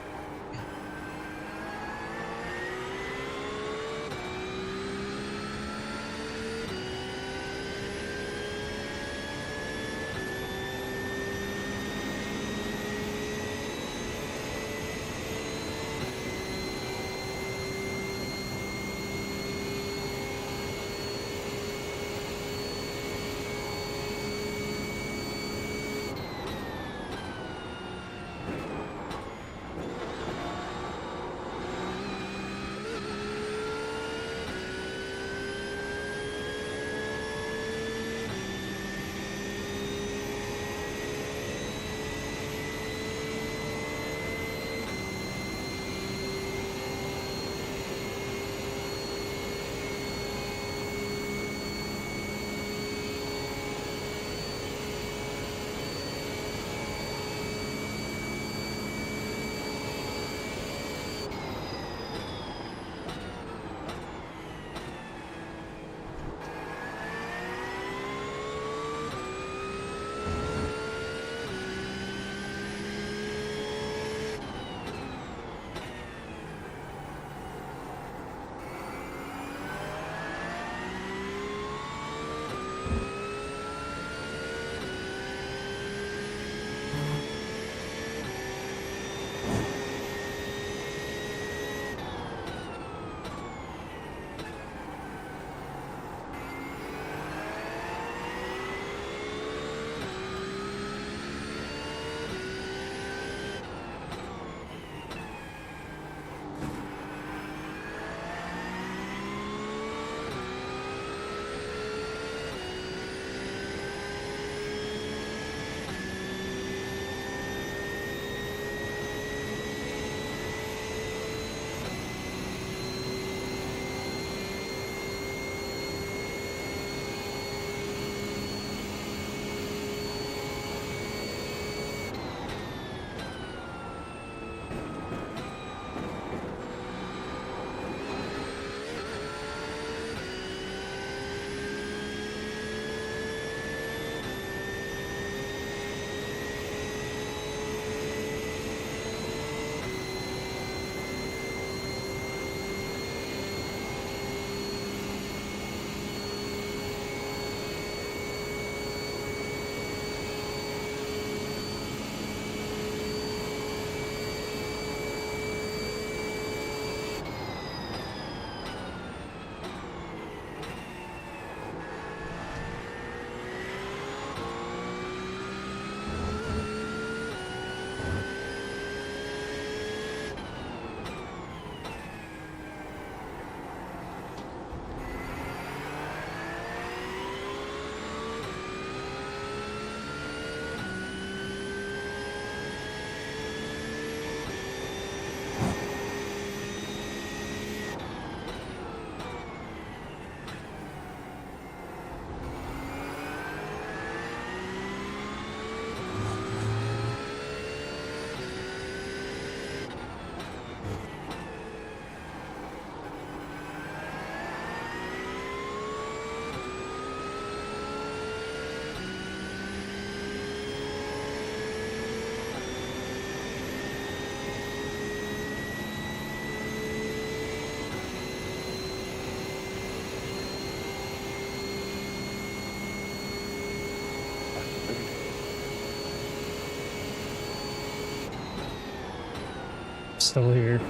Still here.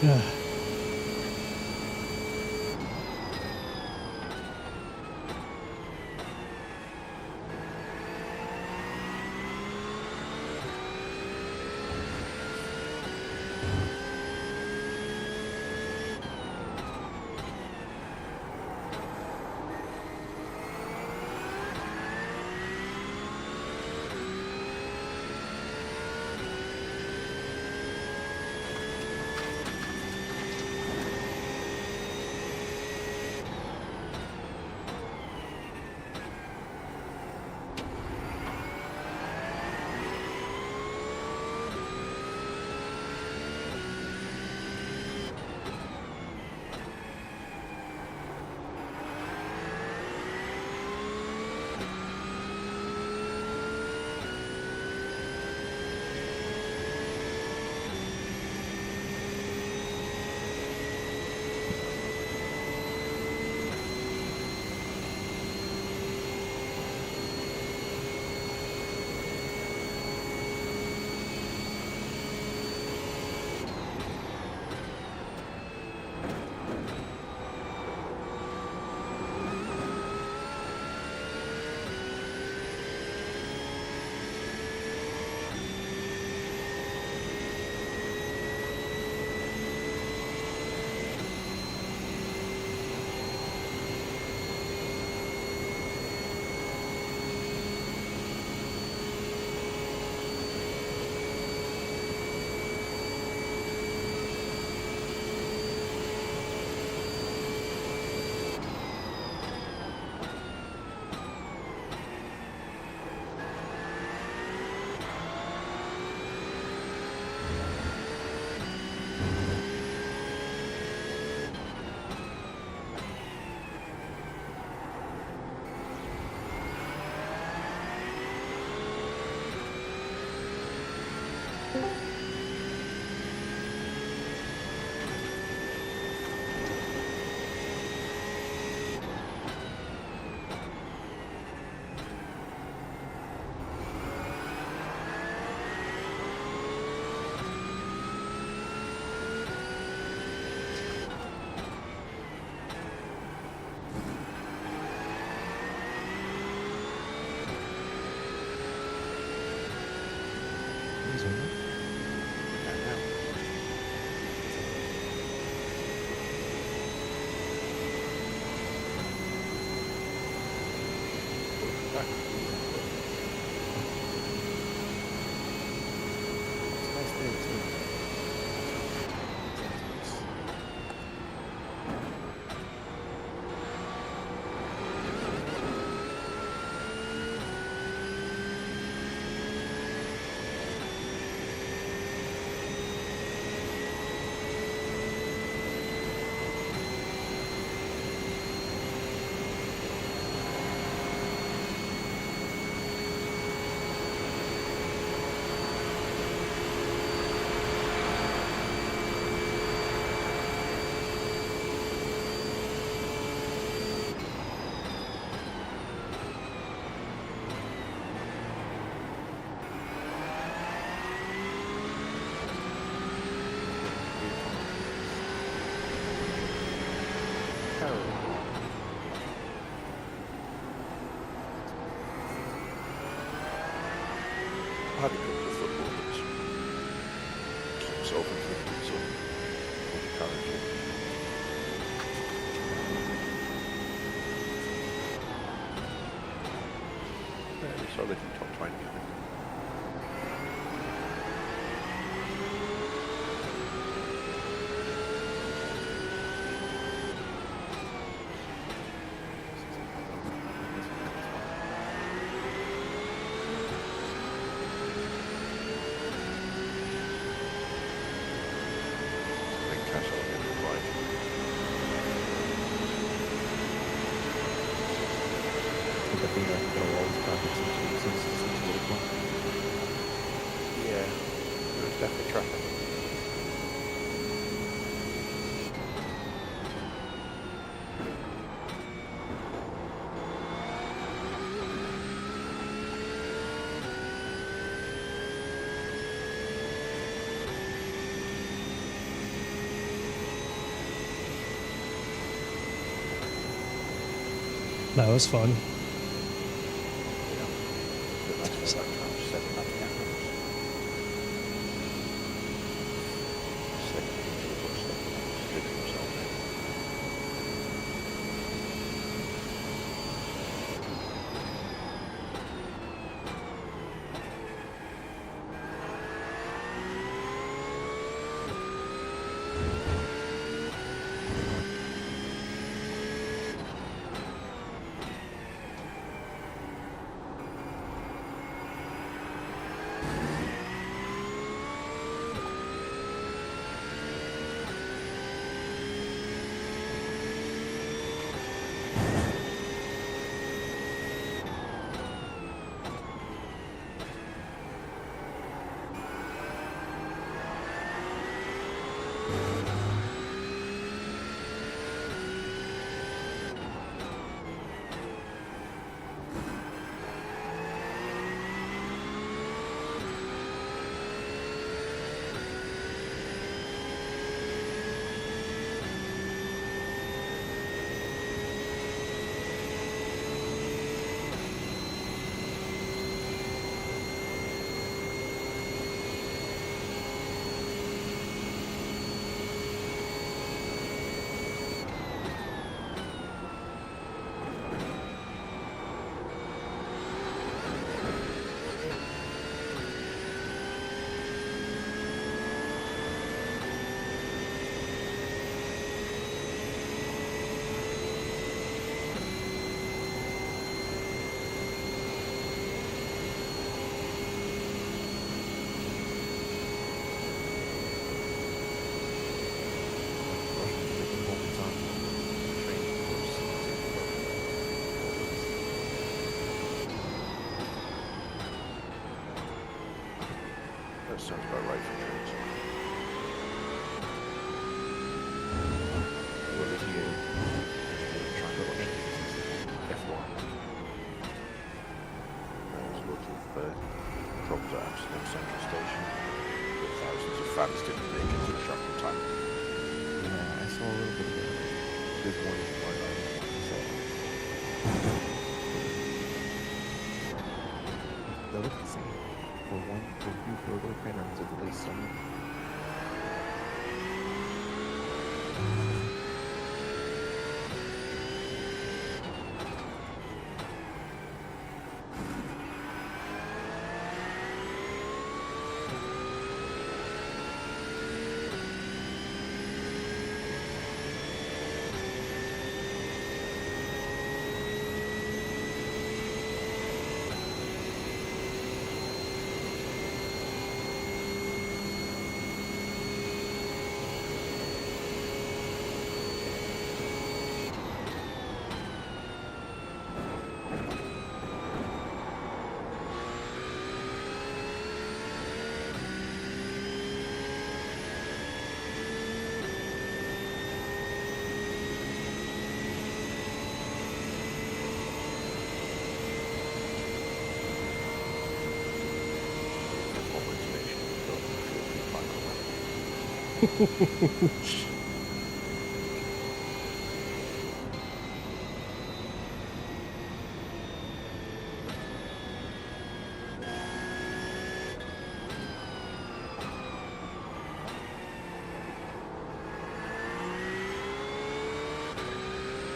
Yeah. I had a couple of footballers keep self-inflicted some encouraging. Fairly solid in top 20, I think. track. That was fun. Yeah. But that's what that time 7 lap gap was. Slipping into the bush, slipping himself in. That sounds about right for trains. Well, if you try to look F1, I was looking for problems at Amsterdam Central Station. But thousands of fans didn't make it to the track in time. yeah, I saw a little bit of it. There's one part I don't want to say. They look the same. For one, for you, for a little bit, and to delay somewhere.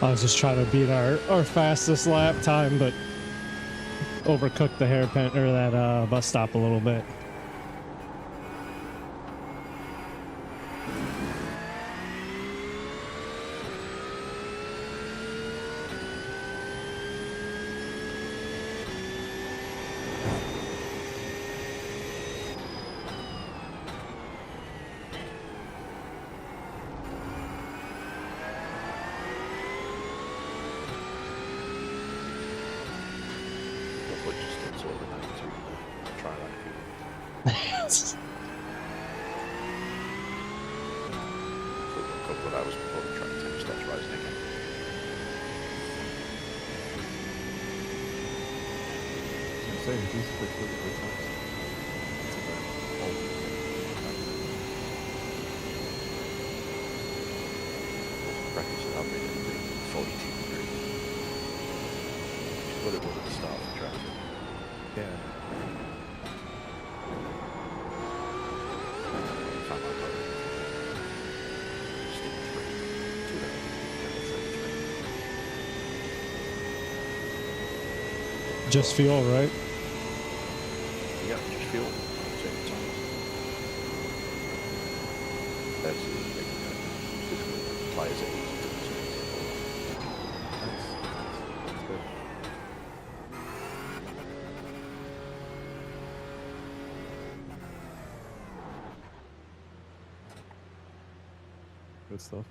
I was just trying to beat our fastest lap time, but overcooked the hairpin or that bus stop a little bit. But just did sort of to try that. saying, these are quick times. It's about all the Practice I've been in 42 degrees. But it was at the start of the track. yeah. Found my car. Still 3. 2 hours. 33. Just fuel, right? Yeah, just fuel. Same time. That's the big physical players that easy to listen. Nice. That's good. Good stuff.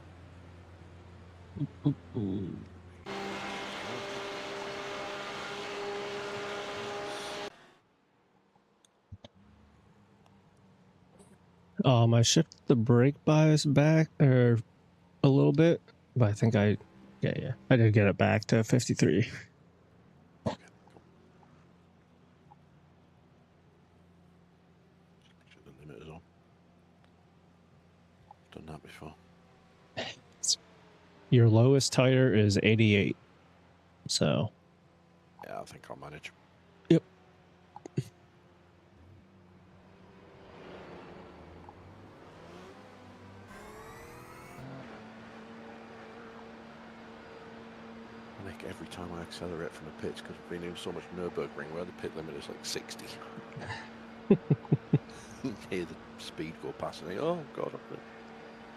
I shifted the brake bias back or a little bit, but I think I did get it back to 53. Okay, cool. Make sure the limiter's on. Done that before. Your lowest tire is 88. So, Yeah, I think I'll manage. yep. Nick, every time I accelerate from the pits, because we've been doing so much Nürburgring where the pit limit is like 60. Hear the speed go past and think, oh god, I'm going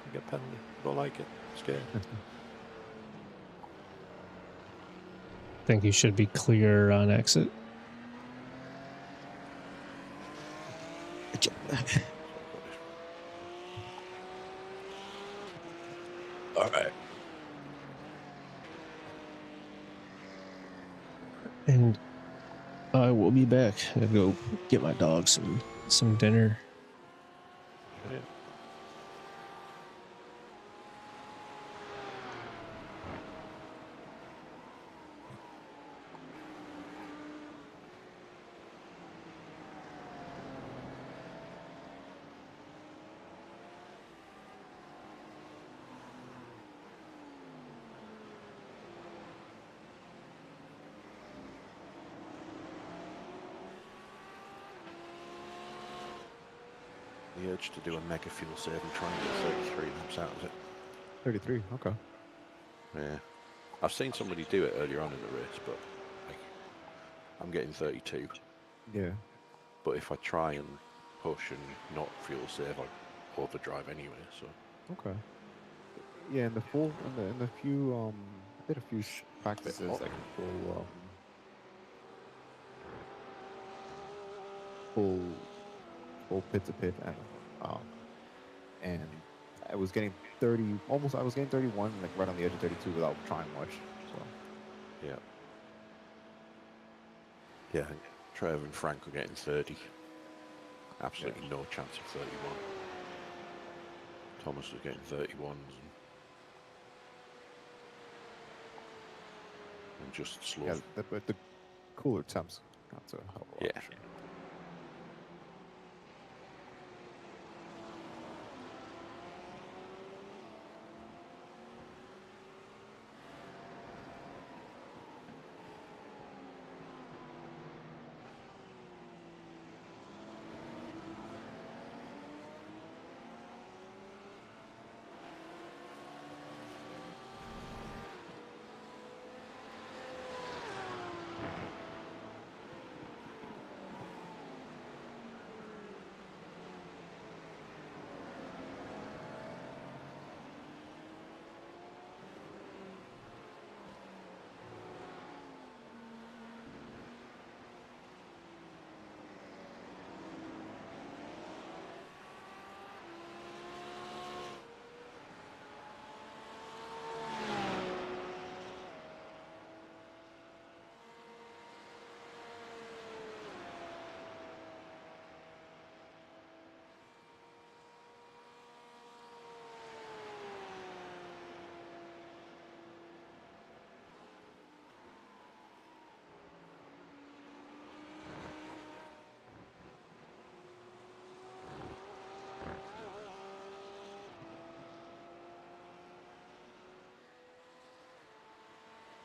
to get a penalty. I don't like it. I'm scared. Think you should be clear on exit. All right. And I will be back. I gotta go get my dog some dinner. Yeah. The urge to do a mega fuel save and try and get 33 laps out of it. 33, okay. Yeah. I've seen somebody do it earlier on in the race, but like, I'm getting 32. Yeah. But if I try and push and not fuel save, I overdrive anyway, so. Okay. Yeah, in the few I did a few practices like full pit to pit and I was getting 30 almost I was getting 31 like right on the edge of 32 without trying much. So Yeah. Yeah, I think Trevor and Frank were getting 30. Absolutely no chance of 31. Thomas was getting 31s and just slow. yeah, but the cooler temps got to help a lot. Yeah. Sure.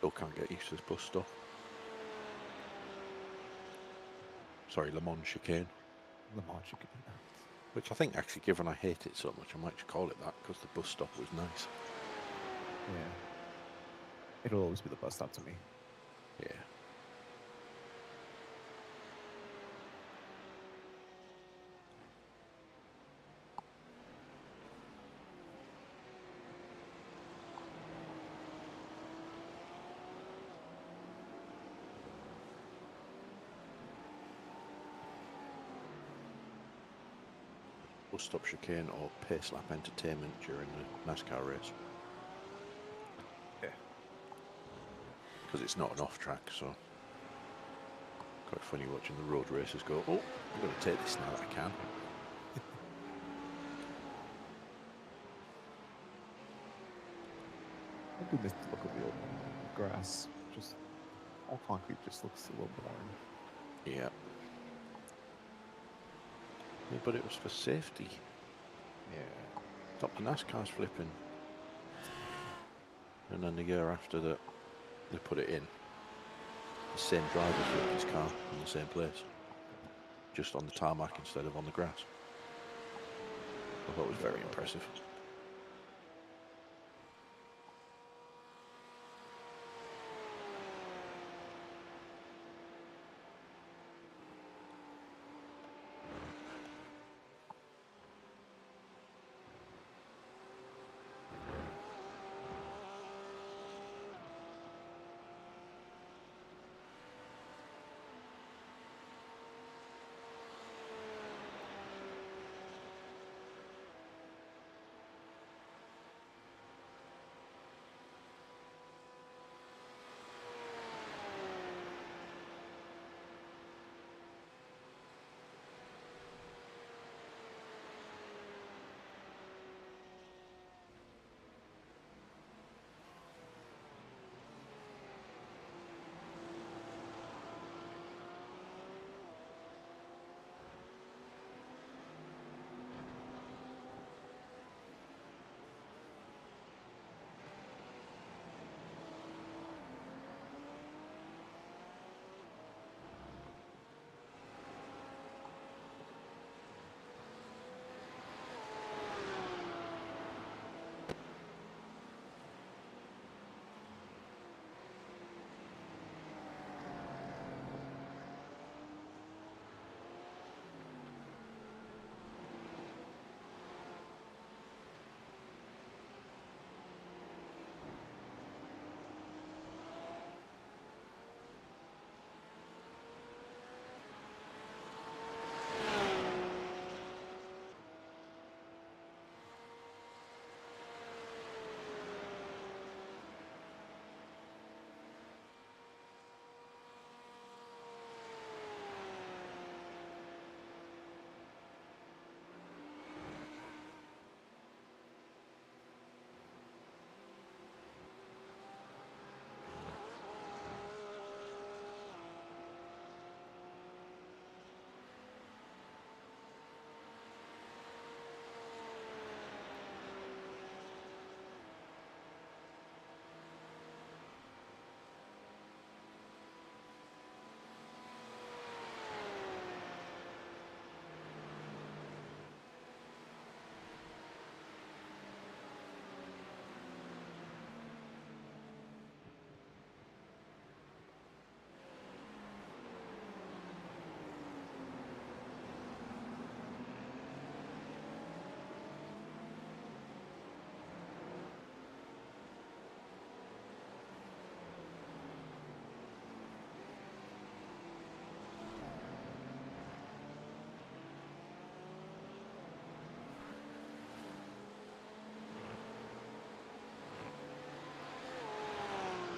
Still can't get used to this bus stop. Sorry, Le Mans chicane. Le Mans chicane. Which I think, actually, given I hate it so much, I might just call it that because the bus stop was nice. Yeah. It'll always be the bus stop to me. Yeah. Bus stop chicane or pace lap entertainment during the NASCAR race. Yeah. Because it's not an off track, so quite funny watching the road racers go, oh, I'm going to take this now that I can. I do miss the look of the old grass. Just all concrete just looks a little boring. Yeah. Yeah, but it was for safety. Yeah. Stop the NASCAR's flipping. And then the year after that, they put it in. The same driver flipped his car in the same place. Just on the tarmac instead of on the grass. I thought it was very impressive.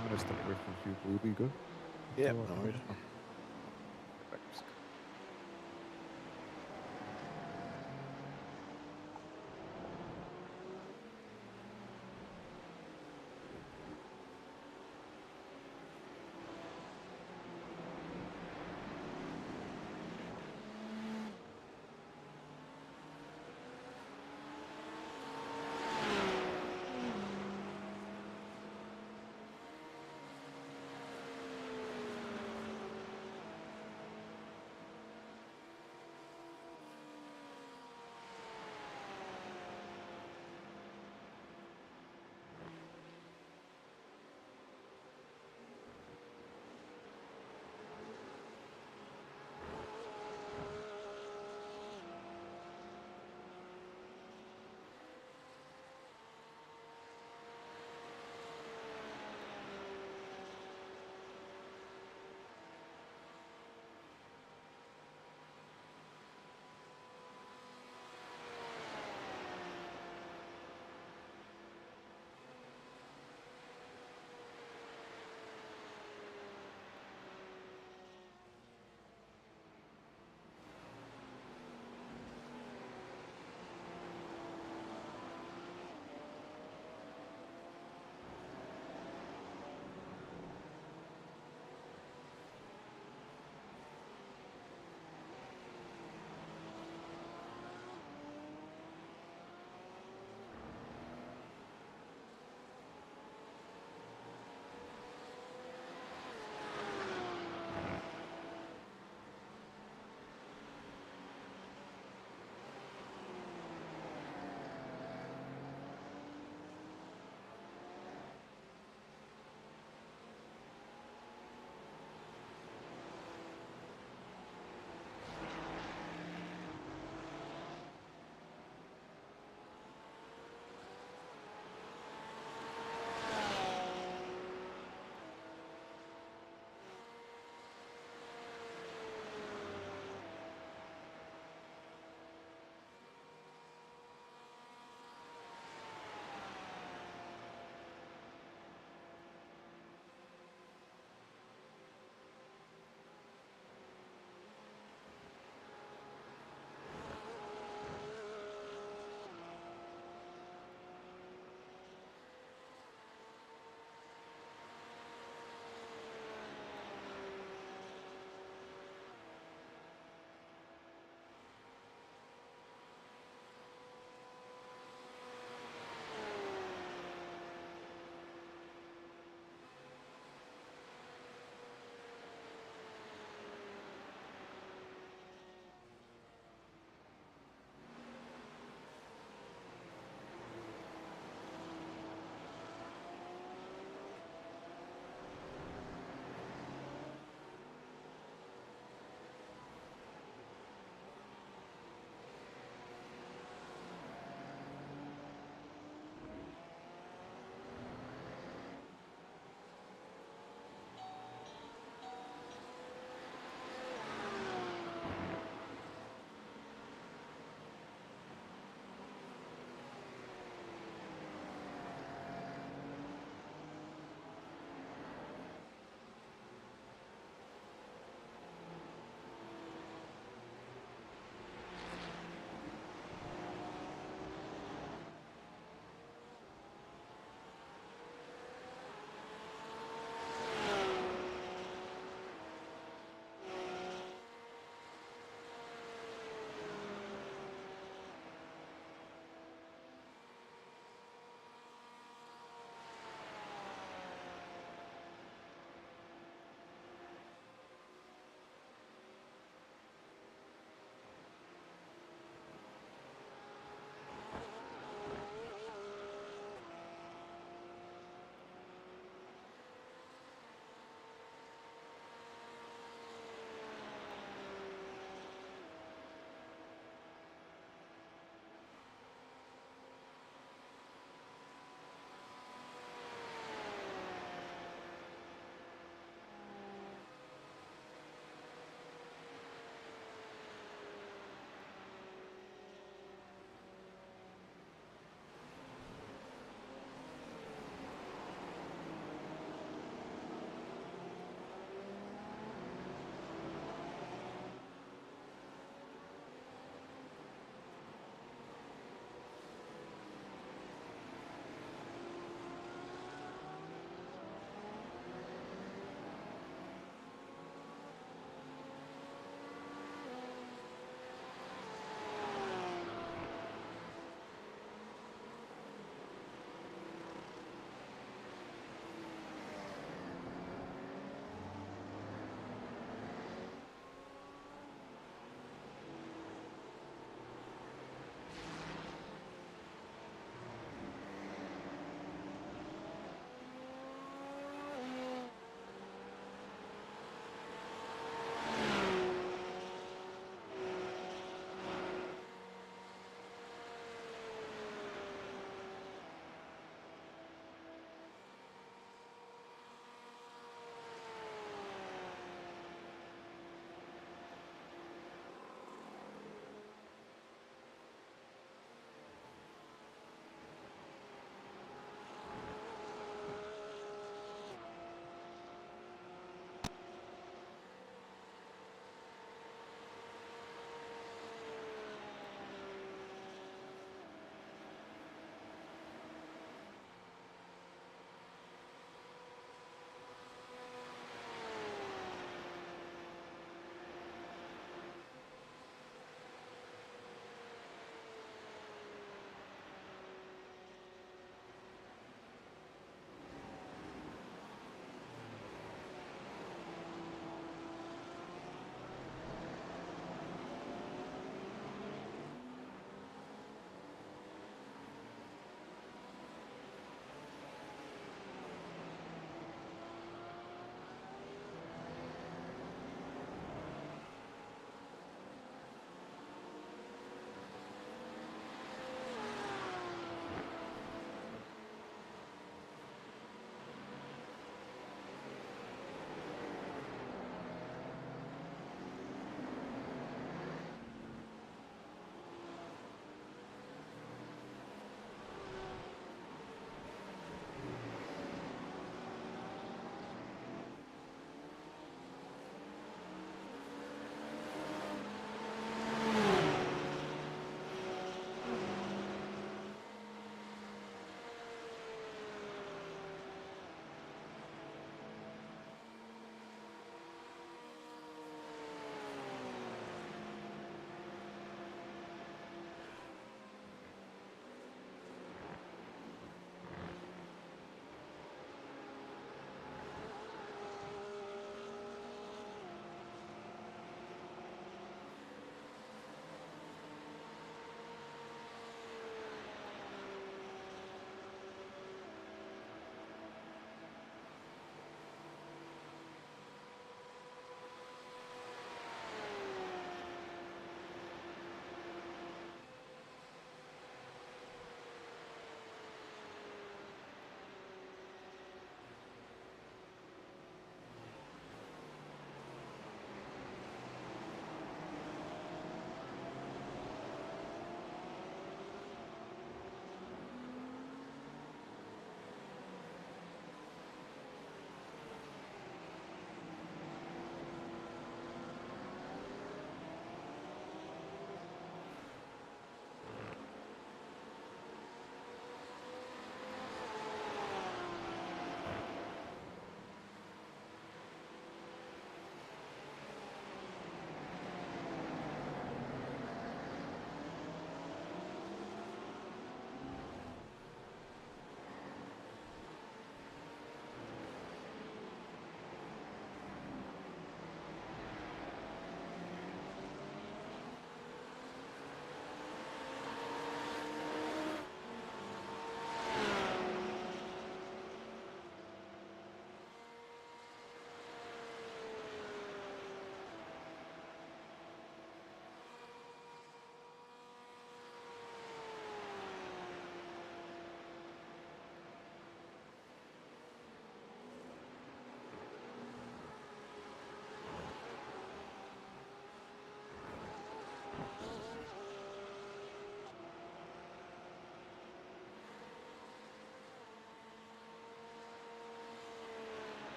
I'm gonna step away from you. Will you be good? Yeah, So, no worries.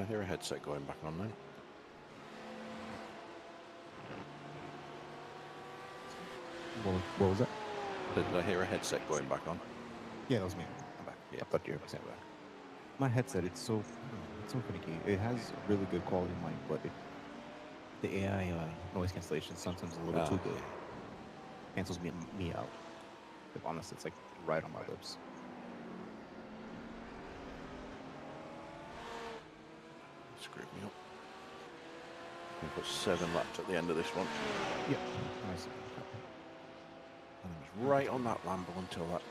I hear a headset going back on then. What was that? Did I hear a headset going back on? Yeah, that was me. I'm back. Yeah, I thought you were saying back. My headset, it's so it's so finicky. It has really good quality mic, but the AI noise cancellation is sometimes a little too good. Yeah. Cancels me out. To be honest, it's like right on my lips. Screwed me up. We've got 7 laps at the end of this one. Yeah, nice. And I was right on that Lambo until that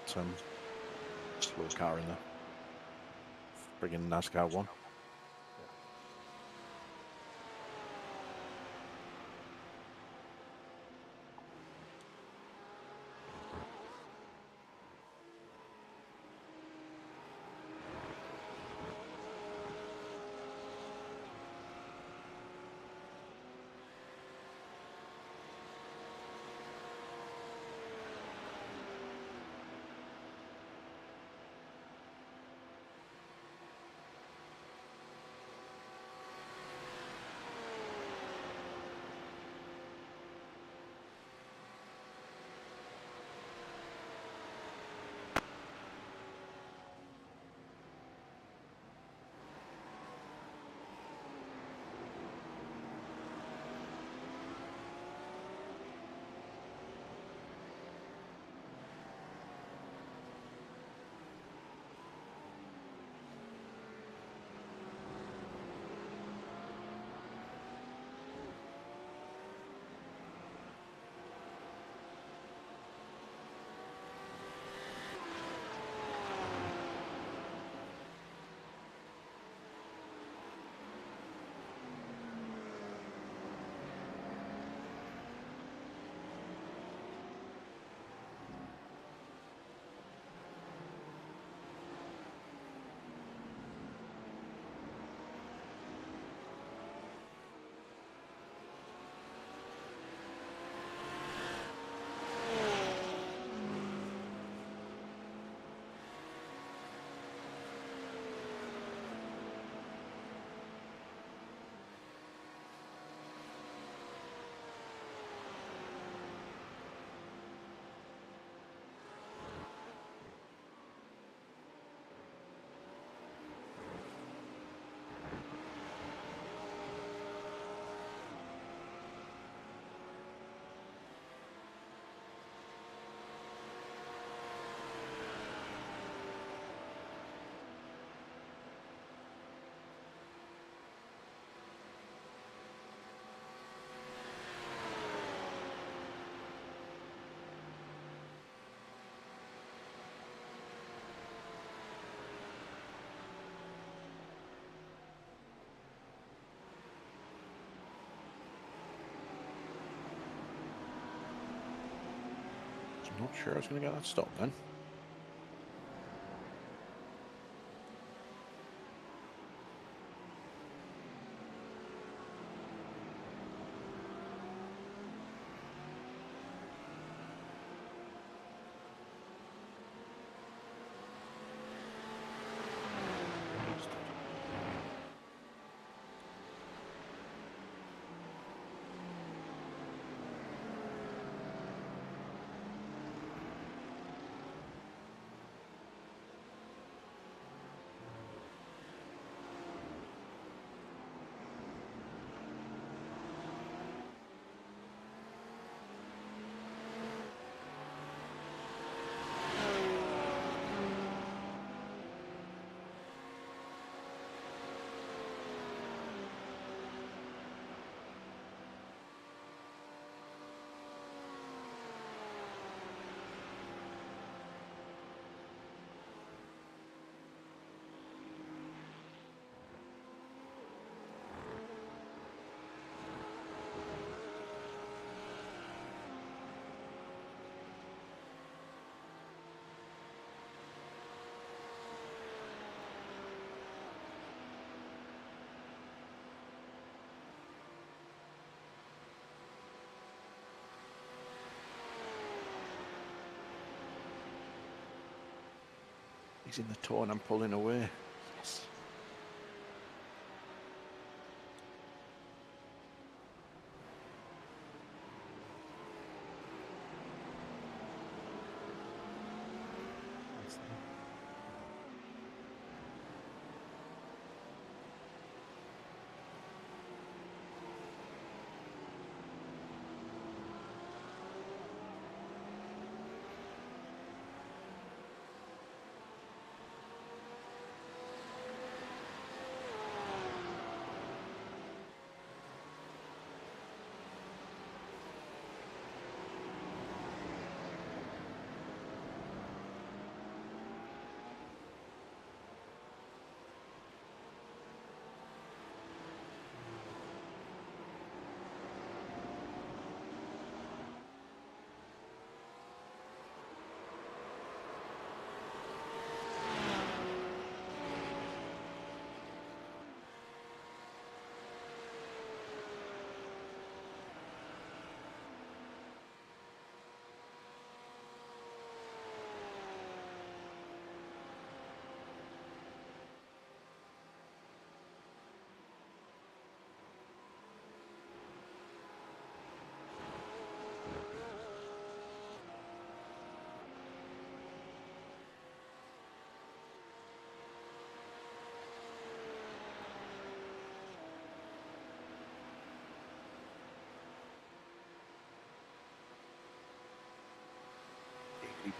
slow car in the friggin' NASCAR one. I'm not sure I was going to get that stop then. He's in the toe and I'm pulling away. Yes.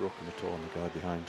broken the toe on the guy behind.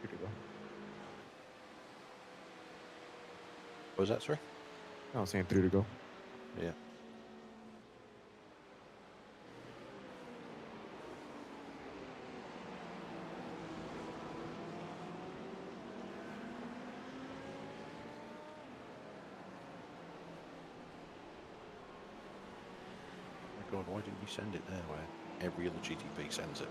Here to go. What was that, sorry? I was saying 3 to go. Yeah. Oh my god, why didn't you send it there where every other GTP sends it?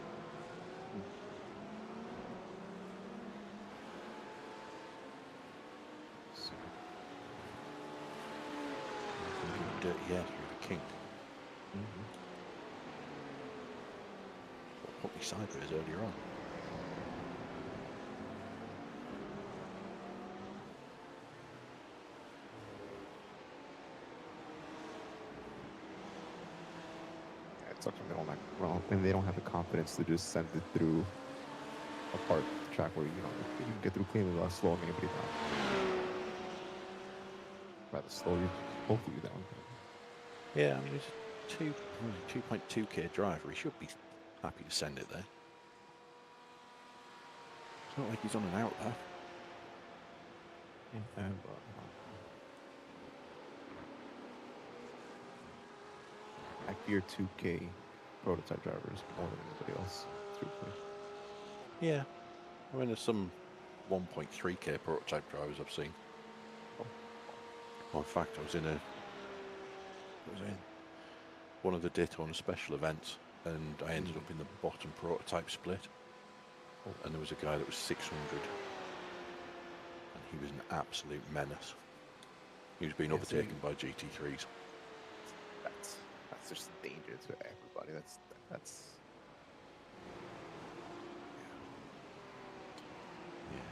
Dirty air through the kink. What put me sideways earlier on? Yeah, it sucks when they don't and they don't have the confidence to just send it through a part of the track where you can get through cleanly without slowing anybody down. Rather slow you, both of you down. Yeah, I mean, it's a 2.2k driver. He should be happy to send it there. It's not like he's on an outlet. Yeah, I fear 2K prototype drivers more than anybody else. Truthfully. Yeah. I mean, there's some 1.3k prototype drivers I've seen. Well, in fact, I was in one of the Daytona special events, and I ended up in the bottom prototype split. And there was a guy that was 600, and he was an absolute menace. He was being overtaken by GT3s. That's just a danger to everybody. That's. Yeah.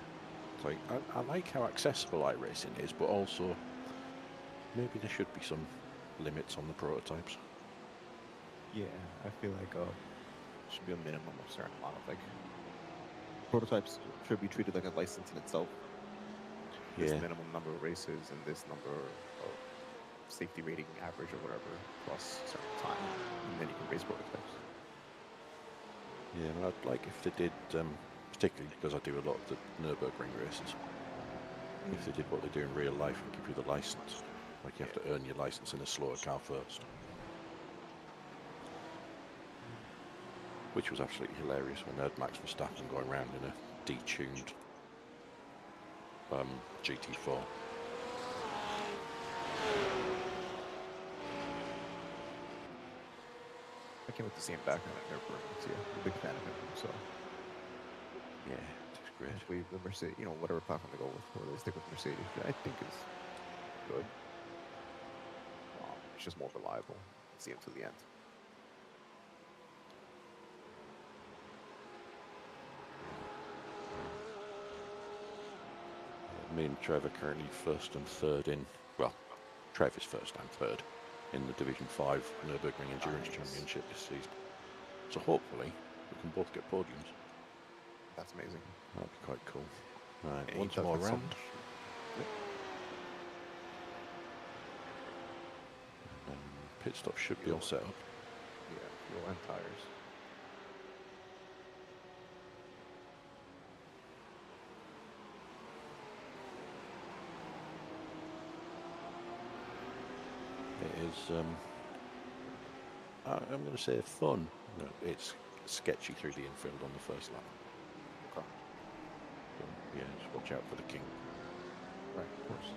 It's like I like how accessible iRacing is, but also maybe there should be some limits on the prototypes. Yeah, I feel like should be a minimum of a certain amount of prototypes should be treated like a license in itself. This minimum number of races and this number of safety rating average or whatever plus a certain time, and then you can race prototypes. Yeah, and I'd like if they did, particularly because I do a lot of the Nürburgring races, if they did what they do in real life and give you the license. Like you have to earn your license in a slower car first. Which was absolutely hilarious when they had Max Verstappen going around in a detuned GT4. I can't wait to see him back on that Nürburgring too. I'm a big fan of him, so yeah, it's great. Hopefully the Mercedes, whatever platform they go with, whether they stick with Mercedes, which I think is good. It's just more reliable. See him to the end. Me and Trev are currently first and third in, well, Trev is first and third in the Division 5 Nürburgring Endurance Championship this season. So hopefully we can both get podiums. That's amazing. That'd be quite cool. Right, Yeah, he once does more that so round. much. Yep. And pit stop should be all set up. Yeah, fuel and tires. It is, I'm going to say fun. No, it's sketchy through the infield on the first lap. Okay. So, yeah, just watch out for the king. Right, of course.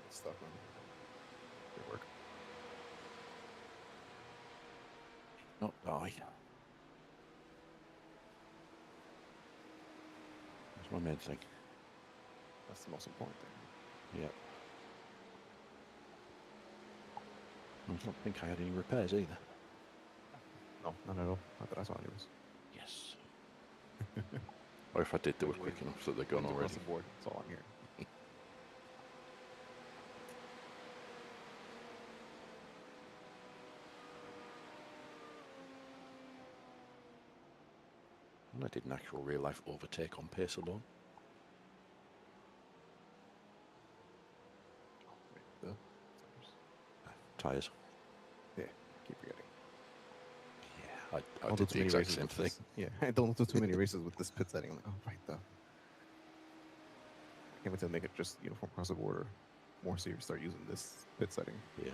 Good stuff, man. Good work. Not die. That's my main thing. That's the most important thing. Yeah. I don't think I had any repairs either. No, none at all. Not that I saw anyways. Yes. Or if I did, they were quick enough that they're gone Wins already. across the board. That's all I'm hearing. And I did an actual real life overtake on pace alone. The Tyres. Yeah, keep forgetting. Yeah, I Don't do did too the many exact races same with thing. this. Yeah, I don't do too many races with this pit setting. I'm like, oh, right, though. I can't wait to make it just uniform across the board or more so you start using this pit setting. Yeah.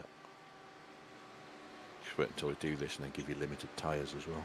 Just wait until I do this and then give you limited tyres as well.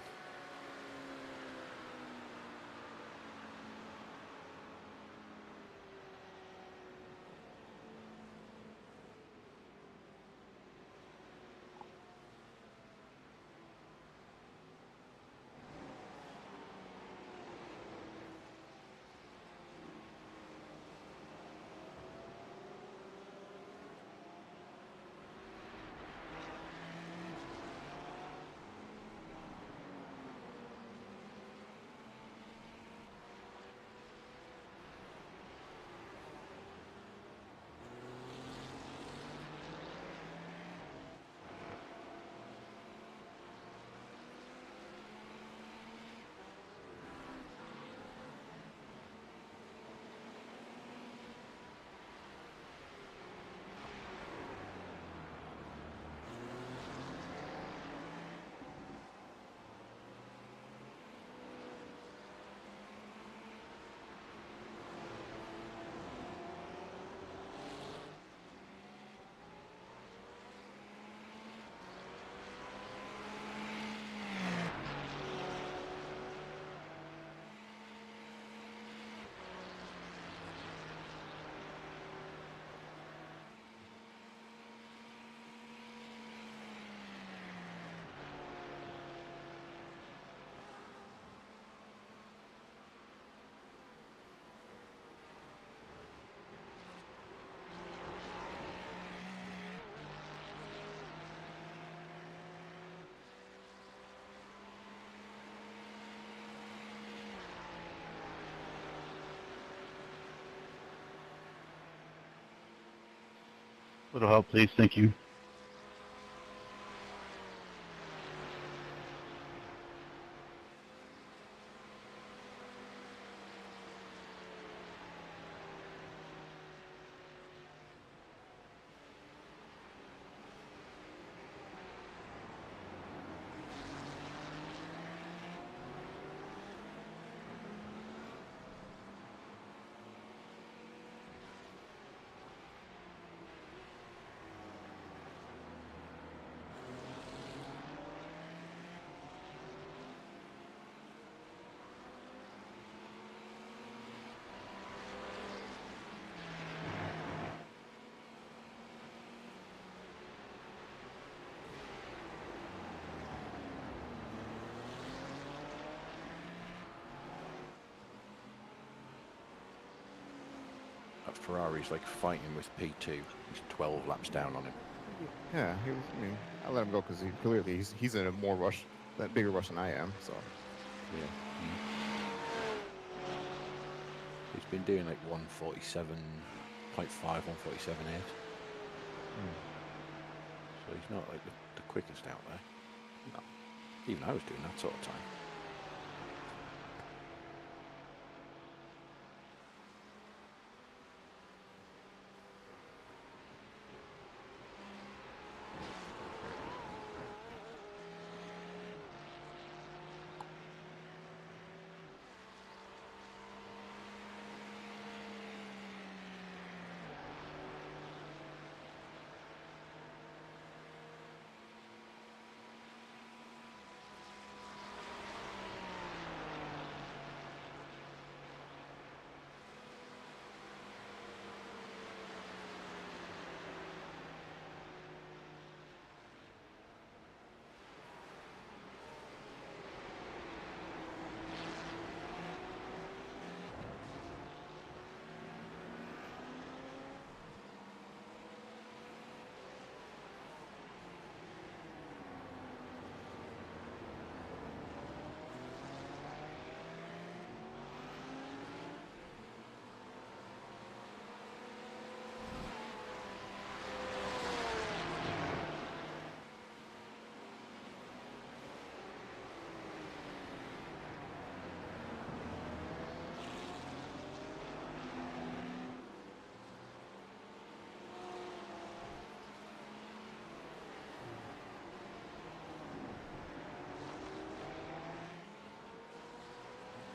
Little help, please. Thank you. That Ferrari's like fighting with P2. He's 12 laps down on him. Yeah, he was. I mean, I let him go because he's in a more rush, that bigger rush than I am. So Yeah. He's been doing like 147.5, 147.8. So he's not like the quickest out there. No. Even I was doing that sort of time.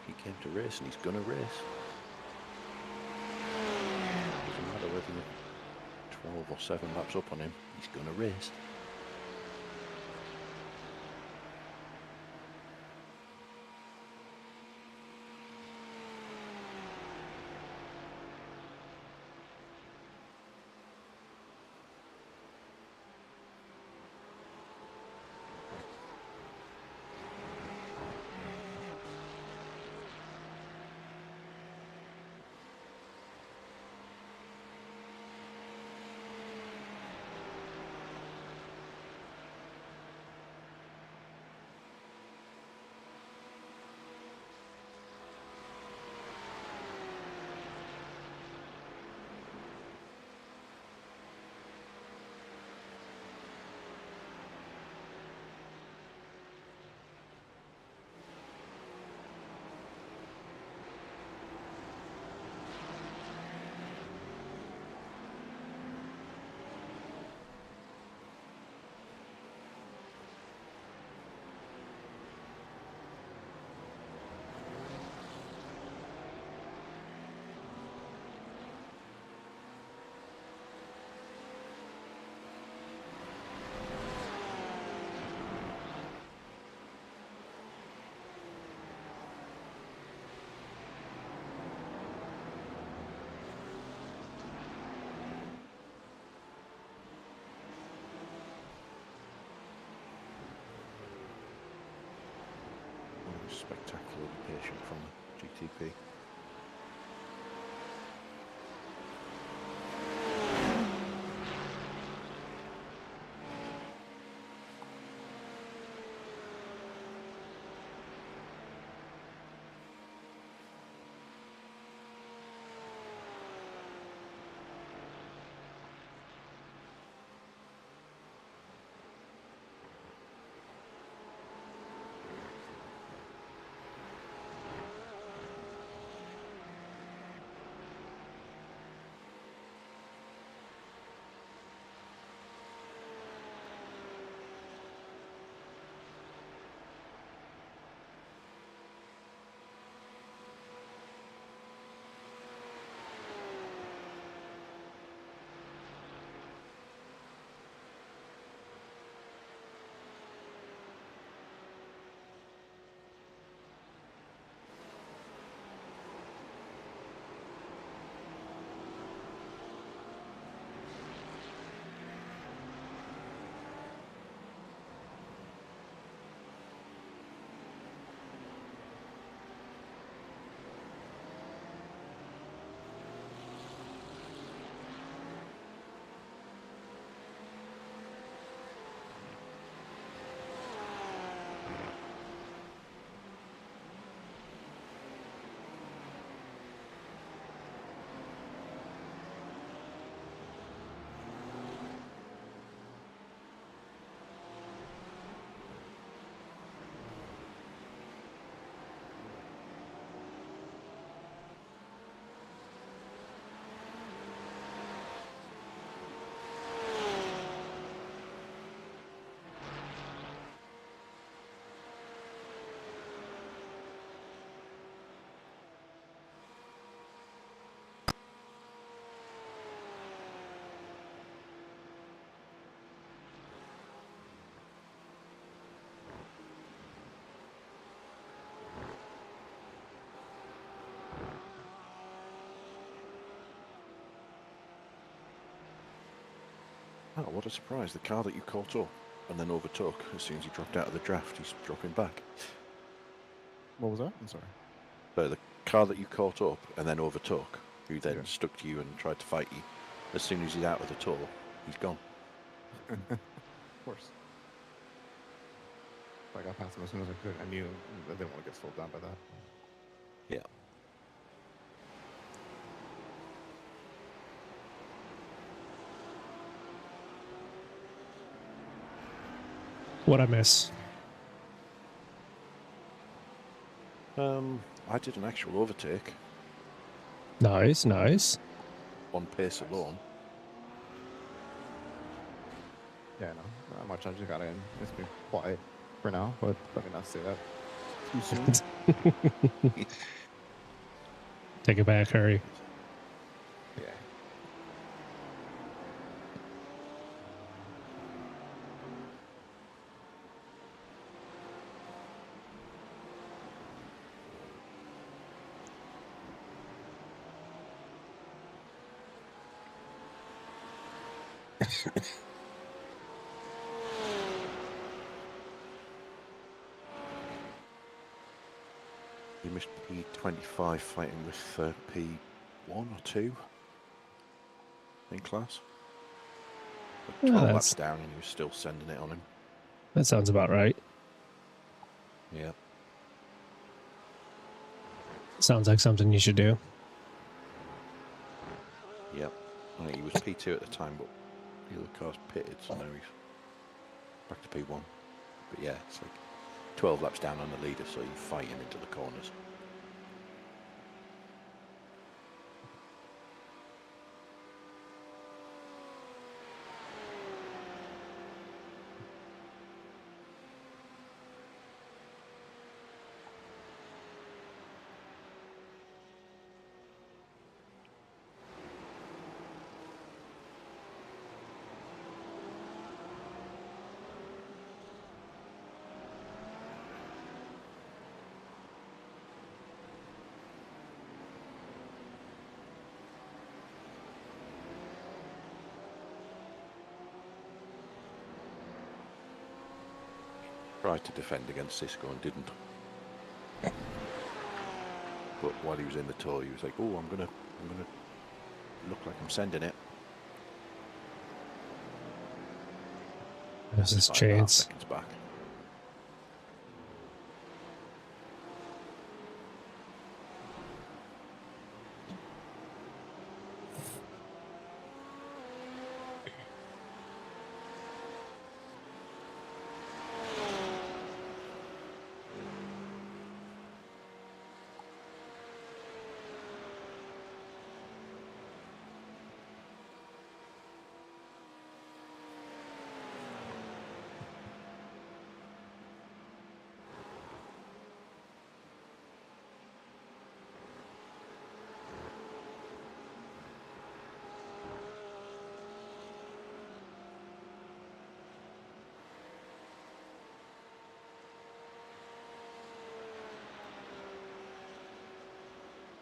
He came to race and he's gonna race. Doesn't matter whether you're 12 or 7 laps up on him, he's gonna race. Spectacularly patient from the GTP. Oh, what a surprise. The car that you caught up and then overtook, as soon as he dropped out of the draft, he's dropping back. What was that? I'm sorry. So the car that you caught up and then overtook, who then Yeah. stuck to you and tried to fight you, as soon as he's out of the tour, he's gone. Of course. I got past him as soon as I could. I knew I didn't want to get slowed down by that. Yeah. What I miss? I did an actual overtake Nice, nice. on pace alone. Yeah, no, not much. I just got in. It's been quiet for now, but let me not say that too soon. Take it back, hurry. Yeah. You missed P25 fighting with P1 or 2 in class. But 12 laps down and you were still sending it on him. That sounds about right. Yeah. Sounds like something you should do. Yep. I think he was P2 at the time, but the other car's pitted, so now he's back to P1. But yeah, it's like 12 laps down on the leader, so you fight him into the corners. Tried to defend against Cisco and didn't. But while he was in the tour, he was like, "Oh, I'm gonna look like I'm sending it." There's his 5.5 chance. seconds back.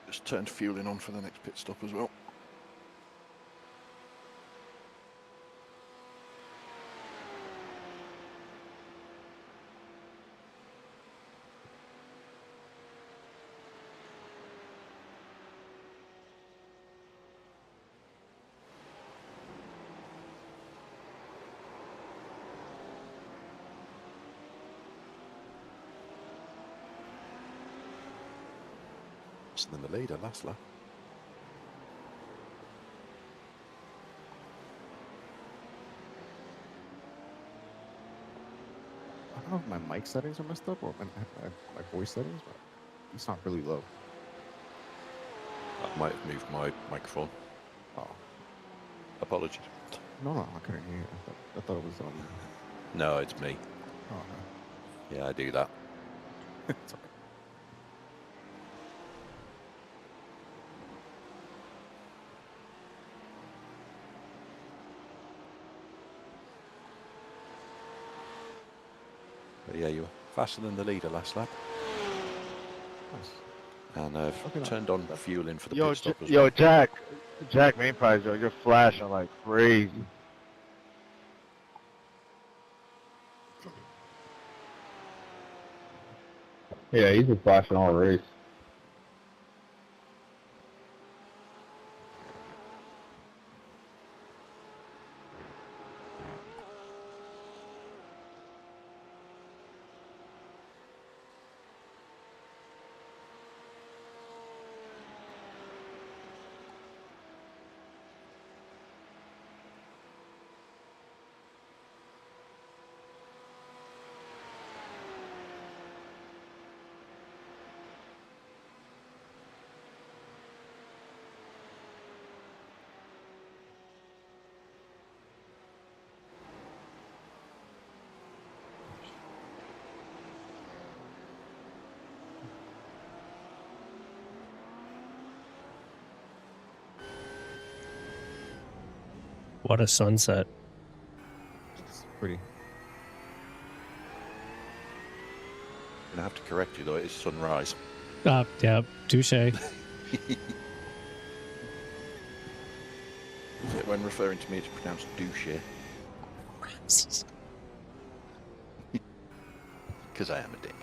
Just turned fueling on for the next pit stop as well. Faster than the leader last lap. I don't know if my mic settings are messed up or my voice settings, but it's not really low. I might have moved my microphone. Oh, Apologies. no, I couldn't hear you. I thought it was on. No, it's me. Oh, no. Yeah, I do that. It's okay. But yeah, you were faster than the leader last lap. Nice. And I've Okay, no, turned on fueling for the Yo, pit stop as yo, well. Jack, main prize, yo, you're flashing like crazy. Yeah, he's been flashing all race. What a sunset. It's pretty. I'm gonna have to correct you though. It's sunrise. Yeah, touche. When referring to me, it's pronounced douche. Because I am a dick.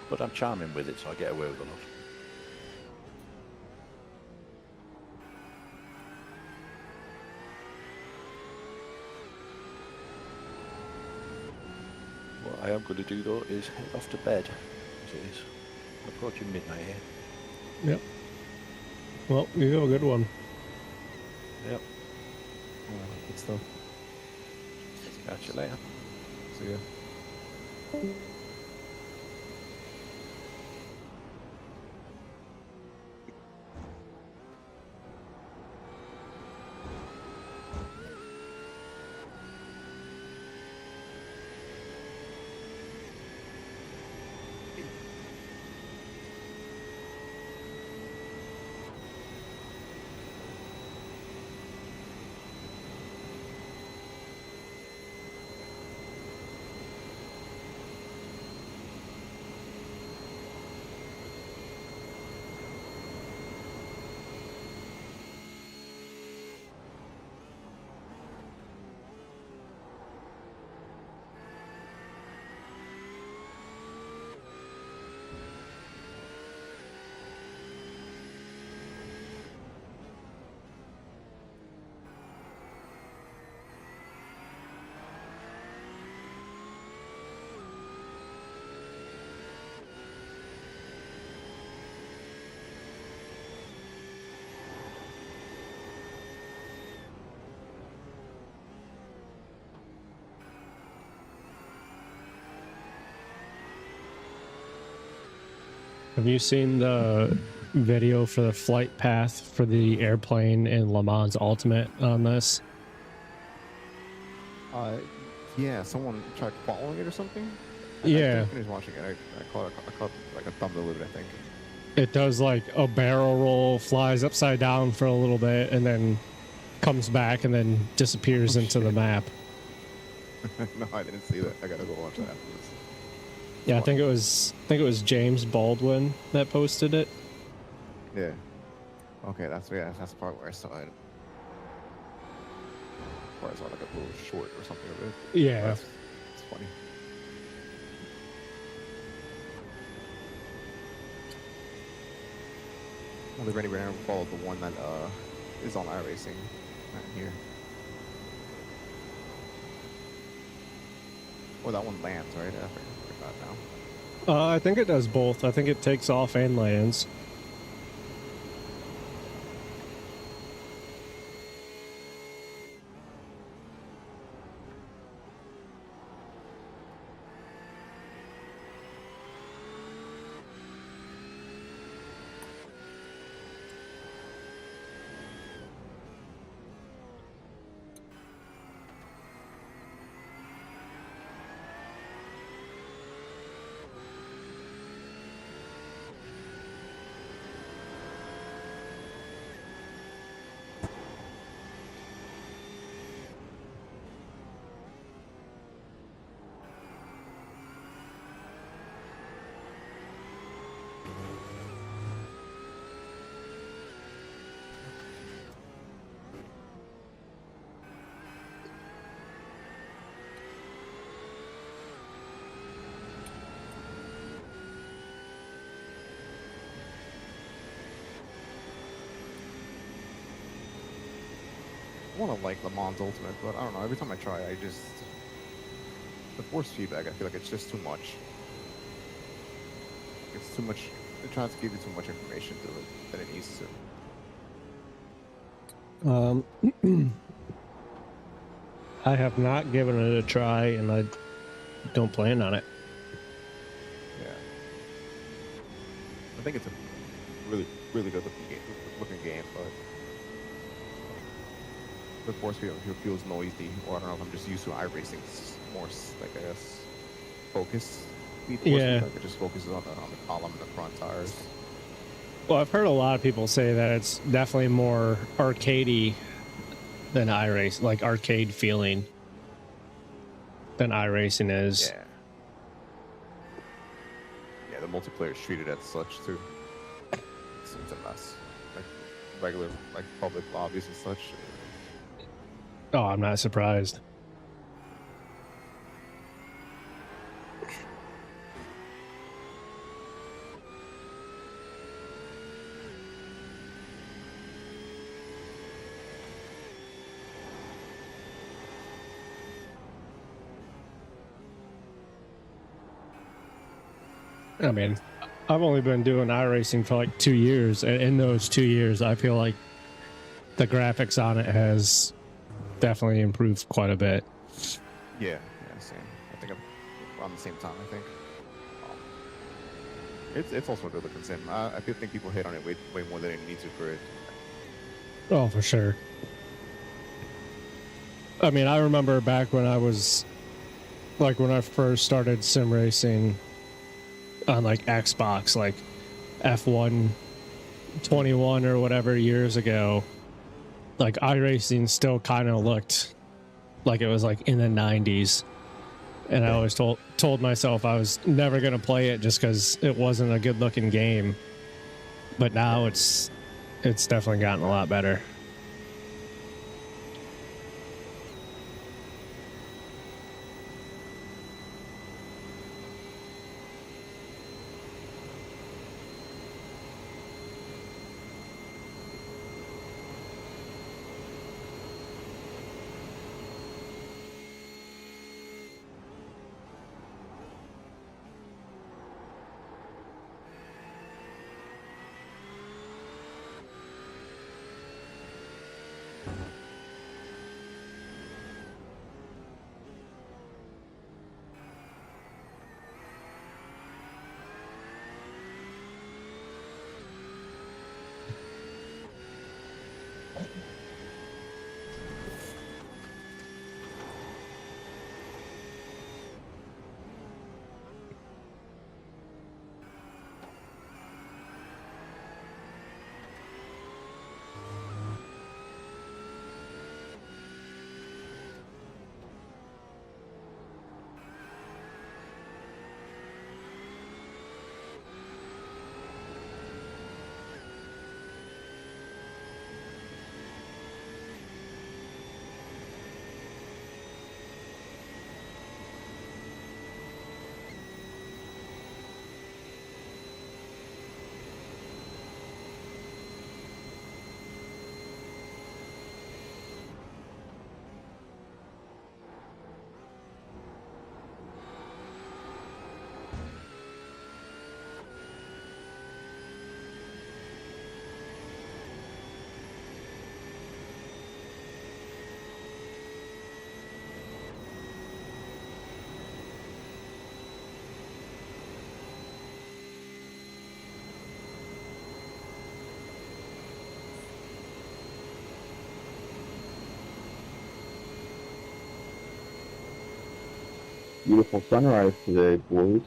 But I'm charming with it, so I get away with a lot. What I am going to do though is head off to bed, as it is approaching midnight here. Yep. Well, you have a good one. Yep. Good stuff. Catch you later. See ya. Have you seen the video for the flight path for the airplane in Le Mans Ultimate on this? Yeah, someone tried following it or something. I Yeah. didn't finish watching it. I caught like a thumbnail of it, I think. It does like a barrel roll, flies upside down for a little bit, and then comes back and then disappears into the map. No, I didn't see that. I gotta go watch that afterwards. Yeah, I think it was James Baldwin that posted it. Yeah. Okay, that's the part where I saw it. Where I saw like a little short or something of it. Yeah. That's funny. I wonder if anybody ever followed the one that is on iRacing right here. Oh, that one lands, right? I forgot now. I think it does both. I think it takes off and lands. want to like Le Mans Ultimate, but I don't know. Every time I try, the force feedback, I feel like it's just too much. It's too much. It tries to give you too much information to it than it needs to. I have not given it a try, and I don't plan on it. Yeah. I think it's a really, really good looking game, but the force field feels noisy, or I don't know if I'm just used to iRacing. It's more like, I guess, focus. Yeah. Like it just focuses on the column and the front tires. Well, I've heard a lot of people say that it's definitely more arcadey than iRace, like arcade feeling than iRacing is. Yeah. Yeah, the multiplayer is treated as such too. It's a mess. Like regular, like public lobbies and such. Oh, I'm not surprised. I mean, I've only been doing iRacing for like 2 years, and in those 2 years, I feel like the graphics on it has definitely improved quite a bit. Yeah, same. I think around the same time. I think it's also a good looking sim. I think people hate on it way more than they need to for it. Oh, for sure. I mean, I remember back when I was like when I first started sim racing on like Xbox, like F1 21 or whatever years ago, like iRacing still kind of looked like it was like in the 90s, and I always told myself I was never going to play it just because it wasn't a good looking game. But now it's definitely gotten a lot better. Beautiful sunrise today, boys.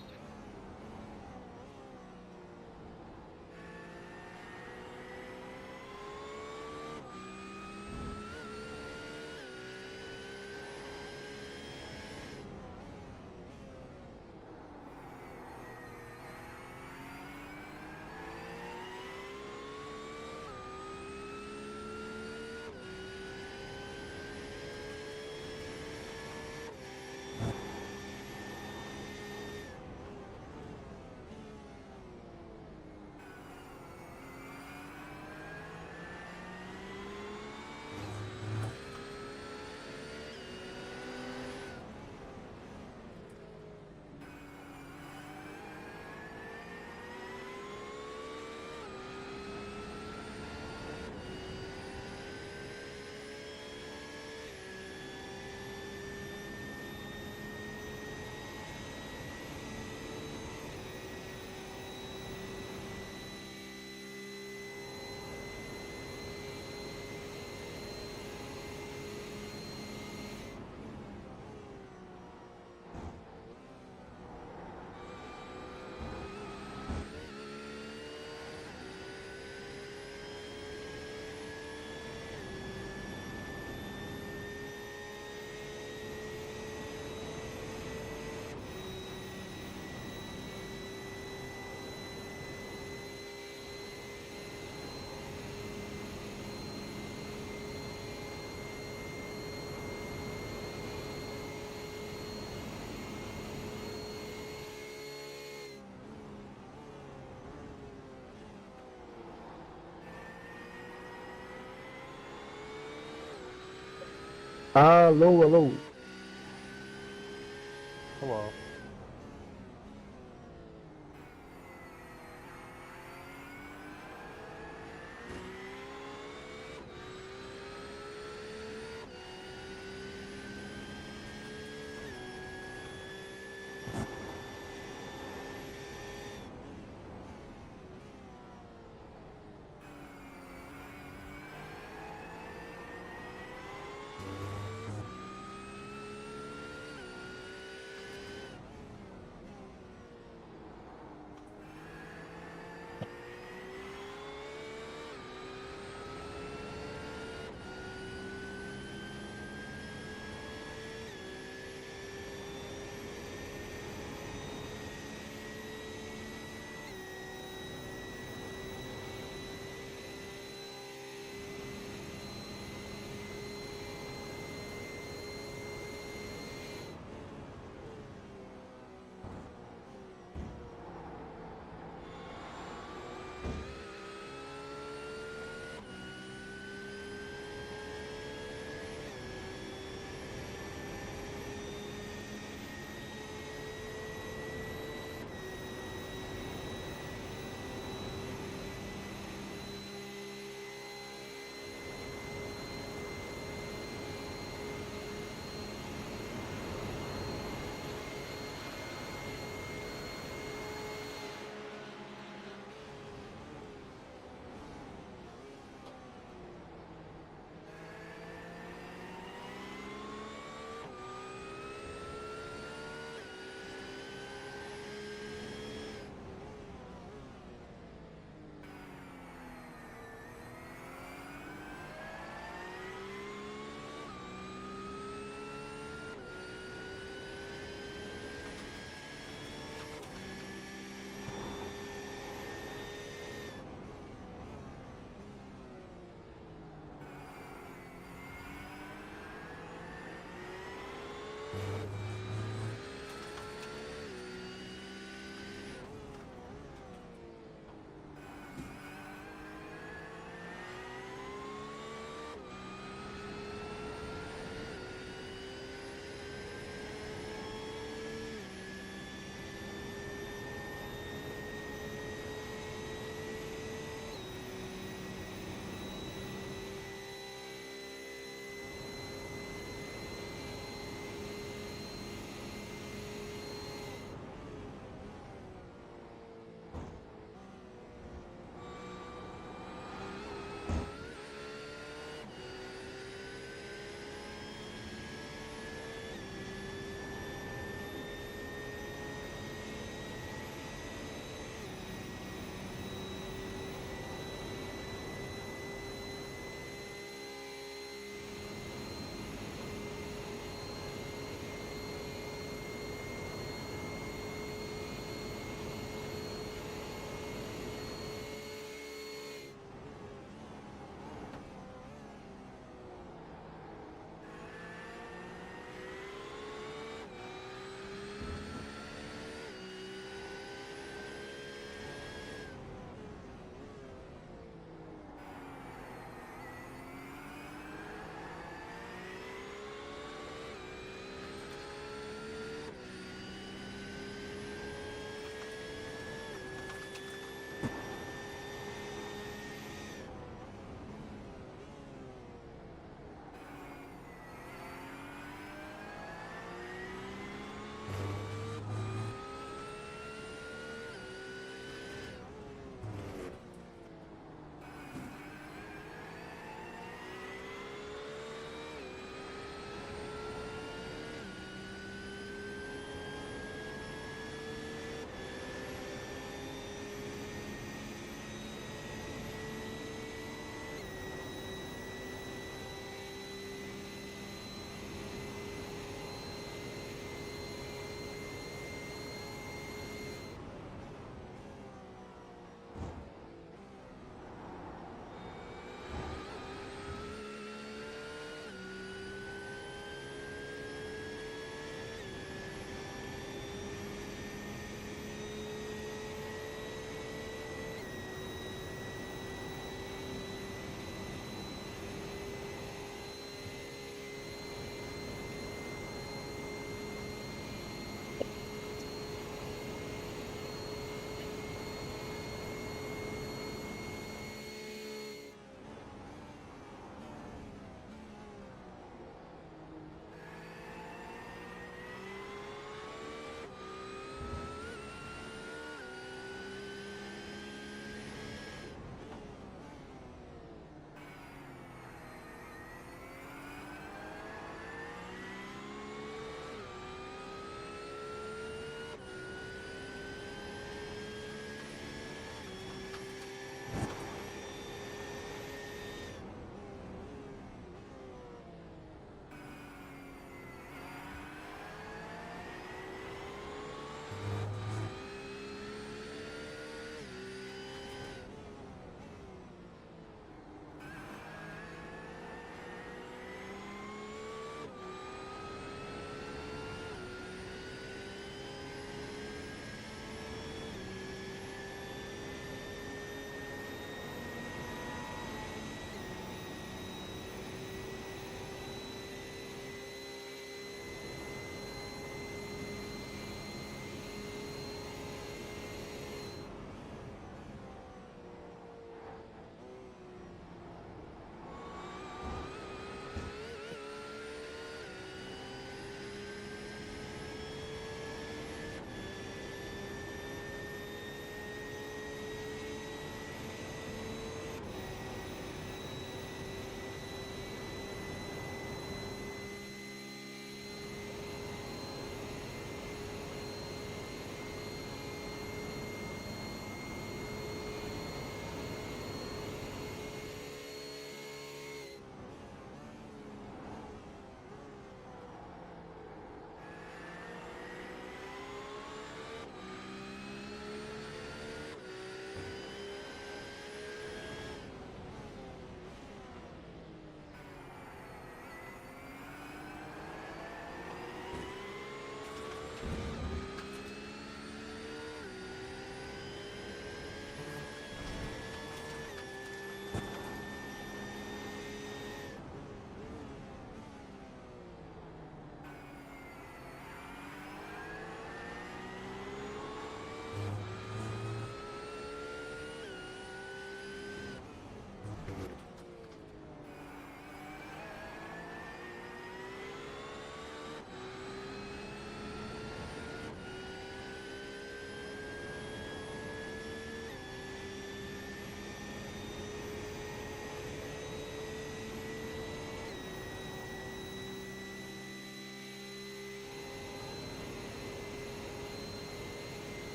Hello, hello. Hello.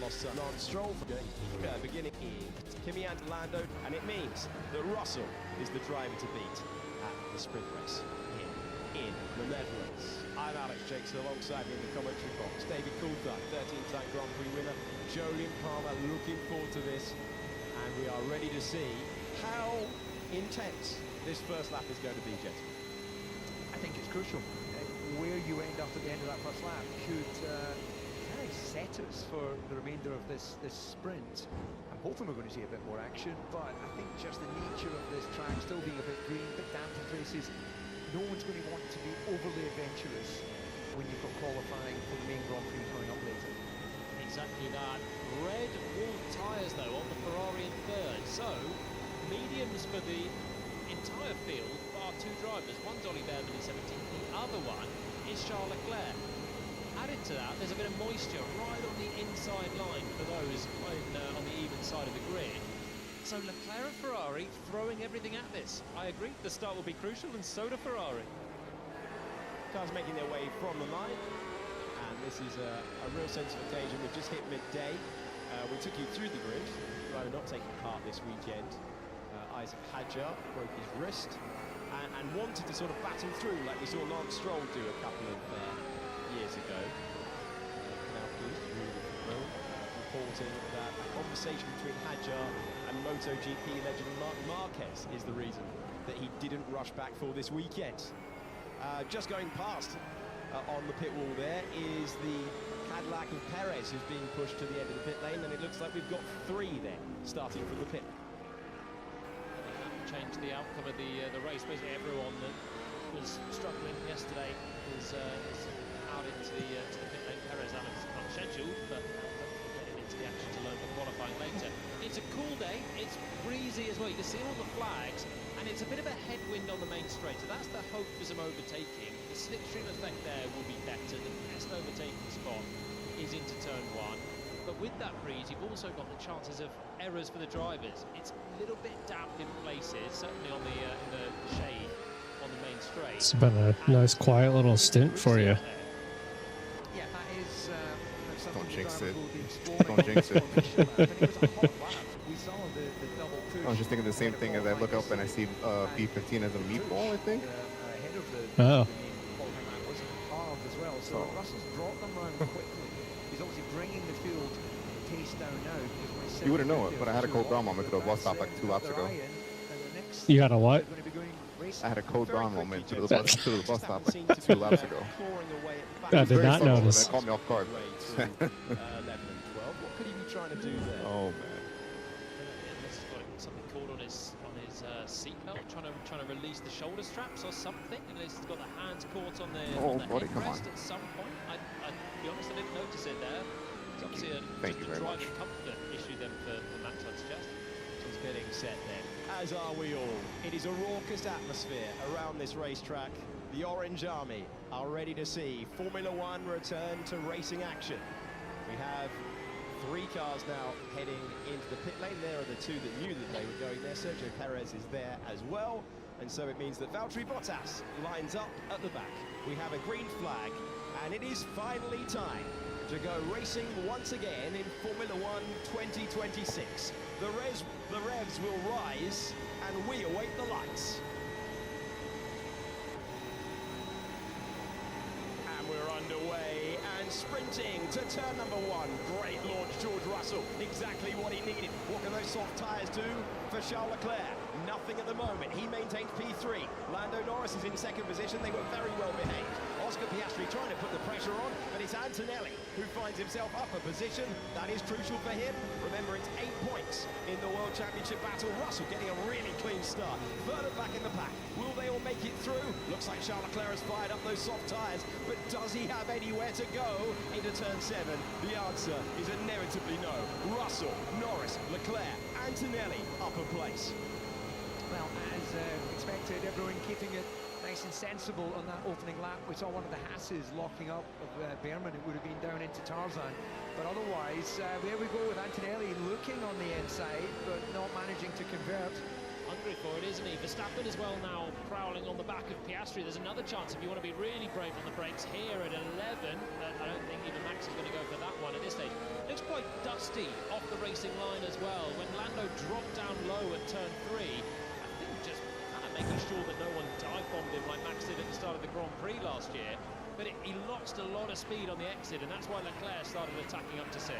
Carlos Lance Stroll for beginning in Kimi and Lando, and it means that Russell is the driver to beat at the sprint race here in the Netherlands. I'm Alex Jakes, alongside me in the commentary box, David Coulthard, 13-time Grand Prix winner, Jolyon Palmer, looking forward to this, and we are ready to see how intense this first lap is going to be, gentlemen. I think it's crucial. Where you end up at the end of that first lap could kind of set us for the remainder of this sprint. I'm hoping we're going to see a bit more action, but I think just the nature of this track still being a bit green, a bit damp in places, no one's going to want to be overly adventurous when you've got qualifying for the main Grand Prix coming up later. Exactly that. Red wall tyres though on the Ferrari in third, so mediums for the entire field, bar two drivers. One's Ollie Behrman in 17th, the other one is Charles Leclerc. Added to that, there's a bit of moisture right on the inside line for those on the even side of the grid. So Leclerc and Ferrari throwing everything at this. I agree, the start will be crucial, and so do Ferrari. Cars making their way from the line, and this is a real sense of occasion. We've just hit midday. We took you through the grid, driver not taking part this weekend. Isaac Hadjar broke his wrist and wanted to sort of battle through like we saw Lance Stroll do a couple of years ago. Now reporting that a conversation between Hadjar and MotoGP legend Marc Marquez is the reason that he didn't rush back for this weekend. Just going past on the pit wall there is the Cadillac of Perez, who's being pushed to the end of the pit lane, and it looks like we've got three there starting from the pit. Change the outcome of the race. Basically everyone that was struggling yesterday is out into the pit lane. Perez unscheduled, but getting into the action to learn for qualifying later. It's a cool day, it's breezy as well, you can see all the flags, and it's a bit of a headwind on the main straight, so that's the hope for some overtaking. The slipstream effect there will be better. The best overtaking spot is into turn one. But with that breeze, you've also got the chances of errors for the drivers. It's a little bit damp in places, certainly on the in the shade on the main straight. It's been a nice, quiet little stint for you. Yeah, that is. Don't jinx it. Don't jinx it. I was just thinking the same thing as I look up and I see B15 as a meatball, I think. Oh. So Russell's brought them around quickly. He's obviously bringing the field pace down now. You wouldn't know it, but I had a cold brown moment to the bus stop like 2 laps ago. You got a what? I had a code brown moment to the bus stop like 2 laps ago. I did not notice. That caught me off guard. 11 and 12. What could he be trying to do there? Oh man. Unless he's got something caught on his seatbelt, trying to release the shoulder straps or something. Unless he's got the hands caught on the headrest at some point. I'd be honest, I didn't notice it there. It's obviously a driving comfort issue then for Max, I'd suggest. He's getting set then, as are we all. It is a raucous atmosphere around this racetrack. The Orange Army are ready to see Formula One return to racing action. We have 3 cars now heading into the pit lane. There are the 2 that knew that they were going there. Sergio Perez is there as well. And so it means that Valtteri Bottas lines up at the back. We have a green flag, and it is finally time to go racing once again in Formula One 2026. The revs will rise, and we await the lights. And we're underway and sprinting to turn number 1. Great launch, George Russell. Exactly what he needed. What can those soft tyres do for Charles Leclerc? Nothing at the moment. He maintains P3. Lando Norris is in second position. They were very well behaved. Oscar Piastri trying to put the pressure on, but it's Antonelli who finds himself upper position. That is crucial for him. Remember, it's 8 points in the World Championship battle. Russell getting a really clean start. Further back in the pack. Will they all make it through? Looks like Charles Leclerc has fired up those soft tyres, but does he have anywhere to go into turn 7? The answer is inevitably no. Russell, Norris, Leclerc, Antonelli, upper place. Well, as expected, everyone keeping it nice and sensible on that opening lap. We saw one of the Hasses locking up of Behrman. It would have been down into Tarzan. But otherwise, there we go with Antonelli looking on the inside, but not managing to convert. Hungry for it, isn't he? Verstappen as well now prowling on the back of Piastri. There's another chance if you want to be really brave on the brakes here at 11. I don't think even Max is going to go for that one at this stage. Looks quite dusty safety off the racing line as well. When Lando dropped down low at turn 3, I think just kind of making sure that no one dive-bombed him like Max did at the start of the Grand Prix last year. But he lost a lot of speed on the exit, and that's why Leclerc started attacking up to 6.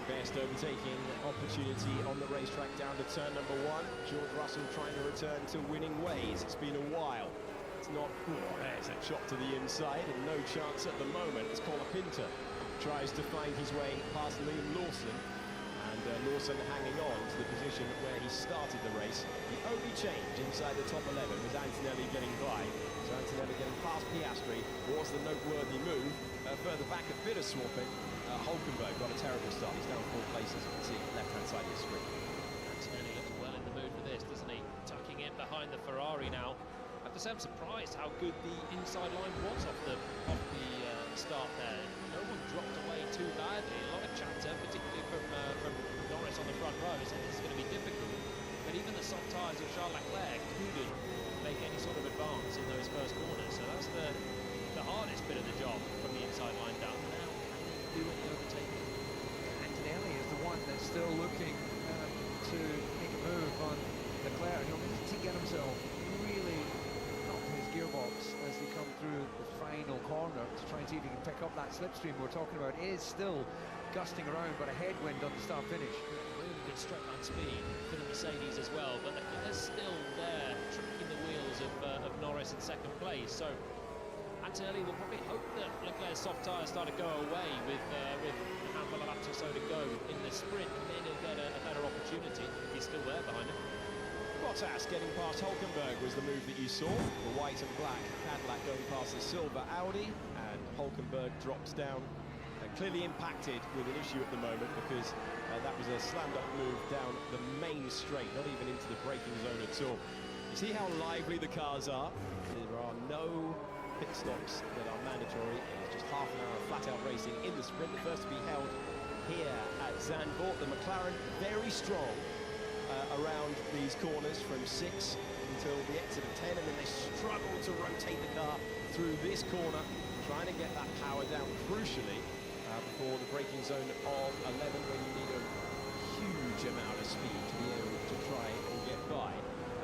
Best overtaking opportunity on the racetrack down to turn number 1. George Russell trying to return to winning ways. It's been a while. It's not, there's a chop to the inside and no chance at the moment as Colapinto tries to find his way past Liam Lawson. And Lawson hanging on to the position where he started the race. The only change inside the top 11 was Antonelli getting by. So Antonelli getting past Piastri was the noteworthy move. Further back at bit of swapping. Hulkenberg got a terrible start. He's down 4 places, you can see, left-hand side of the screen. Antonelli looks well in the mood for this, doesn't he? Tucking in behind the Ferrari now. I have to say I'm surprised how good the inside line was off the start there. No one dropped away too badly. A lot of chatter, particularly from Norris on the front row, saying this is going to be difficult. But even the soft tyres of Charles Leclerc couldn't make any sort of advance in those first corners. So that's the hardest bit of the job from the inside line down. Now, can he do any overtaking? Antonelli is the one that's still looking to make a move on Leclerc. He'll need to get himself really up his gearbox as they come through the final corner to try and see if he can pick up that slipstream we're talking about. It is still gusting around, but a headwind on the start-finish. Really good straight line speed for the Mercedes as well, but Leclerc's still there, tricking the wheels of Norris in second place. So Antonelli will probably hope that Leclerc's soft tyres start to go away with a handful of laps or so to go in the sprint, and then he'll get a better opportunity if he's still there behind him. Bottas getting past Hulkenberg was the move that you saw. The white and black Cadillac going past the silver Audi, and Hulkenberg drops down, clearly impacted with an issue at the moment because that was a slam-dunk move down the main straight, not even into the braking zone at all. You see how lively the cars are? There are no pit stops that are mandatory. It's just half an hour of flat-out racing in the sprint. The first to be held here at Zandvoort. The McLaren very strong around these corners from 6 until the exit of 10, and then they struggle to rotate the car through this corner, trying to get that power down crucially before the braking zone of 11, when you need a huge amount of speed to be able to try and get by.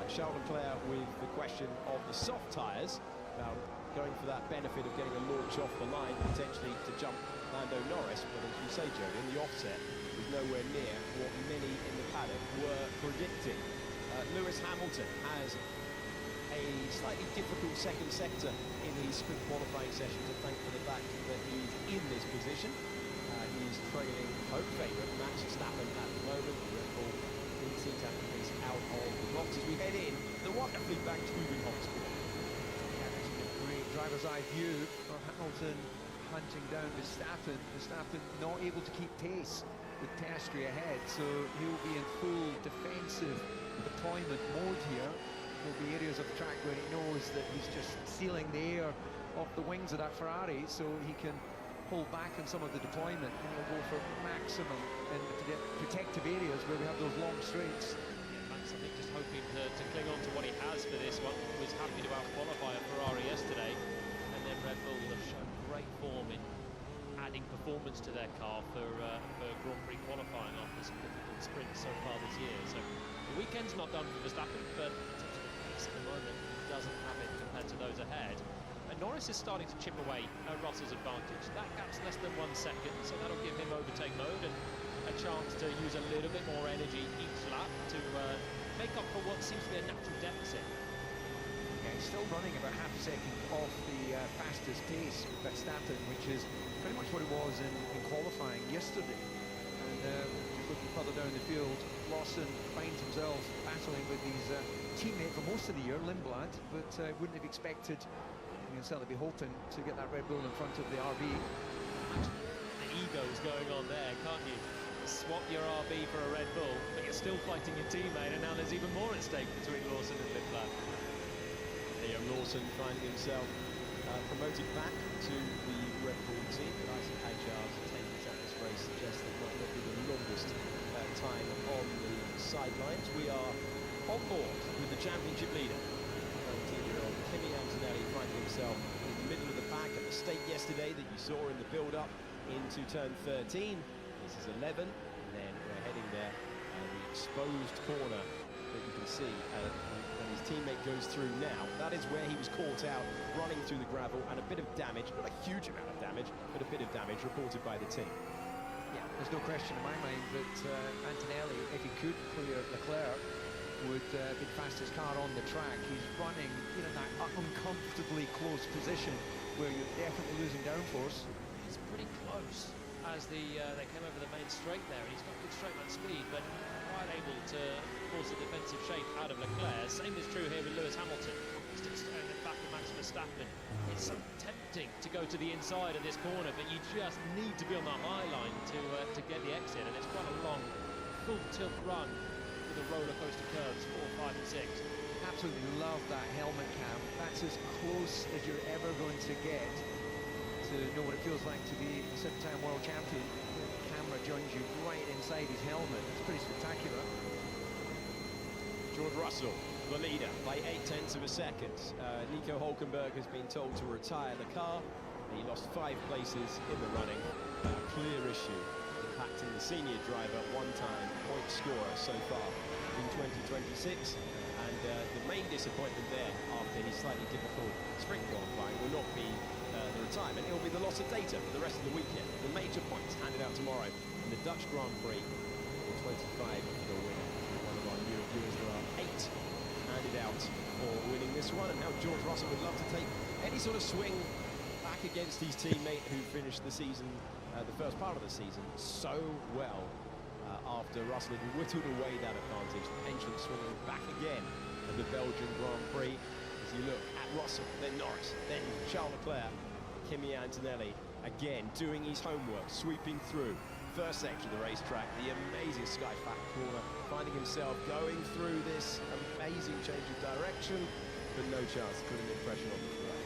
Charles Leclerc with the question of the soft tyres, now going for that benefit of getting a launch off the line, potentially to jump Lando Norris, but as you say, Joe, in the offset was nowhere near what many in the paddock were predicting. Lewis Hamilton has a slightly difficult second sector in his sprint qualifying session, to thank for the fact that he's in this position. He's trailing home favourite Max Verstappen at the moment. Red Bull in seat is out of the box as we head in the wonderfully banked Uben Hotspur. Great driver's eye view of Hamilton hunting down Verstappen. Verstappen not able to keep pace with Piastri ahead, so he'll be in full defensive deployment mode here. There'll be areas of the track where he knows that he's just sealing the air off the wings of that Ferrari, so he can pull back on some of the deployment, and he'll go for maximum in the protective areas where we have those long straights. Max, I think, just hoping to cling on to what he has for this one. Was happy to out-qualify a Ferrari yesterday, and then Red Bull have shown great form in adding performance to their car for Grand Prix qualifying after some difficult sprints so far this year. So the weekend's not done for Verstappen, but in terms of the pace at the moment, he doesn't have it compared to those ahead. And Norris is starting to chip away at Russell's advantage. That gap's less than 1 second, so that'll give him overtake mode and a chance to use a little bit more energy each lap to make up for what seems to be a natural deficit. Yeah, he's still running about half a second off the fastest pace with Verstappen, which is pretty much what it was in qualifying yesterday. And looking further down the field, Lawson finds himself battling with his teammate for most of the year, Lindblad, but wouldn't have expected, you can certainly be hoping to get that Red Bull in front of the RB. The ego's going on there, can't you? Swap your RB for a Red Bull, but you're still fighting your teammate, and now there's even more at stake between Lawson and Lindblad. Liam Lawson finding himself promoted back to the Red Bull team, but Isaac Hajar's attendance at this race suggests that might not be the longest time on the sidelines. We are on board with the championship leader, 19-year-old Kimi Antonelli, finding himself in the middle of the pack. A mistake yesterday that you saw in the build-up into turn 13. This is 11, and then we're heading there. The exposed corner that you can see when his teammate goes through now. That is where he was caught out, running through the gravel, and a bit of damage, not a huge amount of damage, but a bit of damage reported by the team. Yeah, there's no question in my mind that Antonelli, if he could clear Leclerc, would be the fastest car on the track. He's running, you know, that uncomfortably close position where you're definitely losing downforce. It's pretty close as they came over the main straight there, and he's got good straight line speed, but quite able to force a defensive shape out of Leclerc. Same is true here with Lewis Hamilton. Still staring at the back of Max Verstappen. It's so tempting to go to the inside of this corner, but you just need to be on the high line to get the exit, and it's quite a long, full tilt run with the roller coaster curves 4, 5, and 6. Absolutely love that helmet cam. That's as close as you're ever going to get to know what it feels like to be a 7-time world champion. The camera joins you right inside his helmet. It's pretty spectacular. George Russell, the leader, by 0.8 of a second. Nico Hulkenberg has been told to retire the car. He lost 5 places in the running. Clear issue impacting the senior driver, one-time point scorer so far in 2026. And the main disappointment there after his slightly difficult sprint qualifying will not be the retirement, it will be the loss of data for the rest of the weekend. The major points handed out tomorrow in the Dutch Grand Prix, the 25 for the winner. One of our new viewers, there are 8 handed out for winning this one, and now George Russell would love to take any sort of swing back against his teammate who finished the season, the first part of the season, so well. After Russell had whittled away that advantage, the pendulum swinging back again at the Belgian Grand Prix. As you look at Russell, then Norris, then Charles Leclerc, Kimi Antonelli, again doing his homework, sweeping through. First section of the racetrack, the amazing Sky Fat corner, finding himself going through this amazing change of direction, but no chance to put an impression on the track.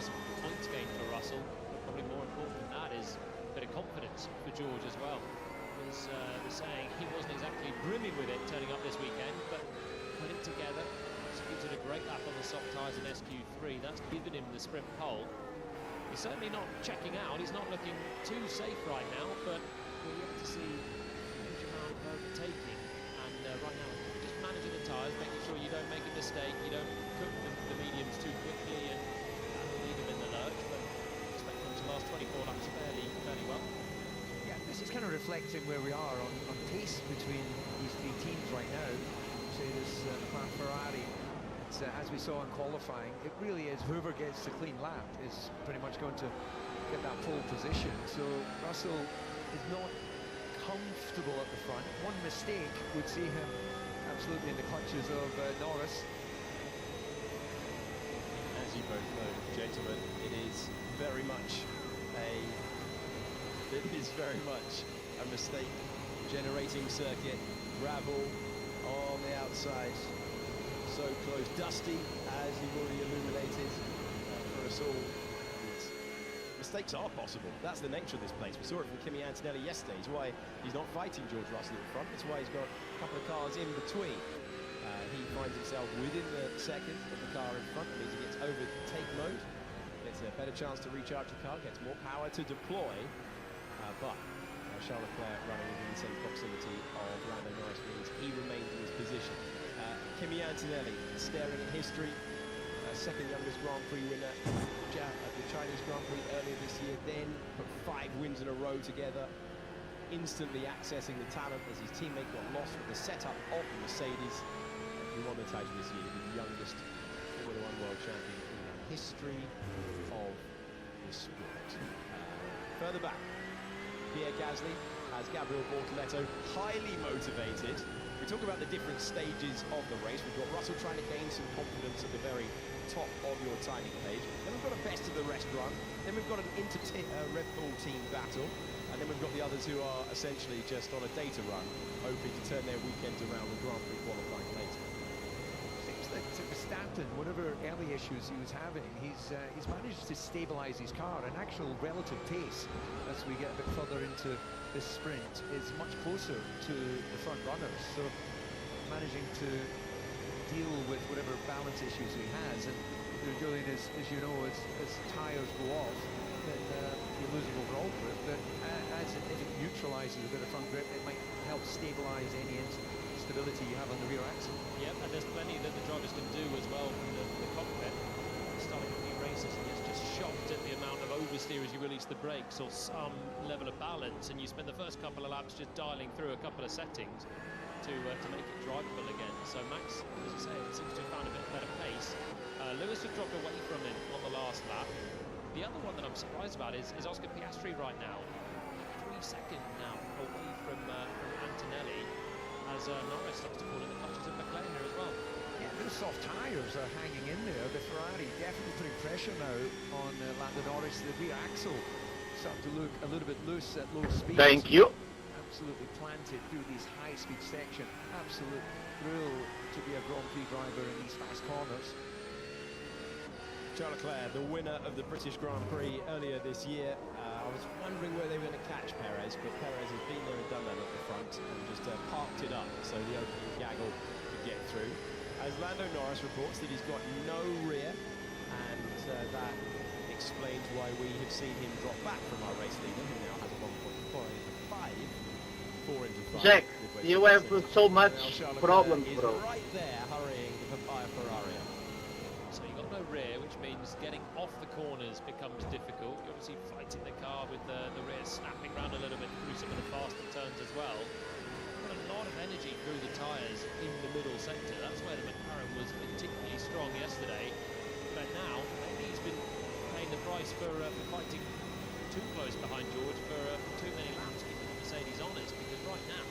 Some points gained for Russell, but probably more important than that is a bit of confidence for George as well. As was saying, he wasn't exactly brimming with it turning up this weekend, but put it together, executed a great lap on the soft tyres in SQ3. That's given him the sprint pole. He's certainly not checking out. He's not looking too safe right now, but we're yet to see a huge amount of overtaking. And right now, just managing the tyres, making sure you don't make a mistake, you don't cook the mediums too quickly and leave them in the lurch. But expect them to last 24 laps fairly well. Yeah, this is kind of reflecting where we are on pace between these 3 teams right now. Say this McLaren Ferrari. As we saw in qualifying, it really is whoever gets the clean lap is pretty much going to get that pole position. So Russell is not comfortable at the front. One mistake would see him absolutely in the clutches of Norris. As you both know, gentlemen, it is very much a mistake generating circuit. Gravel on the outside. So close, dusty, as you've already illuminated for us all. Mistakes are possible. That's the nature of this place. We saw it from Kimi Antonelli yesterday. It's why he's not fighting George Russell at the front. It's why he's got a couple of cars in between. He finds himself within the second of the car in front. It means he gets overtake mode, gets a better chance to recharge the car, gets more power to deploy. But Charles Leclerc running within the same proximity of Lando Norris means he remains in his position. Kimi Antonelli staring at history, second youngest Grand Prix winner at the Chinese Grand Prix earlier this year, then put 5 wins in a row together, instantly accessing the talent as his teammate got lost with the setup of the Mercedes, who won the title this year, the youngest Formula 1 world champion in the history of the sport. Further back, Pierre Gasly has Gabriel Bortoleto highly motivated. We talk about the different stages of the race. We've got Russell trying to gain some confidence at the very top of your timing page. Then we've got a best of the rest run. Then we've got an Red Bull team battle. And then we've got the others who are essentially just on a data run, hoping to turn their weekends around with Grand Prix qualifying later. Seems that Verstappen, whatever early issues he was having, he's managed to stabilise his car. An actual relative pace as we get a bit further into this sprint is much closer to the front runners. So managing to deal with whatever balance issues he has, and Julian, as you know, as tyres go off, then you're losing overall grip. But if it neutralises a bit of front grip, it might help stabilise any instability you have on the rear axle. Yep, and there's plenty that the drivers can do as well from the cockpit. Starting a few races and it's just shocked at the amount of oversteer as you release the brakes or some level of balance, and you spend the first couple of laps just dialing through a couple of settings to make it drivable again. So Max, as you say, seems to have found a bit better pace. Lewis has dropped away from him on the last lap. The other one that I'm surprised about is Oscar Piastri right now. 3 seconds now away from Antonelli as Norris starts to fall in the clutches of McLaren here as well. Yeah, those soft tyres are hanging in there. The Ferrari definitely putting pressure now on Lando Norris. The rear axle starting to look a little bit loose at low speeds. Thank you. Absolutely planted through these high-speed section. Absolute thrill to be a Grand Prix driver in these fast corners. Charles Leclerc, the winner of the British Grand Prix earlier this year. I was wondering where they were going to catch Perez, but Perez has been there and done that at the front and just parked it up so the opening gaggle could get through. As Lando Norris reports that he's got no rear, and that explains why we have seen him drop back from our race leader, who now has a 1.5, 4 into 5. Jack, you have so much problems, is bro. right there hurrying the papaya Ferrari. So you've got no rear, which means getting off the corners becomes difficult. You're obviously fighting the car with the rear snapping around a little bit through some of the faster turns as well. Got a lot of energy through the tyres in the middle sector. That's where the McLaren was particularly strong yesterday. But now, maybe he's been paying the price for fighting too close behind George for too many laps, keeping the Mercedes honest, because right now,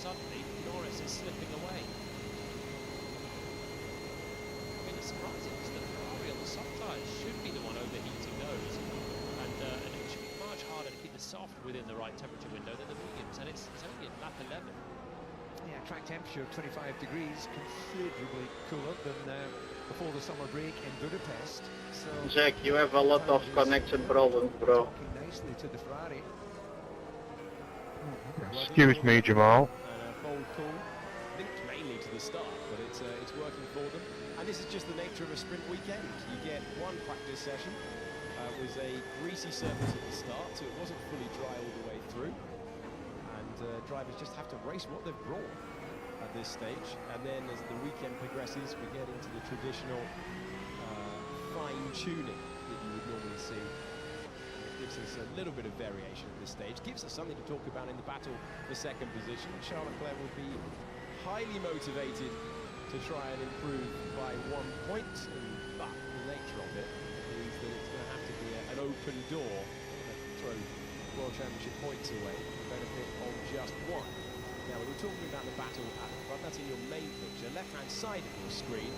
suddenly, Norris is slipping away. I mean, it's surprising because the Ferrari on the soft tyres should be the one overheating those, and it should be much harder to keep the soft within the right temperature window than the mediums, and it's only at lap 11. Yeah, track temperature 25 degrees, considerably cooler than before the summer break in Budapest. So Jack, you have a lot of connection problems, bro. talking nicely to the Ferrari. Excuse me, Jamal. And a bold call, linked mainly to the start, but it's working for them. And this is just the nature of a sprint weekend. You get one practice session. It was a greasy surface at the start, so it wasn't fully dry all the way through. And drivers just have to race what they've brought at this stage. And then as the weekend progresses, we get into the traditional fine-tuning that you would normally see. It gives us a little bit of variation at this stage, gives us something to talk about in the battle for second position. Charles Leclerc will be highly motivated to try and improve by 1 point, but the nature of it is that it's going to have to be an open door that throw World Championship points away for the benefit of just one. Now, when you're talking about the battle at the front, that's in your main picture. Left-hand side of your screen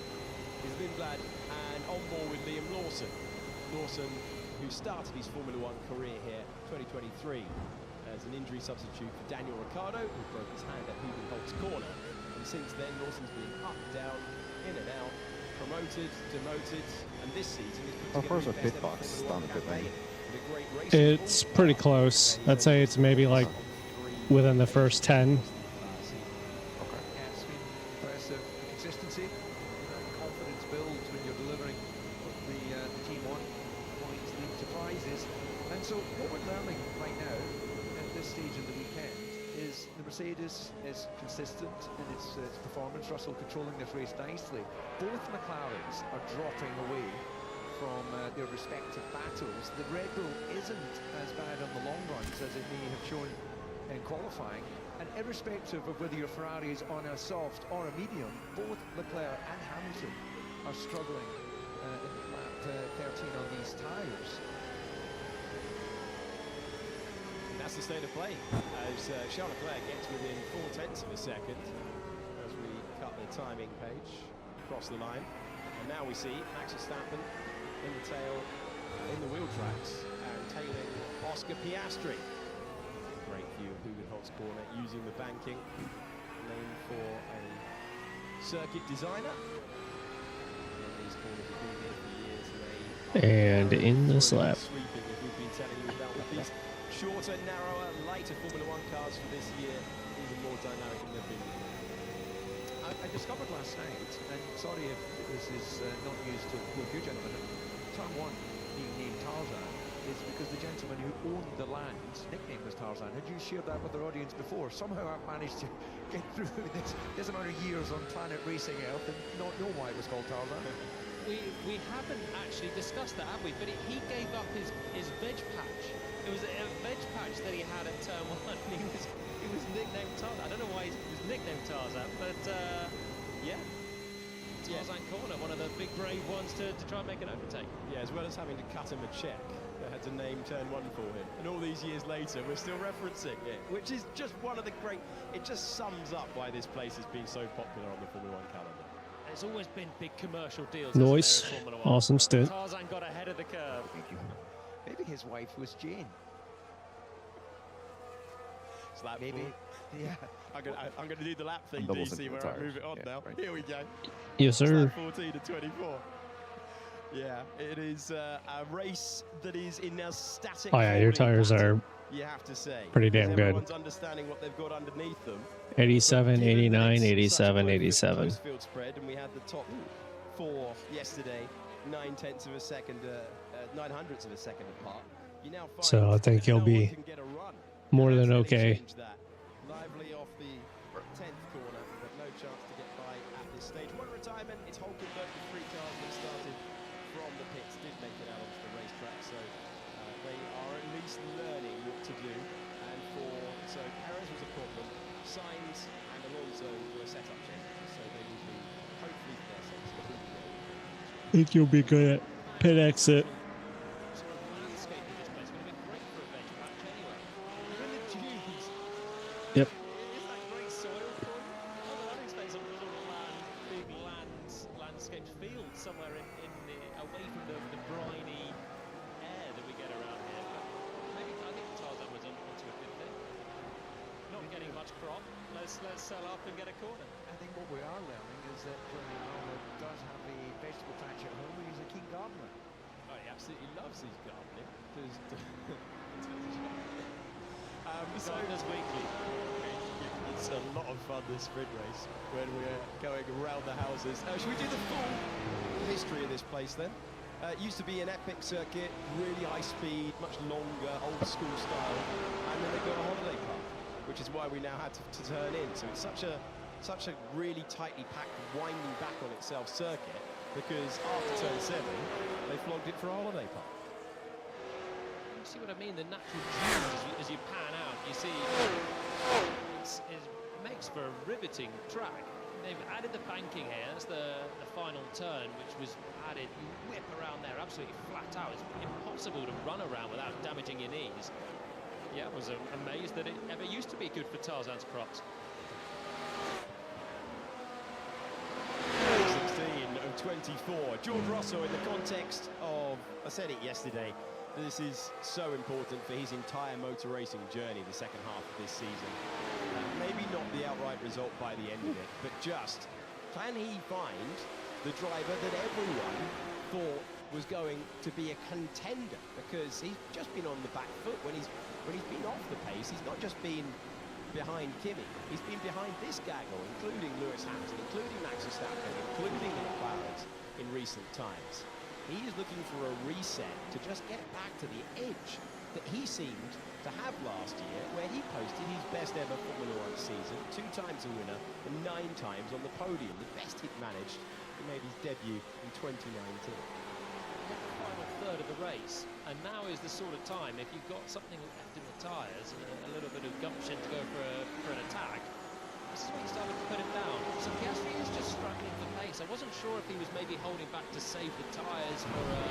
is Lindblad and on board with Liam Lawson. Lawson, who started his Formula One career here 2023 as an injury substitute for Daniel Ricciardo, who broke his hand at Hugenholtz corner. And since then, Lawson's been up, down, in and out, promoted, demoted, and this season he's put together his best ever Formula One campaign with a great race. It's pretty close. I'd say it's maybe like within the first 10. Yeah, it's been impressive consistency, confidence builds when you're delivering what the team want, points lead to prizes. And so what we're learning right now at this stage of the weekend is the Mercedes is consistent in its performance. Russell controlling this race nicely. Both McLarens are dropping away from their respective battles. The Red Bull isn't as bad on the long runs as it may have shown in qualifying, and irrespective of whether your Ferrari is on a soft or a medium, both Leclerc and Hamilton are struggling in lap 13 on these tyres. And that's the state of play as Charles Leclerc gets within 0.4 of a second as we cut the timing page across the line. And now we see Max Verstappen in the tail, in the wheel tracks, and tailing Oscar Piastri. Great view of Hugenholtz corner using the banking, named for a circuit designer. And these corners have been here for years, And in the slap. sweeping, as we've been telling you about, with these shorter, narrower, lighter Formula One cars for this year, even more dynamic than they've been before. I discovered last night, and sorry if this is not news to you gentlemen, Turn 1 being named Tarzan is because the gentleman who owned the land, nicknamed as Tarzan, had you shared that with our audience before? Somehow I've managed to get through this amount of years on Planet Racing Earth and not know why it was called Tarzan. We haven't actually discussed that, have we? But he gave up his veg patch. It was a veg patch that he had at turn 1. He was nicknamed Tarzan. I don't know why he was nicknamed Tarzan, but yeah. Tarzan Corner, one of the big brave ones to try and make an overtake. Yeah, as well as having to cut him a check, they had to name turn 1 for him. And all these years later, we're still referencing it, which is just one of the great... It just sums up why this place has been so popular on the Formula 1 calendar. There's always been big commercial deals. Nice. hasn't there, in Formula 1? Awesome stint. Tarzan got ahead of the curve. Maybe his wife was Jane. Slap Maybe. forward. Yeah. I'm going to do the lap thing, double DC, sinking where the I move it on tires. now. Right. Here we go. Yes, sir. Slap 14 to 24. Yeah, it is a race that is in a static. Oh yeah, your holding tires pattern, are you have to say. pretty damn good. Everyone's understanding what they've got underneath them. 87, Given that 89, it's such a 87, close 87. field spread, and we had the top 4 yesterday, 9/10 of a second, 9/100ths of a second apart. You now find So I think that he'll no one be can get a run. more And than that's really okay. changed that. Lively off the 10th corner, but no chance to get by at this stage. One retirement, it's Hulkenberg, the 3 cars that started from the pits, did make it out onto the racetrack, so they are at least learning what to do. And so Perez was a problem, Sainz and Alonso were set-up champions, so they will be, hopefully for their sakes, I think you'll be good at pit exit. Landscape of this place would have been great for a veg patch anyway. You're in the dunes. Yep. Is that great soil for you? I would expect some sort of big landscaped field somewhere in the, away from the briny air that we get around here. But maybe I think Tarzan was onto a good thing. Not getting much crop. Let's sell up and get a corner. I think what we are learning is that Johnny Arnold does have a vegetable patch at home. He's a keen gardener. Oh, he absolutely loves his gardening. Gardeners Weekly. It's a lot of fun, this sprint race, when we're going around the houses. Should we do the full history of this place then? It used to be an epic circuit, really high speed, much longer, old school style, and then they got a holiday park, which is why we now had to turn in. So it's such a really tightly packed, winding back on itself circuit, because after turn 7, they flogged it for a holiday park. You see what I mean? The natural dunes as you pan out, you see it makes for a riveting track. They've added the banking here. That's the final turn, which was added. You whip around there absolutely flat out. It's impossible to run around without damaging your knees. Yeah, I was amazed that it ever used to be good for Tarzan's crops. 16 of 24. George Russell, in the context of, I said it yesterday, this is so important for his entire motor racing journey, the second half of this season. Maybe not the outright result by the end of it, but just, can he find the driver that everyone thought was going to be a contender? Because he's just been on the back foot when he's been off the pace. He's not just been behind Kimi, he's been behind this gaggle, including Lewis Hamilton, including Max Verstappen, including the McLarens in recent times. He is looking for a reset to just get back to the edge that he seemed to have last year, where he posted his best ever Formula 1 season, 2 times a winner and 9 times on the podium, the best he'd managed. He made his debut in 2019. The final third of the race, and now is the sort of time, if you've got something left in the tyres and a little bit of gumption to go for an attack, this is when you start to put him down. So Piastri is just struggling for pace. I wasn't sure if he was maybe holding back to save the tyres for a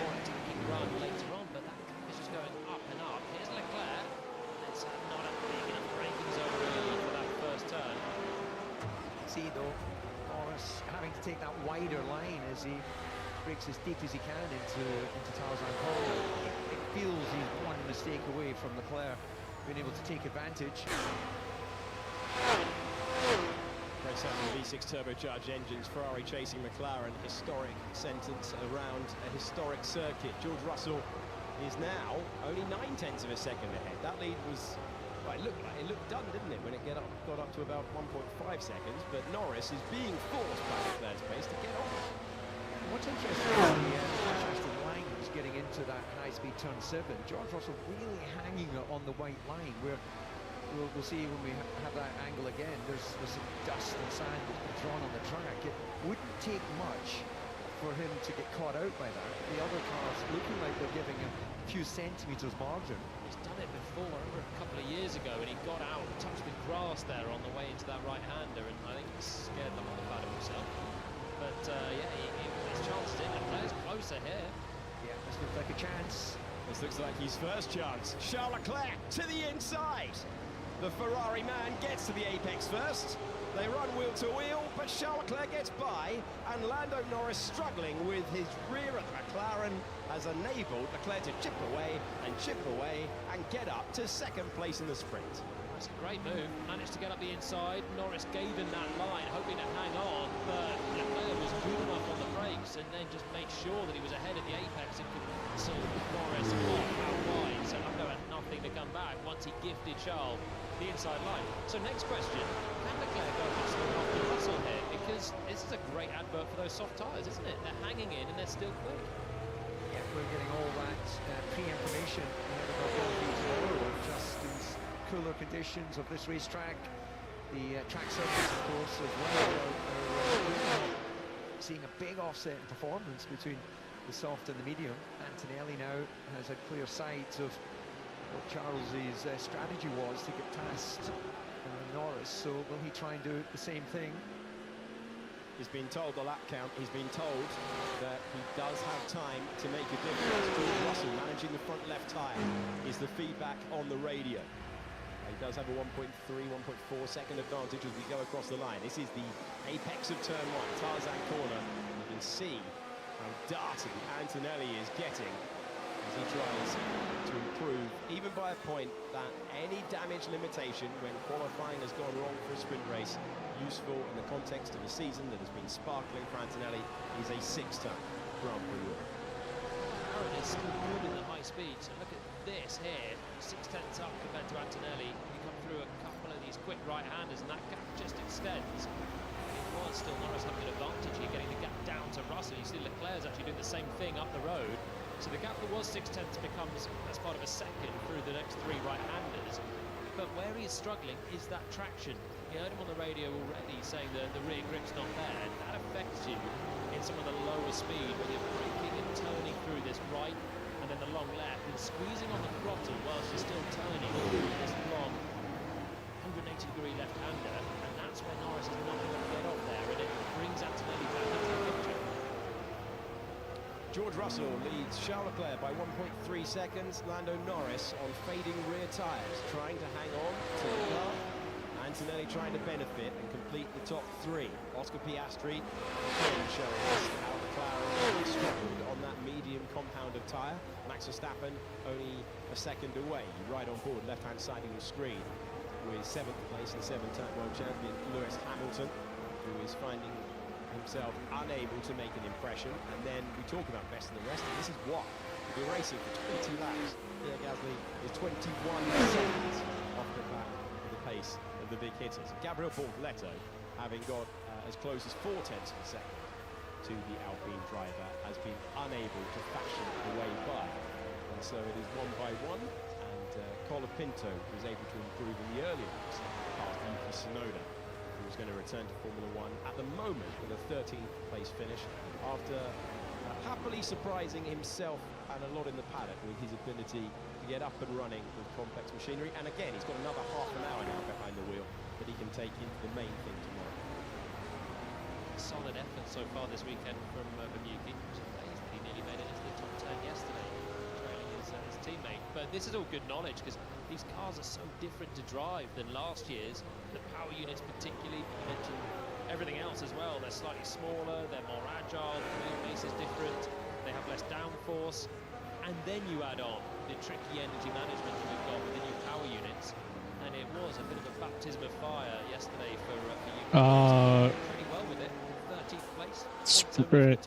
more attacking run later on, but that gap is just going up and up. Here's Leclerc. It's not a big enough braking zone really for that first turn. See though, Norris having to take that wider line as he breaks as deep as he can into Tarzan Corner. It feels he's one mistake away from Leclerc being able to take advantage. Race having V6 turbocharged engines, Ferrari chasing McLaren, historic sentence around a historic circuit. George Russell is now only 9/10 of a second ahead. That lead was, well, it looked done, didn't it, when it got up to about 1.5 seconds, but Norris is being forced by Leclerc's pace to get on. What's interesting is the contrasting lines getting into that high-speed turn 7. George Russell really hanging on the white line, where we'll see when we have that angle again. There's some dust and sand that's been thrown on the track. It wouldn't take much for him to get caught out by that. The other cars looking like they're giving a few centimetres margin. He's done it before. I remember a couple of years ago when he got out and touched the grass there on the way into that right-hander, and I think he scared the life out of himself. But yeah, his chances in. The player's closer here. Yeah, this looks like a chance. This looks like his first chance. Charles Leclerc to the inside. The Ferrari man gets to the apex first. They run wheel to wheel, but Charles Leclerc gets by, and Lando Norris struggling with his rear at McLaren has enabled Leclerc to chip away and get up to second place in the sprint. That's a great move. Managed to get up the inside. Norris gave him that line, hoping to hang on, but Leclerc was good enough on the brakes and then just made sure that he was ahead of the apex and could sort Norris off out wide. So Lando had nothing to come back once he gifted Charles the inside line. So next question, can Leclerc go after Russell here? Because this is a great advert for those soft tyres, isn't it? They're hanging in and they're still quick. Yeah, we're getting all that pre-information ahead of our ability tomorrow, just these cooler conditions of this racetrack. The track surface, of course, as well. We're seeing a big offset in performance between the soft and the medium. Antonelli now has a clear sight of what Charles's strategy was to get past Norris. So will he try and do the same thing? He's been told the lap count. He's been told that he does have time to make a difference. George Russell managing the front left tyre is the feedback on the radio. He does have a 1.3, 1.4 second advantage as we go across the line. This is the apex of turn 1, Tarzan corner. You can see how darty Antonelli is getting as he tries to improve, even by a point, that any damage limitation when qualifying has gone wrong for a sprint race, useful in the context of a season that has been sparkling for Antonelli, is a 6-time Grand Prix winner. Aaron is still good in the high speed, so look at this here, 6/10 up compared to Antonelli. We come through a couple of these quick right-handers and that gap just extends. It was still Norris having an advantage here, getting the gap down to Russell. You see Leclerc's actually doing the same thing up the road. So the gap that was 6/10 becomes as part of a second through the next 3 right-handers. But where he is struggling is that traction. You heard him on the radio already saying that the rear grip's not there, and that affects you in some of the lower speed when you're braking and turning through this right and then the long left and squeezing on the throttle whilst you're still turning through this long 180-degree left-hander, and that's where Norris is not going to get off there, and it brings Antonelli back into the picture. George Russell leads Charles Leclerc by 1.3 seconds. Lando Norris on fading rear tyres, trying to hang on to the car. Antonelli trying to benefit and complete the top 3. Oscar Piastri again showing us how McLaren struggled on that medium compound of tyre. Max Verstappen only a second away, right on board, left-hand side of the screen, with 7th place and 7-time world champion Lewis Hamilton, who is finding himself unable to make an impression. And then we talk about best of the rest, and this is why we're racing for 20 laps. Pierre Gasly is 21 seconds off the back of the pace of the big hitters. Gabriel Bortoleto having got as close as 0.4 of a second to the Alpine driver, has been unable to fashion a way by, and so it is 1 by 1. And Colapinto was able to improve in the early laps past Yuki Tsunoda, who's going to return to Formula 1 at the moment with a 13th place finish after happily surprising himself and a lot in the paddock with his ability to get up and running with complex machinery. And again, he's got another half an hour now behind the wheel that he can take into the main thing tomorrow. Solid effort so far this weekend from Yuki. Which is amazing that he nearly made it into the top 10 yesterday, trailing his teammate. But this is all good knowledge because these cars are so different to drive than last year's. The power units particularly, you mentioned everything else as well. They're slightly smaller, they're more agile, the wheelbase is different, they have less downforce. And then you add on the tricky energy management that we've got with the new power units. And it was a bit of a baptism of fire yesterday for Yuki. Pretty well with it. 13th place.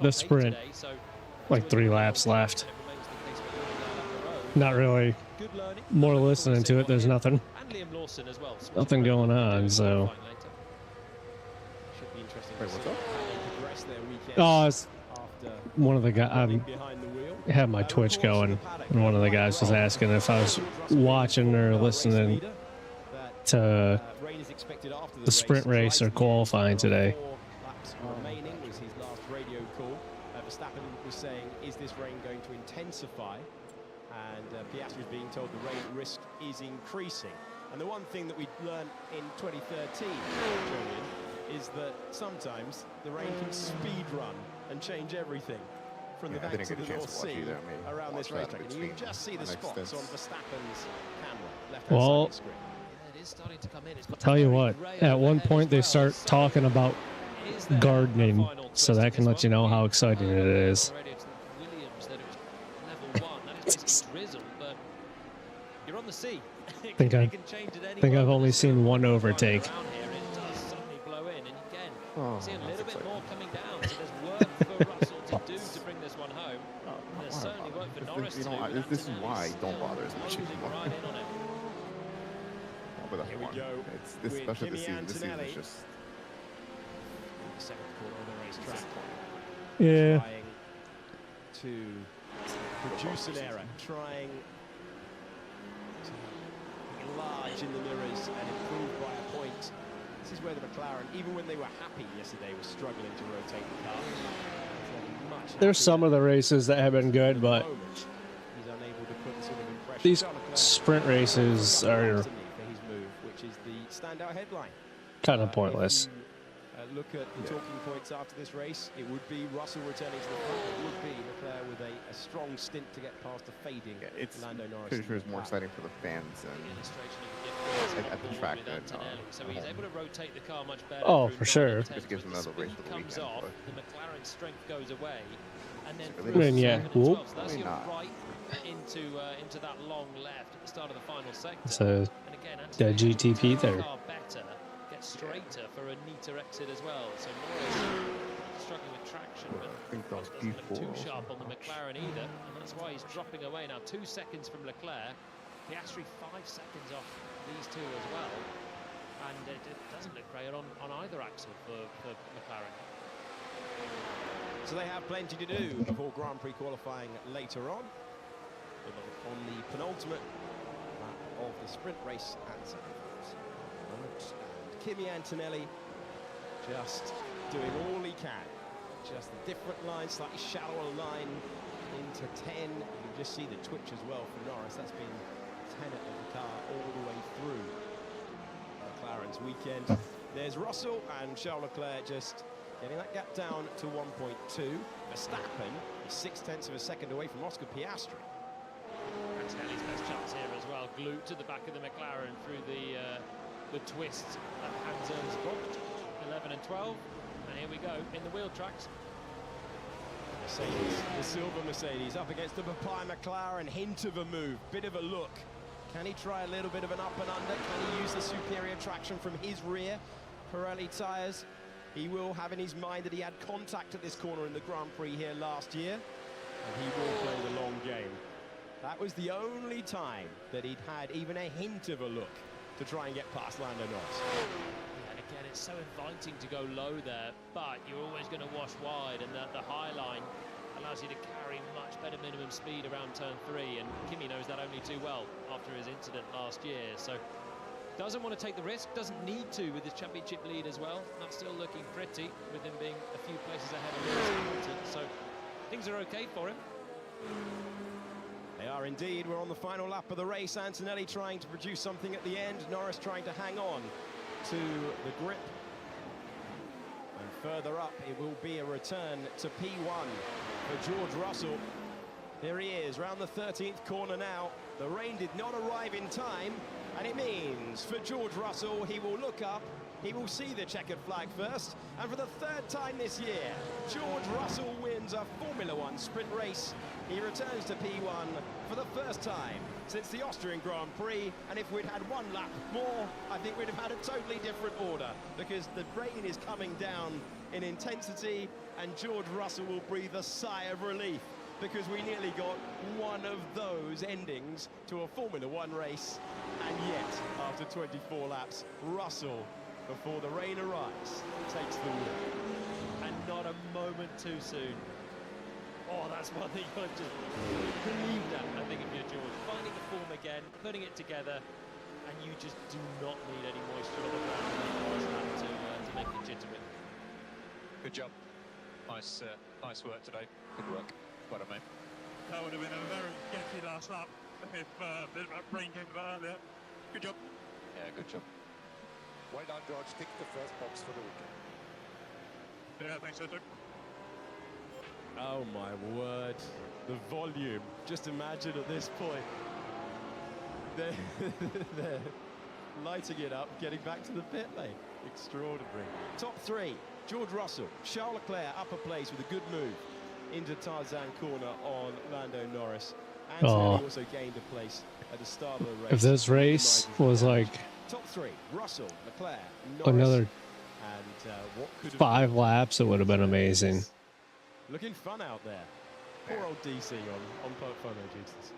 The sprint. Today, so like 3 laps left. Not really. More listening to it, there's nothing. And Liam Lawson as well. Nothing going on, so. Should be interesting to see how they progress their weekend Oh, one of the guys, I had my Twitch going, and one of the guys was asking if I was watching or listening to the sprint race or qualifying today. Remaining was his last radio call. Verstappen was saying, is this rain going to intensify? And Piastri is being told the rain risk is increasing. And the one thing that we learned in 2013, Julian, is that sometimes the rain can speed run and change everything from the banks of the North Sea around this racetrack. And you can just see the spots on Verstappen's camera, left-hand side of the screen. I'll tell you what, at one point they start talking about gardening, so that can let you know how exciting it is. I think I've only seen one overtake. Oh, see a little bit more coming down, so there's work for Russell to do to bring this one home. There's certainly work for Norris to do. This is why I don't bother as much anymore. Here we go. It's especially this season. This season is just. Second corner of the racetrack. Yeah. Trying to produce an error, trying to enlarge in the mirrors and improve by a point. This is where the McLaren, even when they were happy yesterday, was struggling to rotate the car. There's some of the races that have been good, but he's unable to put the sort of impression. these sprint races are which is the standout headline. kind of pointless. Look at the talking points after this race. It would be Russell returning to the front. It would be Leclerc with a strong stint to get past the fading Lando Norris. Pretty sure it's more exciting for the fans and at the track than. So he's able to rotate the car much better. Oh, for sure. Just gives them another race for the comes weekend. off, the McLaren strength goes away, and then I mean, yeah. Whoop. so that's your right into that long left at the start of the final sector. So and again, the GTP there. Better, gets straighter for a neater exit as well. So Norris struggling with traction, but doesn't look too sharp on the McLaren either, and that's why he's dropping away now. 2 seconds from Leclerc. Piastri 5 seconds off these two as well, and it doesn't look great on either axle for McLaren. So they have plenty to do before Grand Prix qualifying later on. On the penultimate lap of the sprint race at Zandvoort. Kimi Antonelli just doing all he can. Just a different line, slightly shallower line into 10. You can just see the twitch as well for Norris. That's been tenet of the car all the way through McLaren's weekend. There's Russell and Charles Leclerc just getting that gap down to 1.2. Verstappen is 0.6 of a second away from Oscar Piastri. Antonelli's best chance here as well, glued to the back of the McLaren through the twists that Hansen's booked. 11 and 12, and here we go in the wheel tracks. Mercedes, the silver Mercedes up against the Papai McLaren. Hint of a move, bit of a look. Can he try a little bit of an up and under? Can he use the superior traction from his rear Pirelli tyres? He will have in his mind that he had contact at this corner in the Grand Prix here last year, and he will play the long game. That was the only time that he'd had even a hint of a look to try and get past Lando Norris. And again, it's so inviting to go low there, but you're always going to wash wide, and the high line allows you to carry much better minimum speed around turn 3, and Kimi knows that only too well after his incident last year. So doesn't want to take the risk, doesn't need to with his championship lead as well. That's still looking pretty with him being a few places ahead of Lewis Hamilton, so things are okay for him. They are indeed. We're on the final lap of the race. Antonelli trying to produce something at the end. Norris trying to hang on to the grip. And further up, it will be a return to P1 for George Russell. Here he is, round the 13th corner now. The rain did not arrive in time, and it means for George Russell, he will look up, he will see the checkered flag first, and for the 3rd time this year, George Russell wins a Formula One sprint race. He returns to P1 for the first time since the Austrian Grand Prix, and if we'd had one lap more, I think we'd have had a totally different order, because the rain is coming down in intensity, and George Russell will breathe a sigh of relief, because we nearly got one of those endings to a Formula One race, and yet, after 24 laps, Russell, before the rain arrives, takes the wheel. And not a moment too soon. Oh, that's one that you've got to just believe that, I think, if you're George. Finding the form again, putting it together, and you just do not need any moisture on the ground in the last lap to make it jittery. Good job. Nice work today. Good work. Well done, mate. That would have been a very sketchy last lap if the rain came a bit earlier. Good job. Yeah, good job. Well done, George. Tick the first box for the weekend. Yeah, thanks, Cedric. Oh my word, the volume. Just imagine at this point, they're lighting it up, getting back to the pit lane. Extraordinary. Top three, George Russell, Charles Leclerc, upper place with a good move into Tarzan corner on Lando Norris. Antonelli also gained a place at the start of the race. If this race was like top three, Russell, Leclerc, Norris, another and what could have 5 laps, it would have been amazing. Looking fun out there. Poor old DC on photo duties.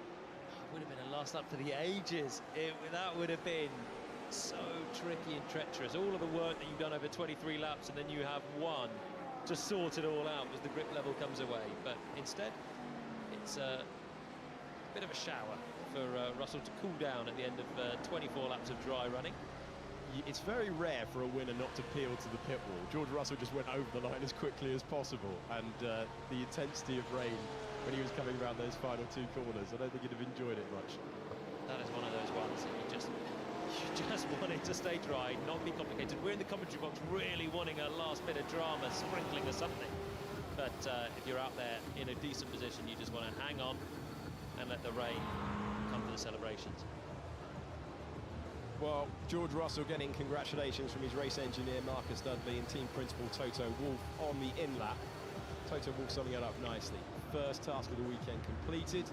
Would have been a last lap for the ages. That would have been so tricky and treacherous. All of the work that you've done over 23 laps, and then you have one to sort it all out as the grip level comes away. But instead, it's a bit of a shower for Russell to cool down at the end of 24 laps of dry running. It's very rare for a winner not to peel to the pit wall. George Russell just went over the line as quickly as possible, and the intensity of rain when he was coming around those final 2 corners, I don't think he'd have enjoyed it much. That is one of those ones that you just want it to stay dry, not be complicated. We're in the commentary box really wanting a last bit of drama, sprinkling or something. But if you're out there in a decent position, you just want to hang on and let the rain come to the celebrations. Well, George Russell getting congratulations from his race engineer Marcus Dudley and team principal Toto Wolff on the in-lap. Toto Wolff summing it up nicely. First task of the weekend completed,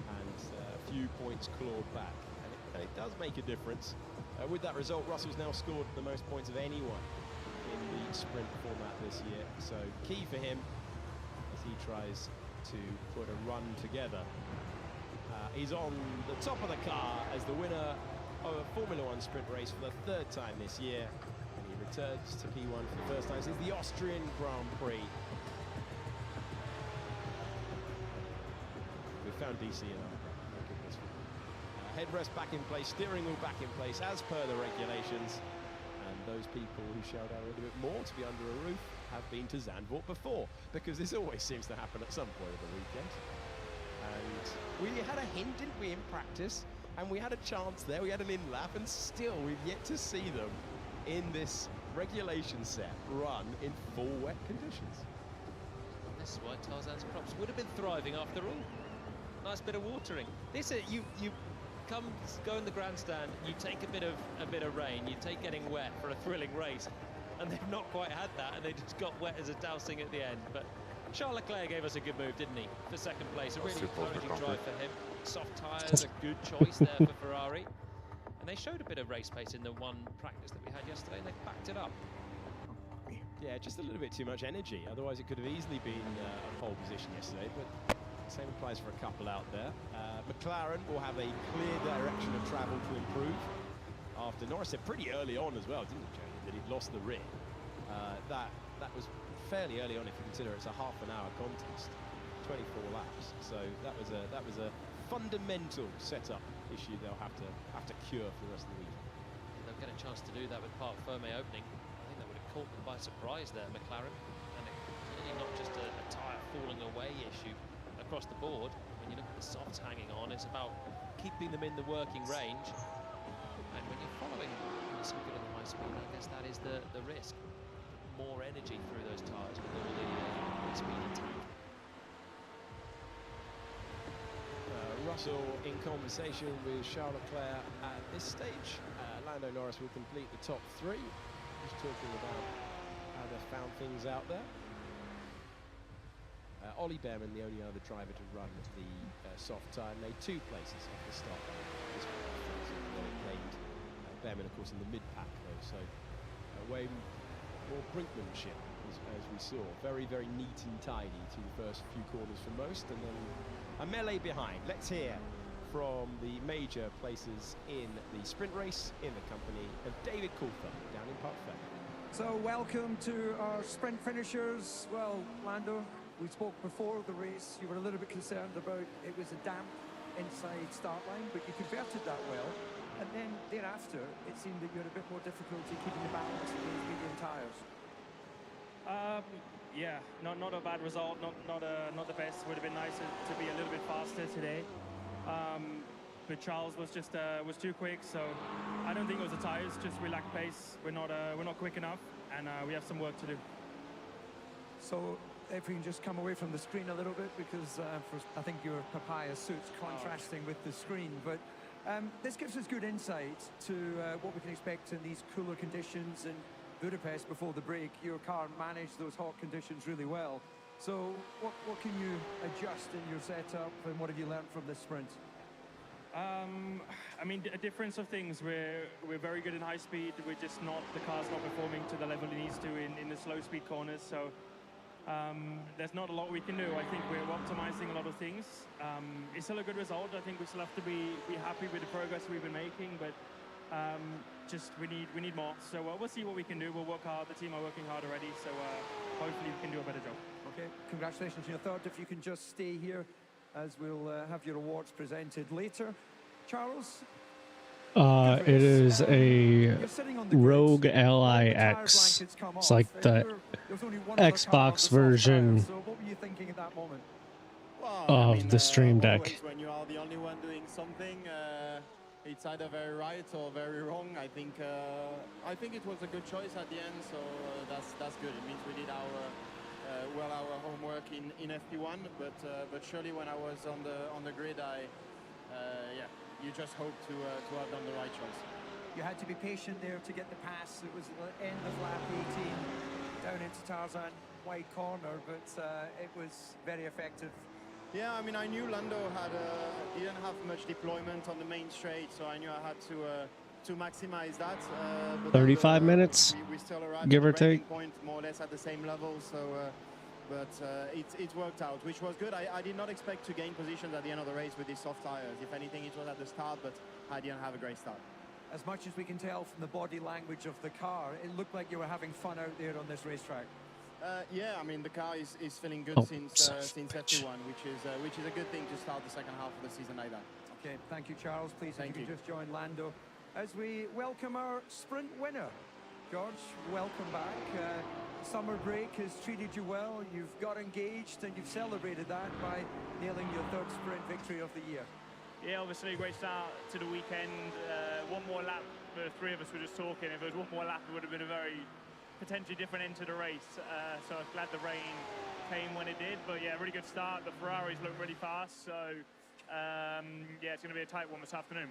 and a few points clawed back. And it does make a difference. With that result, Russell's now scored the most points of anyone in the sprint format this year. So key for him as he tries to put a run together. He's on the top of the car as the winner of a Formula 1 sprint race for the 3rd time this year, and he returns to P1 for the first time since the Austrian Grand Prix. We found DC in our headrest back in place, steering wheel back in place as per the regulations, and those people who shout out a little bit more to be under a roof have been to Zandvoort before, because this always seems to happen at some point of the weekend. And we had a hint, didn't we, in practice? And we had a chance there, we had an in-lap, and still we've yet to see them in this regulation set run in full wet conditions. And this is why Tarzan's crops would have been thriving after all. Nice bit of watering. This is you go in the grandstand, you take a bit of rain, you take getting wet for a thrilling race, and they've not quite had that, and they just got wet as a dousing at the end. But Charles Leclerc gave us a good move, didn't he? For second place, a really encouraging drive for him. Soft tyres, a good choice there for Ferrari. And they showed a bit of race pace in the one practice that we had yesterday, and they backed it up. Yeah, just a little bit too much energy. Otherwise, it could have easily been a pole position yesterday, but same applies for a couple out there. McLaren will have a clear direction of travel to improve. After Norris said pretty early on as well, didn't he, Jamie, that he'd lost the rear. That was fairly early on if you consider it's a half-an-hour contest, 24 laps. So that was a fundamental setup issue they'll have to cure for the rest of the week. They'll get a chance to do that with Parc Ferme opening. I think that would have caught them by surprise there, McLaren. And it's not just a tyre falling away issue across the board. When you look at the softs hanging on, it's about keeping them in the working range. And when you're following some good in the high speed, I guess that is the risk. More energy through those tyres with all the speed intact. Russell in conversation with Charles Leclerc at this stage. Lando Norris will complete the top 3. Just talking about how they found things out there. Ollie Behrman, the only other driver to run the soft tyre, made 2 places at the start of this race. Behrman, of course, in the mid-pack, though, so way more brinkmanship, as we saw. Very, very neat and tidy through the first few corners for most, and then a melee behind. Let's hear from the major places in the sprint race in the company of David Coulthard down in Parc Ferme. So welcome to our sprint finishers. Well, Lando, we spoke before the race. You were a little bit concerned about it was a damp inside start line, but you converted that well. And then thereafter, it seemed that you had a bit more difficulty keeping the balance in those medium tyres. Yeah, not a bad result, not the best. Would have been nicer to be a little bit faster today. But Charles was just was too quick, so I don't think it was the tires. Just we lack pace. We're not quick enough, and we have some work to do. So if we can just come away from the screen a little bit, because I think your papaya suit's contrasting with the screen, but this gives us good insight to what we can expect in these cooler conditions in Budapest before the break. Your car managed those hot conditions really well. So what can you adjust in your setup, and what have you learned from this sprint? I mean, a difference of things. We're very good in high speed. We're just not, the car's not performing to the level it needs to in the slow speed corners. So there's not a lot we can do. I think we're optimizing a lot of things. It's still a good result. I think we still have to be happy with the progress we've been making, but just we need more. So we'll see what we can do. We'll work hard. The team are working hard already. So hopefully we can do a better job. Okay, congratulations on your third. If you can just stay here, as we'll have your awards presented later. Charles? It is a Rogue LIX. It's like the Xbox version of the Stream Deck. When you are the only one doing something, it's either very right or very wrong. I think it was a good choice at the end, so that's good. It means we did our homework in FP1, but surely when I was on the grid, you just hope to have done the right choice. You had to be patient there to get the pass. It was the end of lap 18, down into Tarzan, wide corner, but it was very effective. Yeah, I mean, I knew Lando didn't have much deployment on the main straight, so I knew I had to maximize that. But 35 minutes, we still arrived give at or the breaking take. point more or less at the same level, so but it worked out, which was good. I did not expect to gain positions at the end of the race with these soft tires. If anything, it was at the start, but I didn't have a great start. As much as we can tell from the body language of the car, it looked like you were having fun out there on this racetrack. Yeah, I mean, the car is feeling good since FP1, which is a good thing to start the second half of the season like that. Okay, thank you, Charles. Please, if you could just join Lando as we welcome our sprint winner. George, welcome back. Summer break has treated you well. You've got engaged and you've celebrated that by nailing your third sprint victory of the year. Yeah, obviously a great start to the weekend. One more lap, the three of us were just talking. If there was one more lap, it would have been a very potentially different end to the race. So I'm glad the rain came when it did. But yeah, really good start. The Ferraris look really fast. So yeah, it's going to be a tight one this afternoon.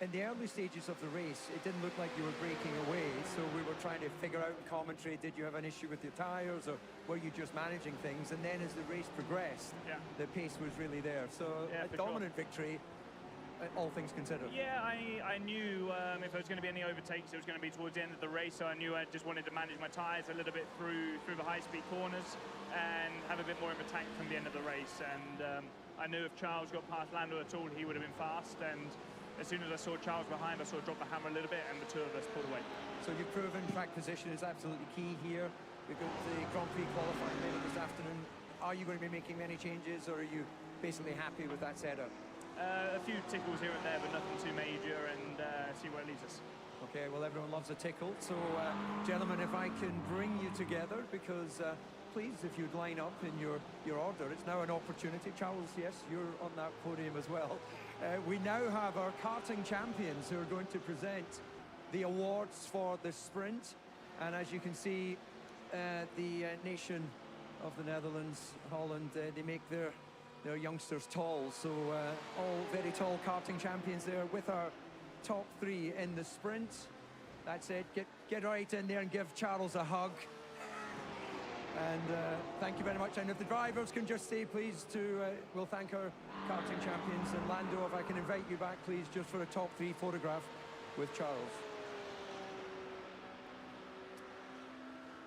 In the early stages of the race, it didn't look like you were breaking away, so we were trying to figure out in commentary, did you have an issue with your tyres, or were you just managing things? And then as the race progressed, the pace was really there. So a dominant victory, all things considered. Yeah, I knew if there was going to be any overtakes, it was going to be towards the end of the race, so I knew I just wanted to manage my tyres a little bit through the high-speed corners and have a bit more of a tank from the end of the race. And I knew if Charles got past Lando at all, he would have been fast. And as soon as I saw Charles behind, I saw drop the hammer a little bit, and the two of us pulled away. So you've proven track position is absolutely key here. We've got the Grand Prix qualifying later this afternoon. Are you going to be making many changes, or are you basically happy with that setup? A few tickles here and there, but nothing too major, and see where it leads us. Okay, well, everyone loves a tickle. So, gentlemen, if I can bring you together, because please, if you'd line up in your order, it's now an opportunity. Charles, yes, you're on that podium as well. We now have our karting champions who are going to present the awards for the sprint. And as you can see, the nation of the Netherlands, Holland, they make their youngsters tall. So all very tall karting champions there with our top three in the sprint. That's it. Get right in there and give Charles a hug. And thank you very much. And if the drivers can just stay, please, we'll thank our karting champions. And Lando, if I can invite you back, please, just for a top three photograph with Charles.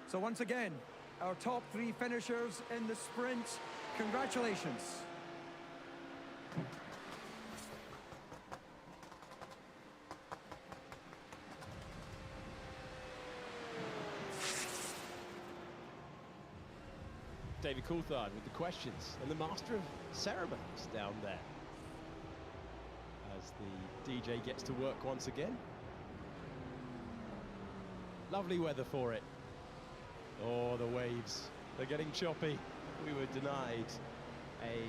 So once again, our top three finishers in the sprint. Congratulations. David Coulthard with the questions and the master of ceremonies down there as the DJ gets to work once again. Lovely weather for it. Oh, the waves, they're getting choppy. We were denied a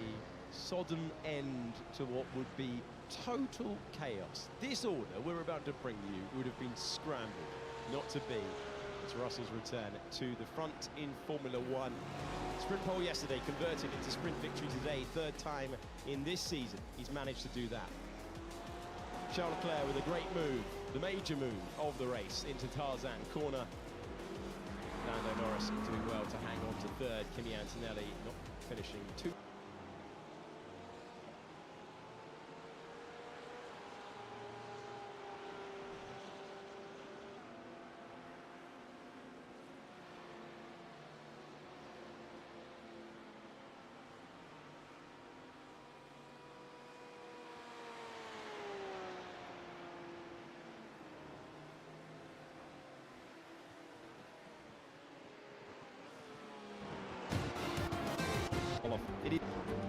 sodden end to what would be total chaos. This order we're about to bring you would have been scrambled, not to be. It's Russell's return to the front in Formula One. Sprint pole yesterday, converted into sprint victory today, third time in this season he's managed to do that. Charles Leclerc with a great move, the major move of the race into Tarzan corner. Lando Norris doing well to hang on to third. Kimi Antonelli not finishing two.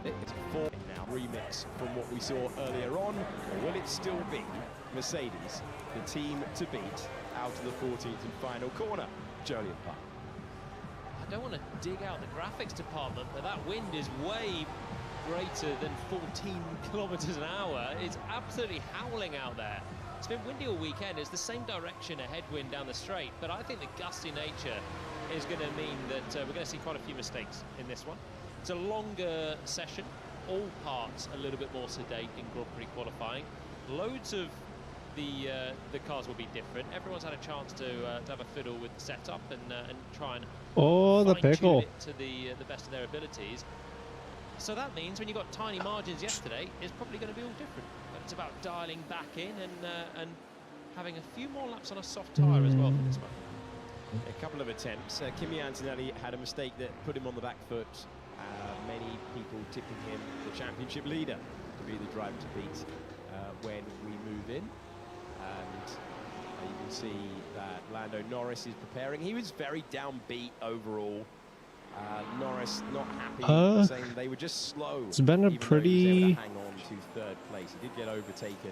It's a 4 now remix from what we saw earlier on, or will it still be Mercedes, the team to beat, out of the 14th and final corner? Jolyon Park. I don't want to dig out the graphics department, but that wind is way greater than 14 kilometers an hour. It's absolutely howling out there. It's been windy all weekend. It's the same direction, a headwind down the straight, but I think the gusty nature is going to mean that we're going to see quite a few mistakes in this one. It's a longer session, all parts a little bit more sedate in Grand Prix qualifying. Loads of the cars will be different. Everyone's had a chance to have a fiddle with the setup and try and the fine-tune pickle it to the best of their abilities. So that means when you got tiny margins yesterday, it's probably going to be all different. But it's about dialing back in and having a few more laps on a soft tyre as well for this one. A couple of attempts. Kimi Antonelli had a mistake that put him on the back foot. Many people tipping him the championship leader to be the driver to beat when we move in. And you can see that Lando Norris is preparing. He was very downbeat overall. Norris not happy, saying they were just slow. It's been a pretty hang on to third place. He did get overtaken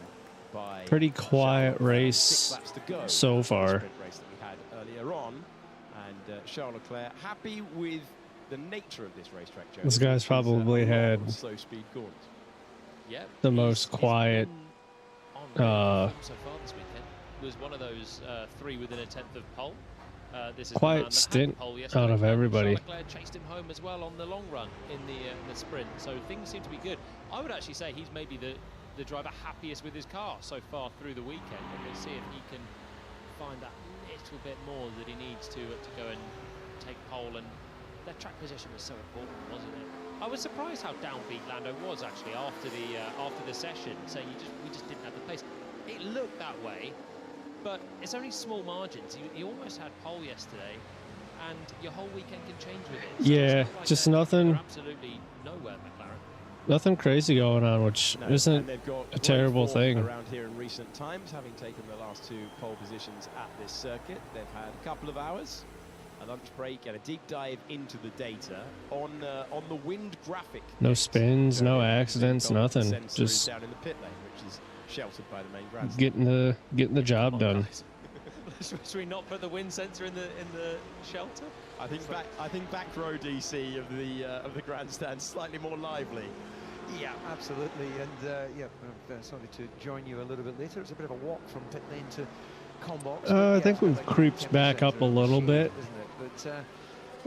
by pretty quiet race so far. Sprint race that we had earlier on, and Charles Leclerc happy with the nature of this racetrack. Joe. This guy's probably had slow speed corners. Yep, the most quiet so far this weekend was one of those three within a tenth of pole. This is quiet stint out of everybody. Charles Leclerc chased him home as well on the long run in the sprint, so things seem to be good. I would actually say he's maybe the driver happiest with his car so far through the weekend, and we'll see if he can find that little bit more that he needs to go and take pole. And that track position was so important, wasn't it? I was surprised how downbeat Lando was actually after the session, saying we just didn't have the pace. It looked that way, but it's only small margins. You almost had pole yesterday, and your whole weekend can change with it. So yeah, like just nothing. Absolutely nowhere, McLaren. Nothing crazy going on, which isn't a terrible thing. Around here in recent times, having taken the last two pole positions at this circuit, they've had a couple of hours, a lunch break, and a deep dive into the data on the wind graphic. No spins, no accidents, nothing. Just down in the pit lane, which is sheltered by the main grandstand. getting the job done. Should we not put the wind sensor in the shelter? I think back row DC of the grandstand slightly more lively. Yeah, absolutely. And yeah, sorry to join you a little bit later. It's a bit of a walk from pit lane to combox. I think we've creeped back up a little bit.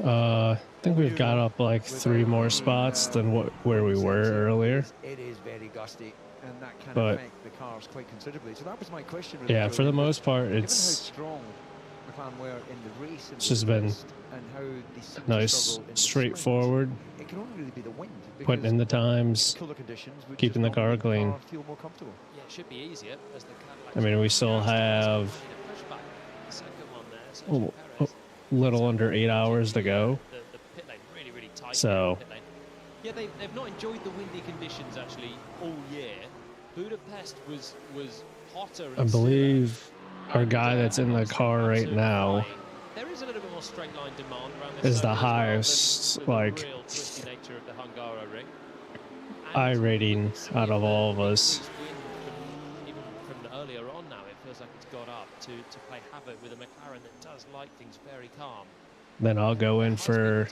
I think we've got up like 3 more spots than where we were earlier. It is very gusty, and that can But affect the cars quite considerably. So that was my question. Yeah, for the most part, it's given how strong McLaren were in the race, it's just been and how they seem to nice, struggle in the straightforward. It can only really be the wind. Putting in the times, cooler conditions would keeping the just car make clean. feel more comfortable. Yeah, it should be easier as the Cadillac. I mean, we still have a little under 8 hours to go. The pit lane really tight. So yeah, they've not enjoyed the windy conditions actually all year. Budapest was hotter. I believe our guy that's in the car right now there is a little bit more more straight line demand around this is the circuit as well highest, than the like, real twisty nature of the Hungaro ring. I rating out of all of us. Increased wind even from earlier on now, it feels like it's got up to play havoc with a McLaren that does like things very calm. Then I'll go in for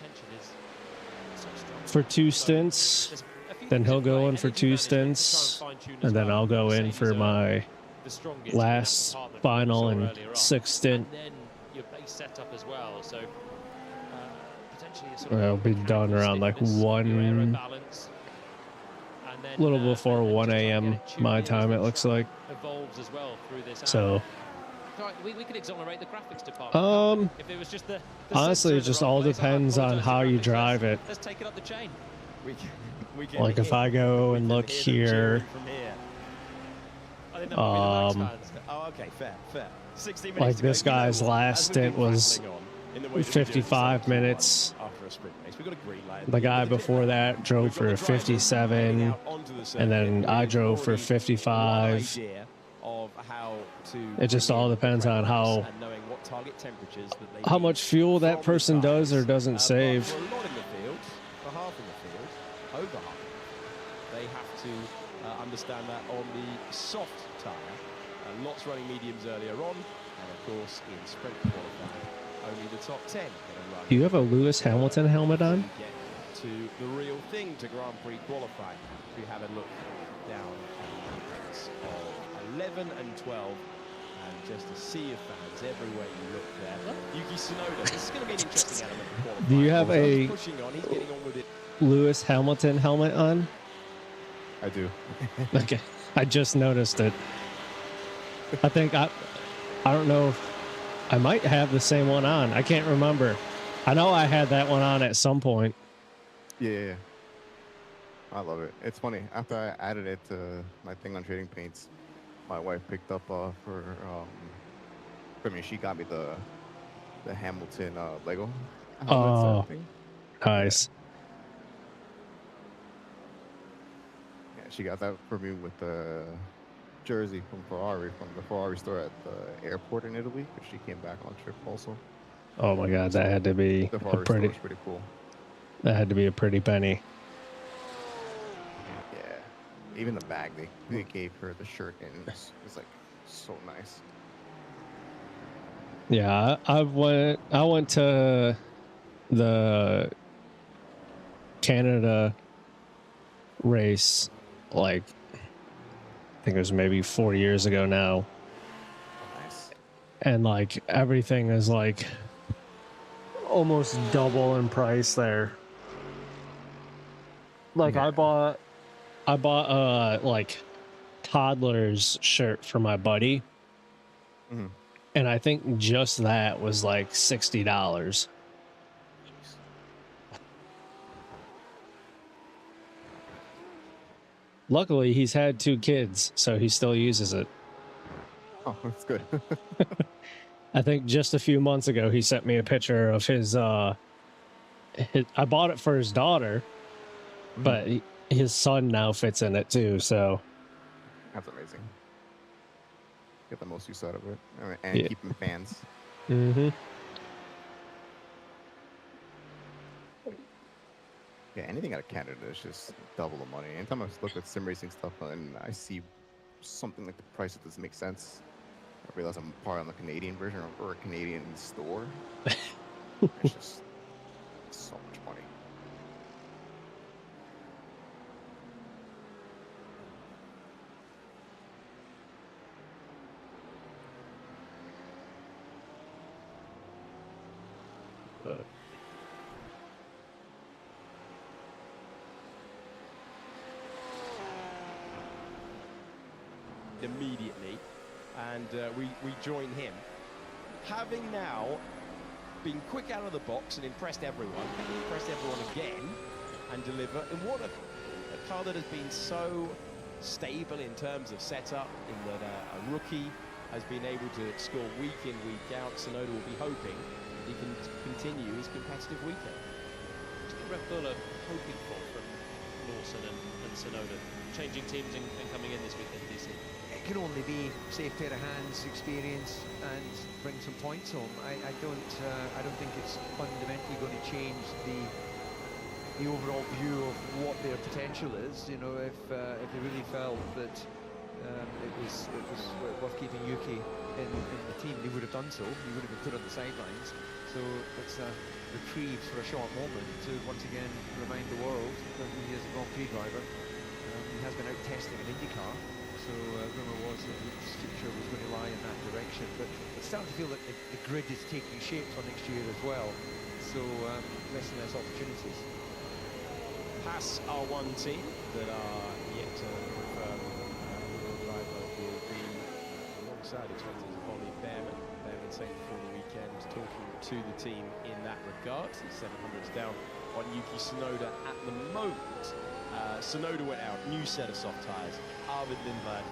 two stints. Then he'll go in for two stints, and then I'll go in for my last, final, and sixth stint. And then your base setup as well. So potentially a sort of I'll be done around like one, little before 1 a.m. my time. It looks like. Evolves as well through this. So. We could exonerate the graphics department. If it was just the honestly, it just all depends on how you drive it. Let's take it up the chain. Like if I go and look here, Oh, okay, fair. 60 minutes like to go. this guy's last stint was 55 minutes. After a sprint race, we got a green light. The guy before that drove for 57, and then I drove for 55. It just all depends on how much fuel that person does or doesn't save. For a lot in the field, for half in the field, over half, they have to understand that on the soft tyre. Lots running mediums earlier on, and of course in sprint qualifying, only the top 10 going to run. Do you have a Lewis Hamilton helmet on? Get to the real thing to Grand Prix qualifying. If you have a look down at the numbers of 11 and 12, and just a sea of fans everywhere you look there. Yuki Tsunoda, this is going to be an interesting element of qualifying. Do you have a pushing on, he's getting on with it. Lewis Hamilton helmet on? I do. Okay, I just noticed it. I think I don't know if I might have the same one on. I can't remember. I know I had that one on at some point. Yeah. I love it. It's funny. After I added it to my thing on Trading Paints, my wife picked up she got me the Hamilton Lego. Oh, nice. Yeah, she got that for me with the jersey from the Ferrari store at the airport in Italy, because she came back on trip also. Oh my God, that had to be The a Ferrari pretty. store was pretty cool. That had to be a pretty penny. Yeah, even the bag they gave her, the shirt, and it was like so nice. Yeah, I went to the Canada race, like I think it was maybe 4 years ago now. Nice. And like everything is like almost double in price there. Like I bought like toddler's shirt for my buddy. Mhm. And I think just that was like $60. Luckily, he's had 2 kids, so he still uses it. Oh, that's good. I think just a few months ago, he sent me a picture of his I bought it for his daughter, but his son now fits in it too, so. That's amazing. Get the most use out of it, and Yeah. keep them fans. Mm-hmm. Yeah, anything out of Canada is just double the money. Anytime I look at sim racing stuff and I see something like the price that doesn't make sense, I realize I'm part on the Canadian version or a Canadian store. It's just so much money. Immediately, and we join him, having now been quick out of the box and impressed everyone again, and deliver. And what a car that has been so stable in terms of setup, in that a rookie has been able to score week in, week out. Tsunoda will be hoping he can continue his competitive weekend. What do Red Bull are hoping for from Lawson and Tsunoda, changing teams and coming in this weekend, DC? can only be safe pair of hands, experience, and bring some points home. I don't think it's fundamentally going to change the overall view of what their potential is. You know, if they really felt that it was worth keeping Yuki in the team, they would have done so. He would have been put on the sidelines. So it's a reprieve for a short moment to once again remind the world that he is a Grand Prix driver. He has been out testing an IndyCar, so rumour was that his future was going to lie in that direction. But it's starting to feel that the grid is taking shape for next year as well. So less and less opportunities. Haas are one team that are yet to confirm who the driver will be alongside expected Ollie Behrman. Behrman saying before the weekend, talking to the team in that regard. The 700's down on Yuki Tsunoda at the moment. Tsunoda went out, new set of soft tyres. Arvid Lindblad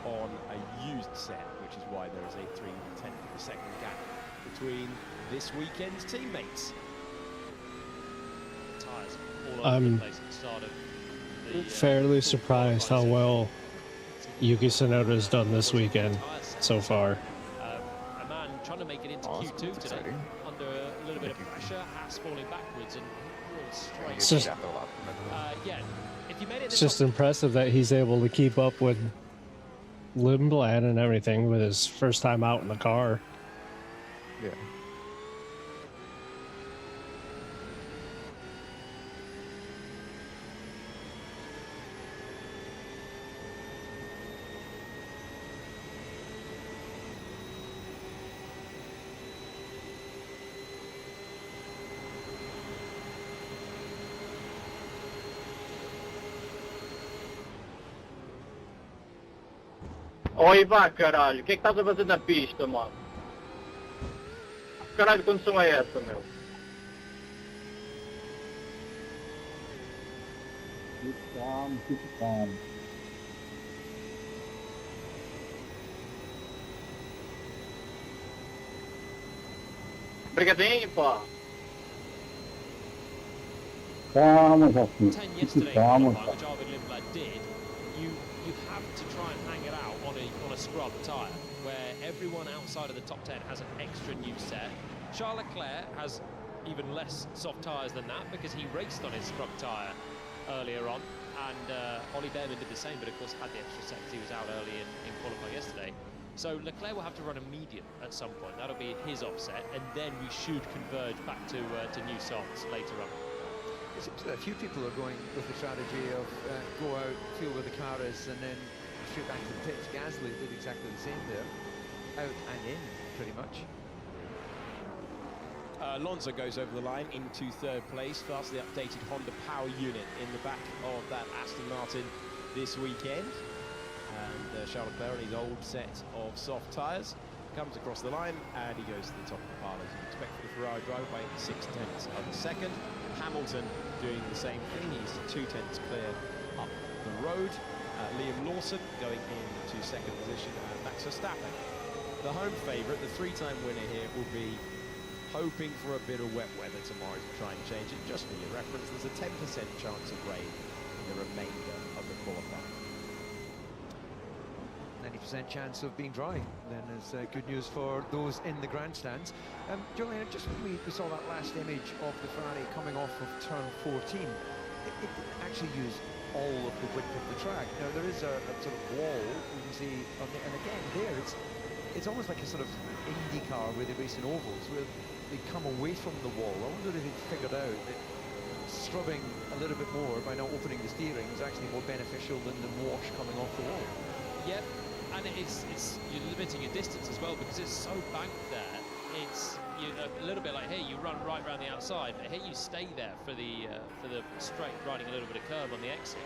on a used set, which is why there is a 3/10 of a second gap between this weekend's teammates. Tyres all over the place at the start of the, fairly surprised how well Yuki Tsunoda has done this weekend so far. A man trying to make it into Q2 today under a little bit of pressure, Haas falling backwards and all straight. It's just, yeah, if you made it it's just impressive that he's able to keep up with Lindblad and everything with his first time out in the car. Yeah. Oi, vá, caralho. O que estás a fazer na pista, mano? Caralho, que condição é essa, meu? Keep calm. Brigadinho, pá. Calma, Joaquim. 10 yesterday, qualifying, which Arvid Lindblad did, you have to try and hang it out on a scrub tyre, where everyone outside of the top 10 has an extra new set. Charles Leclerc has even less soft tyres than that because he raced on his scrub tyre earlier on, and Ollie Behrman did the same, but of course had the extra set because he was out early in qualifying yesterday. So Leclerc will have to run a medium at some point. That'll be his offset, and then we should converge back to new softs later on. It seems that a few people are going with the strategy of go out, feel where the car is, and then straight back to the pits. Gasly did exactly the same there. Out and in, pretty much. Alonso goes over the line into third place, fast the updated Honda power unit in the back of that Aston Martin this weekend. And Charles Leclerc on his old set of soft tyres comes across the line and he goes to the top of the pile as you expect for the Ferrari driver by 6/10 of a second. Hamilton doing the same thing, he's 2/10 clear up the road. Liam Lawson going into second position, and Max Verstappen, the home favourite, the three-time winner here, will be hoping for a bit of wet weather tomorrow to try and change it. Just for your reference, there's a 10% chance of rain in the remainder of the qualifying. 90% chance of being dry, then is good news for those in the grandstands. Julian, just when we saw that last image of the Ferrari coming off of turn 14, it didn't actually use all of the width of the track. Now there is a sort of wall you can see, and again there it's almost like a sort of IndyCar where they race in ovals, where they come away from the wall. I wonder if they've figured out that scrubbing a little bit more by not opening the steering is actually more beneficial than the wash coming off the wall. Yep, and it's you're limiting your distance as well because it's so banked there. It's a little bit like here you run right around the outside, but here you stay there for the straight, riding a little bit of curb on the exit.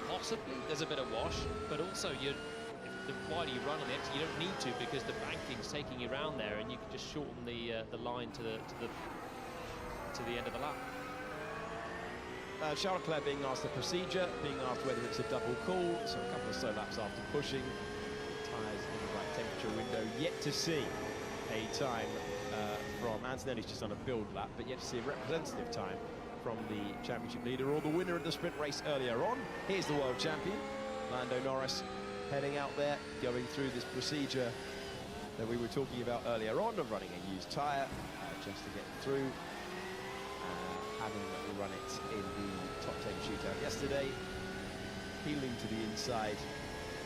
Possibly there's a bit of wash, but also the wider you run on the exit, you don't need to because the banking's taking you around there, and you can just shorten the line to the end of the lap. Charles Leclerc being asked the procedure, being asked whether it's a double call, so a couple of slow laps after pushing, tyres in the right temperature window, yet to see a time from Antonelli's just on a build lap, but yet to see a representative time from the championship leader or the winner of the sprint race earlier on. Here's the world champion, Lando Norris, heading out there, going through this procedure that we were talking about earlier on of running a used tyre just to get through. Having run it in the top 10 shootout yesterday, peeling to the inside.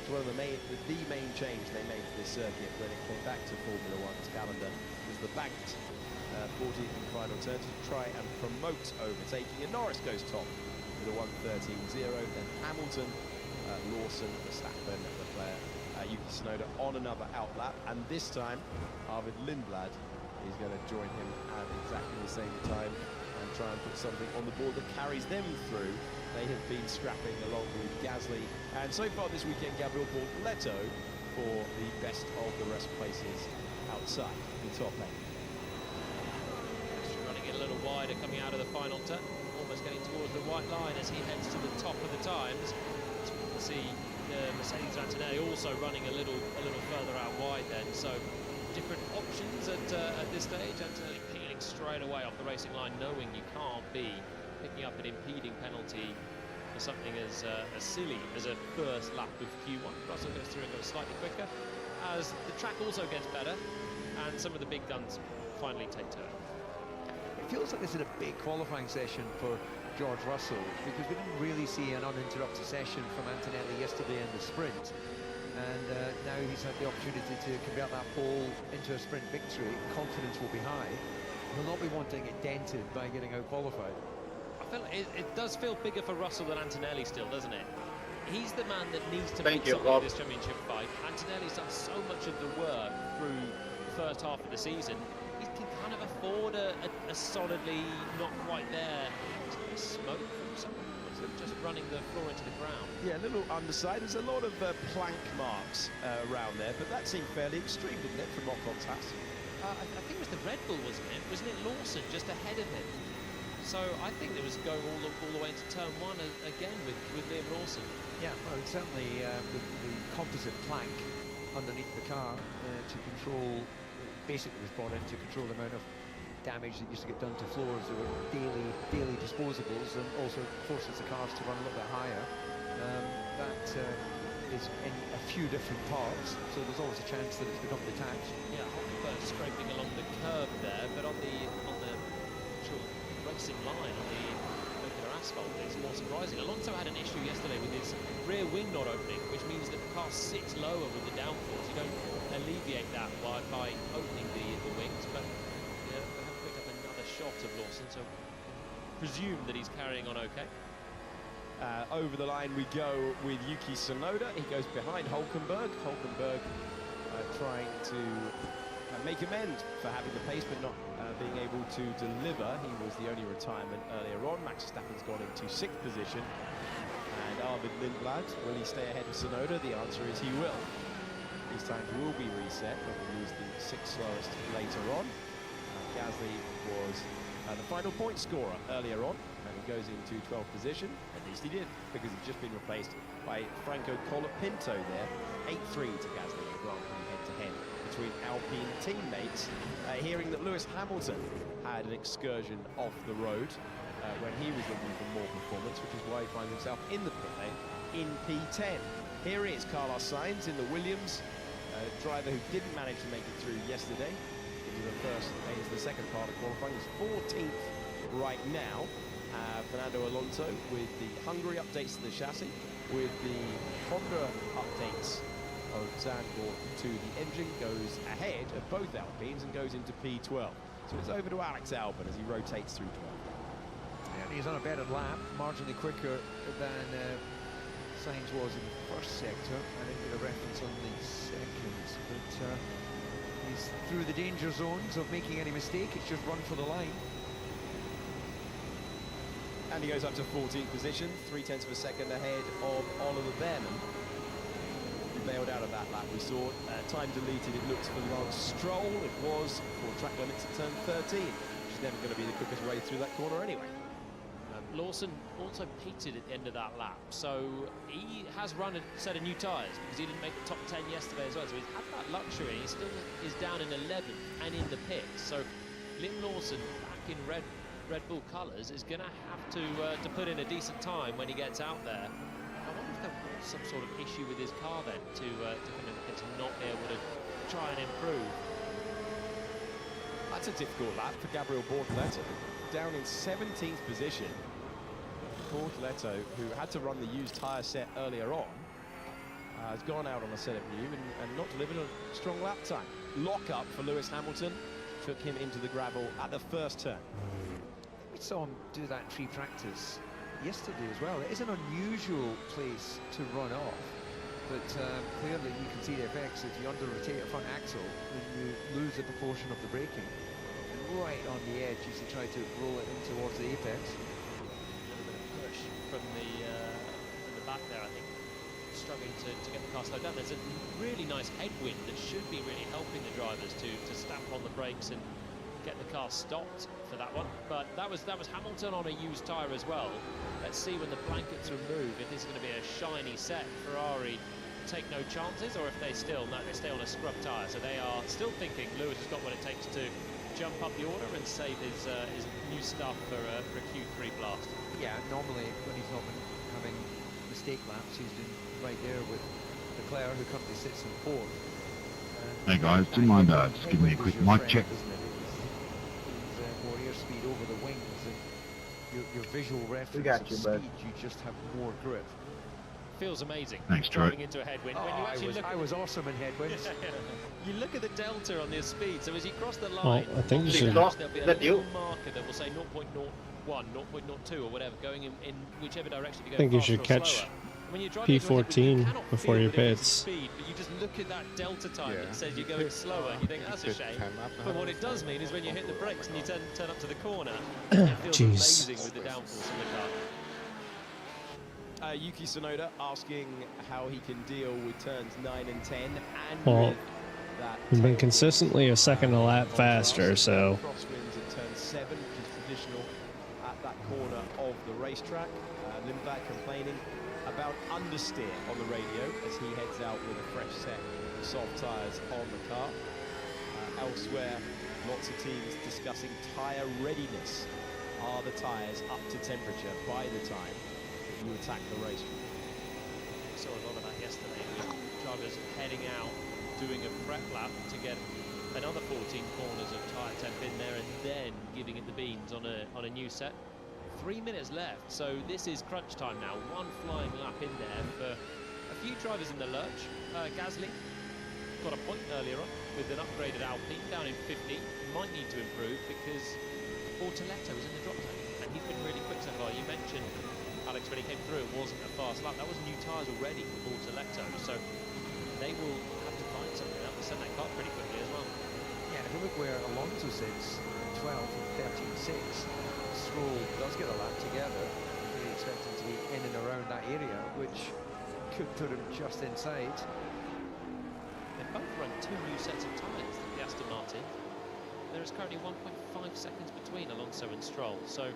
It's one of the main change they made to this circuit when it came back to Formula One's calendar was the banked 40th and final turn to try and promote overtaking. And Norris goes top with a 1:13.0. Then Hamilton, Lawson, Verstappen, Leclerc, Yuki Tsunoda on another outlap. And this time, Arvid Lindblad is going to join him at exactly the same time and try and put something on the board that carries them through. They have been scrapping along with Gasly, and so far this weekend, Gabriel Bortoleto for the best of the rest places outside the top eight. Running it a little wider coming out of the final turn, almost getting towards the white line as he heads to the top of the times. As we can see, the Mercedes Antonelli also running a little further out wide then, so different options at this stage. Antonelli peeling straight away off the racing line, knowing you can't be picking up an impeding penalty for something as silly as a first lap of Q1. Russell goes through and goes slightly quicker as the track also gets better and some of the big guns finally take turn. It feels like this is a big qualifying session for George Russell, because we didn't really see an uninterrupted session from Antonelli yesterday in the sprint. And now he's had the opportunity to convert that pole into a sprint victory. Confidence will be high. He'll not be wanting it dented by getting out-qualified. I feel it does feel bigger for Russell than Antonelli still, doesn't it? He's the man that needs to make something of this championship fight. Antonelli's done so much of the work through the first half of the season. He can kind of afford a solidly not quite there smoke from someone just running the floor into the ground. Yeah, a little underside. There's a lot of plank marks around there, but that seemed fairly extreme, didn't it, from Ocon's house? I think it was the Red Bull, wasn't it? Wasn't it Lawson just ahead of him? So I think it was going all the way into turn one again with Liam Lawson. Yeah, well, it's certainly the composite plank underneath the car to control, basically was brought in to control the amount of damage that used to get done to floors. There were daily disposables, and also forces the cars to run a little bit higher. That is in a few different parts, so there's always a chance that it's become detached. Yeah, Hulkenberg scraping along the curb there, but on the actual racing line on the regular asphalt, it's more surprising. Alonso had an issue yesterday with his rear wing not opening, which means that the car sits lower with the downforce. You don't alleviate that by opening the wings, but they have picked up another shot of Lawson, so presume that he's carrying on okay. Over the line we go with Yuki Tsunoda. He goes behind Hulkenberg. Hulkenberg trying to make amends for having the pace but not being able to deliver. He was the only retirement earlier on. Max Verstappen's gone into 6th position. And Arvid Lindblad, will he stay ahead of Tsunoda? The answer is he will. These times will be reset when we lose the 6th slowest later on. Gasly was the final point scorer earlier on, and he goes into 12th position. At least he did, because he's just been replaced by Franco Colapinto there. 8-3 to Gasly in the Grand Prix head-to-head between Alpine teammates. Hearing that Lewis Hamilton had an excursion off the road when he was looking for more performance, which is why he finds himself in the pit lane in P10. Here is Carlos Sainz in the Williams, driver who didn't manage to make it through yesterday into the second part of qualifying. He's 14th right now. Fernando Alonso with the Hungary updates to the chassis, with the Honda updates of Zandvoort to the engine, goes ahead of both Alpines and goes into P12. So it's over to Alex Albon as he rotates through 12. And he's on a better lap, marginally quicker than Sainz was in the first sector. I didn't get a reference on the second, but he's through the danger zones of making any mistake. It's just run for the line. And he goes up to 14th position, 0.3 of a second ahead of Oliver Behrman. He bailed out of that lap. We saw time deleted, it looks for Lance Stroll. It was for track limits at turn 13, which is never going to be the quickest way through that corner anyway. Lawson also pitted at the end of that lap, so he has run a set of new tyres because he didn't make the top 10 yesterday as well, so he's had that luxury. He still is down in 11th and in the pits, so Liam Lawson back in Red Bull colours is going to have to put in a decent time when he gets out there. I wonder if they'll some sort of issue with his car then to kind of not be able to try and improve. That's a difficult lap for Gabriel Bortoleto. Down in 17th position. Bortoleto, who had to run the used tyre set earlier on, has gone out on a set of new and not delivered a strong lap time. Lock up for Lewis Hamilton, took him into the gravel at the first turn. We saw him do that in free practice yesterday as well. It is an unusual place to run off, but clearly you can see the effects. If you under-rotate a front axle, then you lose the proportion of the braking. And right on the edge, you should try to roll it in towards the apex. A little bit of push from the back there, I think. Struggling to get the car slowed down. There's a really nice headwind that should be really helping the drivers to stamp on the brakes and get the car stopped for that one. But that was Hamilton on a used tyre as well. Let's see when the blankets remove if this is going to be a shiny set. Ferrari take no chances, or if they stay on a scrub tyre. So they are still thinking Lewis has got what it takes to jump up the order and save his new stuff for a Q3 blast. Yeah, normally when he's not been having mistake laps, he's been right there with Leclerc, who currently sits in fourth. Hey guys, do you mind just giving me a quick mic check? More airspeed over the wings, and your visual reference got of you, speed, bud. you just have more grip. Feels amazing. Thanks, Troy. Driving into a headwind. When you actually I was awesome in headwinds. You look at the delta on the speed. So as you cross the line, I think you should. there'll be a little marker that will say 0.01, 0.02, or whatever, going in whichever direction you go. I think you should catch P14 before your pits. Speed, but you just look at that delta time that says you're going slower, and you think that's a shame. But what it does mean is when you hit the brakes and you turn up to the corner, it feels amazing with the downforce in the car. Yuki Tsunoda asking how he can deal with turns 9 and 10 and Well, with that we've been consistently a second a lap faster, so crosswinds at turn 7, which is traditional at that corner of the racetrack. Lindbergh complaining about understeer on the radio as he heads out with a fresh set of soft tyres on the car. Elsewhere, lots of teams discussing tyre readiness. Are the tyres up to temperature by the time that you attack the race? We saw a lot of that yesterday with drivers heading out, doing a prep lap to get another 14 corners of tyre temp in there, and then giving it the beans on a new set. 3 minutes left, so this is crunch time now. One flying lap in there for a few drivers in the lurch. Gasly got a point earlier on with an upgraded Alpine down in 50. Might need to improve because Bortoleto is in the drop zone and he's been really quick so far. You mentioned, Alex, when he came through, it wasn't a fast lap. That was new tyres already for Bortoleto, so they will have to find something else to send that car pretty quickly as well. Yeah, and if you look where Alonso sits, 12 and 13.6, Stroll does get a lap together. Really expect him to be in and around that area, which could put him just inside. They both run 2 new sets of tyres, the Aston Martin. There is currently 1.5 seconds between Alonso and Stroll, so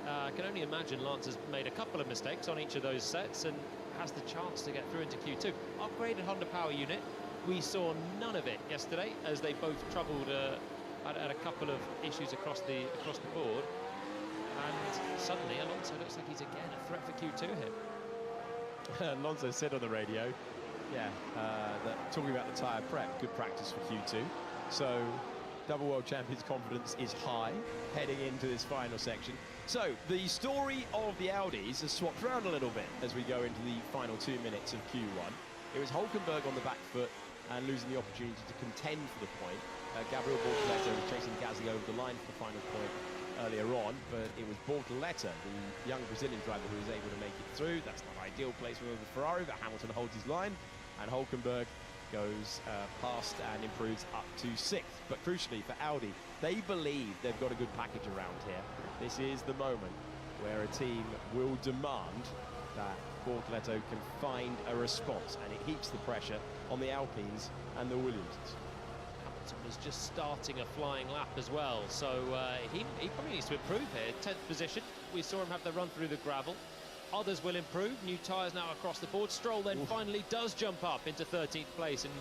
I can only imagine Lance has made a couple of mistakes on each of those sets and has the chance to get through into Q2. Upgraded Honda power unit. We saw none of it yesterday as they both troubled at a couple of issues across the board. And suddenly Alonso looks like he's again a threat for Q2 here. Alonso said on the radio, that talking about the tyre prep, good practice for Q2. So double world champion's confidence is high heading into this final section. So the story of the Audis has swapped around a little bit as we go into the final 2 minutes of Q1. It was Hülkenberg on the back foot and losing the opportunity to contend for the point. Gabriel Bortoleto was chasing Gasly over the line for the final point earlier on, but it was Bortoleto, the young Brazilian driver, who was able to make it through. That's not ideal placement of the Ferrari, but Hamilton holds his line, and Hülkenberg goes past and improves up to 6th. But crucially for Audi, they believe they've got a good package around here. This is the moment where a team will demand that Bortoleto can find a response, and it heaps the pressure on the Alpines and the Williamses. Hamilton was just starting a flying lap as well, so he probably needs to improve here. 10th position. We saw him have the run through the gravel. Others will improve. New tyres now across the board. Stroll then finally does jump up into 13th place, and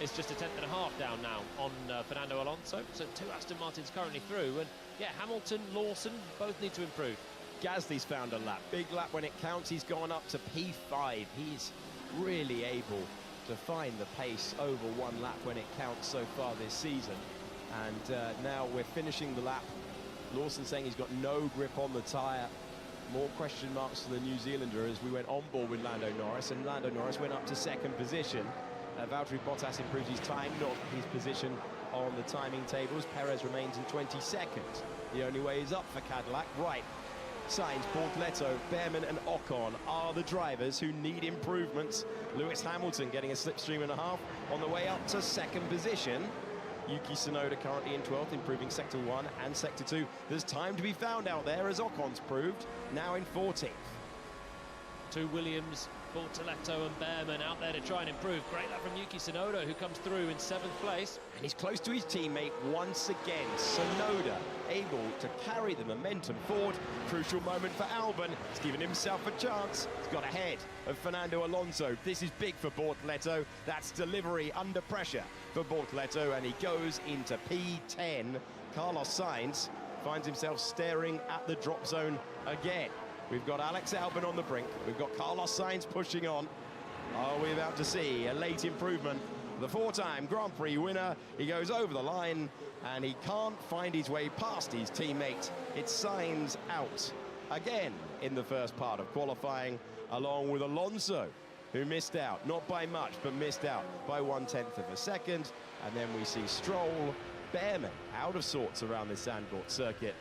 it's just a 10th and a half down now on Fernando Alonso. So 2 Aston Martins currently through, and yeah, Hamilton, Lawson both need to improve. Gasly's found a lap. Big lap when it counts. He's gone up to P5. He's really able to find the pace over one lap when it counts so far this season. And now we're finishing the lap. Lawson saying he's got no grip on the tyre. More question marks for the New Zealander as we went on board with Lando Norris, and Lando Norris went up to second position. Valtteri Bottas improved his time, not his position on the timing tables. Perez remains in 22nd. The only way is up for Cadillac. Right. Sainz, Bortoleto, Behrman and Ocon are the drivers who need improvements. Lewis Hamilton getting a slipstream and a half on the way up to second position. Yuki Tsunoda currently in 12th, improving Sector 1 and Sector 2. There's time to be found out there, as Ocon's proved, now in 14th. Two Williams, Bortoleto and Behrman out there to try and improve. Great lap from Yuki Tsunoda, who comes through in 7th place. And he's close to his teammate once again. Tsunoda able to carry the momentum forward. Crucial moment for Albon. He's given himself a chance. He's got ahead of Fernando Alonso. This is big for Bortoleto. That's delivery under pressure for Bortoleto, and he goes into P10. Carlos Sainz finds himself staring at the drop zone again. We've got Alex Albon on the brink. We've got Carlos Sainz pushing on. Are we about to see a late improvement? The four-time Grand Prix winner, he goes over the line and he can't find his way past his teammate. It's Sainz out again in the first part of qualifying, along with Alonso, who missed out, not by much, but missed out by 1/10 of a second. And then we see Stroll, Behrman out of sorts around the Zandvoort circuit.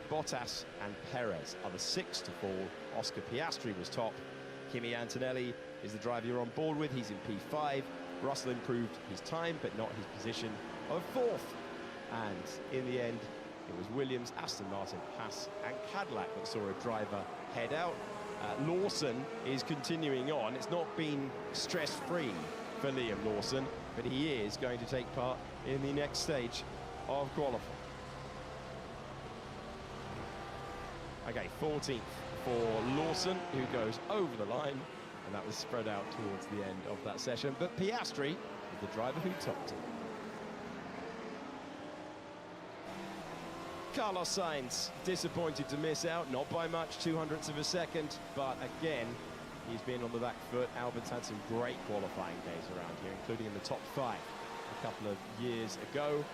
Bottas and Perez are the 6th to fall. Oscar Piastri was top. Kimi Antonelli is the driver you're on board with. He's in P5. Russell improved his time, but not his position of 4th. And in the end, it was Williams, Aston Martin, Haas and Cadillac that saw a driver head out. Lawson is continuing on. It's not been stress-free for Liam Lawson, but he is going to take part in the next stage of qualifying. Okay, 14th for Lawson, who goes over the line, and that was spread out towards the end of that session. But Piastri is the driver who topped it. Carlos Sainz, disappointed to miss out, not by much, 200ths of a second, but again, he's been on the back foot. Albon's had some great qualifying days around here, including in the top 5 a couple of years ago.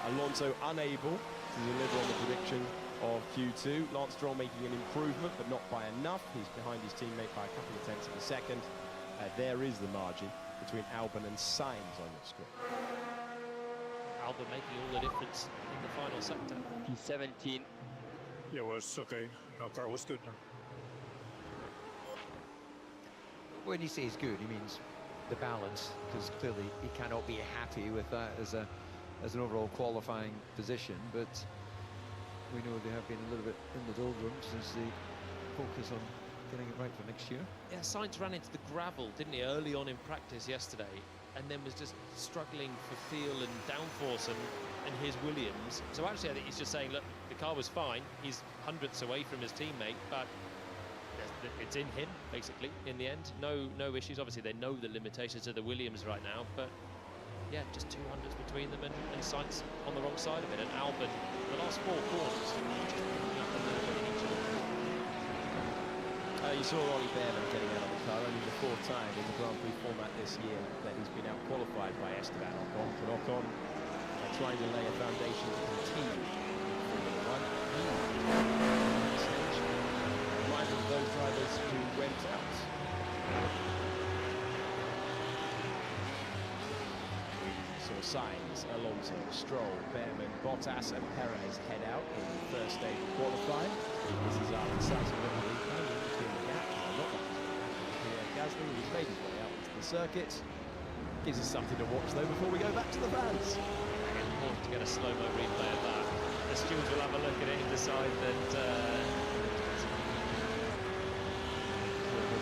Alonso unable to deliver on the prediction of Q2. Lance Stroll making an improvement, but not by enough. He's behind his teammate by a couple of tenths of a second. There is the margin between Albon and Sainz on the screen. Albon making all the difference in the final sector. P17. Yeah, well, it's okay. No, car was good. When you say it's good, he means the balance, because clearly he cannot be happy with that as an overall qualifying position, but we know they have been a little bit in the doldrums as they focus on getting it right for next year. Yeah, Sainz ran into the gravel, didn't he, early on in practice yesterday, and then was just struggling for feel and downforce and his Williams. So actually I think he's just saying, look, the car was fine, he's hundredths away from his teammate, but it's in him, basically, in the end. No issues. Obviously, they know the limitations of the Williams right now, but yeah, just 200s between them, and Sainz on the wrong side of it. And Albon, the last 4 corners, just picking up a little bit in each of them. You saw Ollie Behrman getting out of the car, only the 4th time in the Grand Prix format this year that he's been out-qualified by Esteban Ocon. But Ocon trying to lay a foundation to continue in Formula 1. Reminded of those drivers who went out. Saw Sainz, Alonso, Stroll, Behrman, Bottas and Perez head out in the first stage of qualifying. This is after Sainz and Leclerc between the gap. Not much Pierre Gasly, who's made his way out into the circuit. Gives us something to watch though before we go back to the fans. Important to get a slow-mo replay of that. The stewards will have a look at it and decide that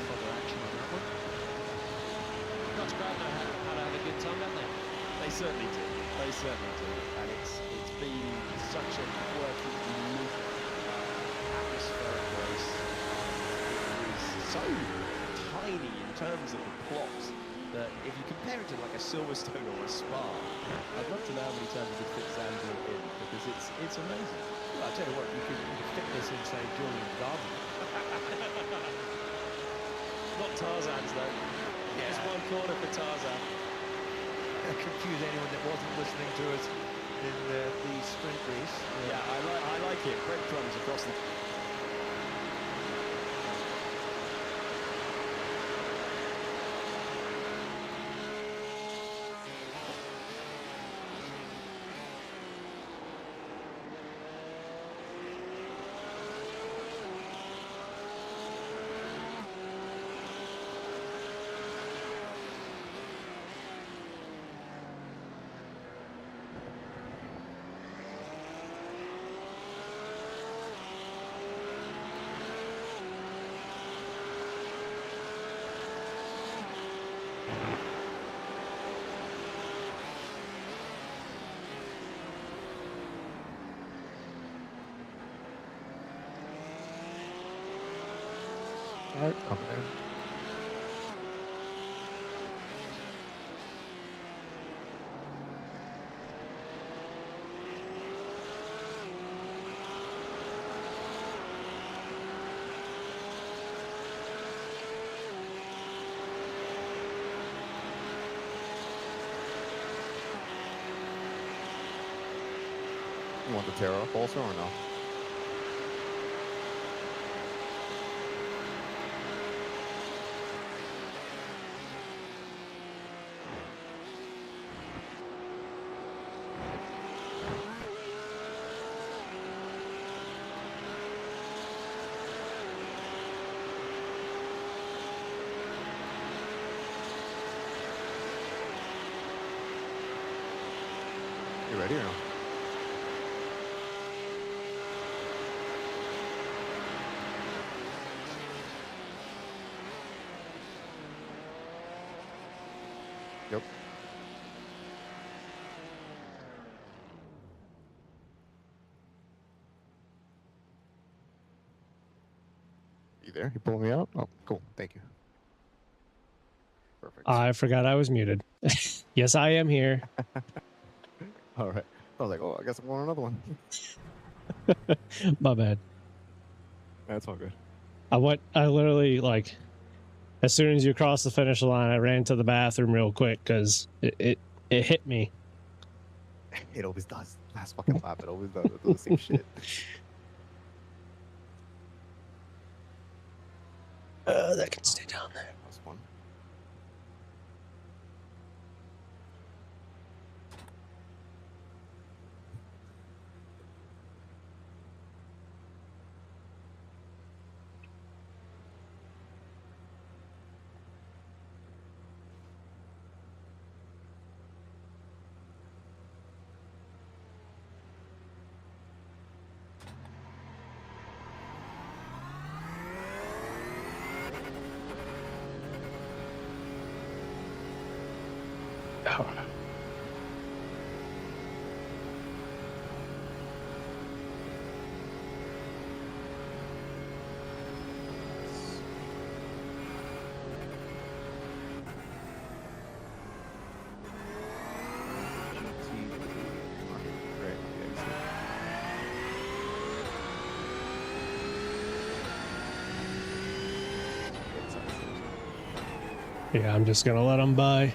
further action on that one. Dutch crowd know how to have a good time, don't they? They certainly do. They certainly do. And it's been such a quirky, unique, atmospheric race. It is so tiny in terms of the plot that if you compare it to like a Silverstone or a Spa, I'd love to know how many times we could fit Zandvoort in, because it's amazing. I'll tell you what, you could fit this inside Julian's garden. Not Tarzan's though. Just one corner for Tarzan. I'll confuse anyone that wasn't listening to us in the sprint race. Yeah, I like it. Breadcrumbs across the... Alright, I'm in. You want the tear off also or no? You ready or no? Yep. You there? You pulling me out? Oh, cool. Thank you. Perfect. I forgot I was muted. Yes, I am here. All right. I was like, oh, I guess I'm going on another one. My bad. That's all good. I literally, like, as soon as you crossed the finish line, I ran to the bathroom real quick because it hit me. It always does. Last fucking lap, it always does. It does the same shit. That can stay down there. That was fun. Yeah, I'm just gonna let them by.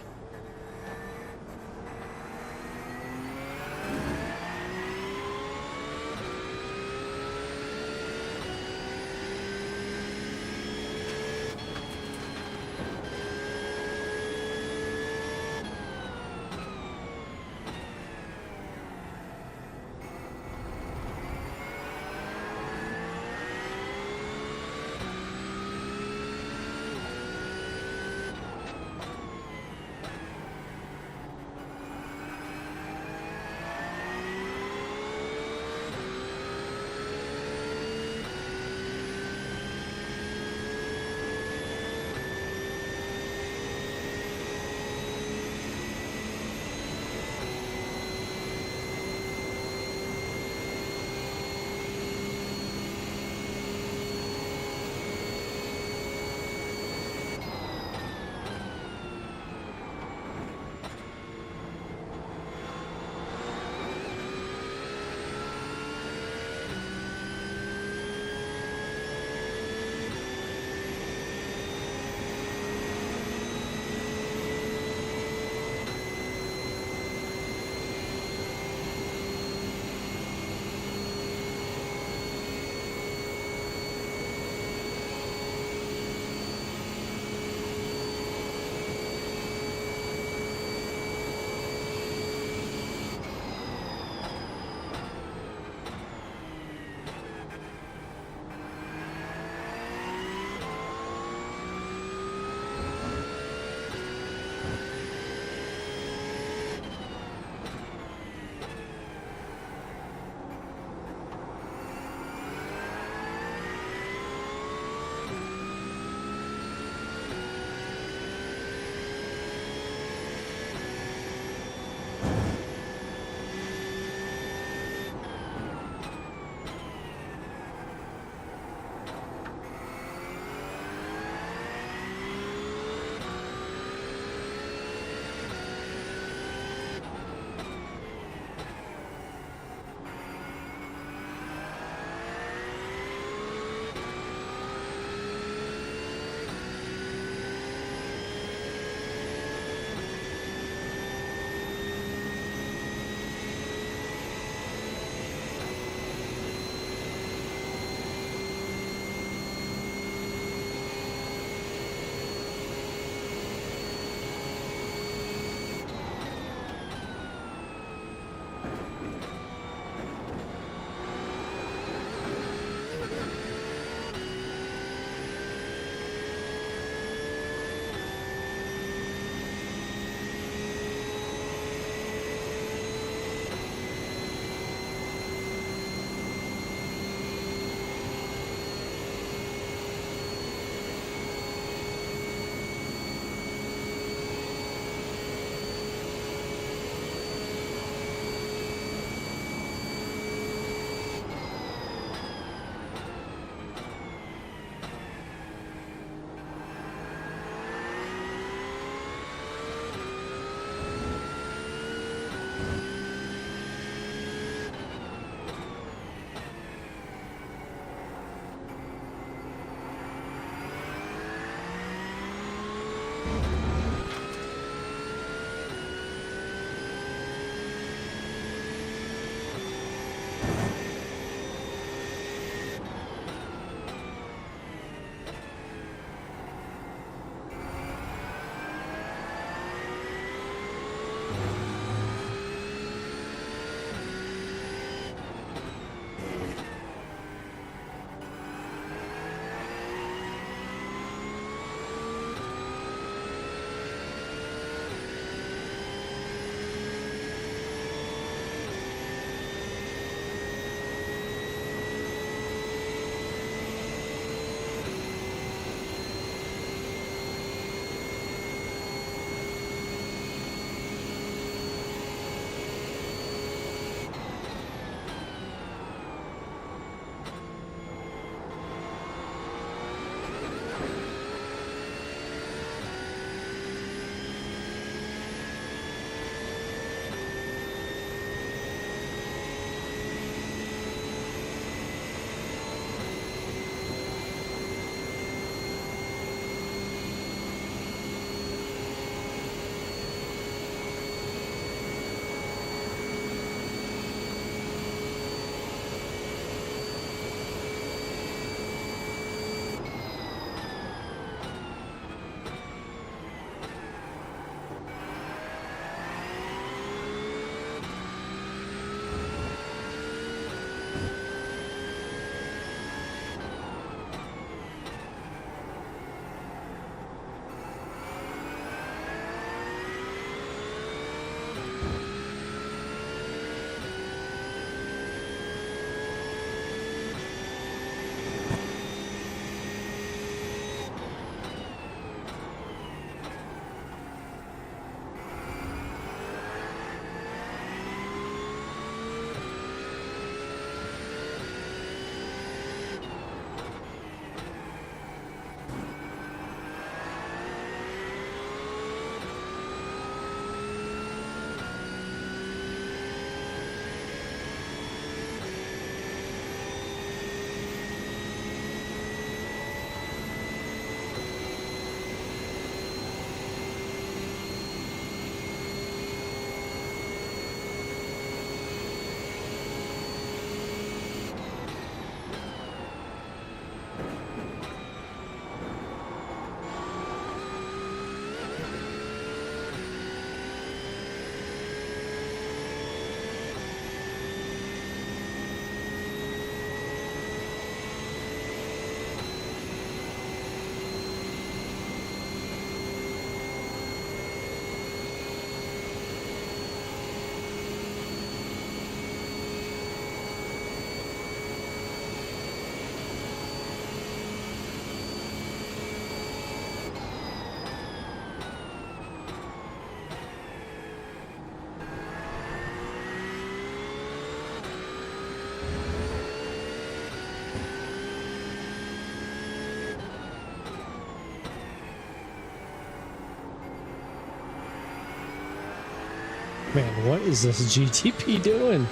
Man, what is this GTP doing?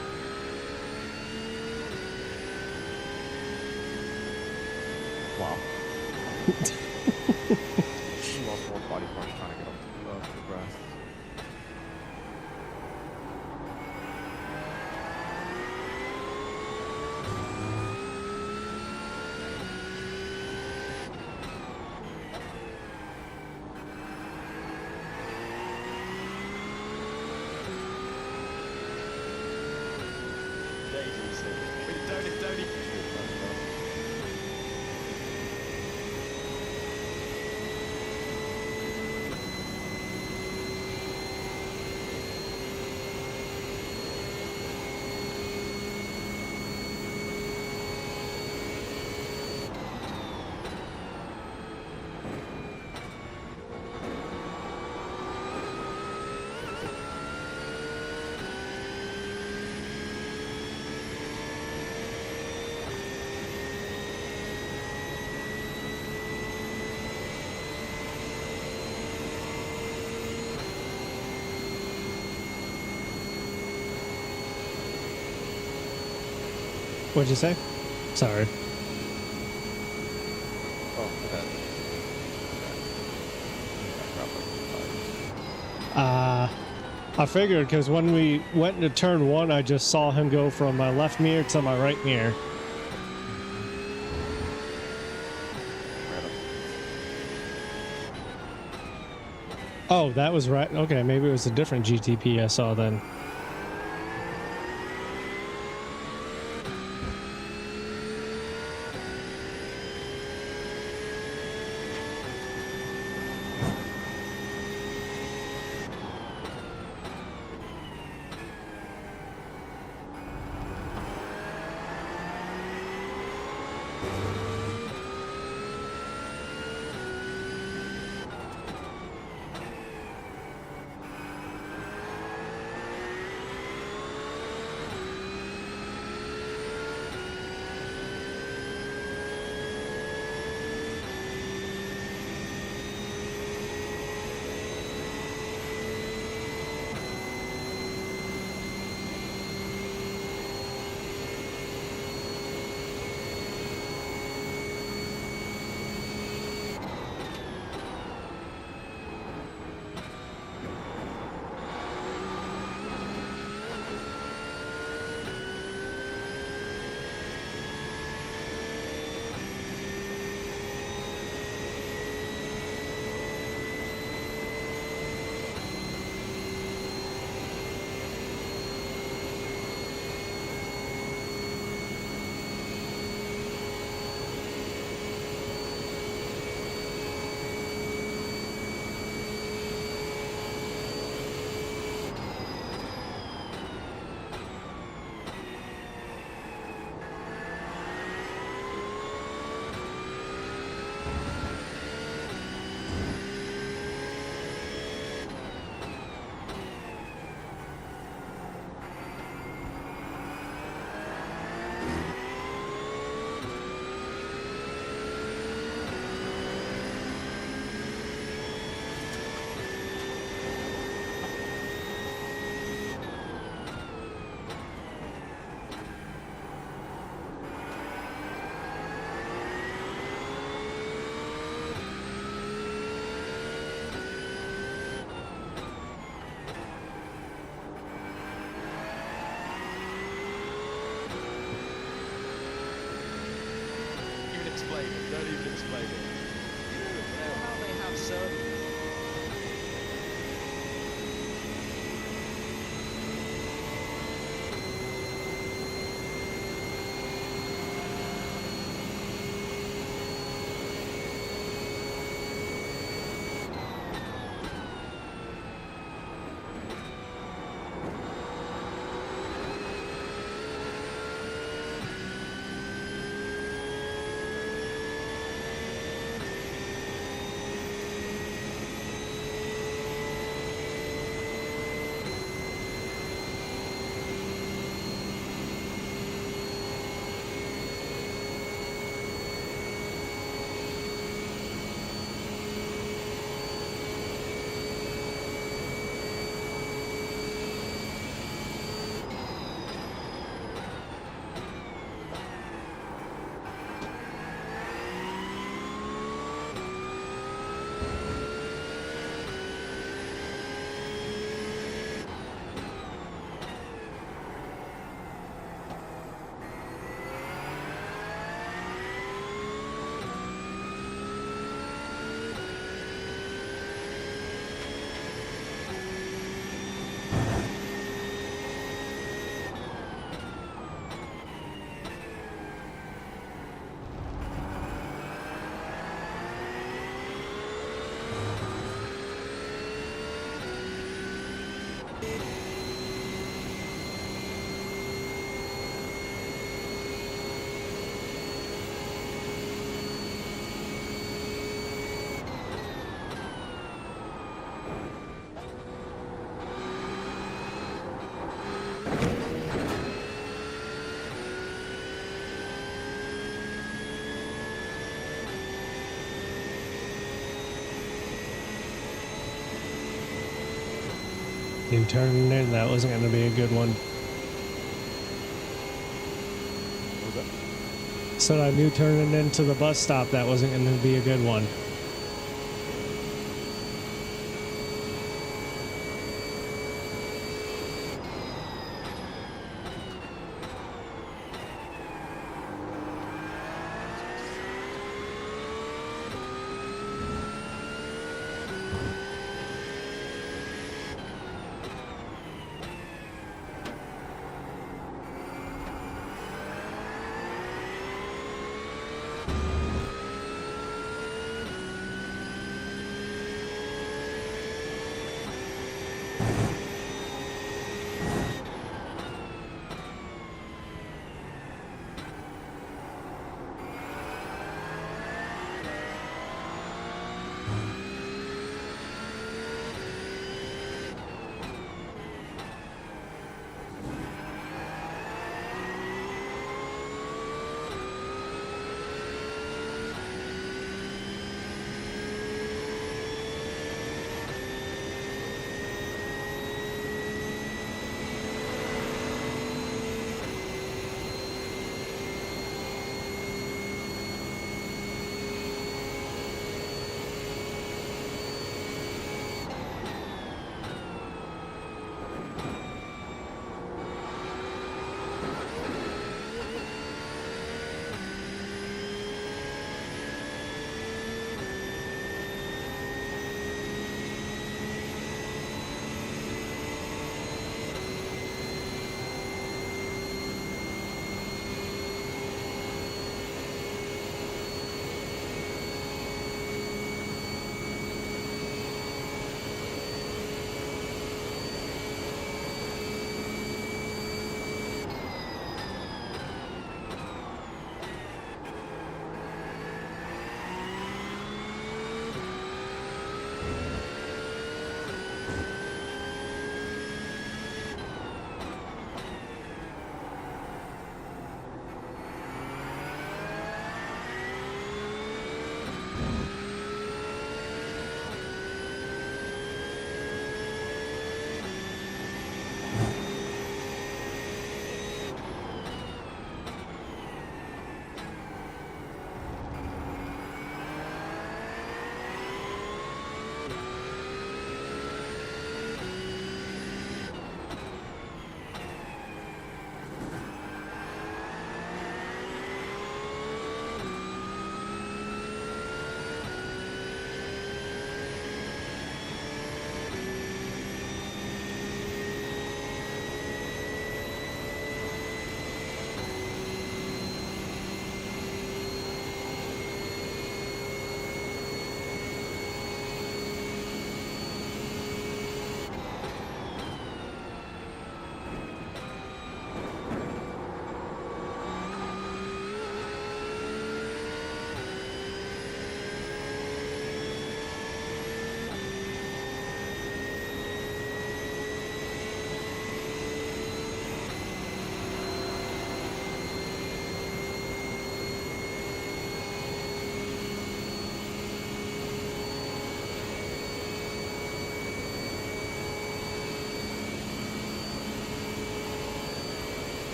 Wow. He lost more body parts trying to get up to the grass. ages. We don't even... What'd you say? Sorry. I figured because when we went into turn 1, I just saw him go from my left mirror to my right mirror. Oh, that was right. Okay, maybe it was a different GTP I saw then. Explain it. Don't even explain it. You know how they have some... You turning in, that wasn't going to be a good one. What was that? Said I knew turning into the bus stop, that wasn't going to be a good one.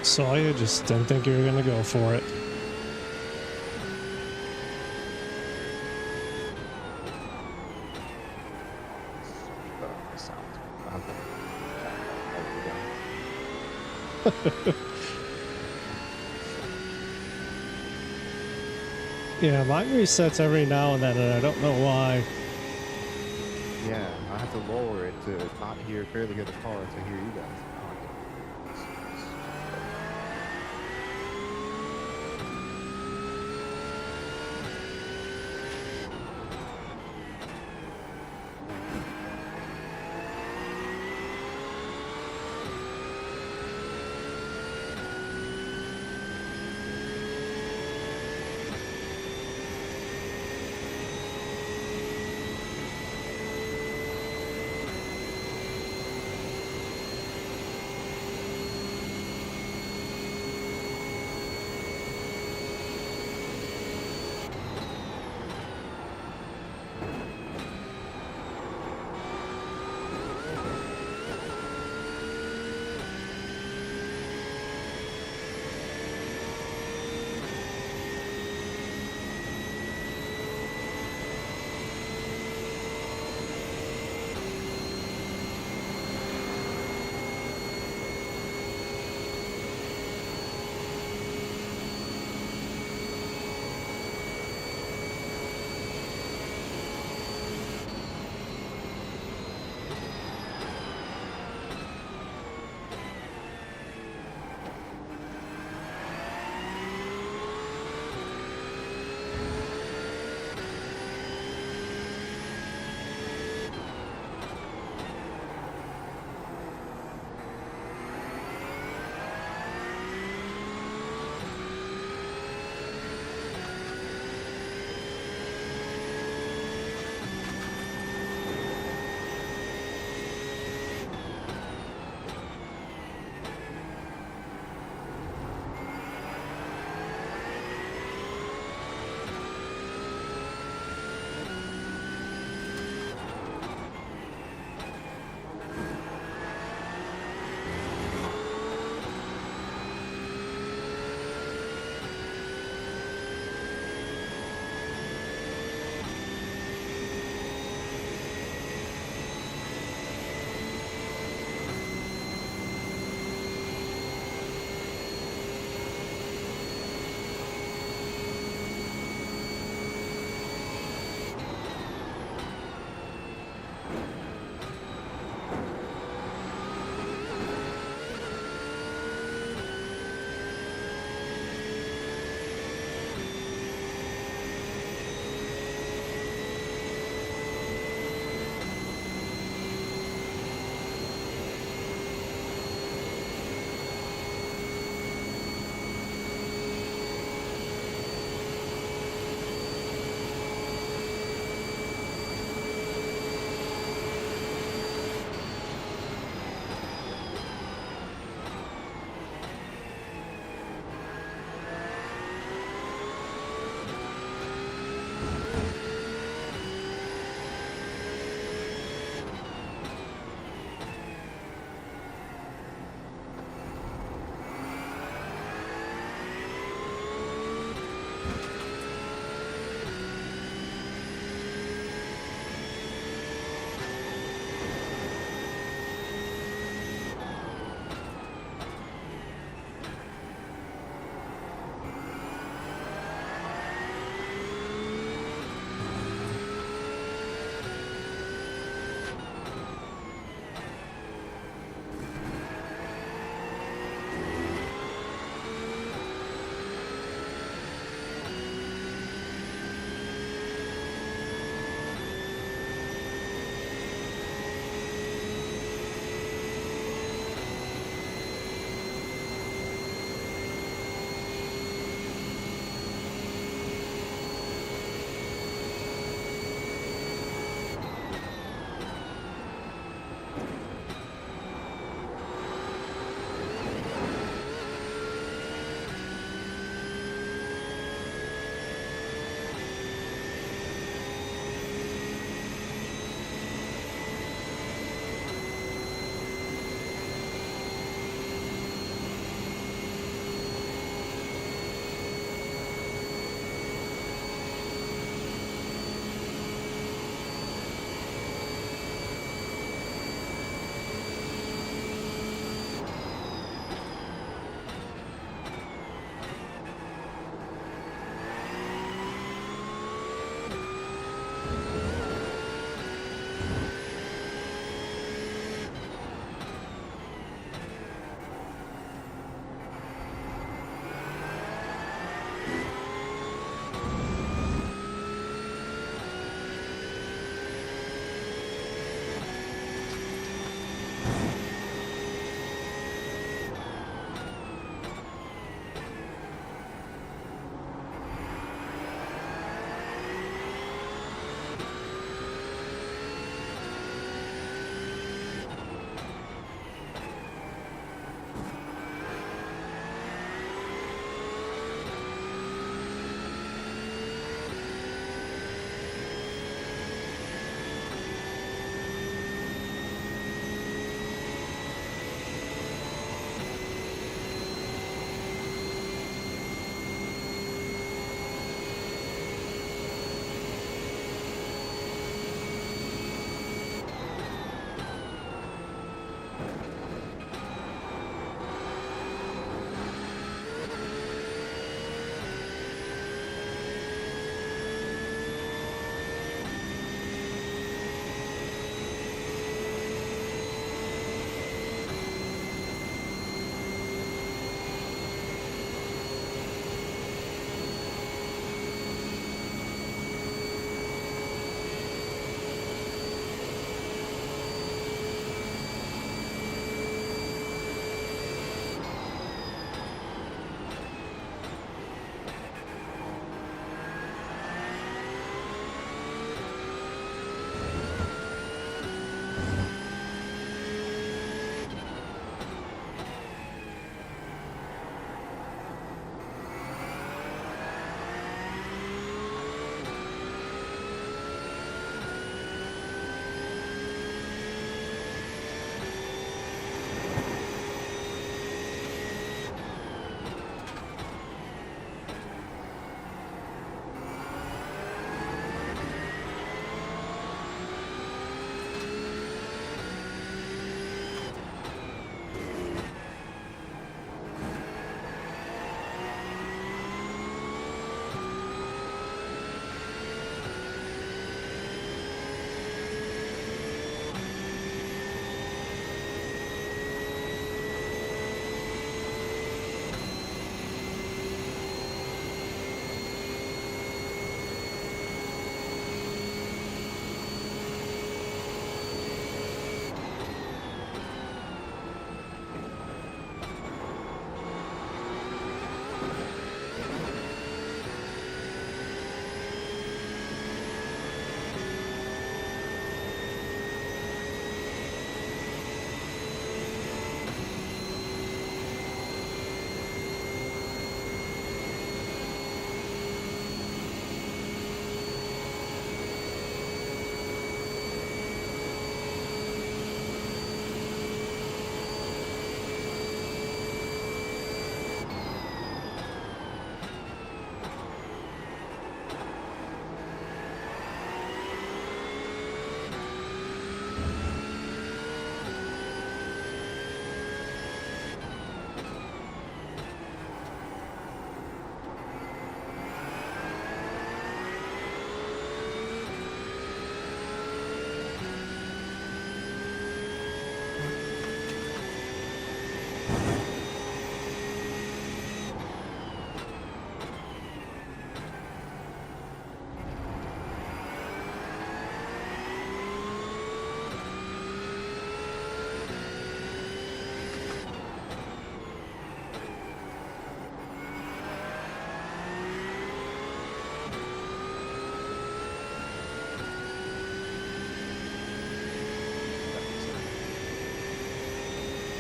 Saw you, just didn't think you were going to go for it. Yeah, mine resets every now and then, and I don't know why. Yeah, I have to lower it to not barely hear the car to hear you guys.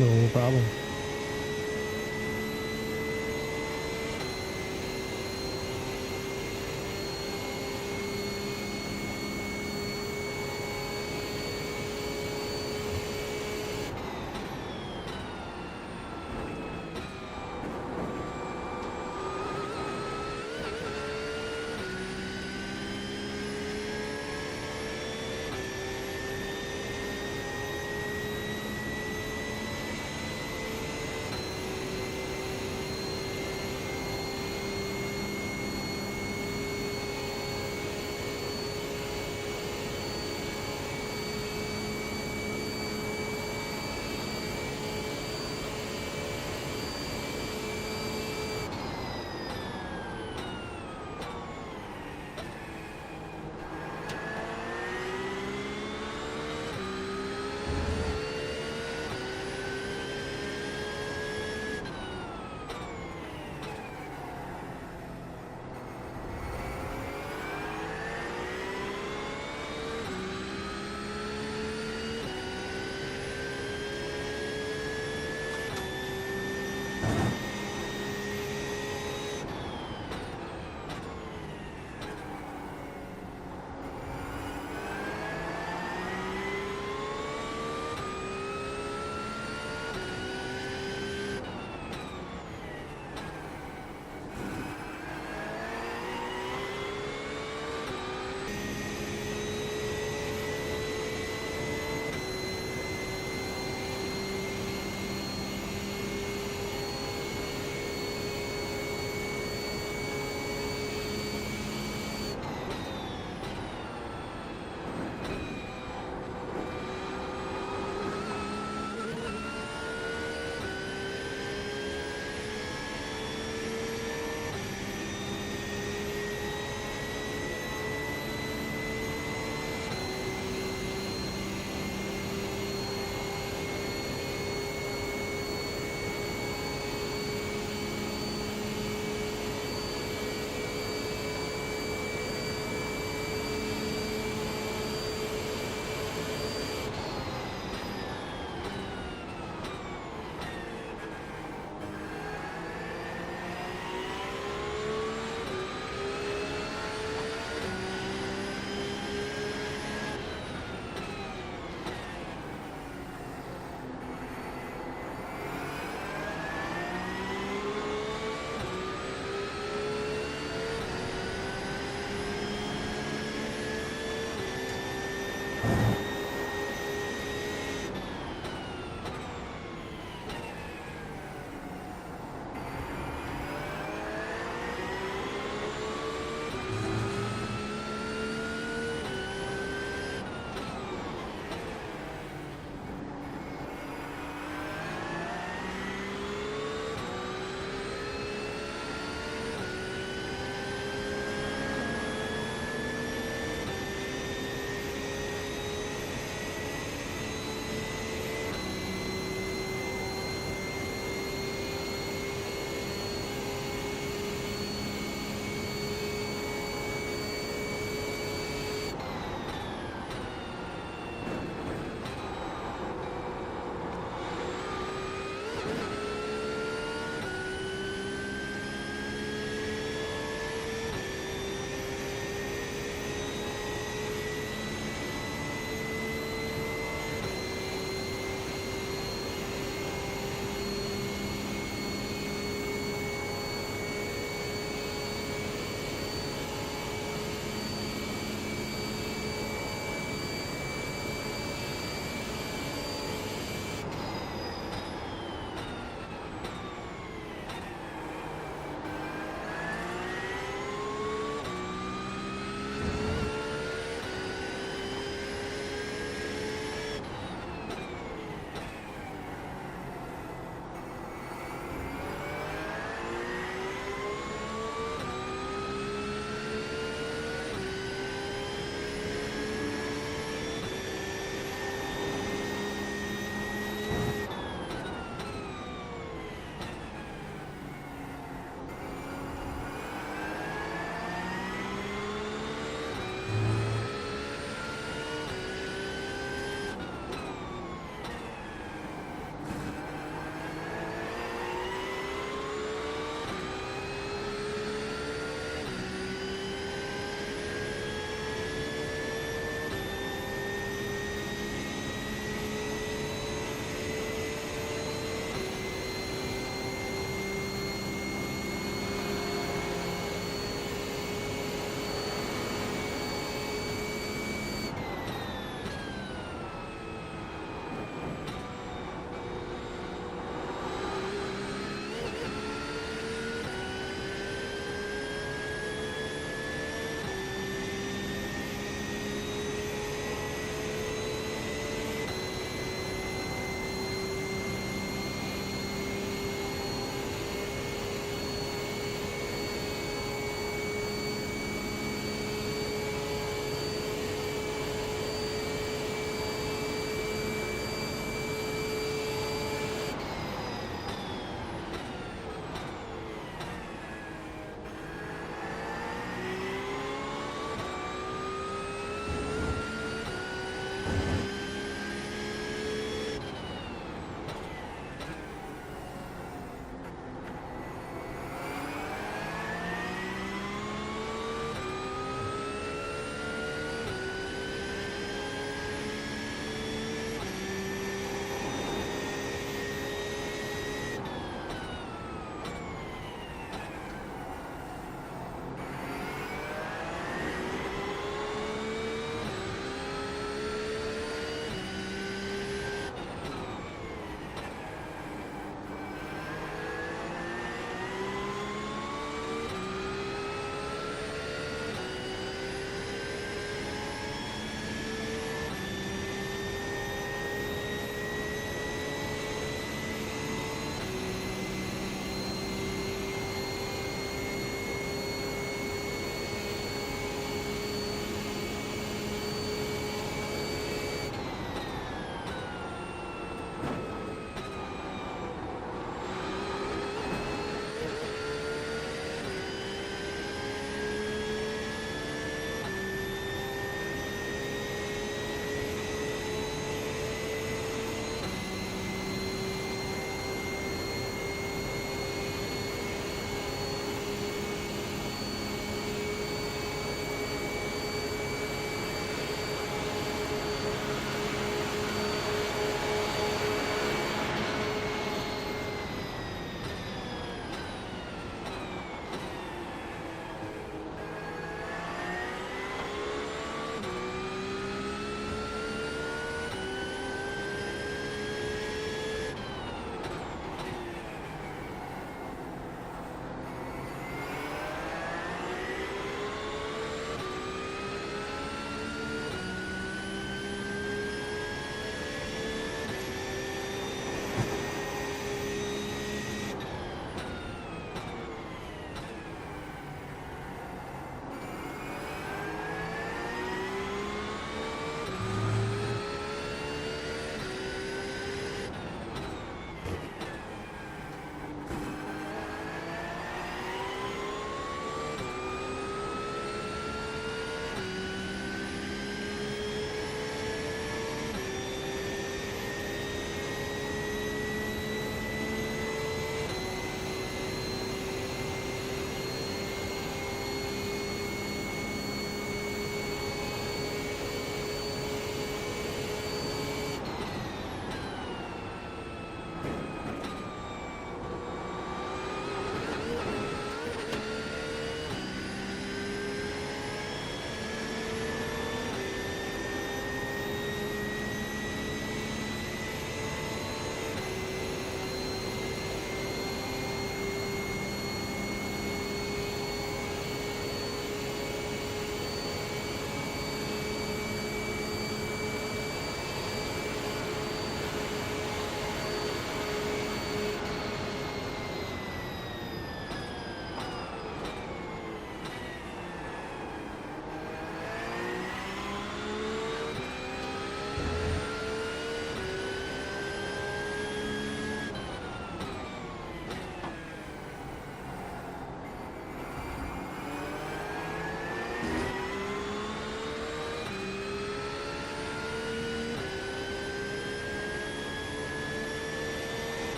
No problem.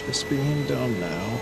Just being dumb now.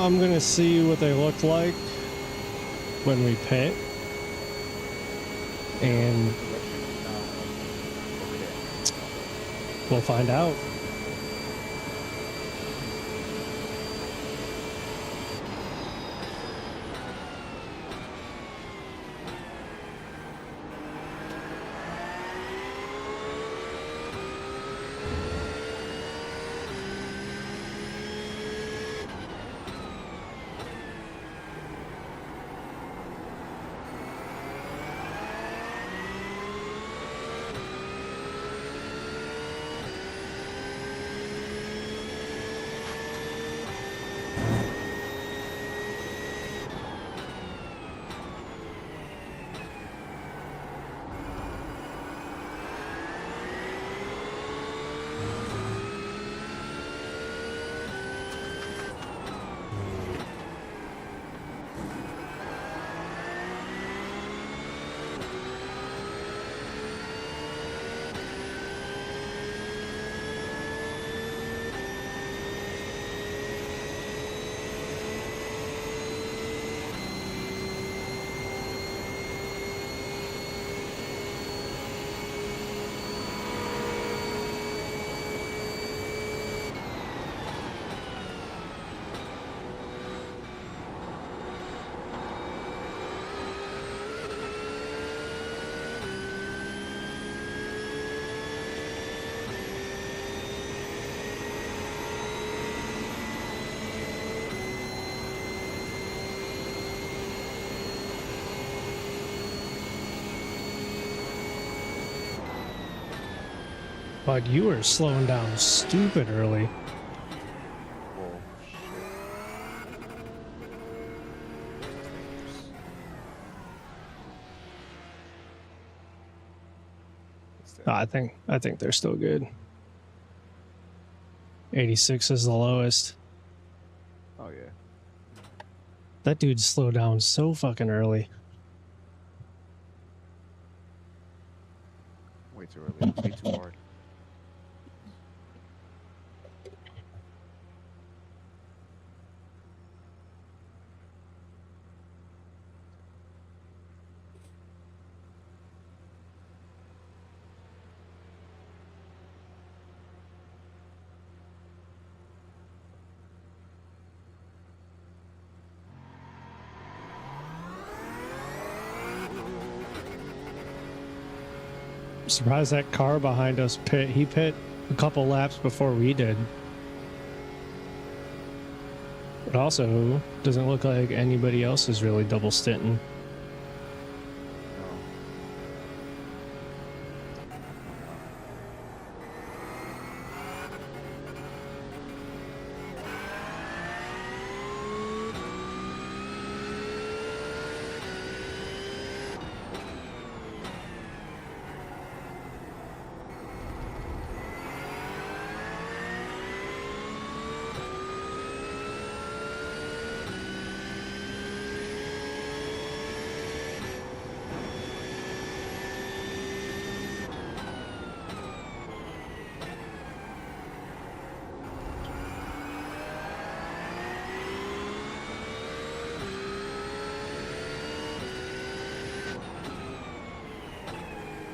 I'm gonna see what they look like when we pit, and we'll find out. But you were slowing down stupid early. I think they're still good. 86 is the lowest. Oh yeah. That dude slowed down so fucking early. Way too early. Way too hard. I'm surprised that car behind us pit. He pit a couple laps before we did. But also, doesn't look like anybody else is really double stinting.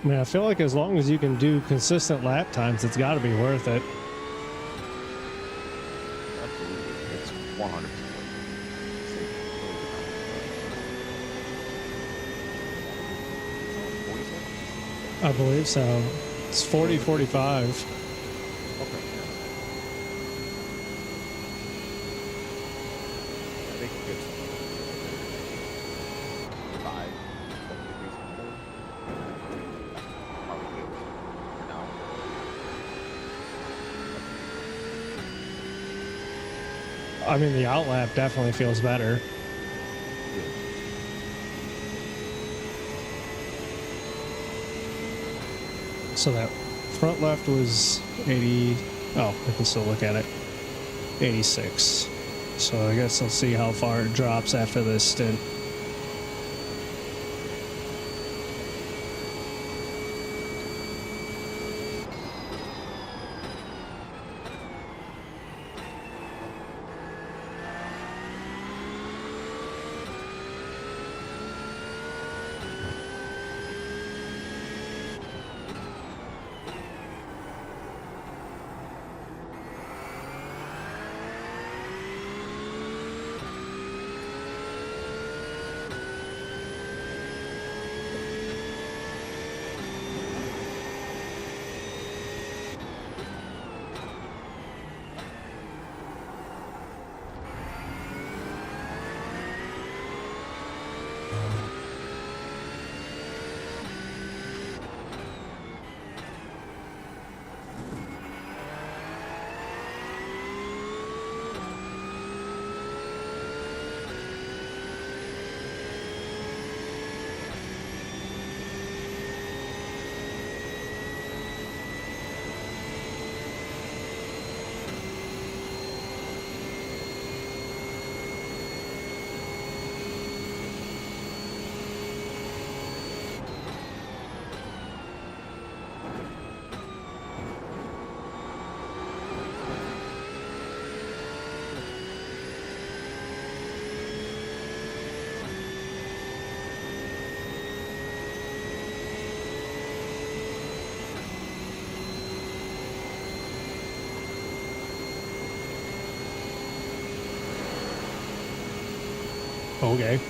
I mean, I feel like as long as you can do consistent lap times, it's got to be worth it. Absolutely. It's 100%. I believe so. It's 40, 45. Okay. They can get some 5, 20 degrees better. Probably good for now. I mean, the outlap definitely feels better. So that front left was 80. Oh, I can still look at it. 86. So I guess I'll see how far it drops after this stint. Okay.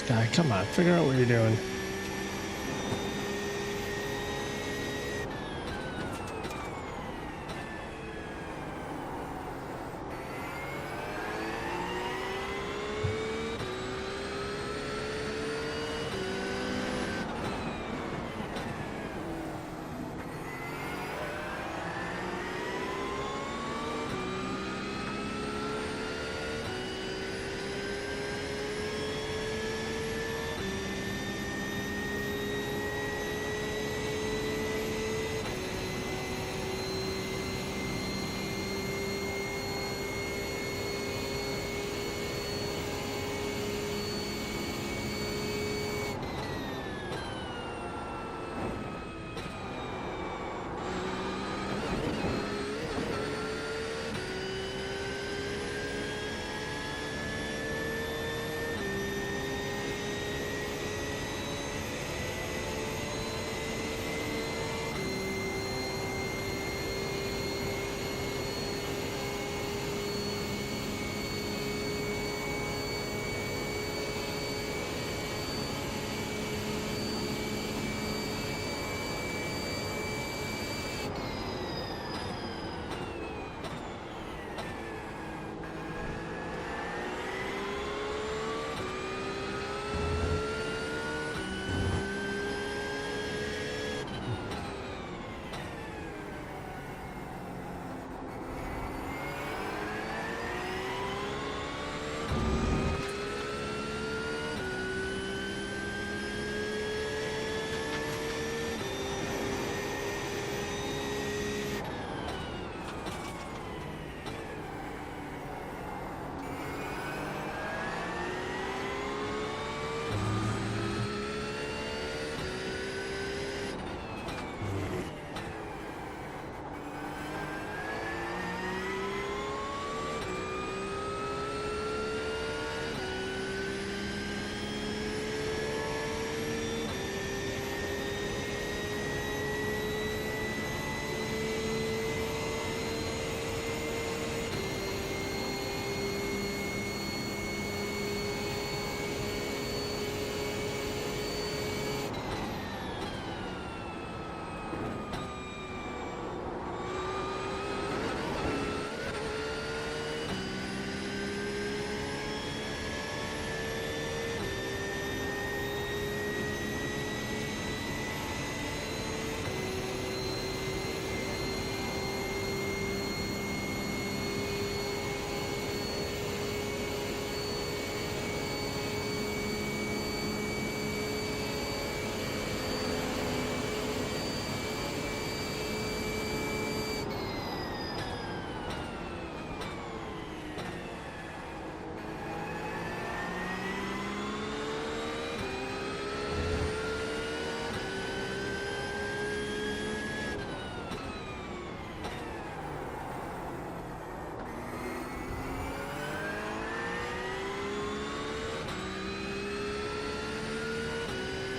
guy. Come on, figure out what you're doing.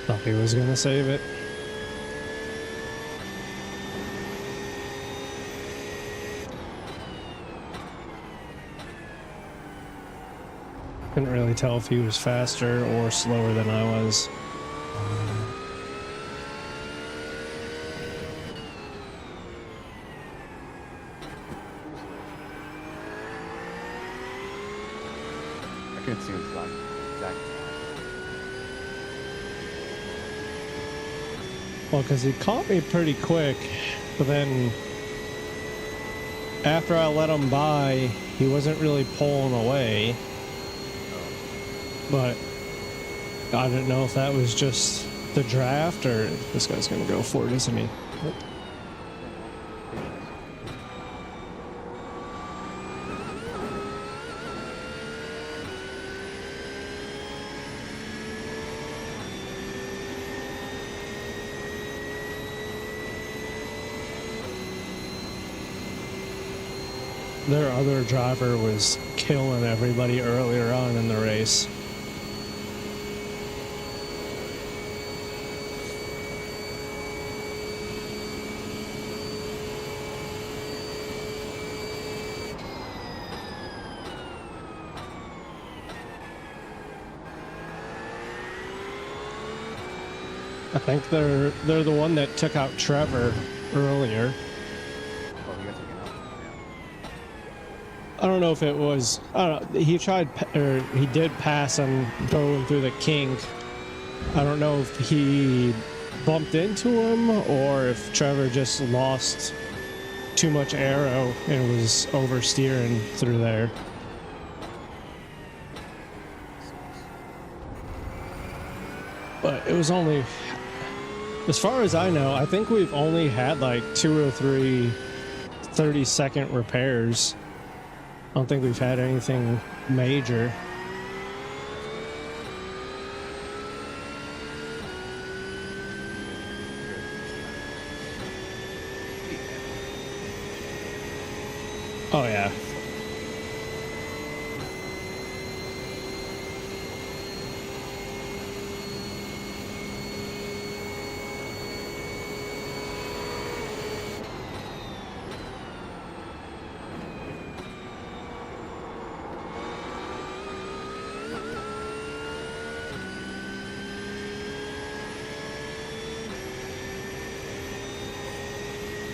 Thought he was gonna save it. Couldn't really tell if he was faster or slower than I was. I couldn't see his exact. Well, because he caught me pretty quick, but then after I let him by, he wasn't really pulling away. But I didn't know if that was just the draft or this guy's going to go for it, isn't he? Their other driver was killing everybody earlier on in the race. I think they're the one that took out Trevor earlier. Oh, you guys are getting out. I don't know if it was. I don't know. He tried, or he did pass on going through the kink. I don't know if he bumped into him or if Trevor just lost too much aero and was oversteering through there. But it was only, as far as I know, I think we've only had like 2 or 3 30-second repairs. I don't think we've had anything major. Oh yeah.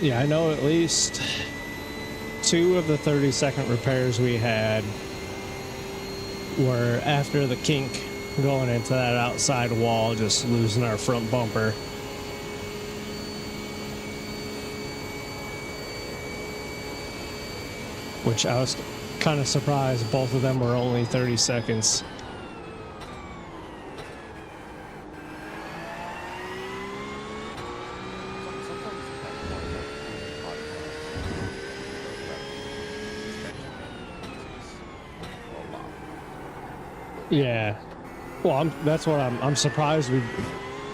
Yeah, I know at least 2 of the 30-second repairs we had were after the kink, going into that outside wall, just losing our front bumper. Which I was kind of surprised both of them were only 30 seconds. Yeah, well, that's what I'm surprised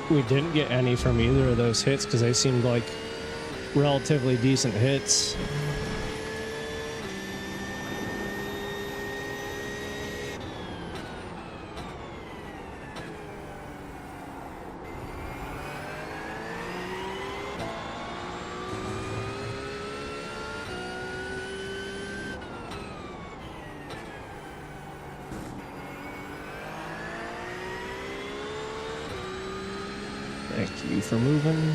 we didn't get any from either of those hits, because they seemed like relatively decent hits. Thank you for moving.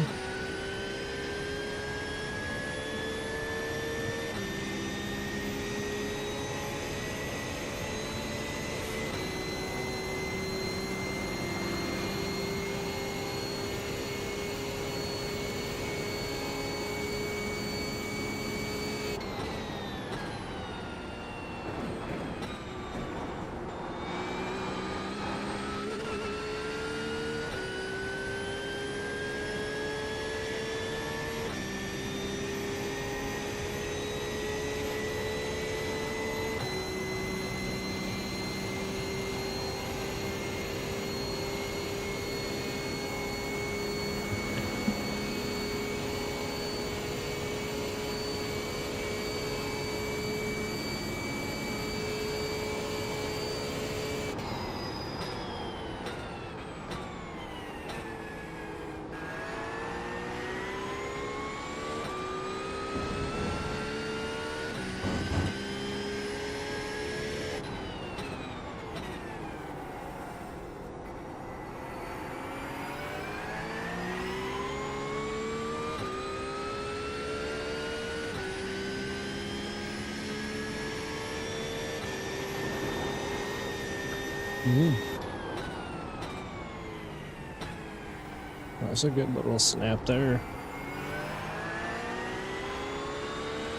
That's a good little snap there.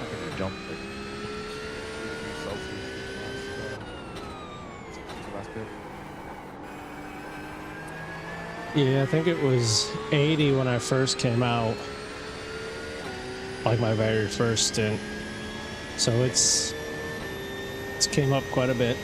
I'm gonna jump like last bit. Yeah, I think it was 80 when I first came out, like my very first stint. So it's came up quite a bit.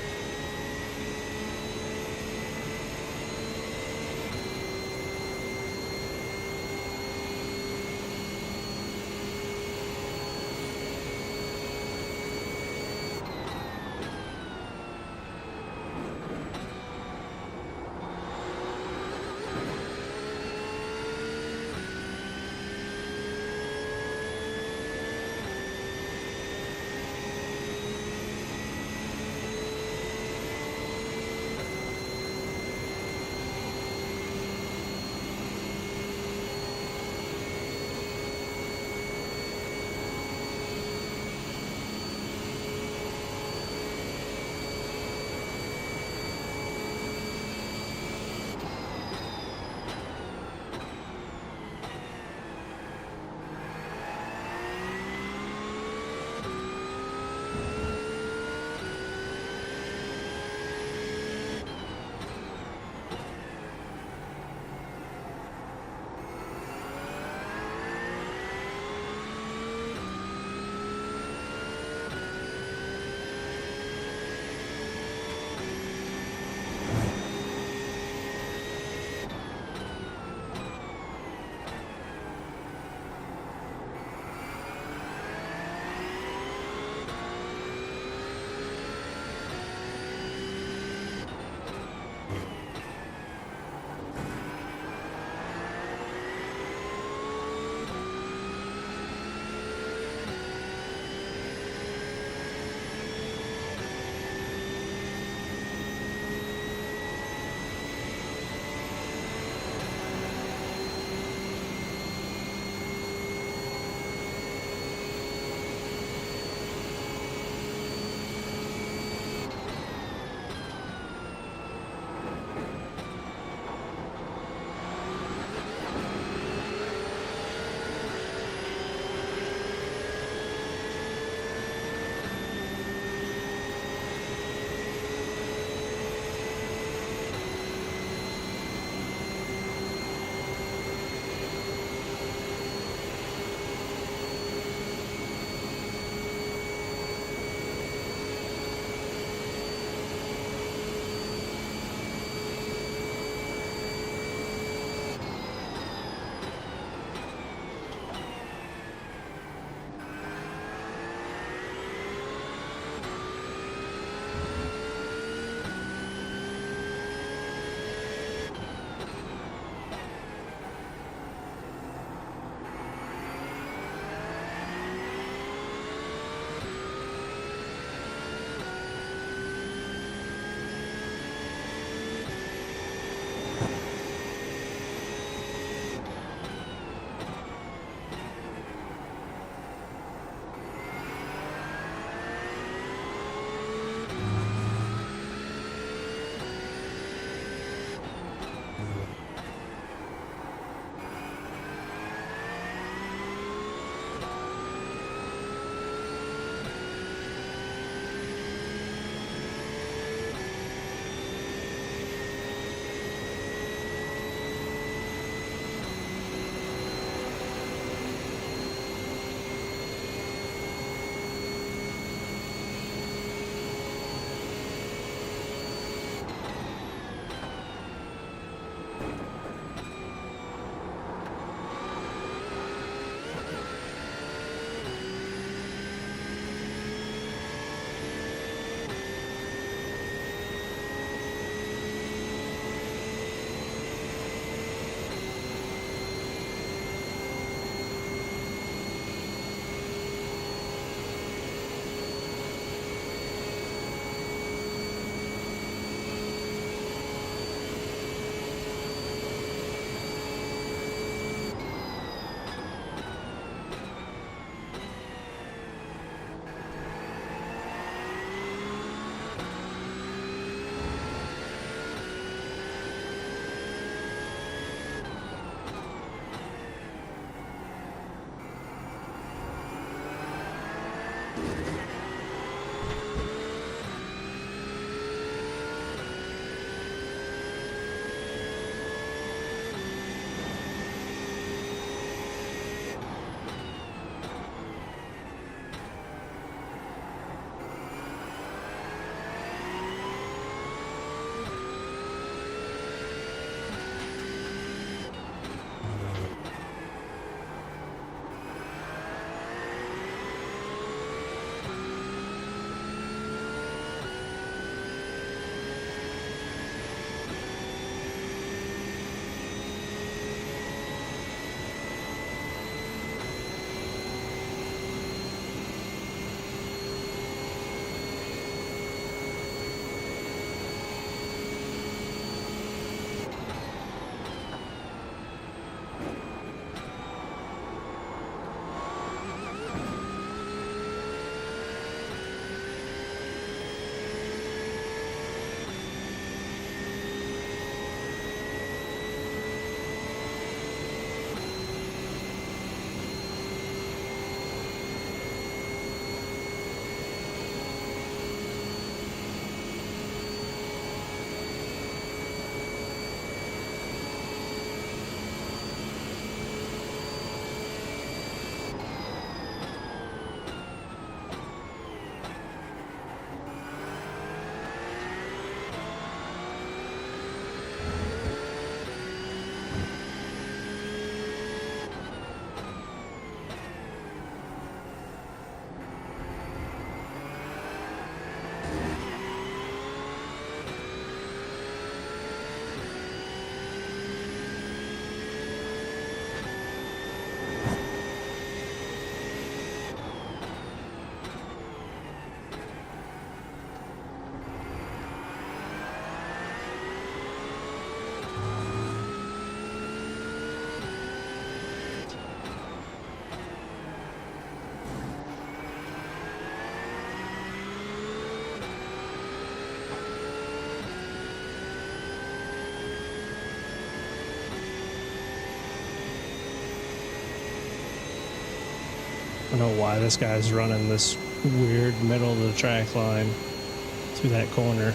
I don't know why this guy's running this weird middle of the track line through that corner.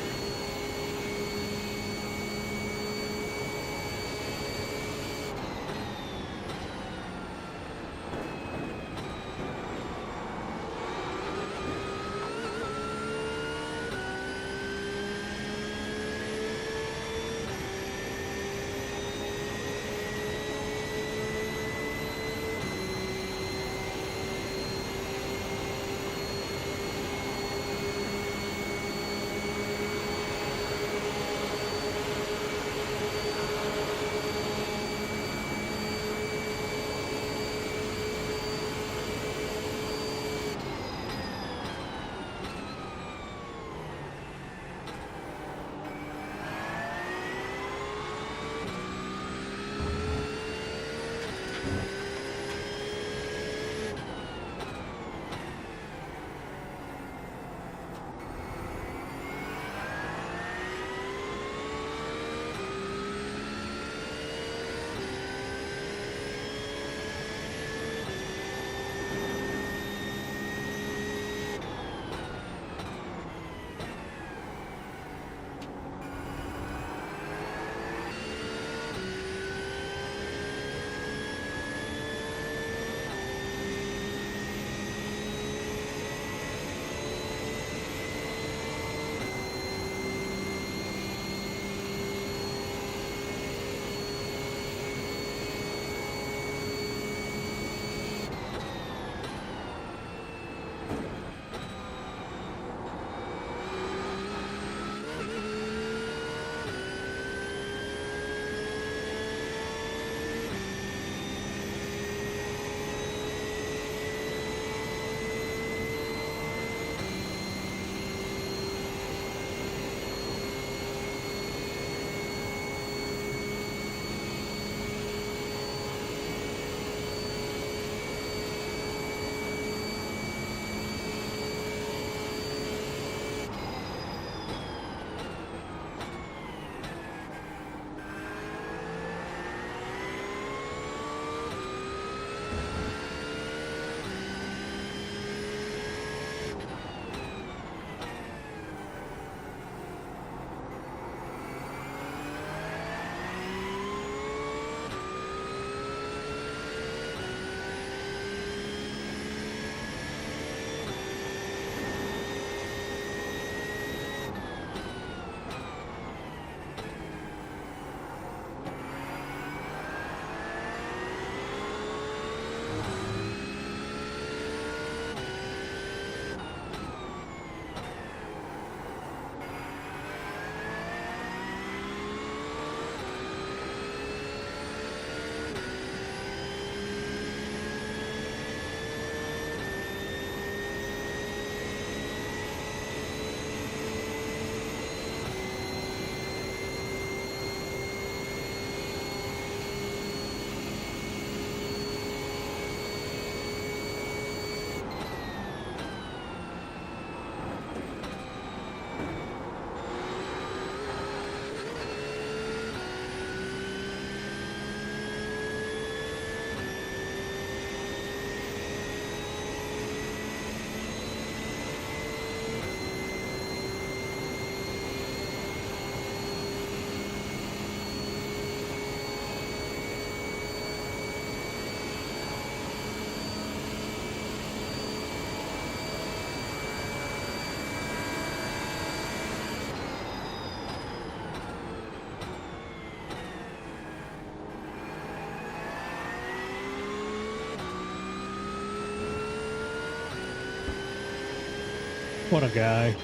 What a guy.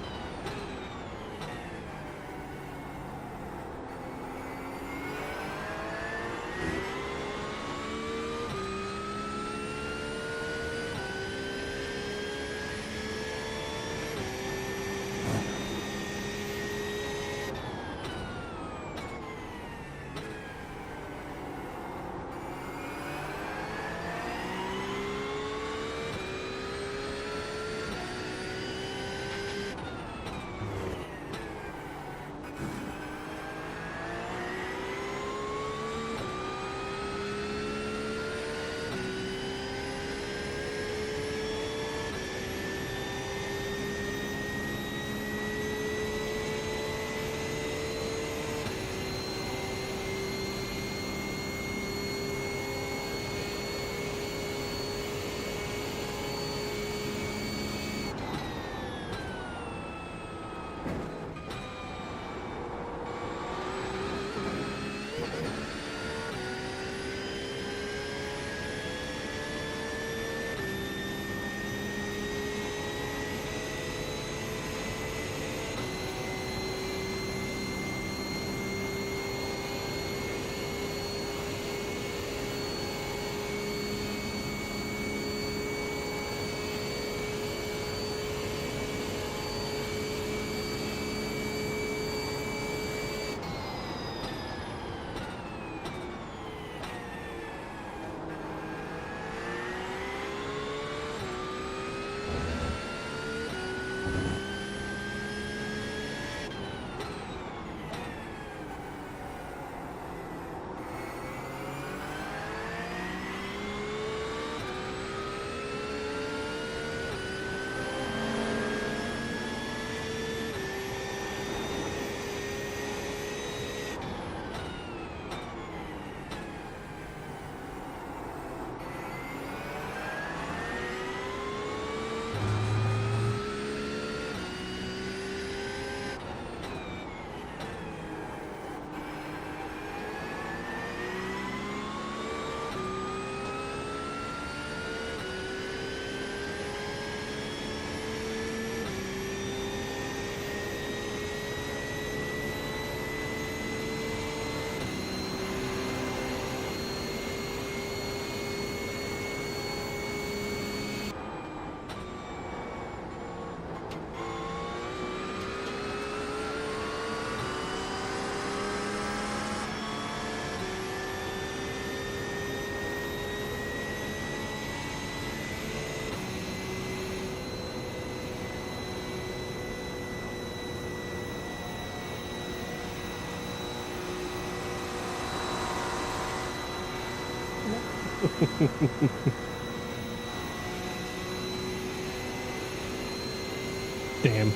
Damn.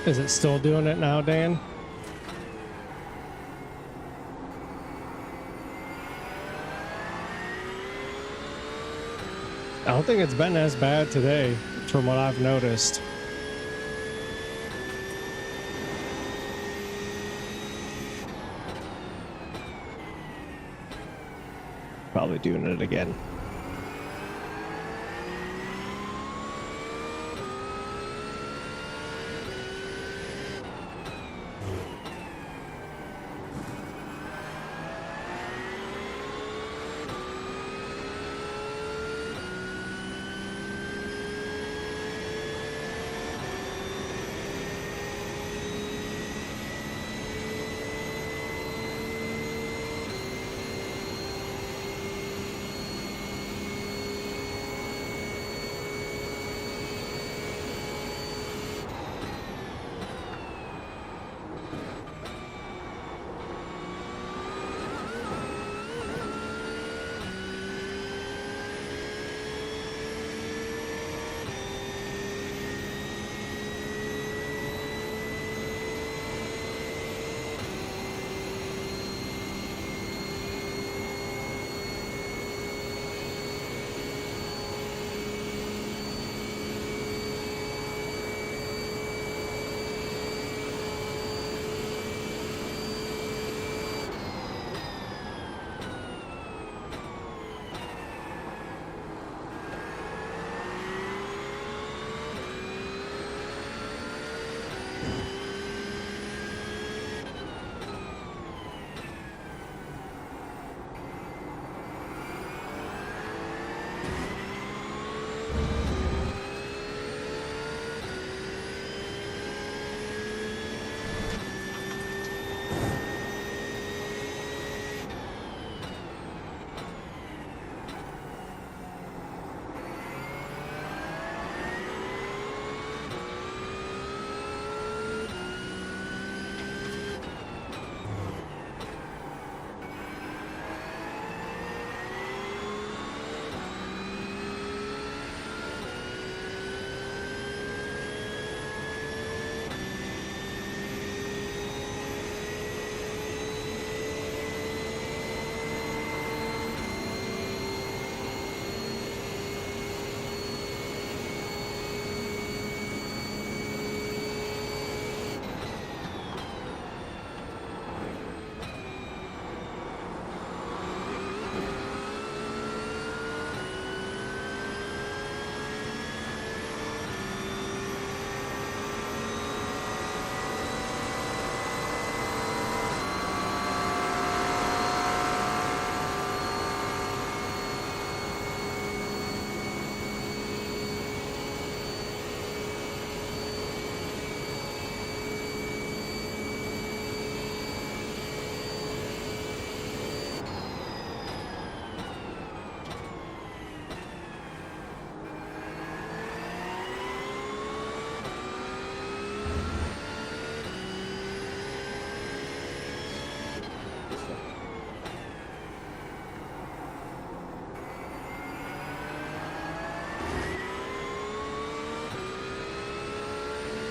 Is it still doing it now, Dan? I don't think it's been as bad today, from what I've noticed. Probably doing it again.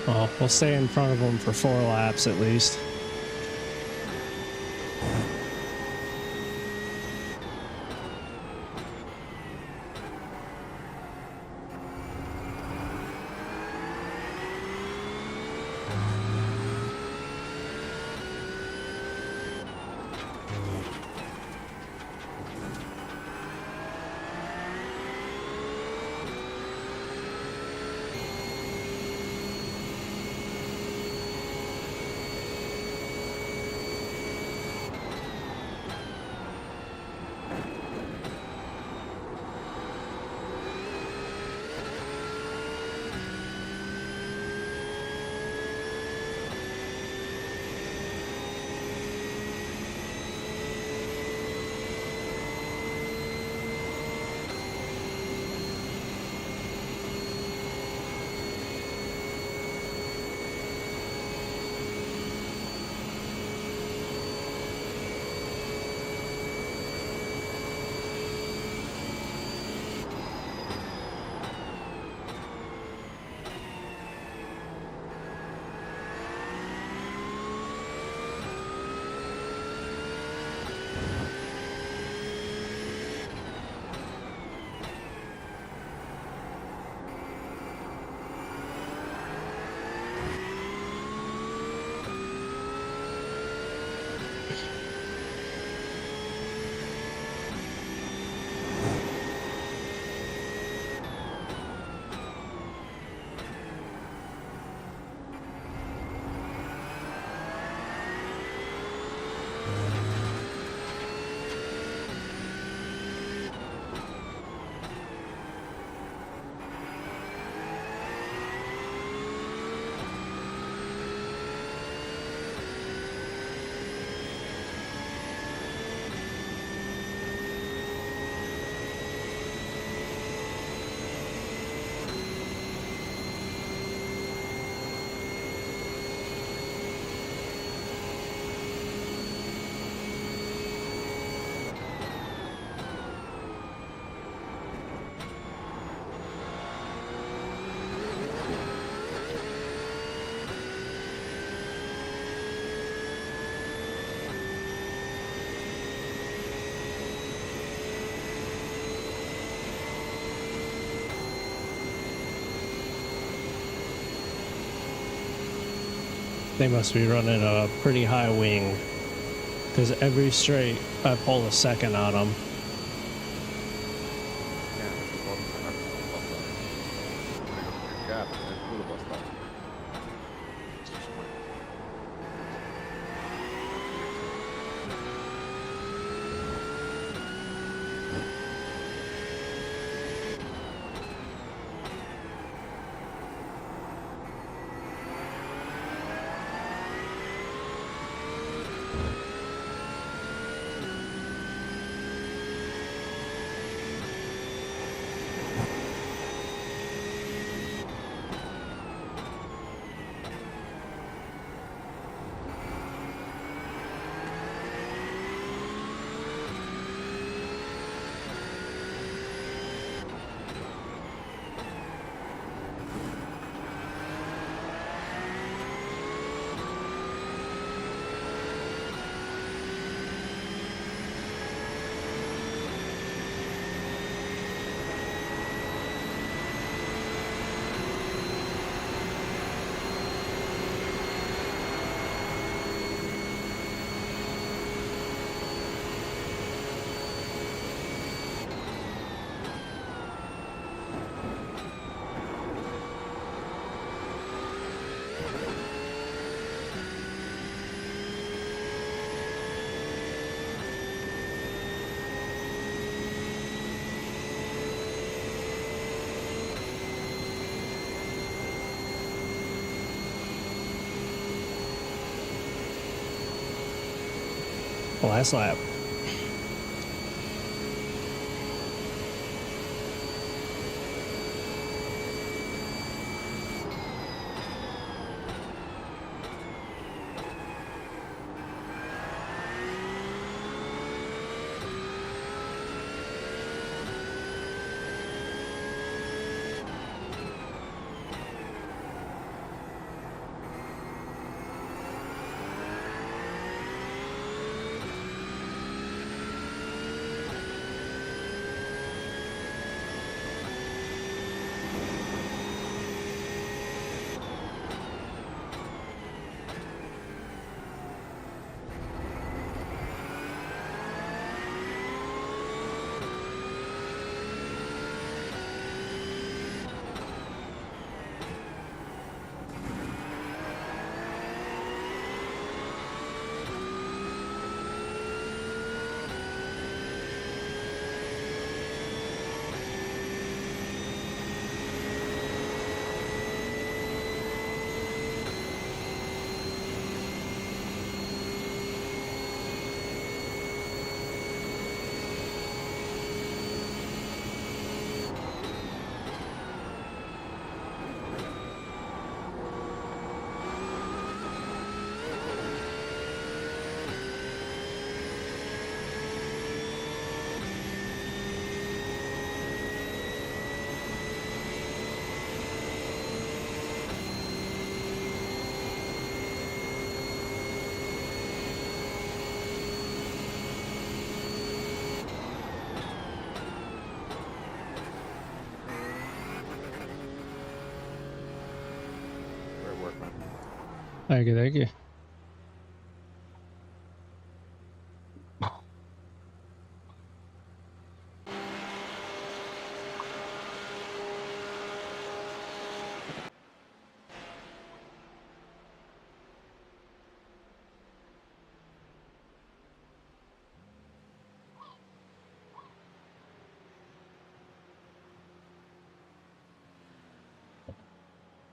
Well, we'll stay in front of them for 4 laps at least. They must be running a pretty high wing, because every straight I pull a second on them. Last lap. Thank you, thank you.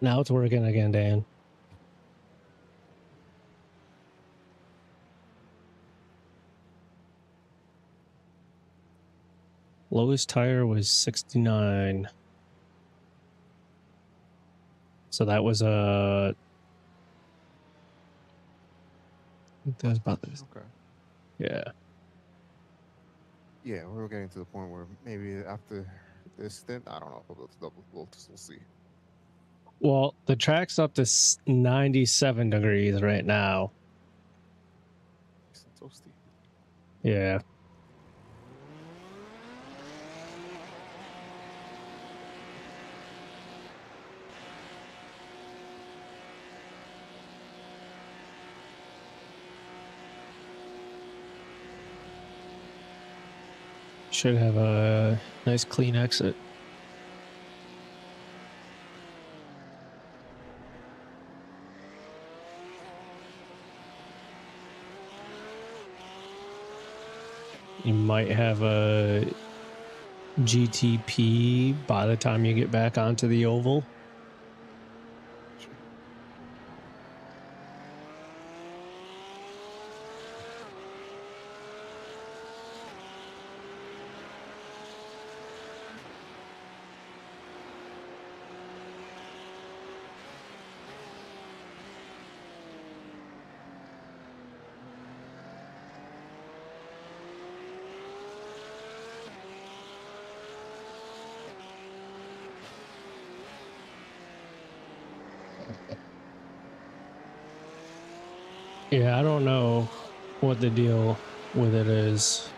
Now it's working again, Dan. Lowest tire was 69. So that was I think that was about this. Okay. Yeah. Yeah, we're getting to the point where maybe after this stint, I don't know if we'll go to double. We'll see. Well, the track's up to 97 degrees right now. It's toasty. Yeah. Should have a nice clean exit. You might have a GTP by the time you get back onto the oval. Yeah, I don't know what the deal with it is.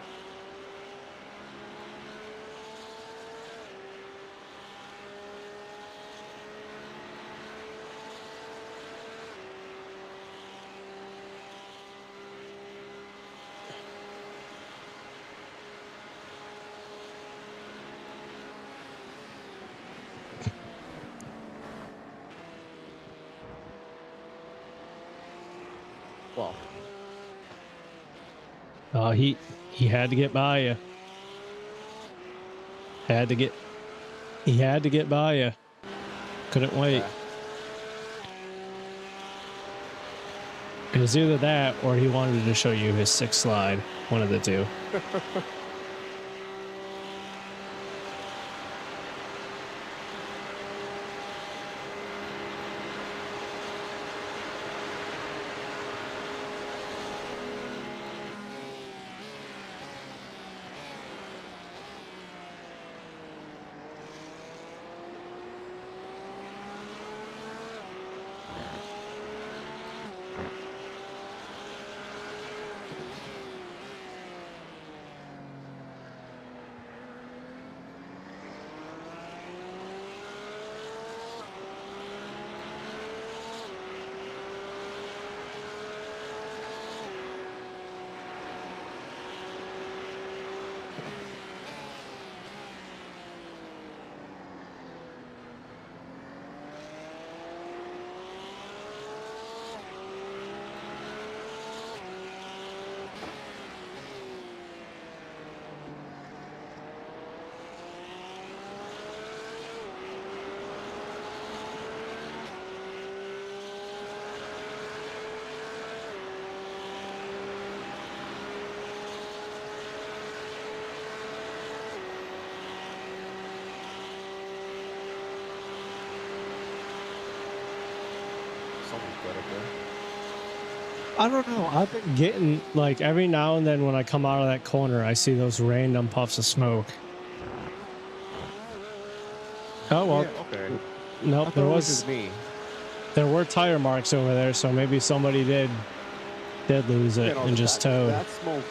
Well, he had to get by you. He had to get by you. Couldn't wait. It was either that or he wanted to show you his sixth slide. One of the two. I don't know. I've been getting, like, every now and then when I come out of that corner, I see those random puffs of smoke. Oh, well. Yeah, okay. Nope, there was me. There were tire marks over there, so maybe somebody did lose it and just towed. That smoke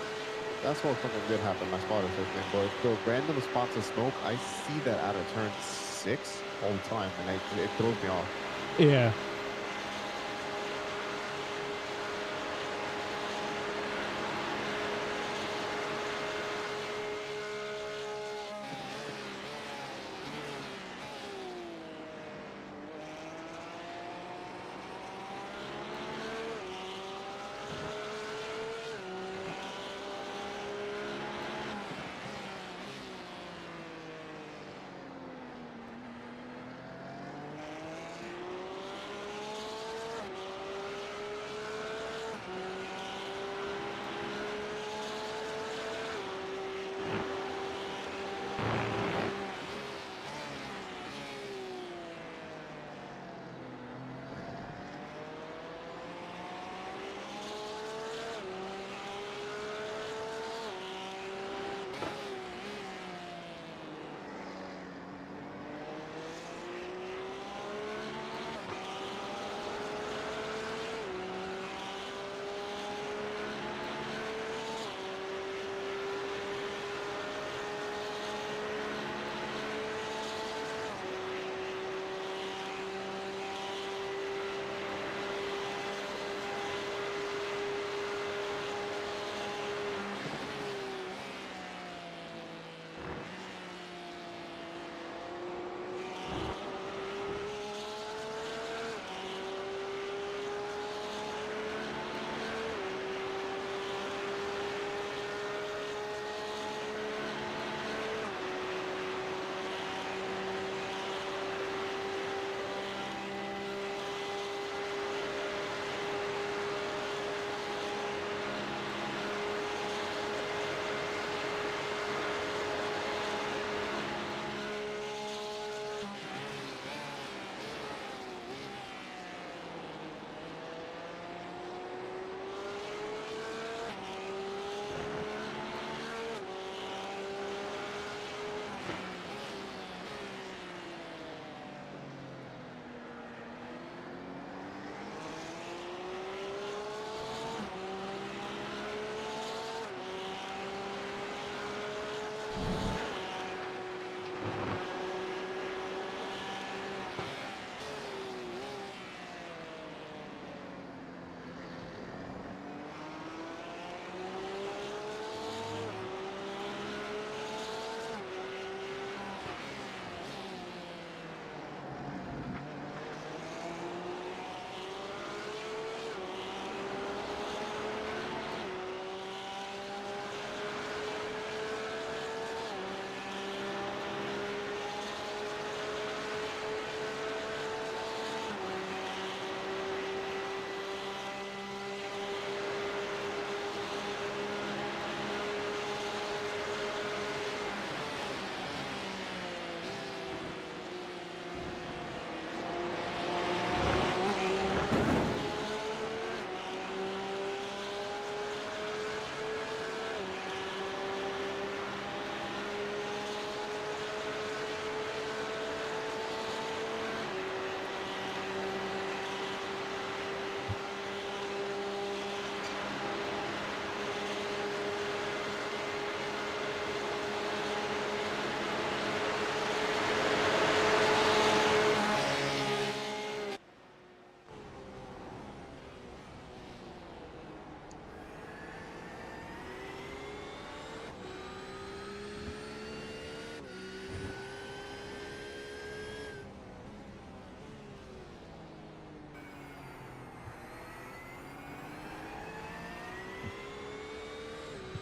something did happen. I spotted something, but the random spots of smoke, I see that out of turn 6 all the time, and it throws me off. Yeah.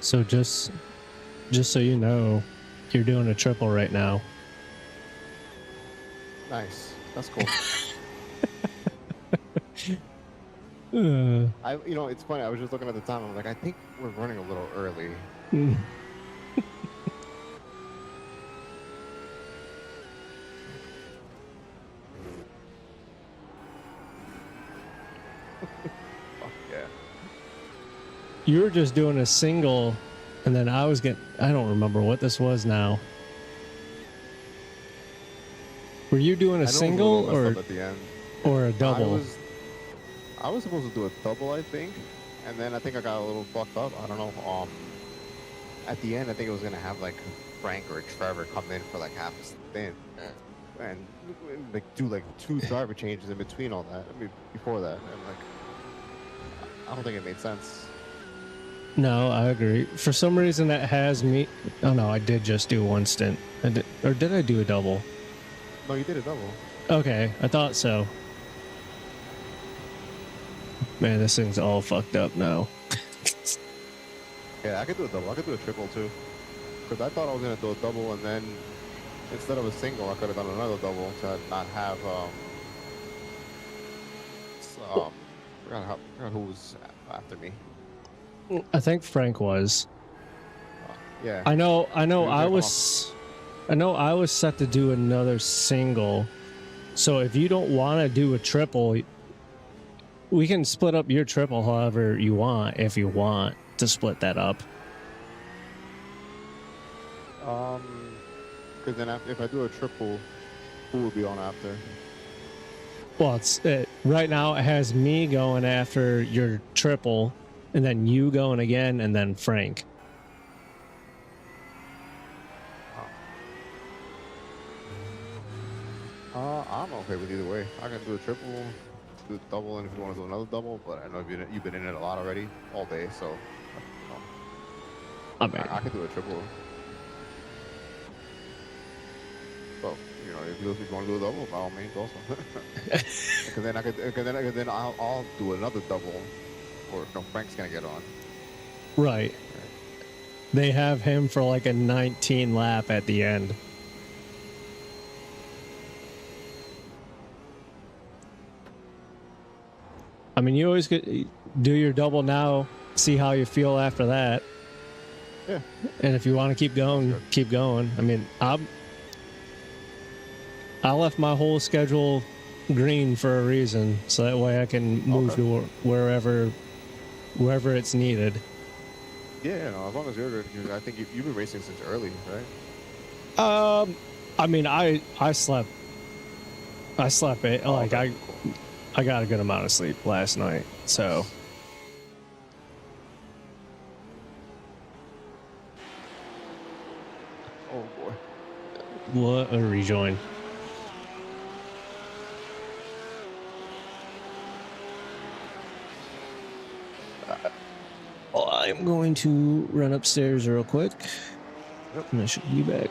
So just so you know, you're doing a triple right now. Nice. That's cool. It's funny. I was just looking at the time. I'm like, I think we're running a little early. Fuck yeah. You were just doing a single, and then I don't remember what this was now. Were you doing a single or a double? I was supposed to do a double, I think, and then I think I got a little fucked up. I don't know. At the end, I think it was gonna have like Frank or Trevor come in for like half a stint, and like do like 2 driver changes in between all that. I mean, before that, and like, I don't think it made sense. No, I agree. For some reason, that has me. Oh no, I did just do 1 stint. Or did I do a double? No, you did a double. Okay, I thought so. Man, this thing's all fucked up now. Yeah, I could do a double. I could do a triple too. Because I thought I was gonna do a double, and then instead of a single, I could have done another double to not have I forgot who was after me. I think Frank was. Yeah. I know. I was set to do another single. So if you don't want to do a triple, we can split up your triple however you want. If you want to split that up. Because then if I do a triple, who will be on after? Well, right now it has me going after your triple, and then you going again, and then Frank. I'm okay with either way. I can do a triple, do a double, and if you want to do another double, but I know you've been in it a lot already, all day, so I can do a triple. So, if you want to do a double, by all means, also. Because then I'll do another double, or no, Frank's gonna get on. Right. They have him for like a 19 lap at the end. I mean, you always do your double now, see how you feel after that. Yeah. And if you want to keep going, keep going. I mean, I left my whole schedule green for a reason, so that way I can move to wherever it's needed. Yeah, as long as you're good. I think you've been racing since early, right? I mean, I slept it. I got a good amount of sleep last night, so. Oh boy. What a rejoin. I'm going to run upstairs real quick. And I should be back.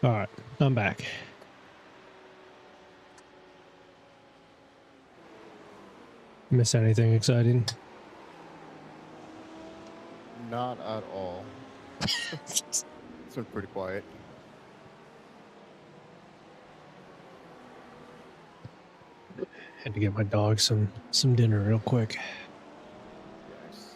All right, I'm back. Miss anything exciting? Not at all. It's been pretty quiet. Had to get my dog some dinner real quick. Yes.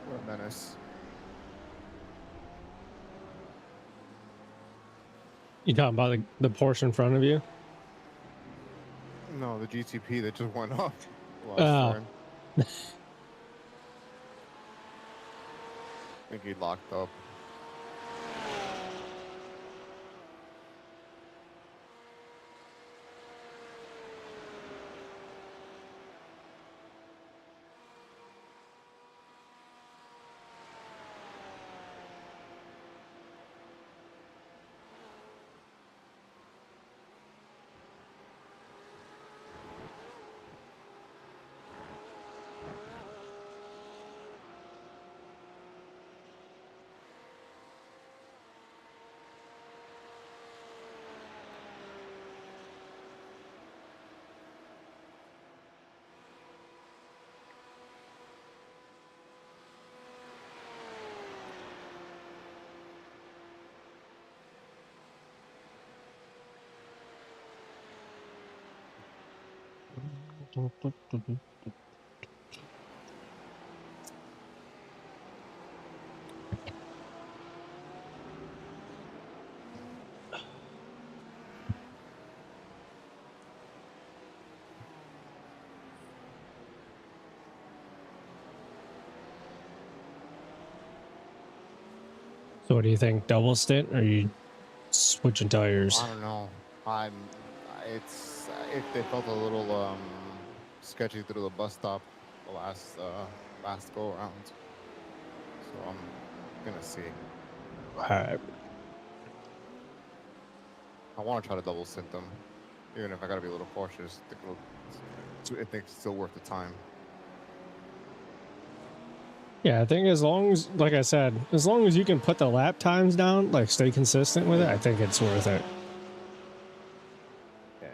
What a menace. You talking about the Porsche in front of you? No, the GTP that just went off last Oh. turn. I think he locked up. So what do you think? Double stint, or are you switching tires? I don't know. It's it felt a little sketchy through the bus stop the last go around. So I'm gonna see. Alright. I want to try to double stint them, even if I gotta be a little cautious. I think it's still worth the time. Yeah, I think as long as, like I said, as long as you can put the lap times down, like stay consistent with it, I think it's worth it. Yeah.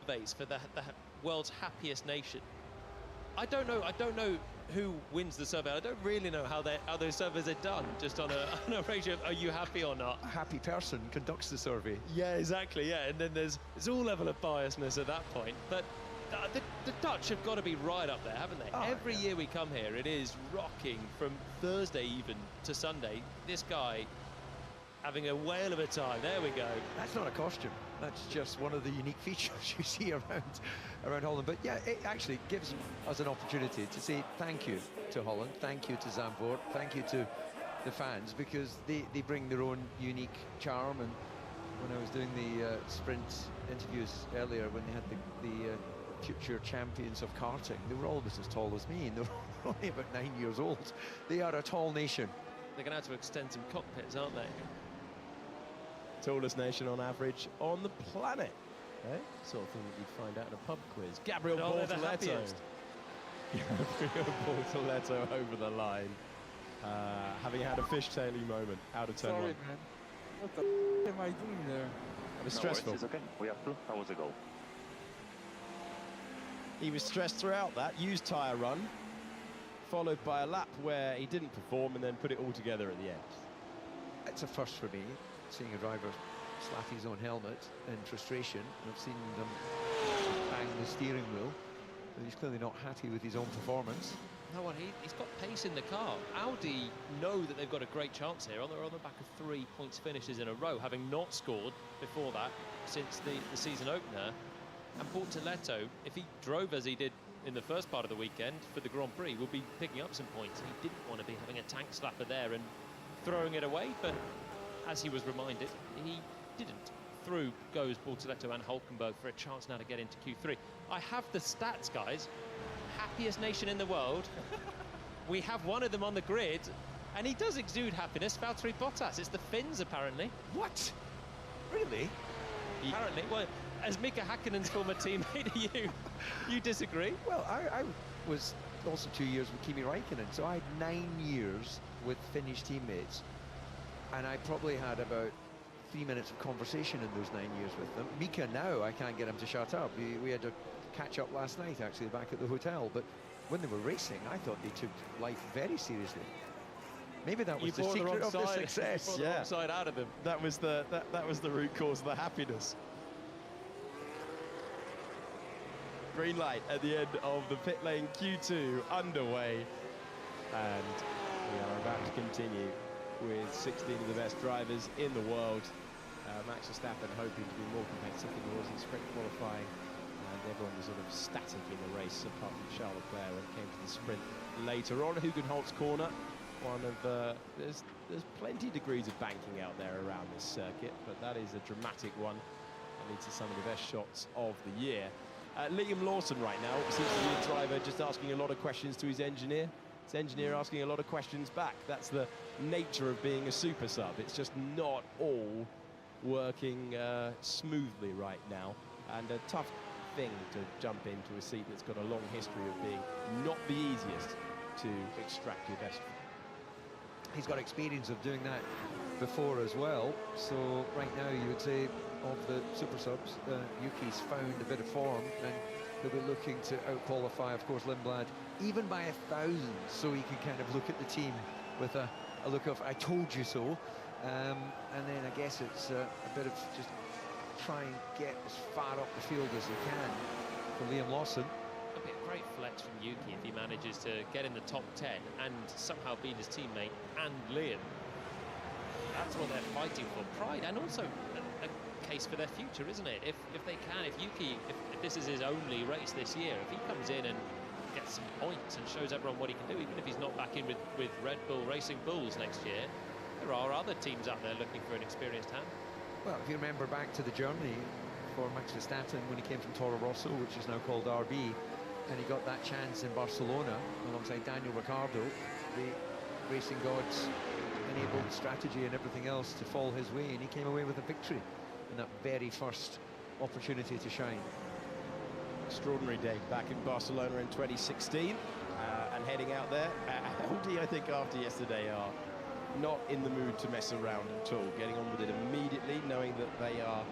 surveys for the world's happiest nation. I don't know who wins the survey. I don't really know how those surveys are done, just on a ratio of are you happy or not. A happy person conducts the survey. Yeah, exactly, yeah. And then there's all level of biasness at that point. But the Dutch have got to be right up there, haven't they? Oh, Every year we come here, it is rocking from Thursday even to Sunday. This guy having a whale of a time. There we go. That's not a costume. That's just one of the unique features you see around Holland. But yeah, it actually gives us an opportunity to say thank you to Holland, thank you to Zandvoort, thank you to the fans, because they bring their own unique charm. And when I was doing the sprint interviews earlier, when they had the future champions of karting, they were almost as tall as me, and they were only about 9 years old. They are a tall nation. They're going to have to extend some cockpits, aren't they? Tallest nation on average on the planet. Eh? Sort of thing that you'd find out in a pub quiz. Gabriel Bortoletto. Gabriel Bortoletto over the line, having had a fishtaily moment out of turn one. Sorry, man. What the am I doing there? It was stressful. It's okay. We have to. How was the goal? He was stressed throughout that. Used tyre run, followed by a lap where he didn't perform and then put it all together at the end. It's a first for me, seeing a driver slap his own helmet in frustration. I've seen them bang the steering wheel, but he's clearly not happy with his own performance. No, he's got pace in the car. Audi know that they've got a great chance here. They're on the back of 3 points finishes in a row, having not scored before that since the season opener. And Bortoletto, if he drove as he did in the first part of the weekend for the Grand Prix, will be picking up some points. He didn't want to be having a tank slapper there and throwing it away, but as he was reminded, he didn't. Through goes Bortoletto and Hulkenberg for a chance now to get into Q3. I have the stats, guys. Happiest nation in the world. We have one of them on the grid, and he does exude happiness. Valtteri Bottas. It's the Finns, apparently. What? Really? Apparently. Well, as Mika Häkkinen's former teammate, you disagree? Well, I was also 2 years with Kimi Räikkönen, so I had 9 years with Finnish teammates, and I probably had about 3 minutes of conversation in those 9 years with them. Mika now, I can't get him to shut up. We had a catch up last night, actually, back at the hotel, but when they were racing, I thought they took life very seriously. Maybe that was the secret of the success. Yeah, side out of them. That was the root cause of the happiness. Green light at the end of the pit lane Q2 underway, and we are about to continue with 16 of the best drivers in the world. Max Verstappen hoping to be more competitive than he was in sprint qualifying, and everyone was sort of static in the race apart from Charles Leclerc when it came to the sprint later on. Hugenholtz corner, one of there's plenty degrees of banking out there around this circuit, but that is a dramatic one and leads to some of the best shots of the year. Liam Lawson right now seems to be a driver just asking a lot of questions to his engineer. His engineer asking a lot of questions back. That's the nature of being a super sub. It's just not all working smoothly right now, and a tough thing to jump into a seat that's got a long history of being not the easiest to extract your best from. He's got experience of doing that before as well, so right now you would say of the super subs, Yuki's found a bit of form, and he'll be looking to out-qualify, of course, Lindblad, even by 1,000, so he can kind of look at the team with a look of, I told you so, and then I guess it's a bit of just try and get as far up the field as he can for Liam Lawson. It'll be a great flex from Yuki if he manages to get in the top 10 and somehow beat his teammate and Liam. That's what they're fighting for, pride, and also a case for their future, isn't it? If they can, if Yuki, if this is his only race this year, if he comes in and gets some points and shows everyone what he can do, even if he's not back in with Red Bull Racing Bulls next year, there are other teams out there looking for an experienced hand. Well, if you remember back to the journey for Max Verstappen when he came from Toro Rosso, which is now called RB, and he got that chance in Barcelona alongside Daniel Ricciardo, the racing gods enabled strategy and everything else to fall his way, and he came away with a victory in that very first opportunity to shine. Extraordinary day back in Barcelona in 2016, and heading out there. Audi, I think, after yesterday are not in the mood to mess around at all, getting on with it immediately, knowing that they are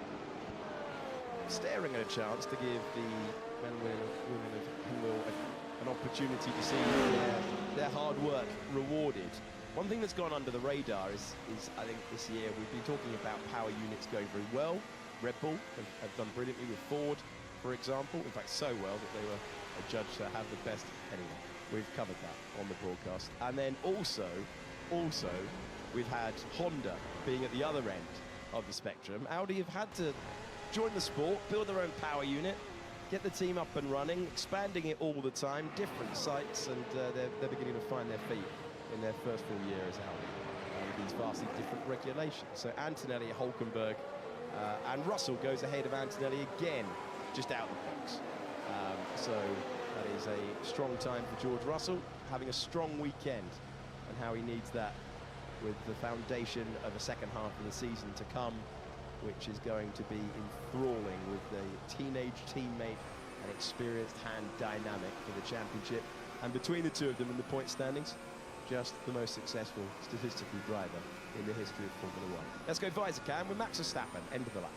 staring at a chance to give the men and women of Pinwheel an opportunity to see their hard work rewarded. One thing that's gone under the radar is I think this year we've been talking about power units going very well. Red Bull have done brilliantly with Ford, for example. In fact, so well that they were adjudged to have the best. Anyway, we've covered that on the broadcast. And then also, we've had Honda being at the other end of the spectrum. Audi have had to join the sport, build their own power unit, get the team up and running, expanding it all the time, different sites, and they're beginning to find their feet in their first full year as Audi with these vastly different regulations. So Antonelli, Hulkenberg, and Russell goes ahead of Antonelli again, just out the box. So that is a strong time for George Russell, having a strong weekend, and how he needs that with the foundation of a second half of the season to come, which is going to be enthralling with the teenage teammate and experienced hand dynamic for the championship. And between the two of them in the point standings, just the most successful statistical driver in the history of Formula One. Let's go Visor-Cam with Max Verstappen, end of the lap.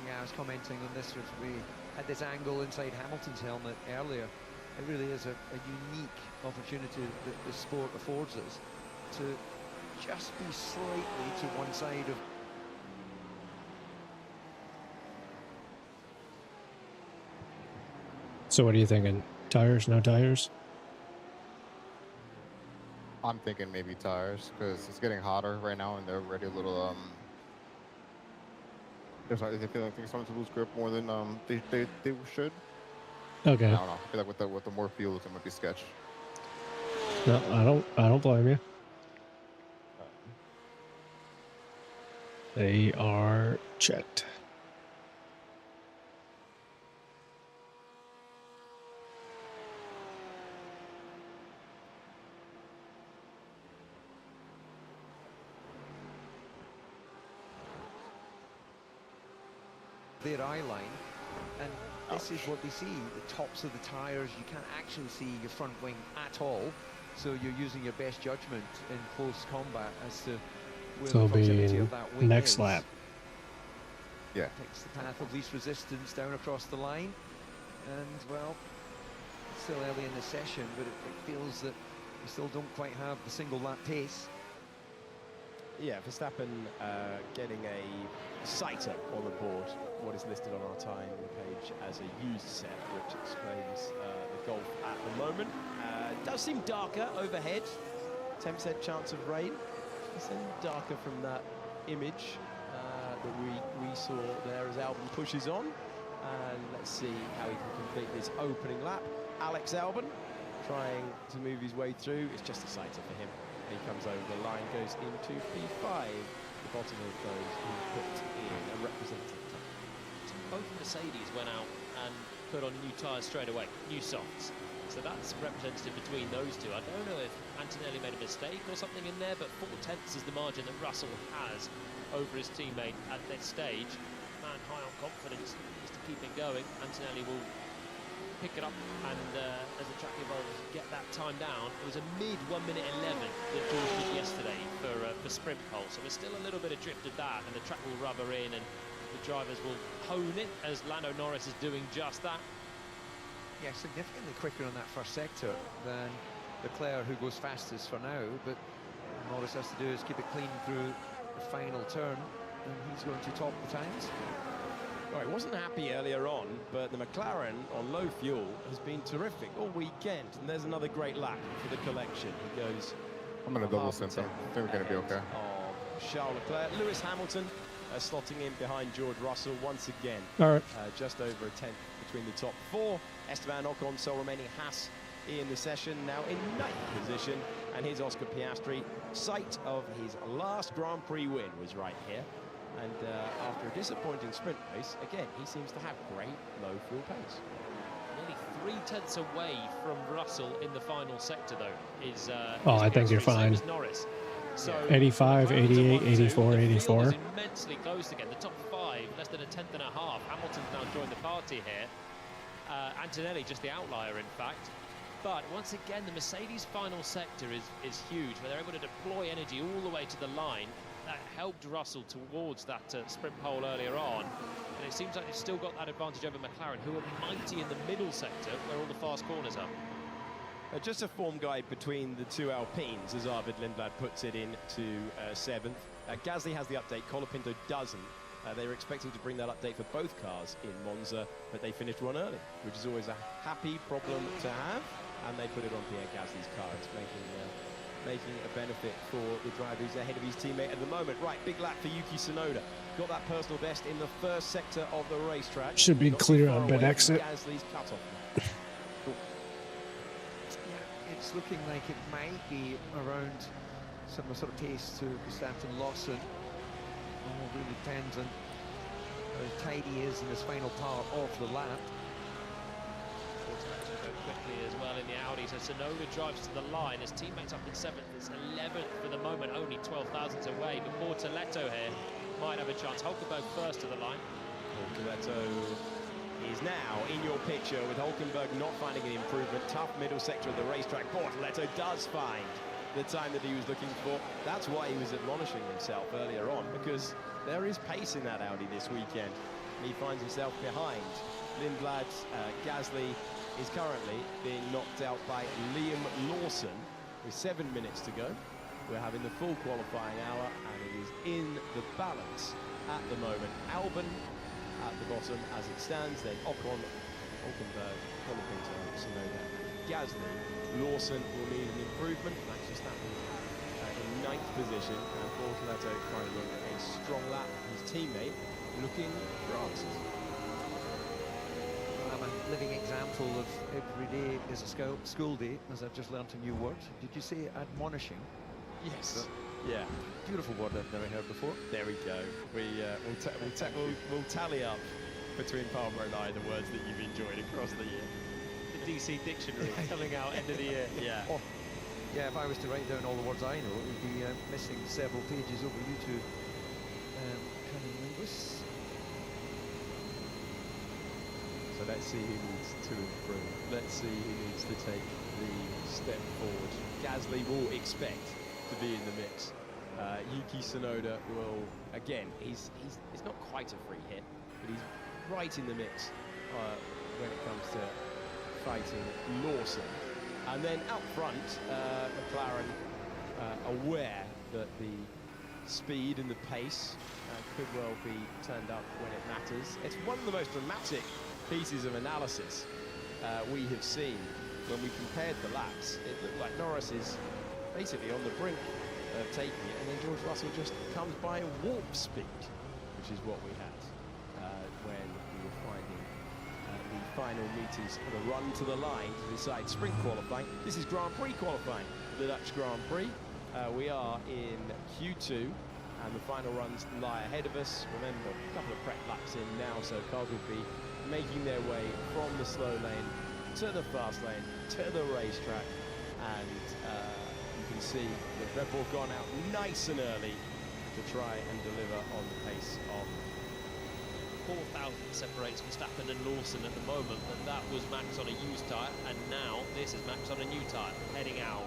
Yeah, I was commenting on this as we had this angle inside Hamilton's helmet earlier. It really is a unique opportunity that the sport affords us to just be slightly to one side of... So what are you thinking? Tires, no tires? I'm thinking maybe tires because it's getting hotter right now and they're already a little they feel like they're starting to lose grip more than they should. Okay. I don't know. I feel like with the more fuel, it might be sketch. No, I don't blame you. They are checked. their eye line, and this is what they see, the tops of the tires. You can't actually see your front wing at all, so you're using your best judgment in close combat as to where So the it'll be proximity of that wing next is. lap. Yeah. Takes the path of least resistance down across the line, and well, still early in the session, but it feels that we still don't quite have the single lap pace. Yeah, Verstappen getting a sighter on the board, what is listed on our time page as a used set, which explains the Golf at the moment. It does seem darker overhead, 10% chance of rain. It's darker from that image that we saw there as Albon pushes on. And let's see how he can complete this opening lap. Alex Albon trying to move his way through. It's just a sighter for him. He comes over the line, goes into P5, the bottom of those who put in a representative time. So both Mercedes went out and put on new tyres straight away, new softs. So that's representative between those two. I don't know if Antonelli made a mistake or something in there, but 4/10 is the margin that Russell has over his teammate at this stage. Man high on confidence, just to keep it going. Antonelli will pick it up and as the track evolves, get that time down. It was a mid 1 minute 11 that George did yesterday for sprint pole, so there's still a little bit of drift of that, and the track will rubber in and the drivers will hone it, as Lando Norris is doing just that. Yeah, significantly quicker on that first sector than Leclerc, who goes fastest for now, but all Norris has to do is keep it clean through the final turn, and he's going to top the times. Well, he wasn't happy earlier on, but the McLaren on low fuel has been terrific all weekend, and there's another great lap for the collection. He goes... I'm going to double sync them. I think we're going to be okay. Charles Leclerc. Lewis Hamilton slotting in behind George Russell once again. All right. Just over a tenth between the top four. Esteban Ocon still remaining Haas in the session, now in 9th position, and here's Oscar Piastri. Site of his last Grand Prix win was right here. And after a disappointing sprint race, again, he seems to have great low fuel pace. Nearly 3/10 away from Russell in the final sector, though. Is I think you're fine. Norris. So 85, 88, 84, 84. is immensely close again. The top 5, less than a tenth and a half. Hamilton's now joined the party here. Antonelli just the outlier, in fact. But once again, the Mercedes final sector is huge, where they're able to deploy energy all the way to the line. That helped Russell towards that sprint pole earlier on. And it seems like they've still got that advantage over McLaren, who are mighty in the middle sector, where all the fast corners are. Just a form guide between the two Alpines, as Arvid Lindblad puts it in to 7th. Gasly has the update, Colapinto doesn't. They were expecting to bring that update for both cars in Monza, but they finished one early, which is always a happy problem to have. And they put it on Pierre Gasly's car. It's making a benefit for the driver who's ahead of his teammate at the moment. Right, big lap for Yuki Tsunoda. Got that personal best in the first sector of the racetrack. Should be clear on mid exit. Gasly's cutoff. It's looking like it might be around similar sort of pace to Stanton Lawson. All really depends on how tight he is in this final part of the lap. Go quickly as well in the Audi, so Tsunoda drives to the line. His teammates up in 7th, it's 11th for the moment, only 12 thousandths away. But Bortoletto here might have a chance. Hulkenberg first to the line. Bortoletto is now in your picture with Hulkenberg not finding an improvement. Tough middle sector of the racetrack. Bortoletto does find the time that he was looking for. That's why he was admonishing himself earlier on, because there is pace in that Audi this weekend. And he finds himself behind Lindblad. Gasly is currently being knocked out by Liam Lawson with 7 minutes to go. We're having the full qualifying hour, and it is in the balance at the moment. Albon at the bottom as it stands, then Ocon, Hulkenberg, Colapinto, Tsunoda, Gasly. Lawson will need an improvement. Max Verstappen in 9th position, and Bortoletto finding a strong lap. His teammate looking for answers. I'm a living example of every day is a school day, as I've just learnt a new word. Did you say admonishing? Yes. Yeah. Beautiful word I've never heard before. There we go. We'll tally up between Palmer and I the words that you've enjoyed across the year. The DC dictionary coming out end of the year. Yeah. Oh, yeah, if I was to write down all the words I know, it would be missing several pages over you two cunning linguists. So let's see who needs to improve. Let's see who needs to take the step forward. Gasly will expect to be in the mix. Yuki Tsunoda will, again, he's not quite a free hit, but he's right in the mix when it comes to fighting Lawson. And then out front, McLaren aware that the speed and the pace could well be turned up when it matters. It's one of the most dramatic pieces of analysis we have seen. When we compared the laps, it looked like Norris is basically on the brink of taking it, and then George Russell just comes by warp speed, which is what we had when we were finding the final meters of the run to the line to decide sprint qualifying. This is Grand Prix qualifying, the Dutch Grand Prix. We are in Q2, and the final runs lie ahead of us. Remember, a couple of prep laps in now, so cars will be making their way from the slow lane to the fast lane, to the racetrack, and you can see that Red Bull gone out nice and early to try and deliver on the pace of 4,000 separates Verstappen and Lawson at the moment, but that was Max on a used tyre, and now this is Max on a new tyre, heading out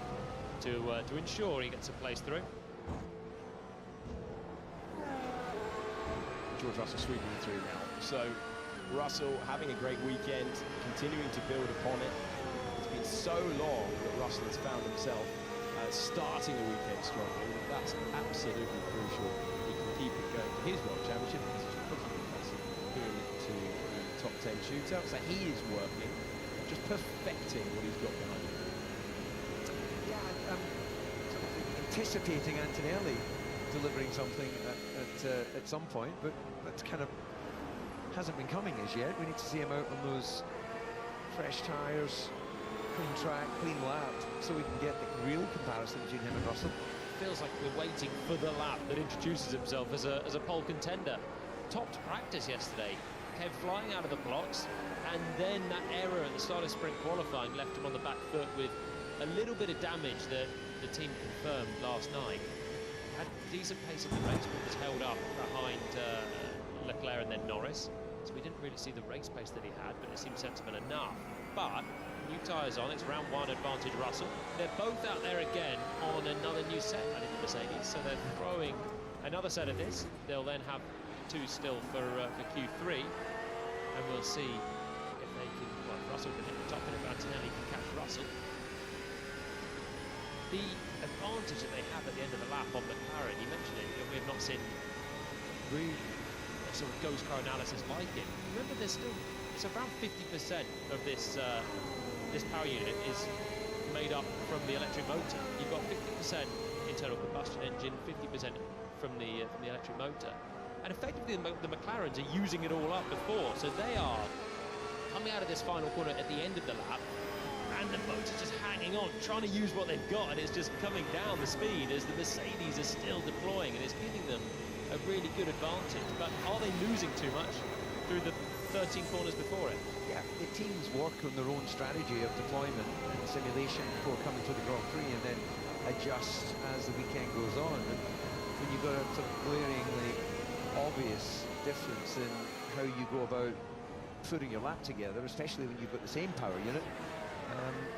to ensure he gets a place through. George Russell sweeping through now. So Russell having a great weekend, continuing to build upon it. It's been so long that Russell has found himself starting a weekend strongly. That's absolutely crucial. He can keep it going to his World Championship. It's just looking impressive into the top 10 shootout. So he is working, just perfecting what he's got behind him. Yeah, I'm sort of anticipating Antonelli delivering something at some point, but that's kind of hasn't been coming as yet. We need to see him out on those fresh tyres, clean track, clean lap, so we can get the real comparison between him and Russell. Feels like we're waiting for the lap that introduces himself as a pole contender. Topped practice yesterday, came flying out of the blocks, and then that error at the start of sprint qualifying left him on the back foot with a little bit of damage that the team confirmed last night. Had decent pace of the race, but was held up behind Leclerc and then Norris. So we didn't really see the race pace that he had, but it seemed sensible enough. But new tyres on. It's round one advantage Russell. They're both out there again on another new set, I think, the Mercedes. So they're throwing another set of this. They'll then have two still for Q3. And we'll see if they can, well, Russell can hit the top and if Antonelli can catch Russell. The advantage that they have at the end of the lap on McLaren, you mentioned it, we have not seen really a sort of ghost car analysis like it. Remember, there's still, it's around 50% of this this power unit is made up from the electric motor. You've got 50% internal combustion engine, 50% from the electric motor. And effectively, the McLarens are using it all up before, so they are coming out of this final corner at the end of the lap, and the motor's just hanging on, trying to use what they've got, and it's just coming down the speed as the Mercedes are still deploying, and it's giving them a really good advantage. But are they losing too much through the 13 corners before it? Yeah, the teams work on their own strategy of deployment and simulation before coming to the Grand Prix, and then adjust as the weekend goes on. And when you've got a sort of glaringly obvious difference in how you go about putting your lap together, especially when you've got the same power unit,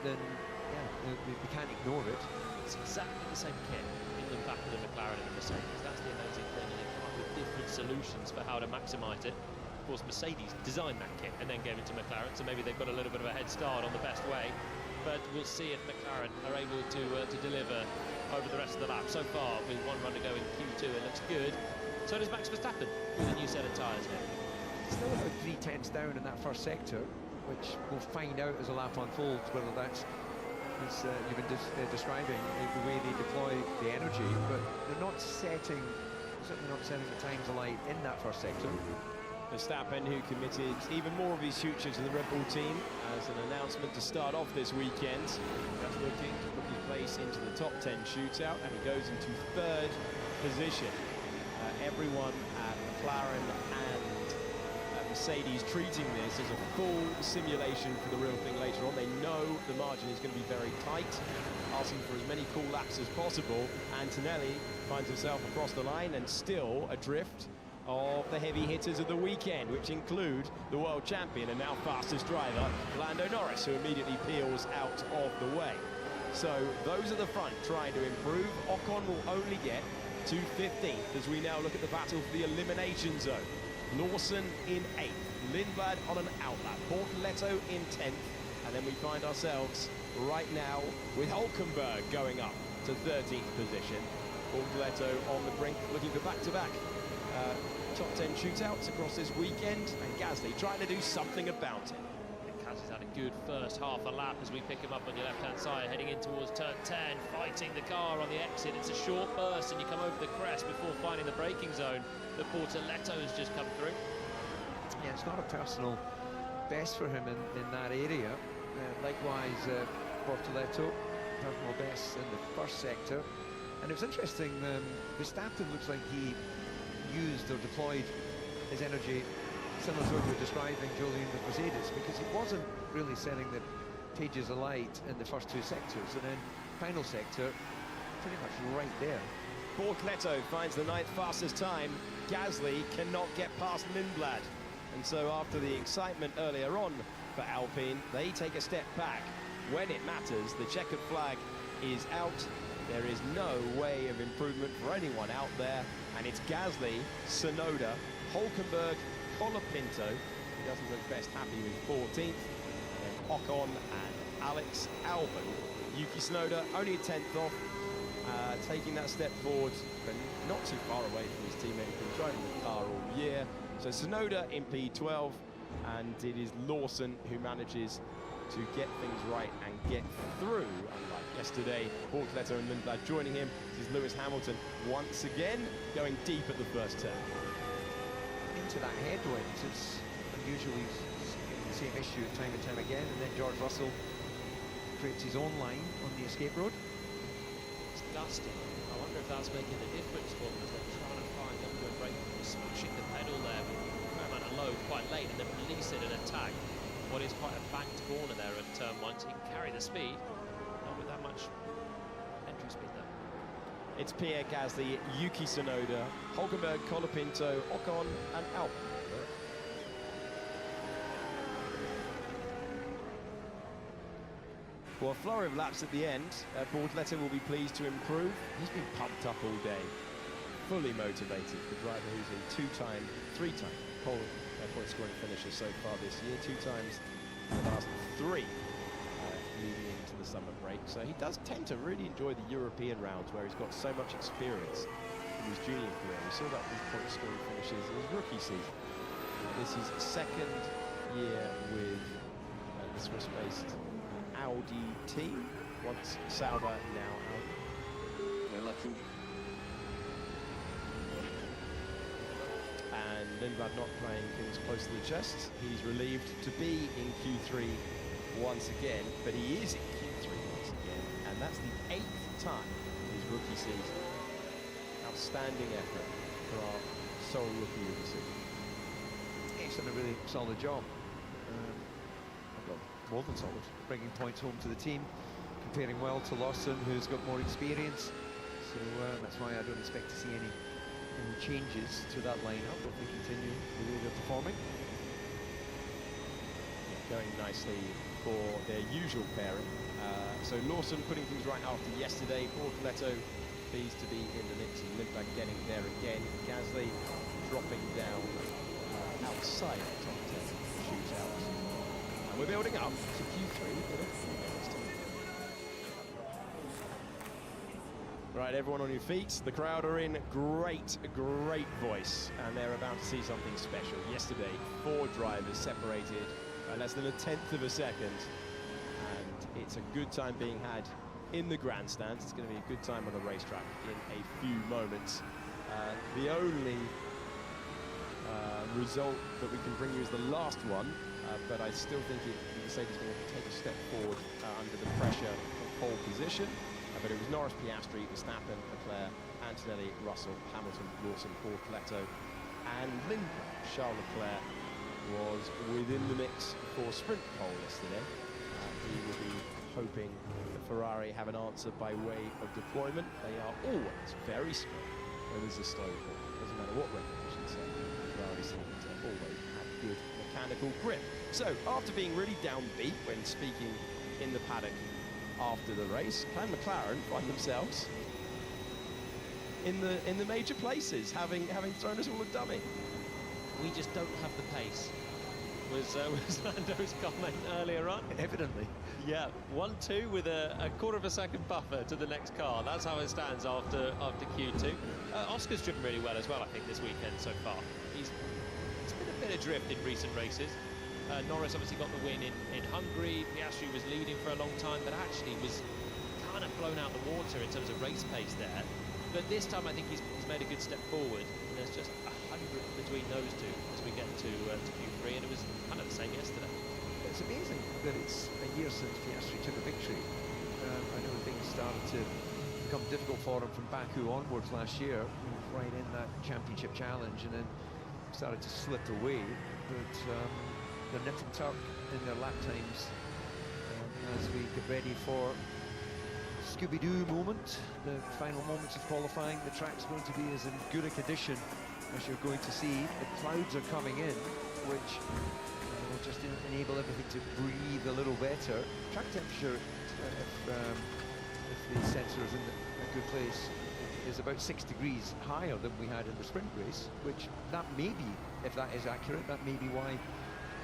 then yeah, we can't ignore it. It's exactly the same kit in the back of the McLaren and the Mercedes. That's the amazing thing, and they come up with different solutions for how to maximise it. Of course, Mercedes designed that kit and then gave it to McLaren, so maybe they've got a little bit of a head start on the best way. But we'll see if McLaren are able to deliver over the rest of the lap. So far, with one run to go in Q2, it looks good. So does Max Verstappen with a new set of tyres now. Still about 3/10 down in that first sector, which we'll find out as the lap unfolds, whether that's, as you've been describing, the way they deploy the energy, but they're not setting, certainly not setting the times alight in that first sector. Verstappen, who committed even more of his future to the Red Bull team as an announcement to start off this weekend. Just looking to book his place into the top 10 shootout, and he goes into third position. Everyone at McLaren and Mercedes treating this as a full simulation for the real thing later on. They know the margin is going to be very tight, asking for as many cool laps as possible. Antonelli finds himself across the line and still adrift of the heavy hitters of the weekend, which include the world champion and now fastest driver, Lando Norris, who immediately peels out of the way. So those at the front trying to improve. Ocon will only get to 15th as we now look at the battle for the elimination zone. Lawson in 8th, Lindblad on an outlap, Bortoleto in 10th, and then we find ourselves right now with Hulkenberg going up to 13th position. Bortoleto on the brink, looking for back-to-back top 10 shootouts across this weekend, and Gasly trying to do something about it. Gasly's had a good first half a lap as we pick him up on your left-hand side, heading in towards turn 10, fighting the car on the exit. It's a short burst, and you come over the crest before finding the braking zone. The Bortoleto has just come through. Yeah, it's not a personal best for him in that area. Likewise, Bortoleto, personal best in the first sector. And it was interesting, Verstappen looks like he used or deployed his energy similar to what you were describing, Julian, with Mercedes, because he wasn't really setting the pages alight in the first two sectors, and then final sector pretty much right there. Bortoleto finds the 9th fastest time. Gasly cannot get past Lindblad, and so after the excitement earlier on for Alpine, they take a step back. When it matters, the checkered flag is out. There is no way of improvement for anyone out there, and it's Gasly, Tsunoda, Hulkenberg, Colapinto. He doesn't look best happy with 14th. Then Ocon and Alex Albon. Yuki Tsunoda only 10th off, taking that step forward, but not too far away from his teammate who's been driving the car all year. So Tsunoda in P12, and it is Lawson who manages to get things right and get through. Unlike yesterday, Bortoleto and Lindblad joining him. This is Lewis Hamilton once again going deep at the first turn. Into that headwind, it's unusually the same issue time and time again, and then George Russell creates his own line on the escape road. It's dusty. I wonder if that's making a difference for them as they're trying to find upward brake, smashing the pedal there, fair amount of load quite late, and then release it and attack what is quite a banked corner there at turn 1, so he can carry the speed, not with that much entry speed though. It's Pierre Gasly, Yuki Tsunoda, Hulkenberg, Colapinto, Ocon and Albon. Well, a flurry of laps at the end. Bortoleto will be pleased to improve. He's been pumped up all day, fully motivated. The driver who's in three-time point scoring finishes so far this year, 2 times in the last 3 leading into the summer break. So he does tend to really enjoy the European rounds where he's got so much experience in his junior career. We saw that with point scoring finishes in his rookie season. This is second year with the Swiss-based Audi team. Once Sauber, now Audi. We're lucky. And Lindblad not playing things close to the chest. He's relieved to be in Q3 once again, but he is in Q3 once again, and that's the 8th time in his rookie season. Outstanding effort for our sole rookie of the season. He's done a really solid job. Well, more than solid, bringing points home to the team, comparing well to Lawson, who's got more experience. So that's why I don't expect to see any changes to that lineup if they continue the way they're performing. Yeah, going nicely for their usual pairing. So Lawson putting things right after yesterday. Bortoleto pleased to be in the mix, and Lindblad getting there again. Gasly dropping down outside the top 10 shootouts. And we're building up to Q3. Right, everyone on your feet. The crowd are in great voice, and they're about to see something special. Yesterday, 4 drivers separated by less than 1/10 of a second, and it's a good time being had in the grandstands. It's going to be a good time on the racetrack in a few moments. The only result that we can bring you is the last one, but I still think Mercedes is going to take a step forward under the pressure of pole position. But it was Norris, Piastri, Verstappen, Leclerc, Antonelli, Russell, Hamilton, Lawson, Bortoleto, and Lindblad. Charles Leclerc was within the mix for sprint pole yesterday. He will be hoping that Ferrari have an answer by way of deployment. They are always very slow when there's a slow pole. Doesn't matter what regulations say. Ferrari seem to always have good mechanical grip. So after being really downbeat when speaking in the paddock after the race, Clan McLaren find themselves in the major places, having thrown us all a dummy. We just don't have the pace. Was Lando's comment earlier on? Evidently. Yeah, 1-2 with a quarter of a second buffer to the next car. That's how it stands after Q2. Oscar's driven really well as well, I think, this weekend so far. He's been a bit adrift in recent races. Norris obviously got the win in Hungary. Piastri was leading for a long time, but actually was kind of blown out the water in terms of race pace there. But this time I think he's made a good step forward. And there's just 100 between those two as we get to Q3, and it was kind of the same yesterday. It's amazing that it's a year since Piastri took a victory. I know things started to become difficult for him from Baku onwards last year, right in that championship challenge, and then started to slip away. But they're nip and tuck in their lap times as we get ready for Scooby-Doo moment, the final moments of qualifying. The track's going to be as in good a condition as you're going to see. The clouds are coming in, which will just enable everything to breathe a little better. Track temperature, if the sensor is in a good place, is about 6 degrees higher than we had in the sprint race, which that may be, if that is accurate, that may be why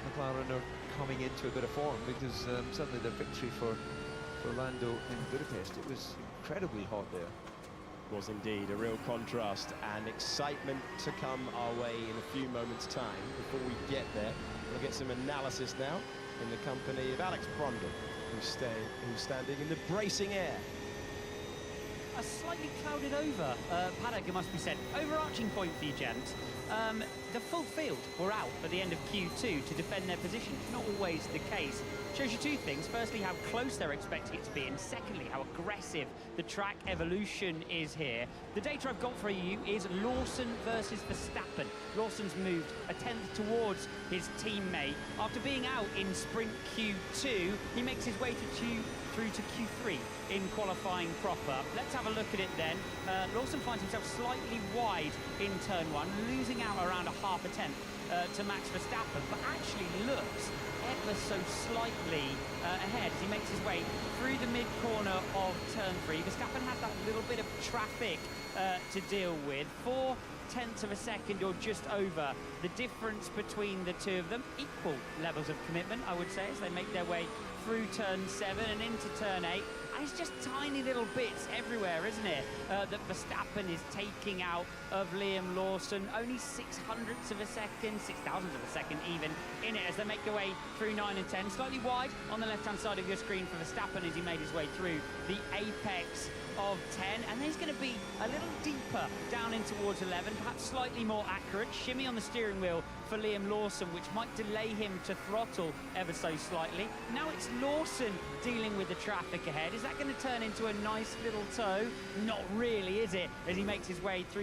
McLaren are coming into a bit of form, because certainly their victory for Lando in Budapest, it was incredibly hot there. Was indeed a real contrast, and excitement to come our way in a few moments' time. Before we get there, we'll get some analysis now in the company of Alex Brundle, who's standing in the bracing air. A slightly clouded over paddock, it must be said. Overarching point for you, gents. The full field were out at the end of Q2 to defend their position. Not always the case. Shows you 2 things. Firstly, how close they're expecting it to be, and secondly, how aggressive the track evolution is here. The data I've got for you is Lawson versus Verstappen. Lawson's moved a 10th towards his teammate. After being out in sprint Q2, he makes his way to through to Q3 in qualifying proper. Let's have a look at it then. Lawson finds himself slightly wide in turn 1, losing out around a half a tenth to Max Verstappen, but actually looks ever so slightly ahead as he makes his way through the mid-corner of turn 3. Verstappen has that little bit of traffic to deal with. 0.4 of a second or just over the difference between the two of them. Equal levels of commitment, I would say, as they make their way through turn 7 and into turn 8. And it's just tiny little bits everywhere, isn't it, that Verstappen is taking out of Liam Lawson. Only 0.06 of a second, 0.006 of a second even in it as they make their way through 9 and 10. Slightly wide on the left-hand side of your screen for Verstappen as he made his way through the apex of 10, and then he's going to be a little deeper down in towards 11, perhaps slightly more accurate. Shimmy on the steering wheel for Liam Lawson, which might delay him to throttle ever so slightly. Now it's Lawson dealing with the traffic ahead. Is that going to turn into a nice little tow? Not really, is it, as he makes his way through